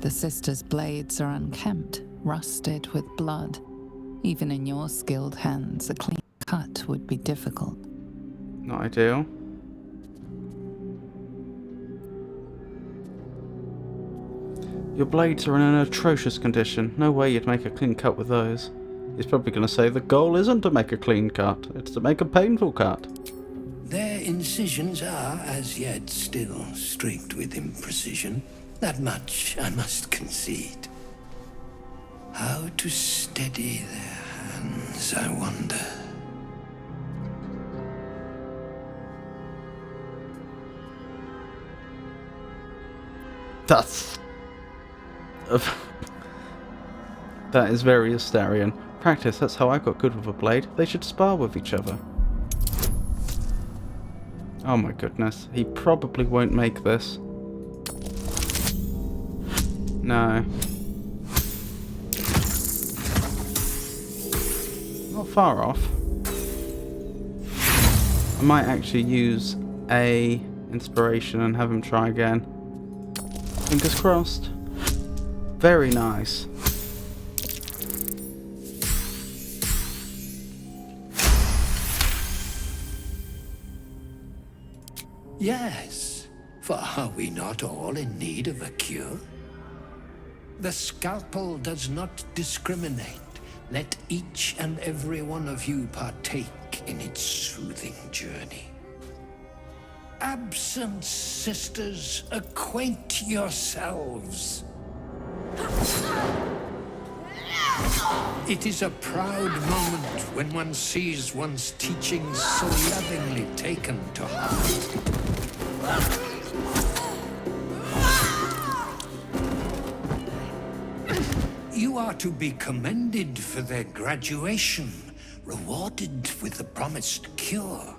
The sisters' blades are unkempt, rusted with blood. Even in your skilled hands, a clean cut would be difficult. Not ideal. Your blades are in an atrocious condition. No way you'd make a clean cut with those. He's probably going to say the goal isn't to make a clean cut, it's to make a painful cut. Their incisions are, as yet, still streaked with imprecision. That much I must concede. How to steady their hands, I wonder. That is very Astarian. Practice, that's how I got good with a blade. They should spar with each other. Oh my goodness, he probably won't make this. No. Not far off. I might actually use a inspiration and have him try again. Fingers crossed. Very nice. Yes, for are we not all in need of a cure? The scalpel does not discriminate. Let each and every one of you partake in its soothing journey. Absence, sisters, acquaint yourselves. It is a proud moment when one sees one's teachings so lovingly taken to heart. You are to be commended for their graduation, rewarded with the promised cure.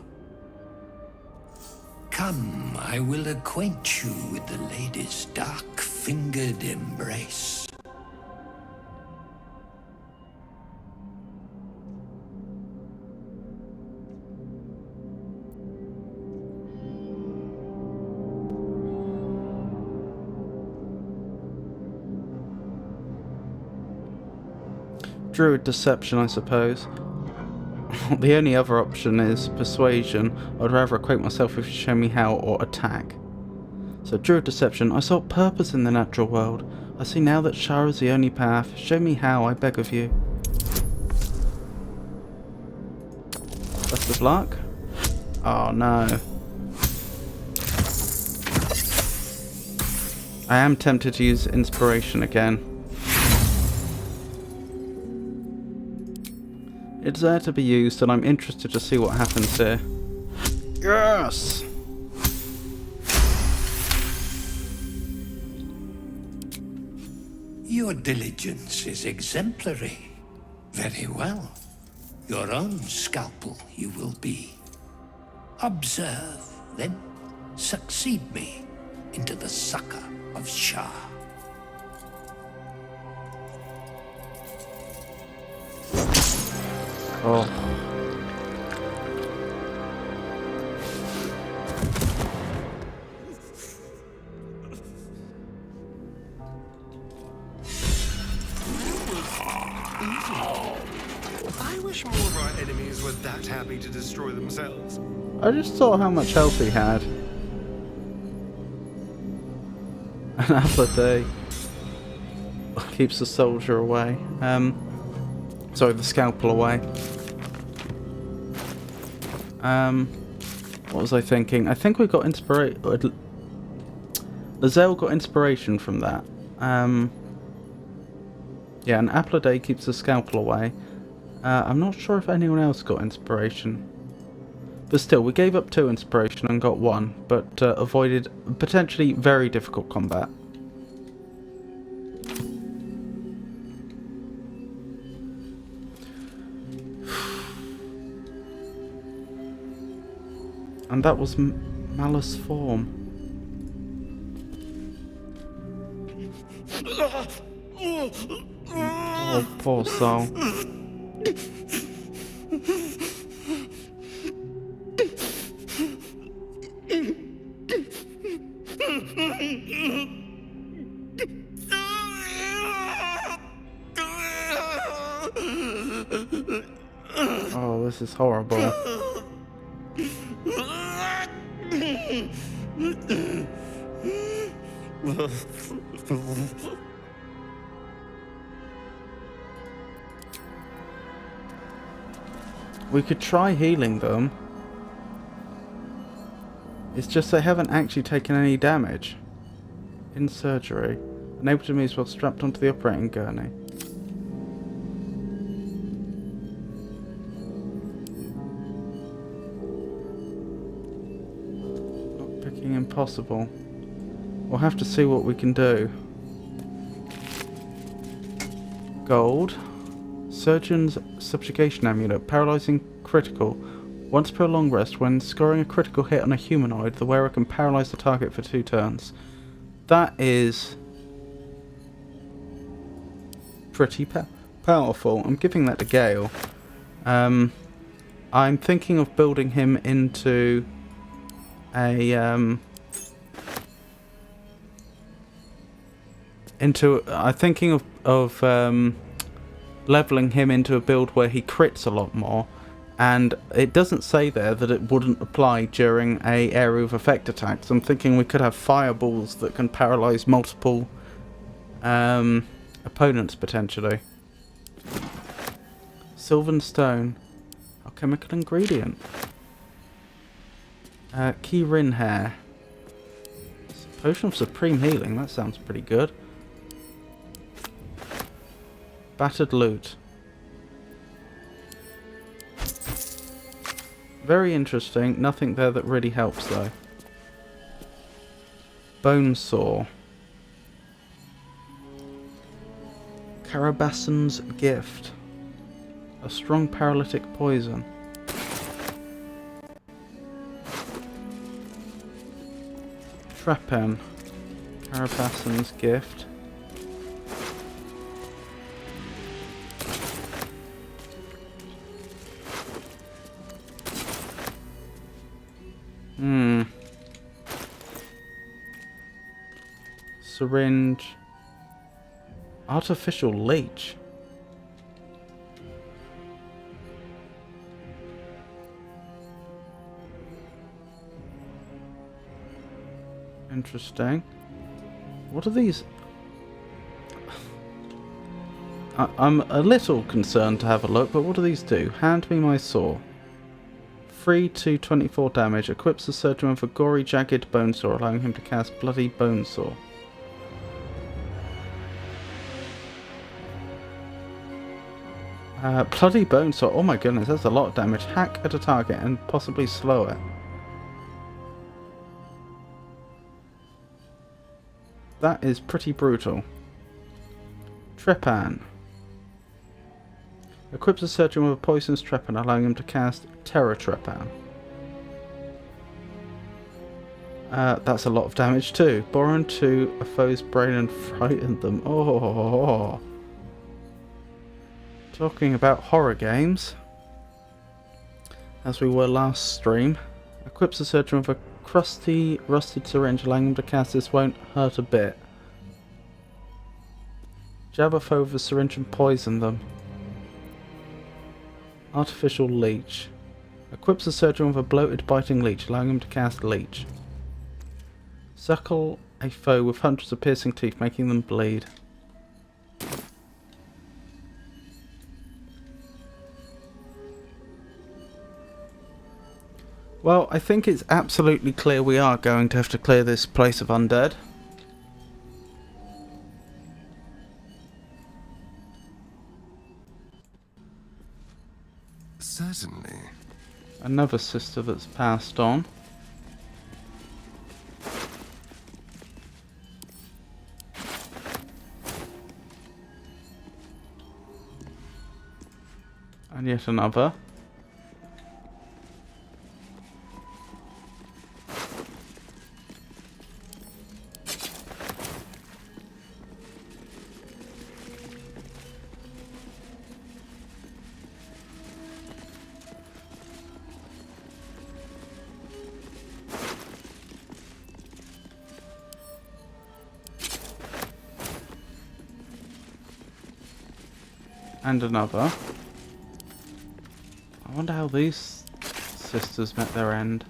Come, I will acquaint you with the lady's dark-fingered embrace. Druid deception, I suppose. The only other option is persuasion. I'd rather equate myself if you show me how, or attack. So Druid Deception. I sought purpose in the natural world. I see now that Shah is the only path. Show me how, I beg of you. Best of luck. Oh no. I am tempted to use inspiration again. It's there to be used, and I'm interested to see what happens here. Yes! Your diligence is exemplary. Very well. Your own scalpel you will be. Observe, then succeed me into the succor of Shah. Oh. I wish more of our enemies were that happy to destroy themselves. I just saw how much health he had. An apple a day keeps the soldier away. Sorry, the scalpel away. What was I thinking? I think we got inspiration. Lizelle got inspiration from that. Yeah, an apple a day keeps the scalpel away. I'm not sure if anyone else got inspiration. But still, we gave up 2 inspiration and got 1, but avoided potentially very difficult combat. And that was Malice Form. Oh, poor soul. Oh, this is horrible. We could try healing them. It's just they haven't actually taken any damage. In surgery. Unable to move while strapped onto the operating gurney. Not picking impossible. We'll have to see what we can do. Gold. Surgeon's Subjugation Amulet. Paralysing critical. Once per long rest, when scoring a critical hit on a humanoid, the wearer can paralyse the target for 2 turns. That is pretty powerful. I'm giving that to Gale. I'm thinking of building him into a I'm thinking of leveling him into a build where he crits a lot more. And it doesn't say there that it wouldn't apply during a area of effect attacks. I'm thinking we could have fireballs that can paralyze multiple opponents potentially. Sylvan stone, alchemical ingredient. Key Rin hair. Potion of supreme healing. That sounds pretty good. Battered loot. Very interesting. Nothing there that really helps though. Bone saw. Carabassan's gift. A strong paralytic poison. Trepen. Carabassan's gift. Syringe. Artificial leech. interesting. What are these? I'm a little concerned to have a look, but what do these do? Hand me my saw. 3 to 24 damage. Equips the surgeon with a gory, jagged bone saw, allowing him to cast bloody bone saw. Bloody bone saw. Oh my goodness, that's a lot of damage. Hack at a target and possibly slow it. That is pretty brutal. Trepan. Equips the surgeon with a poisonous trepan, allowing him to cast Terror Trepan. That's a lot of damage too. Bore into a foe's brain and frighten them. Oh. Talking about horror games, as we were last stream, equips the surgeon with a crusty, rusted syringe, allowing him to cast This Won't Hurt a Bit. Jab a foe with a syringe and poison them. Artificial Leech. Equips the surgeon with a bloated, biting leech, allowing him to cast Leech. Suckle a foe with hundreds of piercing teeth, making them bleed. Well, I think it's absolutely clear we are going to have to clear this place of undead. Certainly. Another sister that's passed on. And yet another. And another. I wonder how these sisters met their end.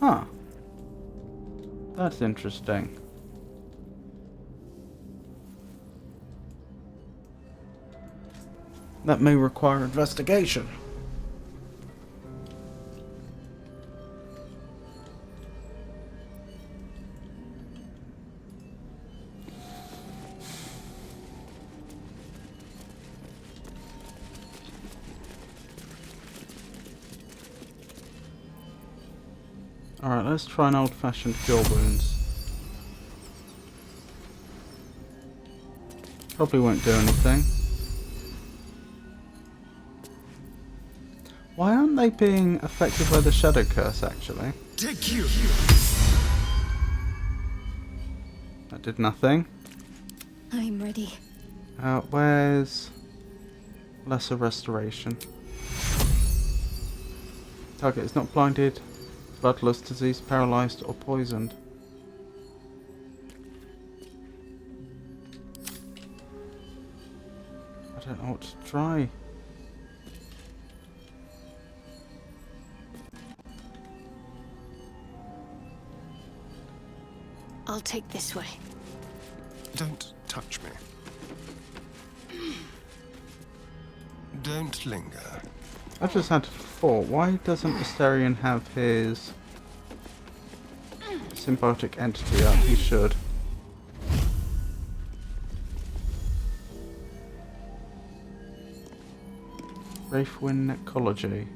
Huh. That's interesting. That may require investigation. Alright, let's try an old-fashioned cure wounds. Probably won't do anything. Why aren't they being affected by the Shadow Curse, actually? Take you. That did nothing. I'm ready. Where's Lesser Restoration? Target is not blinded, bloodless, diseased, paralyzed, or poisoned. I don't know what to try. I'll take this way. Don't touch me. Don't linger. I just had a thought. Why doesn't Asterion have his symbiotic entity up? He should. Wraithwind Necrology.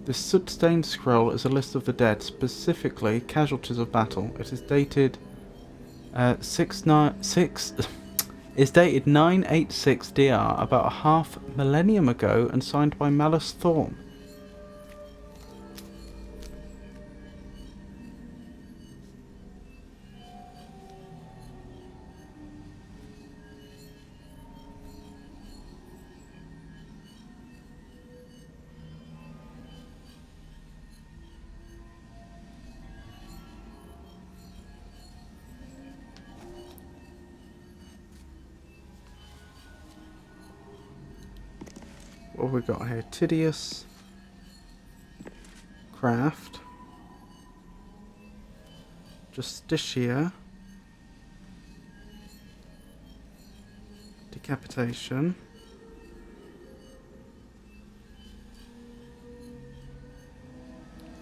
This soot-stained scroll is a list of the dead, specifically casualties of battle. It is dated is dated 986 DR, about a half millennium ago, and signed by Malus Thorn. what have we got here? Tidius. Craft. Justicia. Decapitation.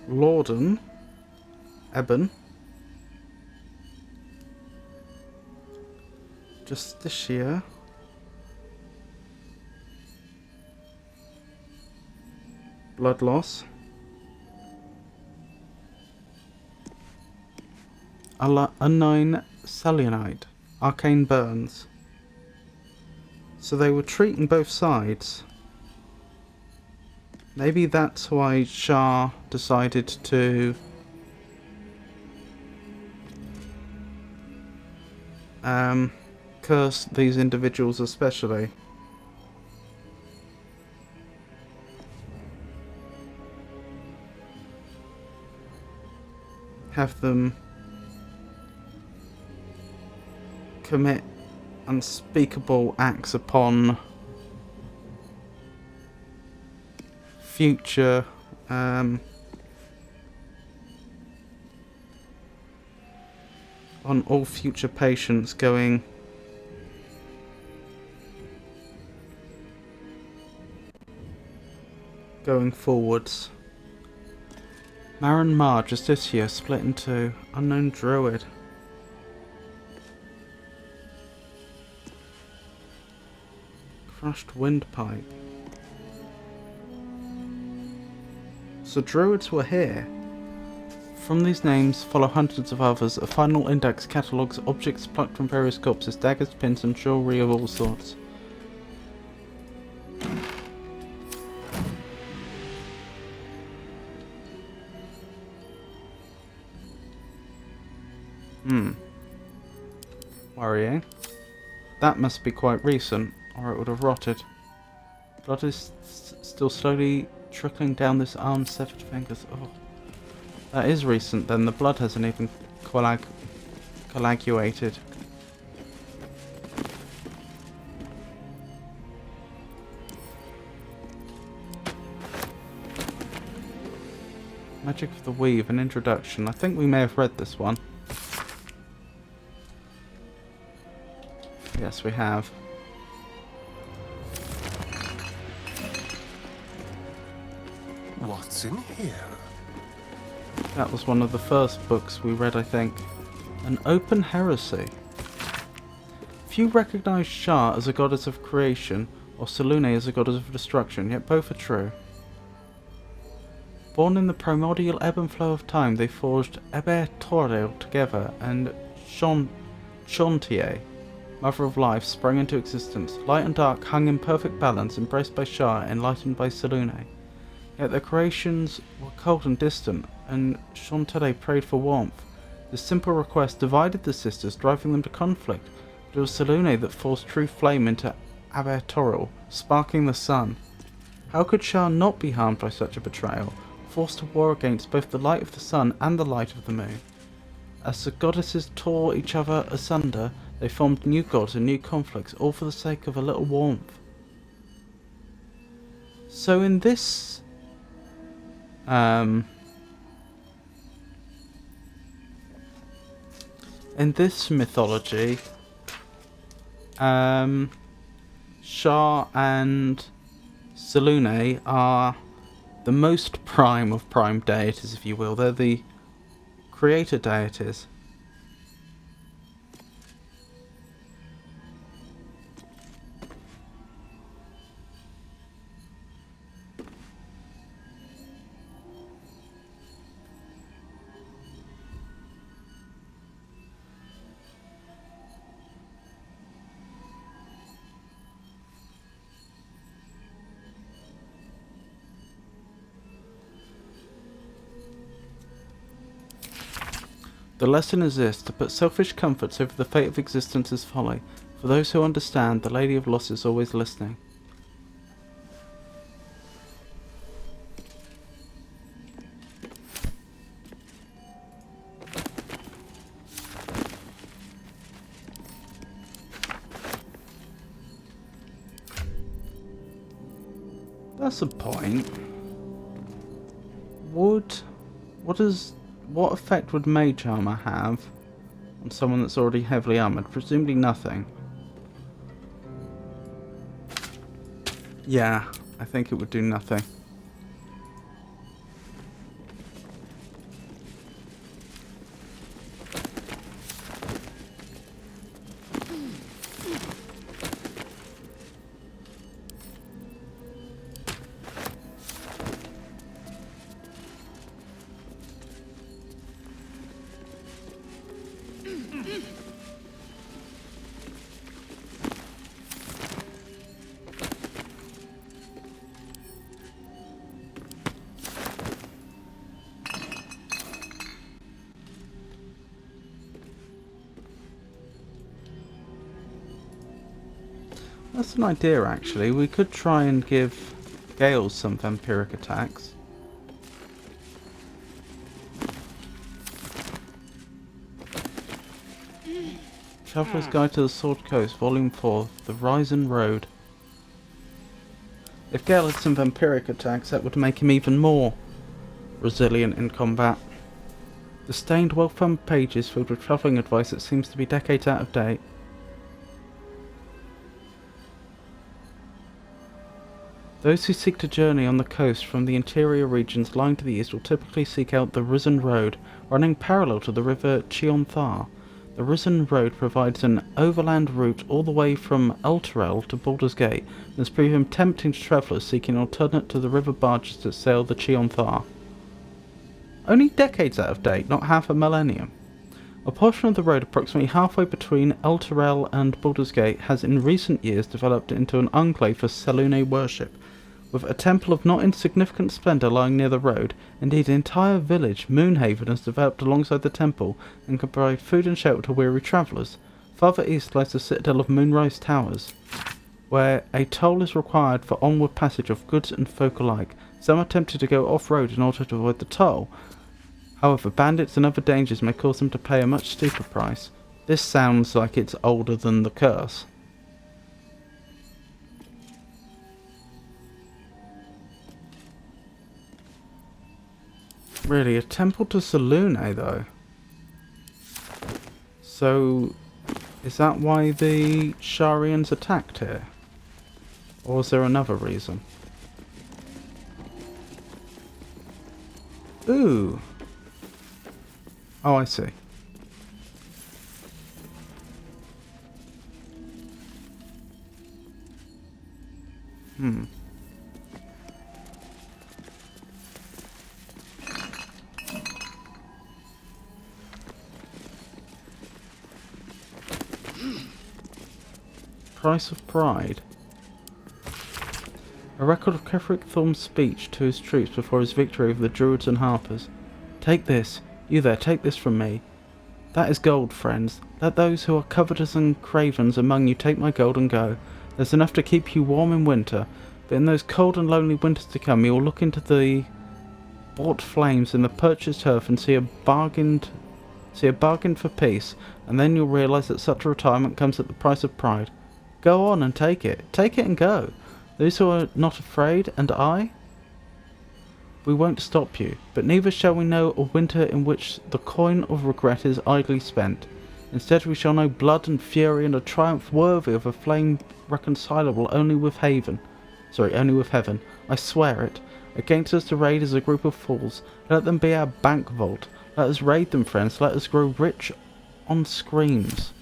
Lorden. Eben. Justicia. Blood loss. Unknown Selenite. Arcane burns. So they were treating both sides. Maybe that's why Shah decided to curse these individuals especially. Have them commit unspeakable acts upon future on all future patients going forwards. Marin Mar, Justicia, split in two. Unknown Druid. Crushed Windpipe. So Druids were here. From these names follow hundreds of others. A final index catalogues objects plucked from various corpses, daggers, pins and jewellery of all sorts. Worrying. That must be quite recent, or it would have rotted. Blood is still slowly trickling down this arm's severed fingers. Oh. That is recent then. The blood hasn't even coagulated. Magic of the Weave, an introduction. I think we may have read this one. Yes, we have. What's in here? That was one of the first books we read, I think. An open heresy. Few recognize Shah as a goddess of creation, or Selûne as a goddess of destruction, yet both are true. Born in the primordial ebb and flow of time, they forged Eber Toril together, and Chontier, Mother of Life, sprang into existence. Light and dark hung in perfect balance, embraced by Shah, enlightened by Selûne. Yet their creations were cold and distant, and Chontier prayed for warmth. This simple request divided the sisters, driving them to conflict, but it was Selûne that forced true flame into Aber Toril, sparking the sun. How could Shah not be harmed by such a betrayal, forced to war against both the light of the sun and the light of the moon? As the goddesses tore each other asunder, they formed new gods and new conflicts, all for the sake of a little warmth. So in this mythology, Shah and Selûne are the most prime of prime deities, if you will. They're the creator deities. The lesson is this: to put selfish comforts over the fate of existence is folly. For those who understand, the Lady of Loss is always listening. That's a point. What effect would mage armor have on someone that's already heavily armored? Presumably nothing. Yeah, I think it would do nothing. That's an idea, actually. We could try and give Gale some vampiric attacks. Traveller's Guide to the Sword Coast, Volume 4, The Risen Road. If Gale had some vampiric attacks, that would make him even more resilient in combat. The stained, well-thumbed pages filled with travelling advice that seems to be decades out of date. Those who seek to journey on the coast from the interior regions lying to the east will typically seek out the Risen Road, running parallel to the river Chionthar. The Risen Road provides an overland route all the way from Elturel to Baldur's Gate, and has proven tempting to travellers seeking an alternate to the river barges that sail the Chionthar. Only decades out of date, not half a millennium. A portion of the road approximately halfway between Elturel and Baldur's Gate has in recent years developed into an enclave for Selûne worship, with a temple of not insignificant splendour lying near the road. Indeed, an entire village, Moonhaven, has developed alongside the temple and can provide food and shelter to weary travellers. Farther east lies the citadel of Moonrise Towers, where a toll is required for onward passage of goods and folk alike. Some are tempted to go off-road in order to avoid the toll. However, bandits and other dangers may cause them to pay a much steeper price. This sounds like it's older than the curse. Really, a temple to Selûne, though. So, is that why the Sharians attacked here? Or is there another reason? Ooh. Oh, I see. Price of Pride. A record of Ketheric Thorm's speech to his troops before his victory over the Druids and Harpers. Take this. You there, take this from me. That is gold, friends. Let those who are covetous and cravens among you take my gold and go. There's enough to keep you warm in winter, but in those cold and lonely winters to come you will look into the bought flames in the purchased turf and see a bargain for peace, and then you'll realise that such a retirement comes at the price of pride. Go on and take it. Take it and go. Those who are not afraid, and I? We won't stop you, but neither shall we know a winter in which the coin of regret is idly spent. Instead we shall know blood and fury and a triumph worthy of a flame reconcilable only with heaven. I swear it. Against us to raid is a group of fools. Let them be our bank vault. Let us raid them, friends. Let us grow rich on screams.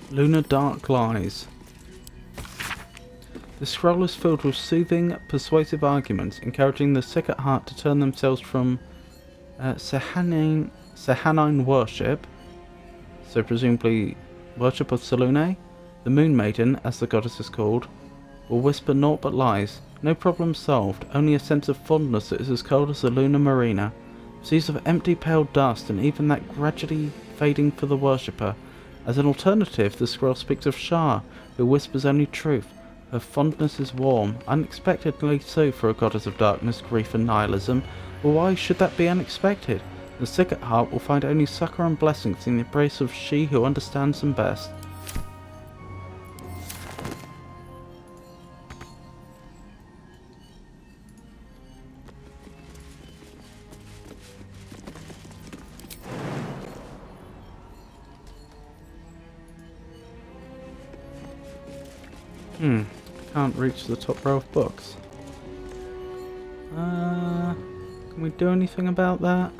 Lunar Dark Lies. The scroll is filled with soothing, persuasive arguments, encouraging the sick at heart to turn themselves from Sehanine worship, so presumably worship of Selûne. The Moon Maiden, as the goddess is called, will whisper naught but lies. No problem solved, only a sense of fondness that is as cold as the lunar marina. Seas of empty pale dust, and even that gradually fading for the worshipper, As an alternative, the scroll speaks of Shar, who whispers only truth. Her fondness is warm, unexpectedly so for a goddess of darkness, grief and nihilism. But why should that be unexpected? The sick at heart will find only succor and blessings in the embrace of she who understands them best. Can't reach the top row of books. Can we do anything about that?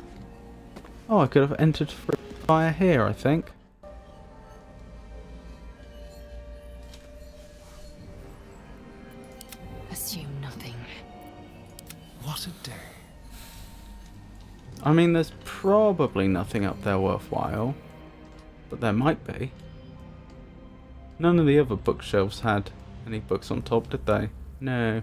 Oh, I could have entered via here, I think. Assume nothing. What a day. I mean, there's probably nothing up there worthwhile, but there might be. None of the other bookshelves had any books on top, did they? No.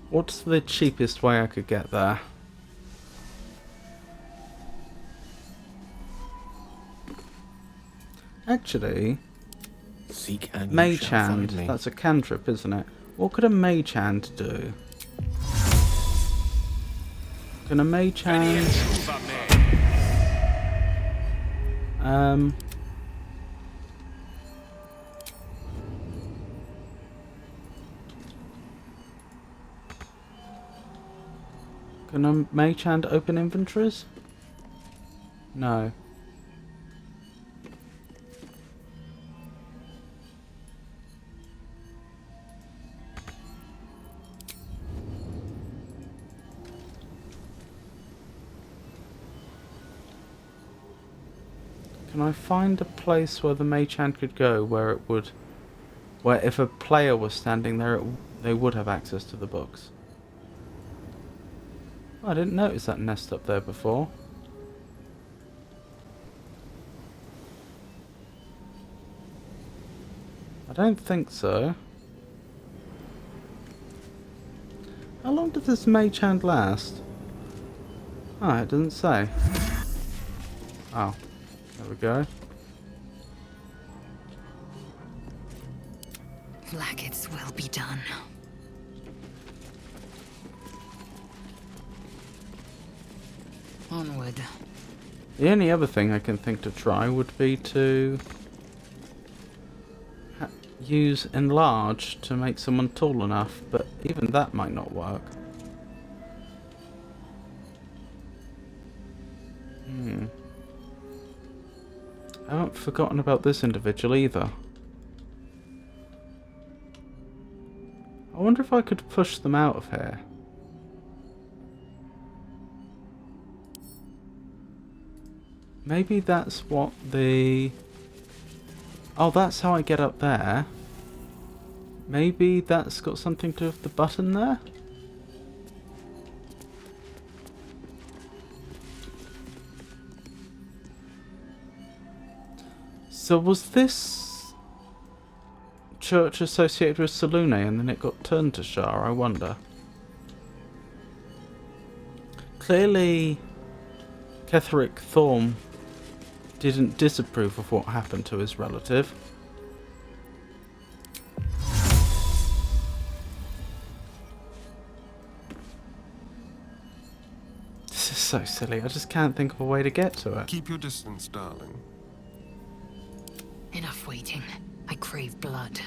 What's the cheapest way I could get there? Actually, Seek and Mage Hand, that's a cantrip, isn't it? What could a Mage Hand do? Can a Mage Hand... Can a Mage Hand open inventories? No. Can I find a place where the Mage Hand could go where it would... where if a player was standing there, they would have access to the books? Oh, I didn't notice that nest up there before. I don't think so. How long did this Mage Hand last? Oh, it doesn't say. Oh, there we go. Blackets will be done. Onward. The only other thing I can think to try would be to use enlarge to make someone tall enough, but even that might not work. I haven't forgotten about this individual either. I wonder if I could push them out of here. Maybe that's what the... Oh, that's how I get up there. Maybe that's got something to do with the button there? So was this church associated with Selune and then it got turned to Shar, I wonder? Clearly, Ketheric Thorm didn't disapprove of what happened to his relative. This is so silly, I just can't think of a way to get to it. Keep your distance, darling. Enough waiting. I crave blood.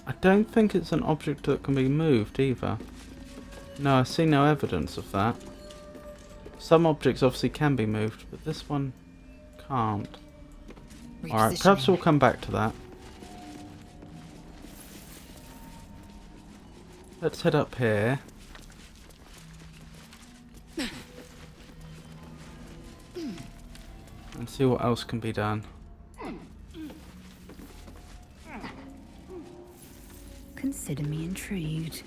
I don't think it's an object that can be moved either. No, I see no evidence of that. Some objects obviously can be moved, but this one can't. Alright, perhaps we'll come back to that. Let's head up here. and see what else can be done. Consider me intrigued.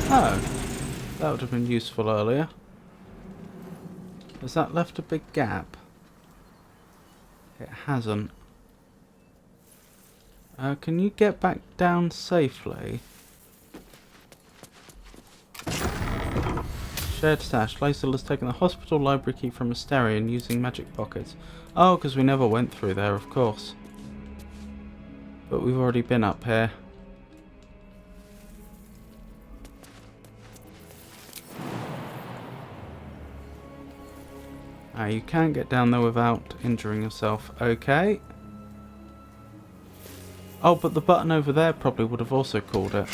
Oh, that would have been useful earlier. Has that left a big gap? It hasn't. Can you get back down safely? Shared stash. Lysel has taken the hospital library key from Asterion using magic pockets. Oh, because we never went through there, of course. But we've already been up here. You can't get down there without injuring yourself. Okay. Oh, but the button over there probably would have also called it.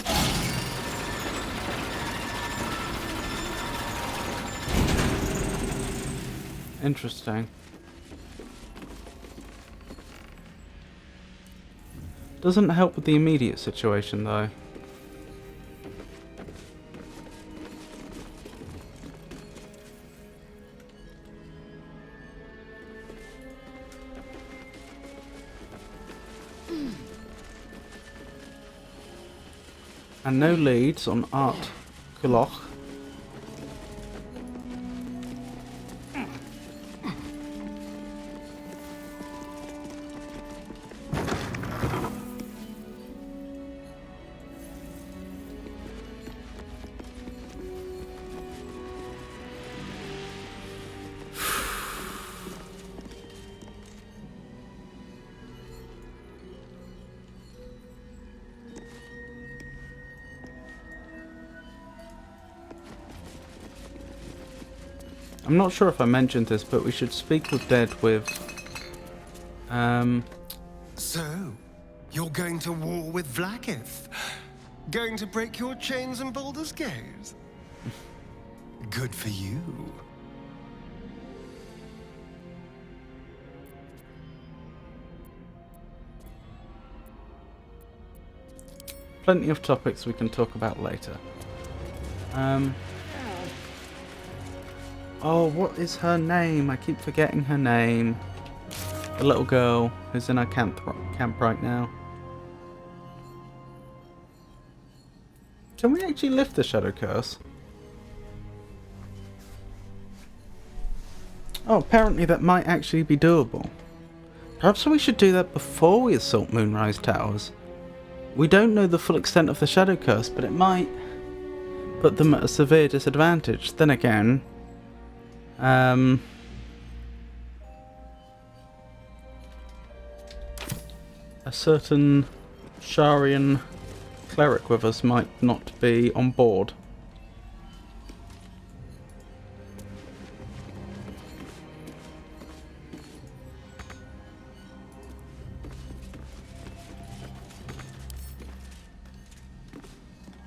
Interesting. Doesn't help with the immediate situation, though. And no leads on Art Kuloch. I'm not sure if I mentioned this, but we should speak with Dead with... So, you're going to war with Vlaakith? Going to break your chains in Baldur's Gate? Good for you. Plenty of topics we can talk about later. Oh, what is her name? I keep forgetting her name. The little girl who's in our camp right now. Can we actually lift the Shadow Curse? Oh, apparently that might actually be doable. Perhaps we should do that before we assault Moonrise Towers. We don't know the full extent of the Shadow Curse, but it might put them at a severe disadvantage. Then again... a certain Sharian cleric with us might not be on board.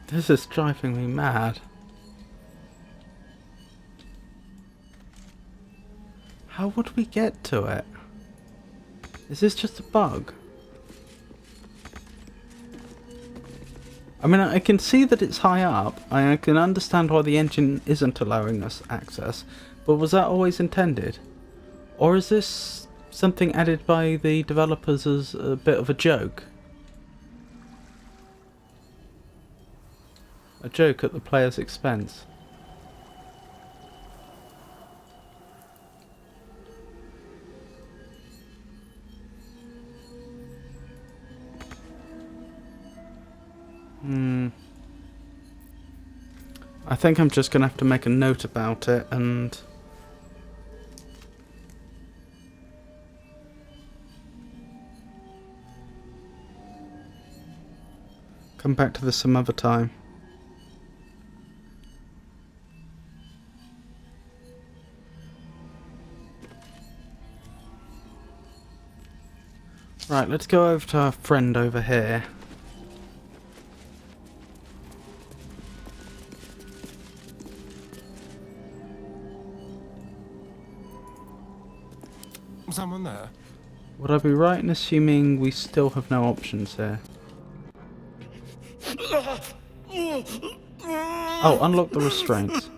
This is driving me mad. How would we get to it? Is this just a bug? I mean, I can see that it's high up. I can understand why the engine isn't allowing us access, but was that always intended? Or is this something added by the developers as a bit of a joke? A joke at the player's expense. I think I'm just going to have to make a note about it and... come back to this some other time. Right, let's go over to our friend over here. Someone there? Would I be right in assuming we still have no options here? Oh, unlock the restraints.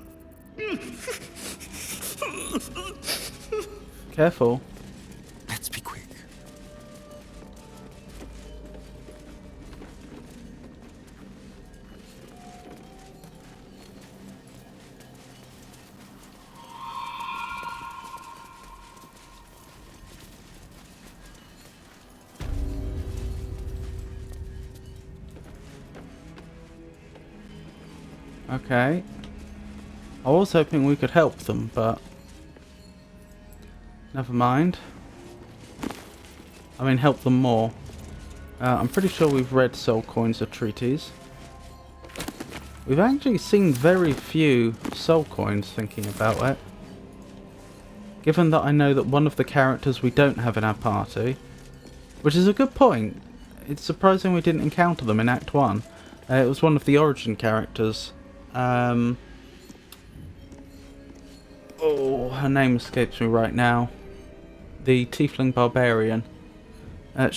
Careful. Let's be quick. Okay. I was hoping we could help them, but never mind. I mean, help them more. I'm pretty sure we've read soul coins or treaties. We've actually seen very few soul coins, thinking about it. Given that I know that one of the characters we don't have in our party, which is a good point. It's surprising we didn't encounter them in Act 1. It was one of the origin characters. Oh, her name escapes me right now. The Tiefling Barbarian. Well,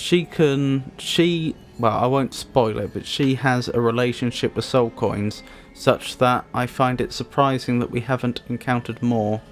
I won't spoil it, but she has a relationship with soul coins, such that I find it surprising that we haven't encountered more.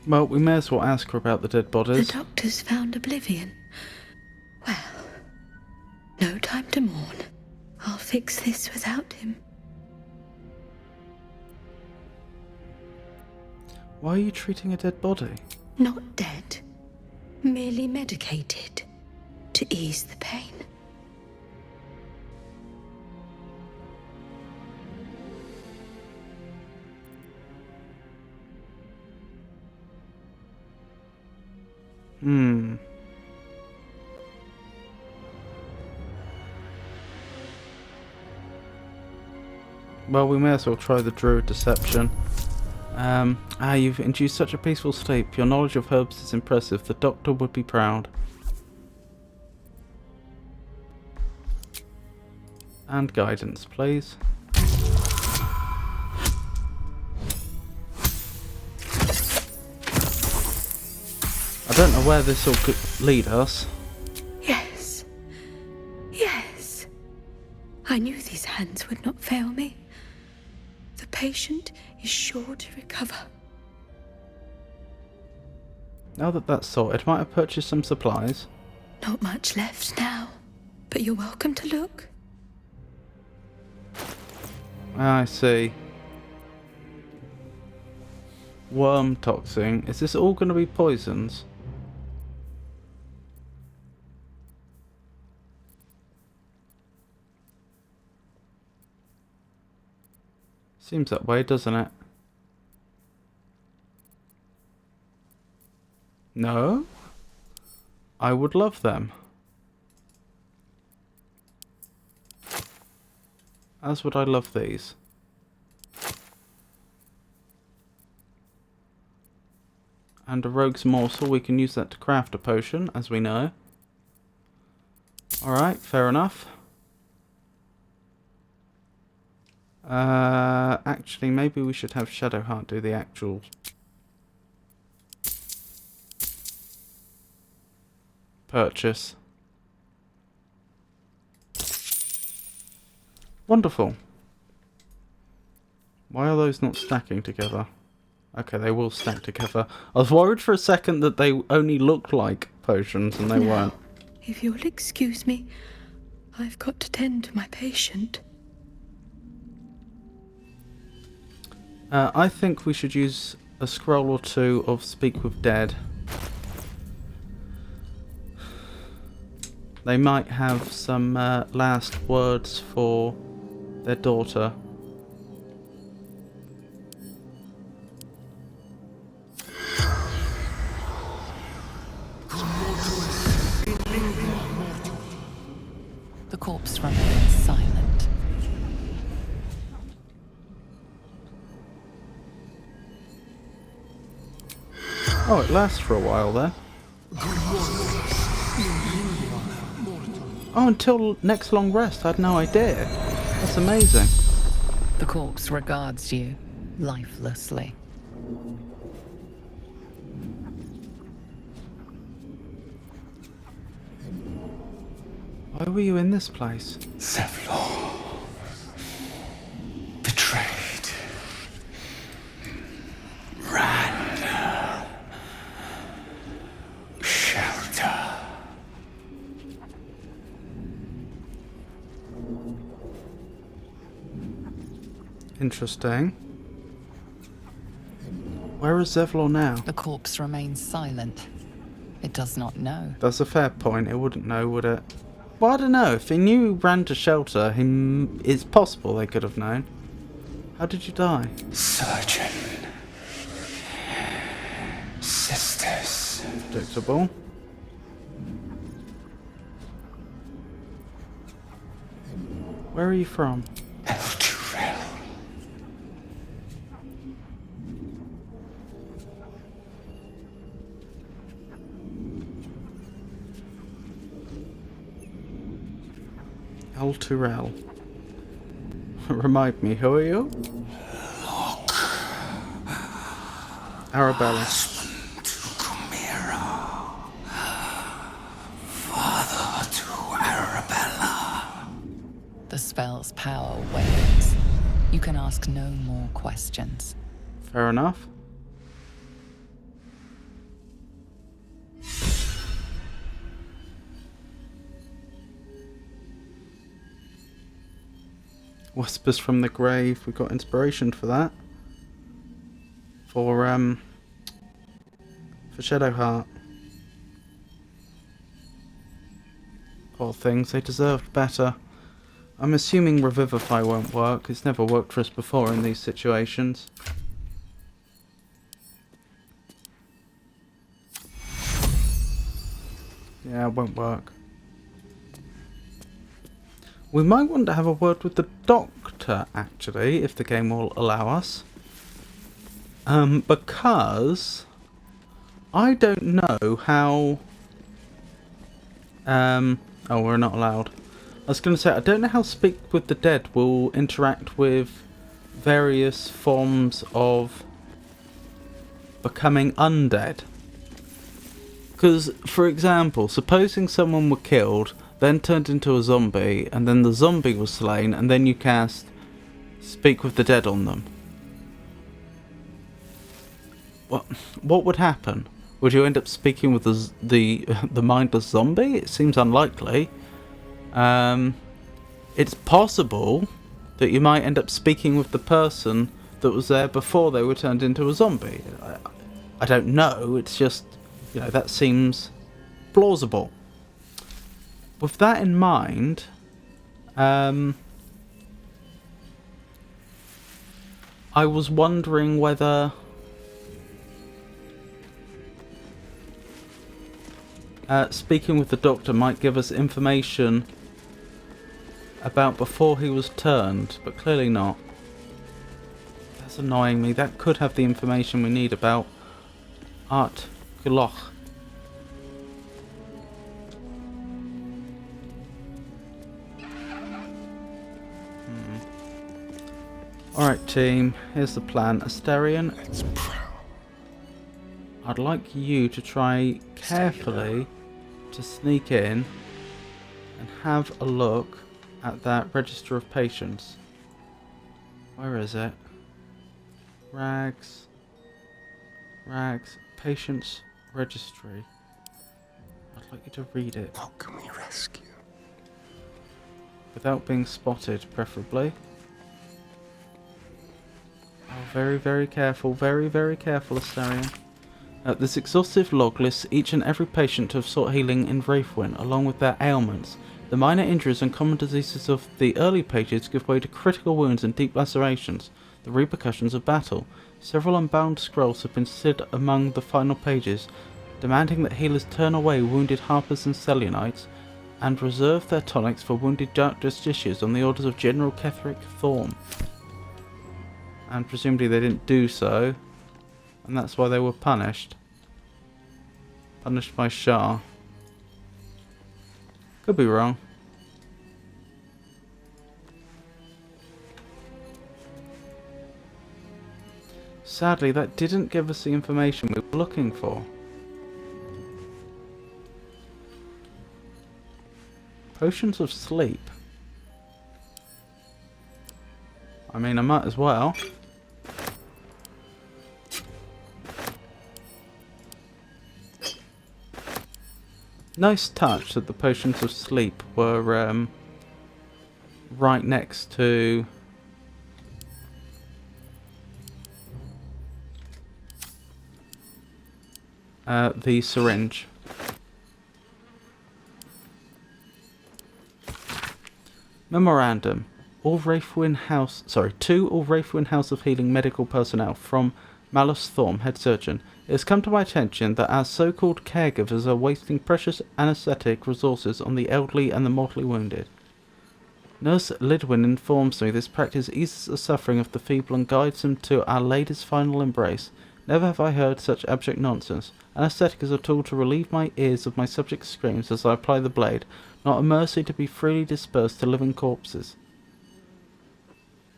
Well, we may as well ask her about the dead bodies. The doctor's found oblivion. Well, no time to mourn. I'll fix this without him. Why are you treating a dead body? Not dead. Merely medicated. To ease the pain. Well, we may as well try the Druid Deception. You've induced such a peaceful sleep. Your knowledge of herbs is impressive. The doctor would be proud. And guidance, please. I don't know where this will lead us. Yes. Yes. I knew these hands would not fail me. The patient is sure to recover. Now that that's sorted, might I purchase some supplies? Not much left now, but you're welcome to look. I see. Worm toxin. Is this all going to be poisons? Seems that way, doesn't it? No? I would love them. As would I love these. And a rogue's morsel, we can use that to craft a potion, as we know. Alright, fair enough. Actually, maybe we should have Shadowheart do the actual purchase. Wonderful. Why are those not stacking together? Okay, they will stack together. I was worried for a second that they only looked like potions and they weren't. If you'll excuse me, I've got to tend to my patient. I think we should use a scroll or two of Speak with Dead. They might have some last words for their daughter. The corpse remains silent. Oh, it lasts for a while then. Oh, until next long rest. I had no idea. That's amazing. The corpse regards you lifelessly. Why were you in this place? Zevlor. Betrayed. Ran. Shelter. Interesting. Where is Zevlor now? The corpse remains silent. It does not know. That's a fair point. It wouldn't know, would it? Well, I don't know. If he knew he ran to shelter, it's possible they could have known. How did you die? Surgeon. Sisters. Predictable. Where are you from? El Turel. Remind me, who are you? Look. Arabella. Husband to Chimera. Father to Arabella. The spell's power wanes. You can ask no more questions. Fair enough. Whispers from the Grave. We got inspiration for that. For Shadowheart. Poor things, they deserved better. I'm assuming Revivify won't work. It's never worked for us before in these situations. Yeah, it won't work. We might want to have a word with the doctor, actually, if the game will allow us. Because I don't know how... oh, we're not allowed. I was going to say, I don't know how Speak with the Dead will interact with various forms of becoming undead. Because, for example, supposing someone were killed, then turned into a zombie, and then the zombie was slain, and then you cast Speak with the Dead on them. What would happen? Would you end up speaking with the mindless zombie? It seems unlikely. It's possible that you might end up speaking with the person that was there before they were turned into a zombie. I don't know, it's just, you know, that seems plausible. With that in mind, I was wondering whether speaking with the doctor might give us information about before he was turned, but clearly not. That's annoying me. That could have the information we need about Art Guloch. Alright team, here's the plan. Asterion, I'd like you to try carefully to sneak in and have a look at that register of patients. Where is it? Rags, patients registry. I'd like you to read it. What can we rescue? Without being spotted, preferably. Oh, very, very careful, Asterion. This exhaustive log lists each and every patient to have sought healing in Wraithwind, along with their ailments. The minor injuries and common diseases of the early pages give way to critical wounds and deep lacerations, the repercussions of battle. Several unbound scrolls have been slid among the final pages, demanding that healers turn away wounded Harpers and Selenites, and reserve their tonics for wounded Dark Justiciars on the orders of General Ketheric Thorm. And presumably they didn't do so, and that's why they were punished. Punished by Shah. Could be wrong. Sadly, that didn't give us the information we were looking for. Potions of sleep. I mean, I might as well. Nice touch that the potions of sleep were right next to the syringe. Memorandum. To all Wraithwin House of Healing medical personnel from Malus Thorm, head surgeon. It has come to my attention that our so-called caregivers are wasting precious anesthetic resources on the elderly and the mortally wounded. Nurse Lidwin informs me this practice eases the suffering of the feeble and guides them to Our Lady's final embrace. Never have I heard such abject nonsense. Anesthetic is a tool to relieve my ears of my subject's screams as I apply the blade, not a mercy to be freely dispersed to living corpses.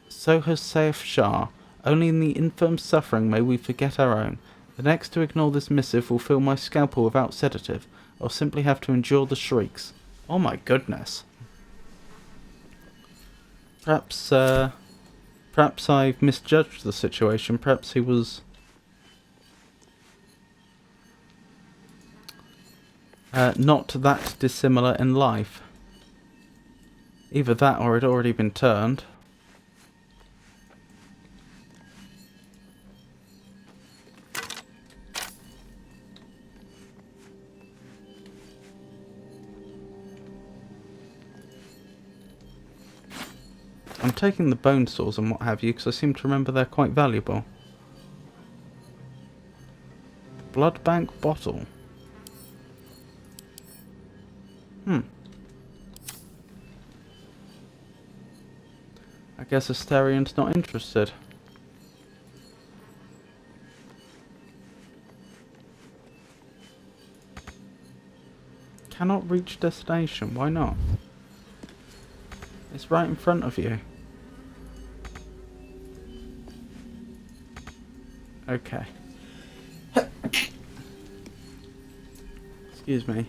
So has saith Shah. Only in the infirm suffering may we forget our own. The next to ignore this missive will fill my scalpel without sedative, or simply have to endure the shrieks. Oh my goodness. Perhaps I've misjudged the situation. Perhaps he was not that dissimilar in life. Either that or it had already been turned. I'm taking the bone saws and what have you because I seem to remember they're quite valuable. Blood bank bottle. I guess Asterian's not interested. Cannot reach destination. Why not? It's right in front of you. Okay. Excuse me.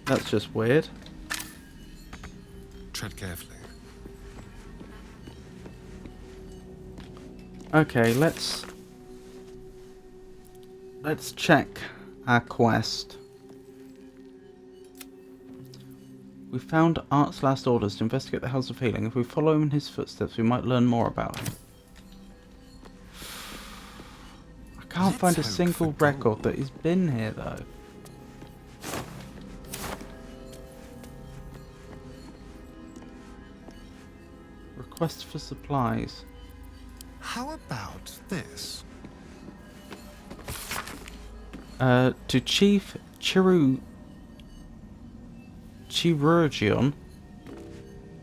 That's just weird. Tread carefully. Okay, let's check our quest. We found Art's last orders to investigate the House of Healing. If we follow him in his footsteps, we might learn more about him. I can't find a single record that he's been here, though. Request for supplies. How about this? To Chief Chirurgeon,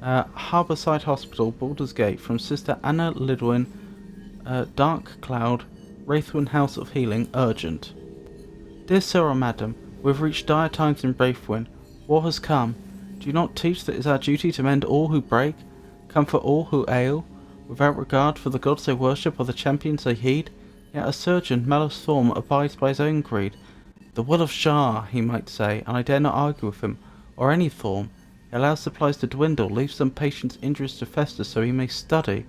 Harbourside Hospital, Baldur's Gate, from Sister Anna Lidwin, Dark Cloud, Wraithwin House of Healing, urgent. Dear Sir or Madam, we have reached dire times in Wraithwin. War has come. Do you not teach that it is our duty to mend all who break, comfort all who ail, without regard for the gods they worship or the champions they heed? Yet a surgeon, Malus Thorm, abides by his own creed. The will of Shah, he might say, and I dare not argue with him, or any Thorm. He allows supplies to dwindle, leaves some patients' injuries to fester so he may study,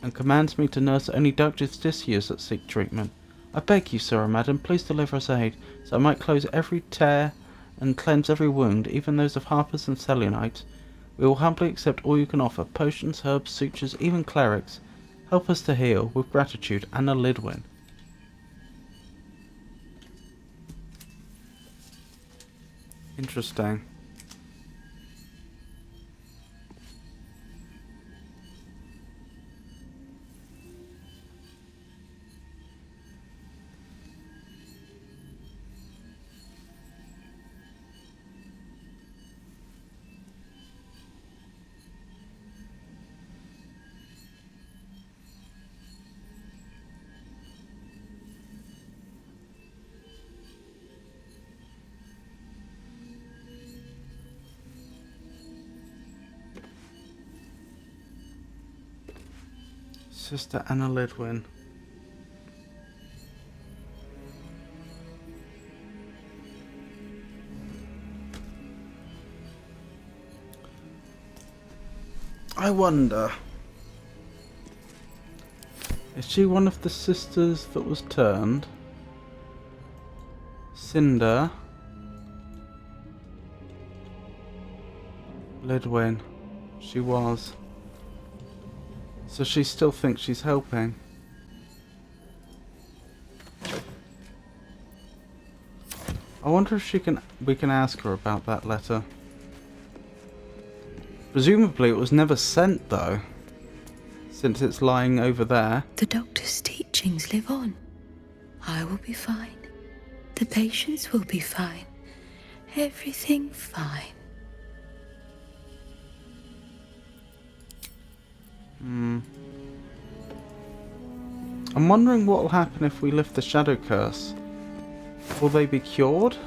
and commands me to nurse only dark justiciars that seek treatment. I beg you, sir or madam, please deliver us aid, so I might close every tear and cleanse every wound, even those of harpers and Selenites. We will humbly accept all you can offer, potions, herbs, sutures, even clerics. Help us to heal, with gratitude, Anna Lidwin. Interesting. Sister Anna Lidwin. I wonder, is she one of the sisters that was turned? Cinder, Lidwin, she was. So she still thinks she's helping. I wonder if we can ask her about that letter. Presumably it was never sent though, since it's lying over there. The doctor's teachings live on. I will be fine. The patients will be fine. Everything fine. I'm wondering what will happen if we lift the shadow curse. Will they be cured?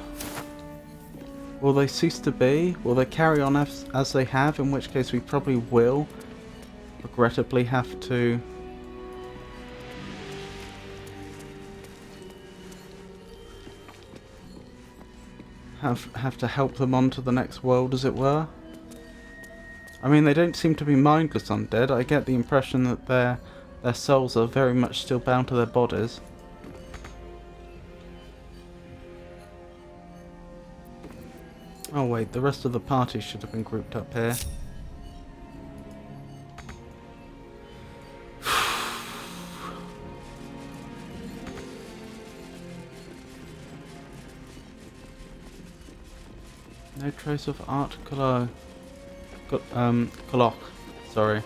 Will they cease to be? Will they carry on as they have, in which case we probably will regrettably have to have to help them on to the next world, as it were. I mean, they don't seem to be mindless undead. I get the impression that their souls are very much still bound to their bodies. Oh wait, the rest of the party should have been grouped up here. No trace of Art Colloque, sorry.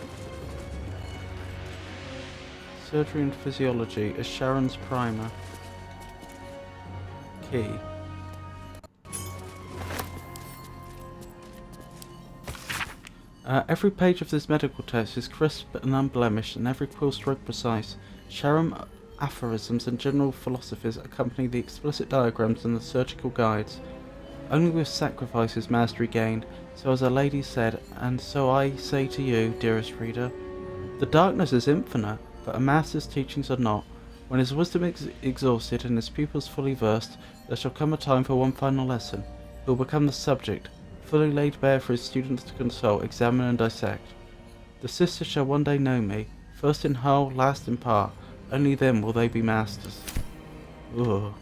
Surgery and Physiology is Sharon's primer. Key. Every page of this medical text is crisp and unblemished, and every quill stroke precise. Sharon aphorisms and general philosophies accompany the explicit diagrams and the surgical guides. Only with sacrifice is mastery gained, so as our lady said, and so I say to you, dearest reader. The darkness is infinite, but a master's teachings are not. When his wisdom is exhausted and his pupils fully versed, there shall come a time for one final lesson. It will become the subject, fully laid bare for his students to consult, examine and dissect. The sisters shall one day know me, first in whole, last in part. Only then will they be masters. Ugh.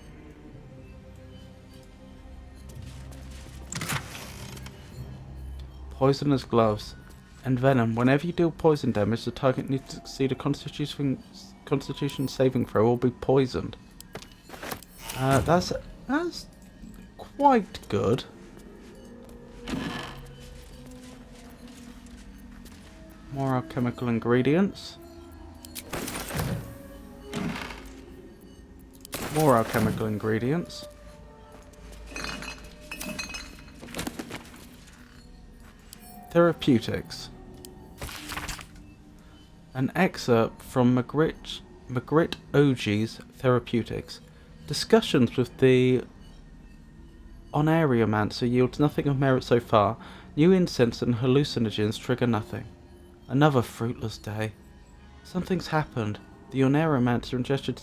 Poisonous gloves. And venom. Whenever you deal poison damage, the target needs to succeed a constitution saving throw or be poisoned. That's quite good. More alchemical ingredients. More alchemical ingredients. Therapeutics. An excerpt from Magritte Og's Therapeutics. Discussions with the Onariomancer yields nothing of merit so far. New incense and hallucinogens trigger nothing. Another fruitless day. Something's happened. The Onariomancer ingested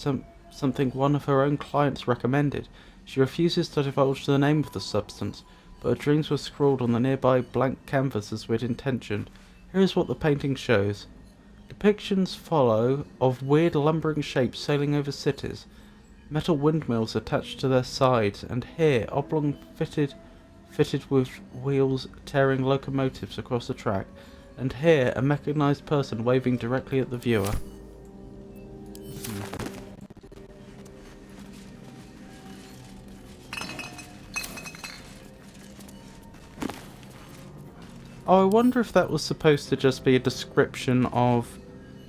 something one of her own clients recommended. She refuses to divulge the name of the substance, but her dreams were scrawled on the nearby blank canvas as we'd intentioned. Here is what the painting shows. Depictions follow of weird lumbering shapes sailing over cities, metal windmills attached to their sides, and here oblong fitted with wheels tearing locomotives across the track, and here a mechanized person waving directly at the viewer. Oh, I wonder if that was supposed to just be a description of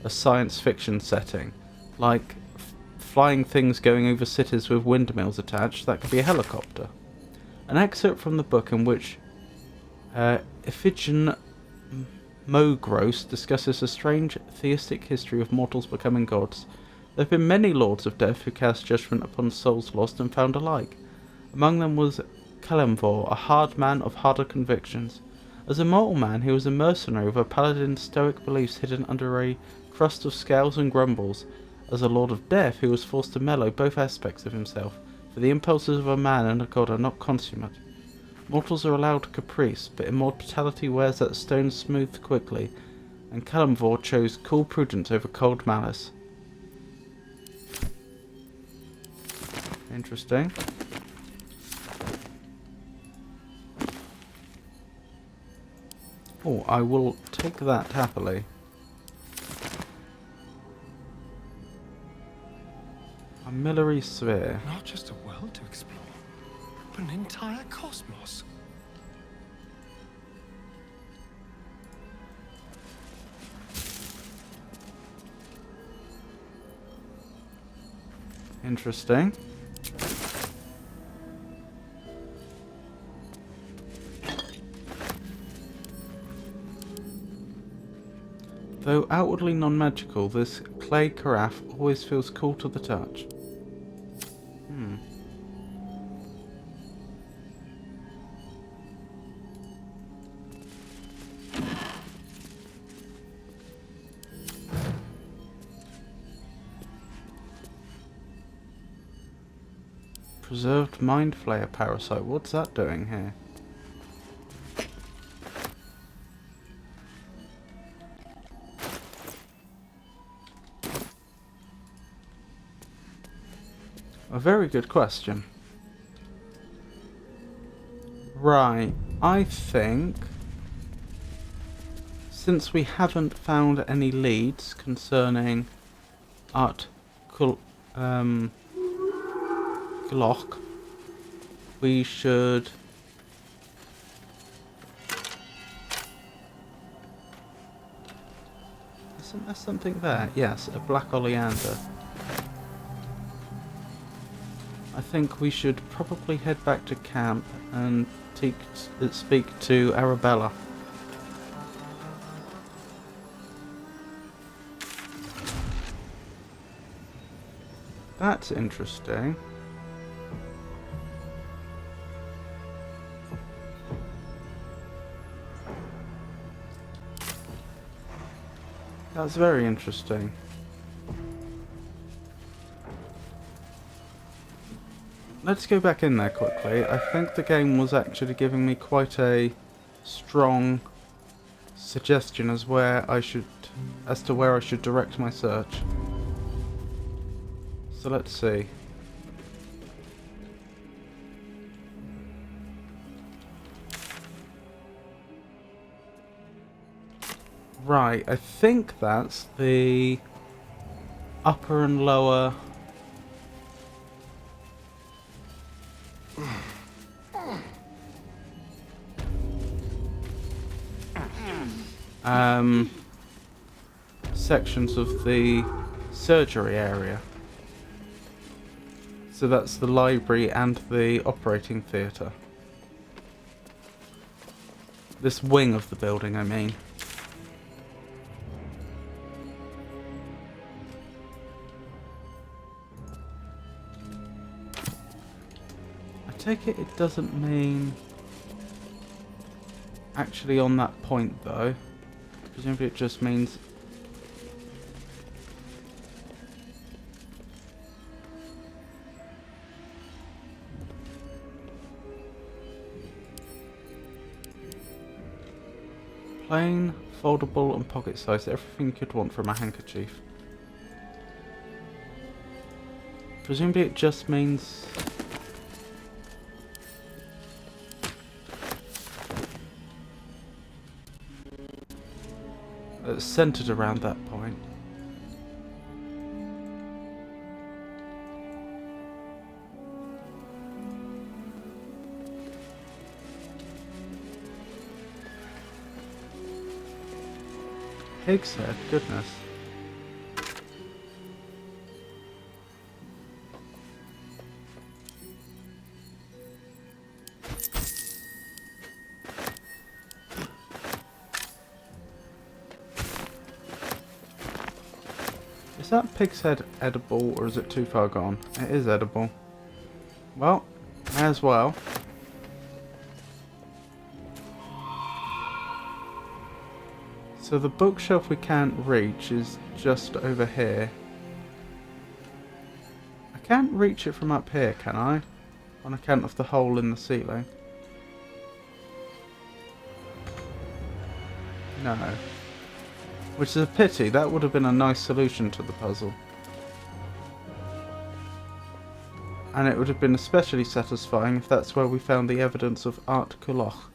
a science fiction setting. Like flying things going over cities with windmills attached. That could be a helicopter. An excerpt from the book in which Iphigenia Mogros discusses a strange theistic history of mortals becoming gods. There have been many lords of death who cast judgment upon souls lost and found alike. Among them was Kalimvor, a hard man of harder convictions. As a mortal man, he was a mercenary with a paladin's stoic beliefs hidden under a crust of scales and grumbles. As a Lord of Death, he was forced to mellow both aspects of himself, for the impulses of a man and a god are not consummate. Mortals are allowed caprice, but immortality wears that stone smooth quickly, and Kalimvor chose cool prudence over cold malice. Interesting. Oh, I will take that happily. A Millery sphere. Not just a world to explore, but an entire cosmos. Interesting. Though outwardly non-magical, this clay carafe always feels cool to the touch. Preserved Mind Flayer parasite. What's that doing here? A very good question. Right, I think since we haven't found any leads concerning Art Glock, we should isn't there something there? Yes, a black oleander. I think we should probably head back to camp and speak to Arabella. That's interesting. That's very interesting. Let's go back in there quickly. I think the game was actually giving me quite a strong suggestion as to where I should direct my search. So let's see. Right, I think that's the upper and lower sections of the surgery area. So that's the library and the operating theatre. This wing of the building, I mean. I take it doesn't mean actually on that point though. Presumably it just means plain, foldable and pocket sized, everything you could want from a handkerchief. Presumably it just means it's centered around that point. Pig's head, goodness. Is that pig's head edible or is it too far gone? It is edible. Well, may as well. So the bookshelf we can't reach is just over here. I can't reach it from up here, can I? On account of the hole in the ceiling. No. Which is a pity. That would have been a nice solution to the puzzle. And it would have been especially satisfying if that's where we found the evidence of Art Kuloch.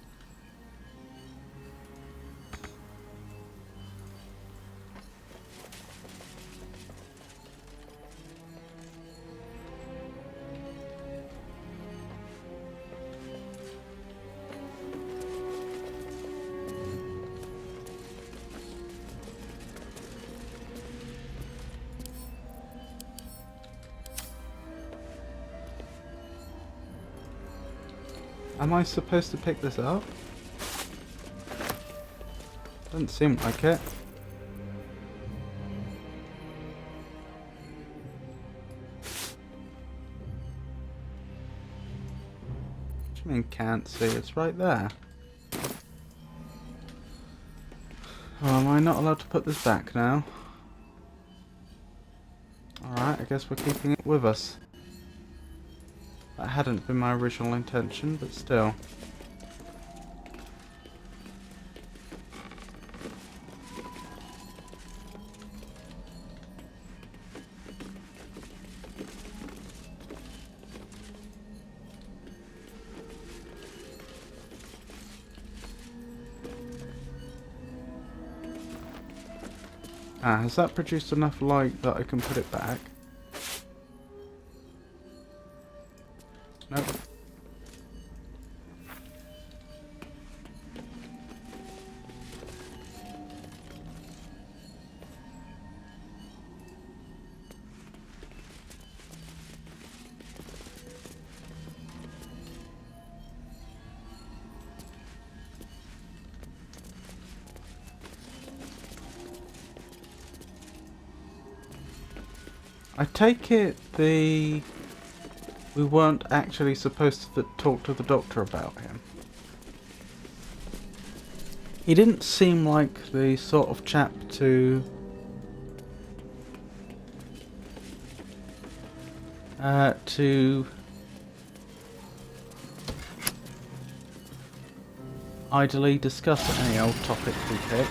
Am I supposed to pick this up? Doesn't seem like it. What do you mean can't see? It's right there. Oh, am I not allowed to put this back now? Alright, I guess we're keeping it with us. That hadn't been my original intention, but still. Ah, has that produced enough light that I can put it back? Nope. I take it we weren't actually supposed to talk to the doctor about him. He didn't seem like the sort of chap to idly discuss any old topic we picked.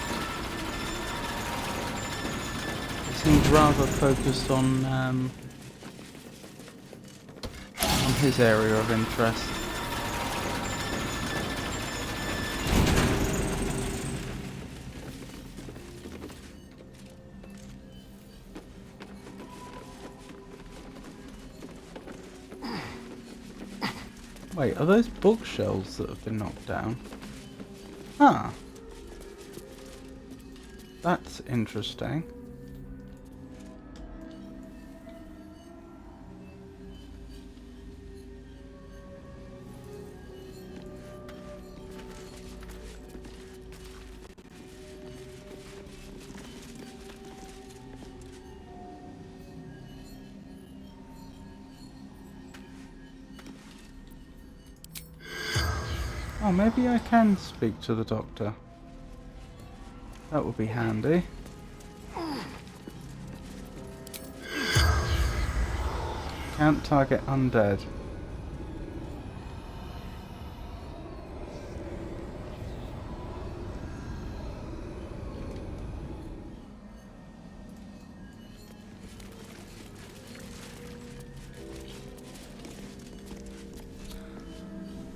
He seemed rather focused on his area of interest. Wait, are those bookshelves that have been knocked down? Ah. That's interesting. Oh, maybe I can speak to the doctor. That would be handy. Can't target undead.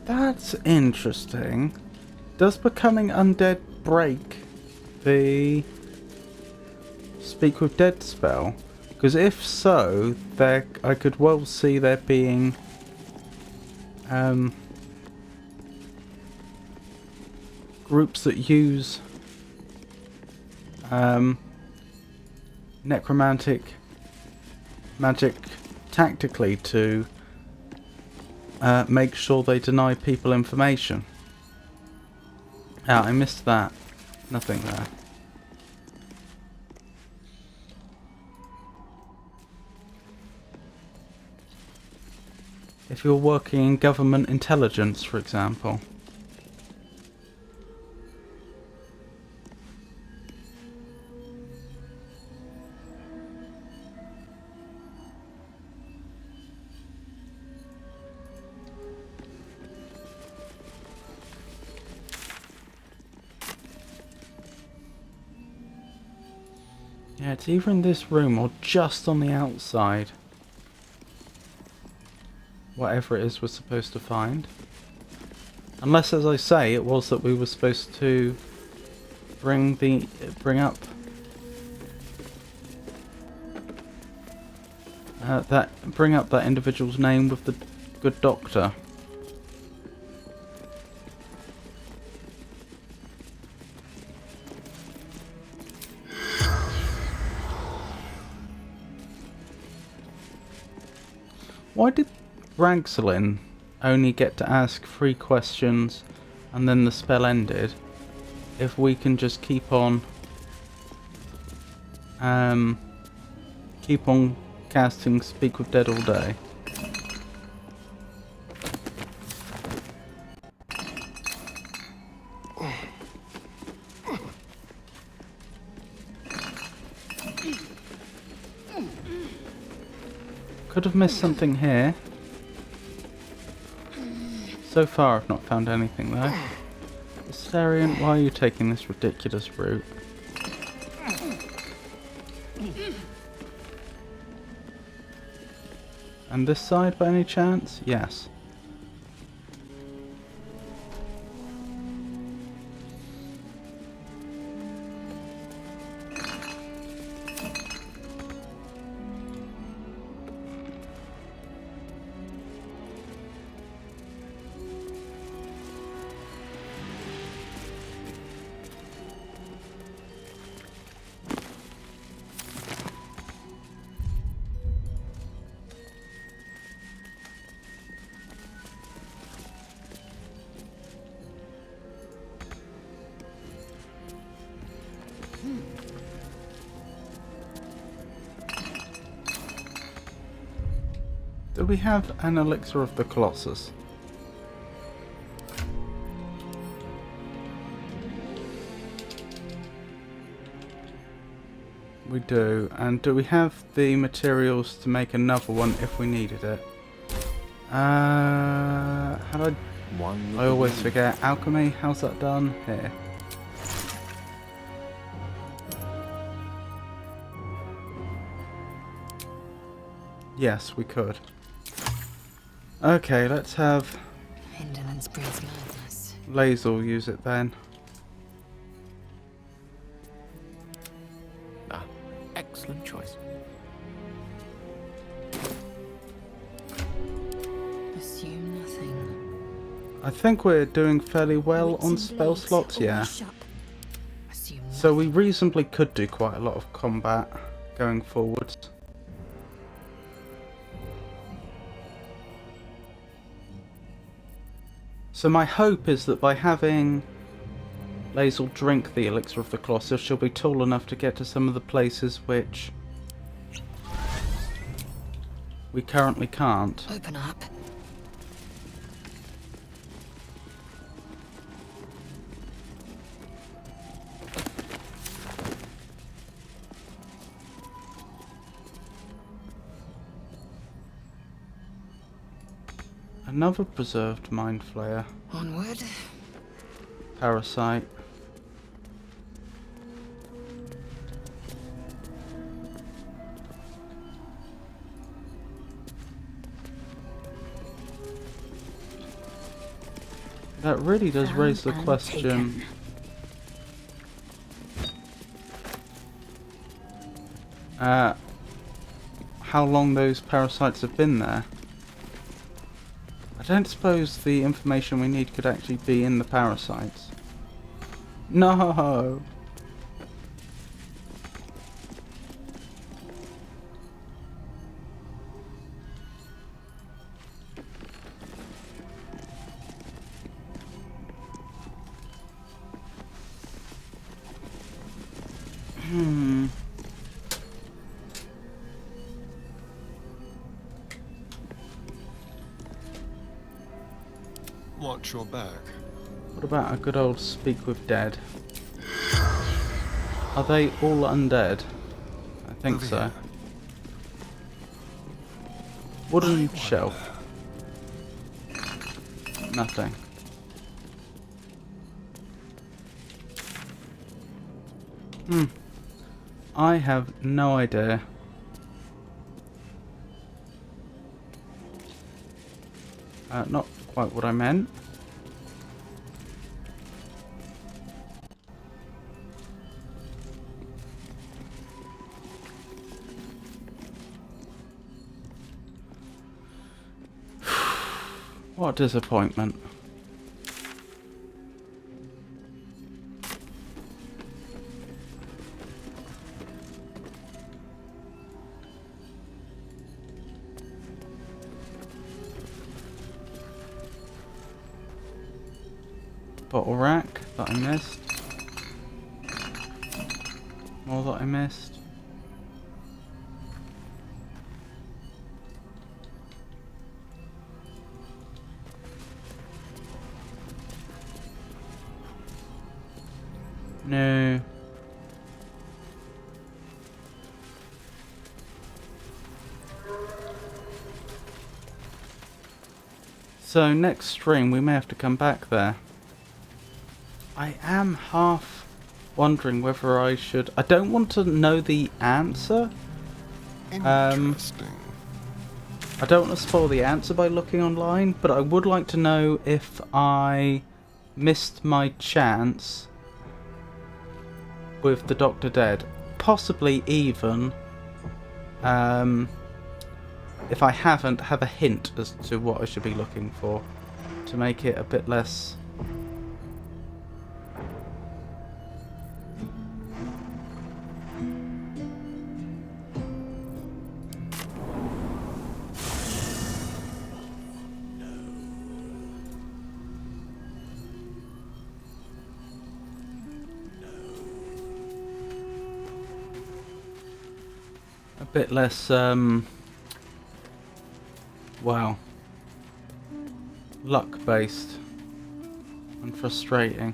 That's interesting. Does becoming undead break the Speak with Dead spell? Because if so, I could well see there being groups that use necromantic magic tactically to make sure they deny people information. Ah, I missed that. Nothing there. If you're working in government intelligence, for example. Yeah, it's either in this room or just on the outside. Whatever it is we're supposed to find. Unless, as I say, it was that we were supposed to bring up that individual's name with the good doctor. Why did Ragzlin only get to ask 3 questions and then the spell ended, if we can just keep on casting Speak with Dead all day? Could have missed something here. So far I've not found anything though. Astarion, why are you taking this ridiculous route? And this side by any chance? Yes. Do we have an elixir of the Colossus? We do. And do we have the materials to make another one if we needed it? How do I always forget. Alchemy, how's that done? Here. Yes, we could. Okay, let's have Indolence breeds madness. Lazel use it then. Ah, excellent choice. Assume nothing. I think we're doing fairly well on spell slots, yeah. So we reasonably could do quite a lot of combat going forwards. So my hope is that by having Lazel drink the elixir of the Colossus, she'll be tall enough to get to some of the places which we currently can't. Open up. Another preserved mind flayer. Onward. Parasite. That really does raise the question. How long those parasites have been there. I don't suppose the information we need could actually be in the parasites. No! Watch your back. What about a good old Speak with Dead? Are they all undead? I think so. Wooden shelf. Nothing. I have no idea. Not quite what I meant. What a disappointment. Bottle rack that I missed. More that I missed. No. So next stream we may have to come back there. I am half wondering whether I should... I don't want to know the answer. Interesting. I don't want to spoil the answer by looking online, but I would like to know if I missed my chance with the Doctor dead. Possibly even, if I haven't, have a hint as to what I should be looking for to make it a bit less... a bit less, wow, luck-based and frustrating.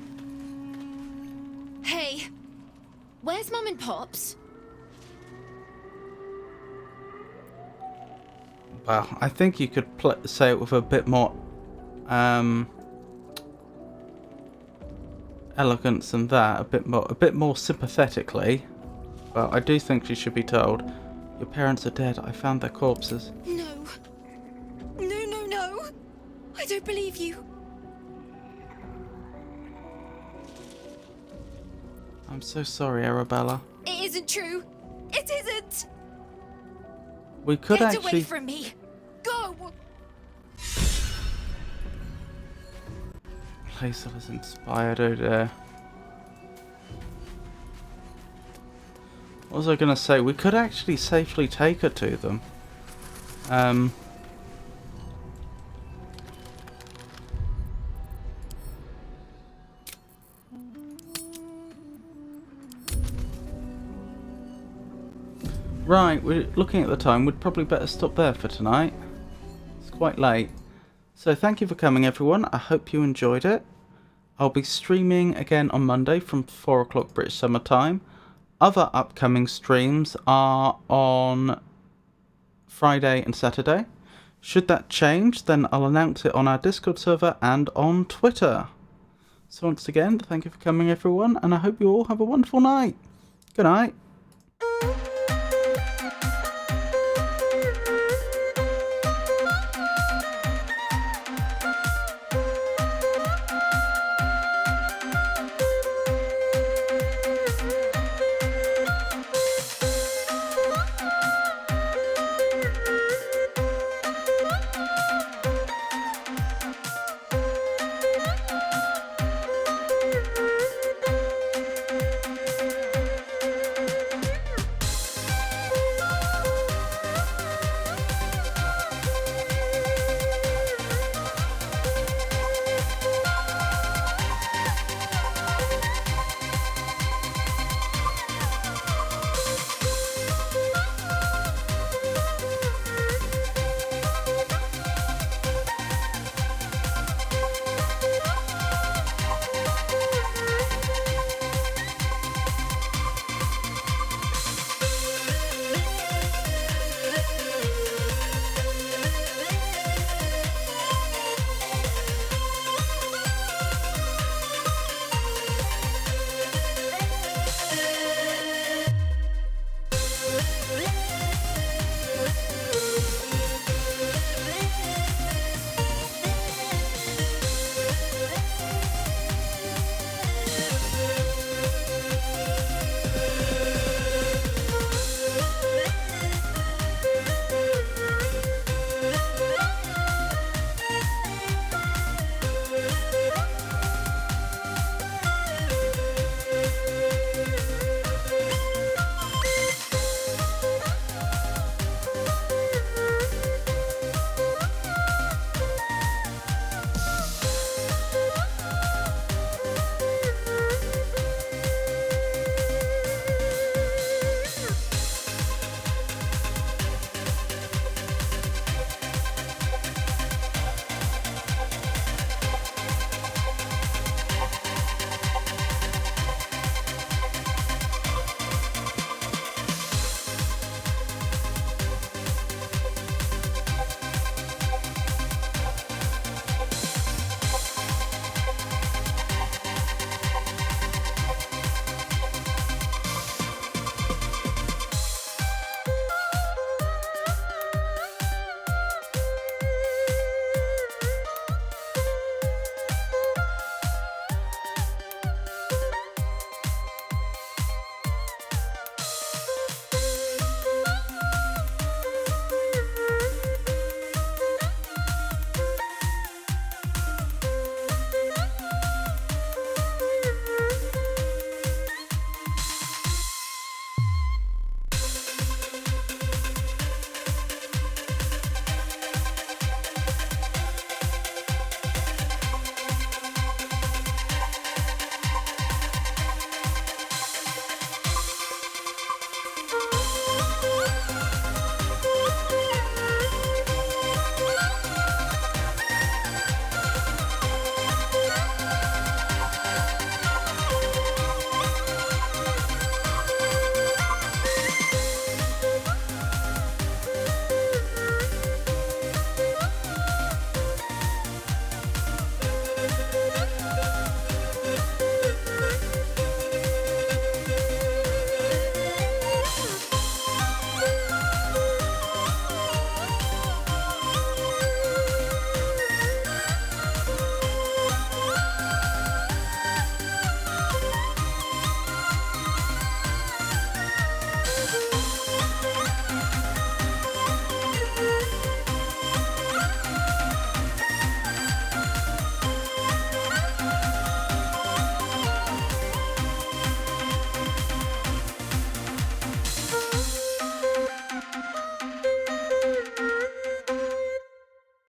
Hey, where's Mum and Pops? Well, I think you could say it with a bit more elegance than that, a bit more sympathetically. But I do think she should be told, your parents are dead. I found their corpses. No. No, no, no. I don't believe you. I'm so sorry, Arabella. It isn't true. It isn't. We could Get actually... away from me. Go. Place I was inspired, oh dear. What was I going to say? We could actually safely take her to them. Right, we're looking at the time. We'd probably better stop there for tonight. It's quite late. So thank you for coming, everyone. I hope you enjoyed it. I'll be streaming again on Monday from 4 o'clock British Summer Time. Other upcoming streams are on Friday and Saturday. Should that change, then I'll announce it on our Discord server and on Twitter. So once again, thank you for coming, everyone, and I hope you all have a wonderful night. Good night.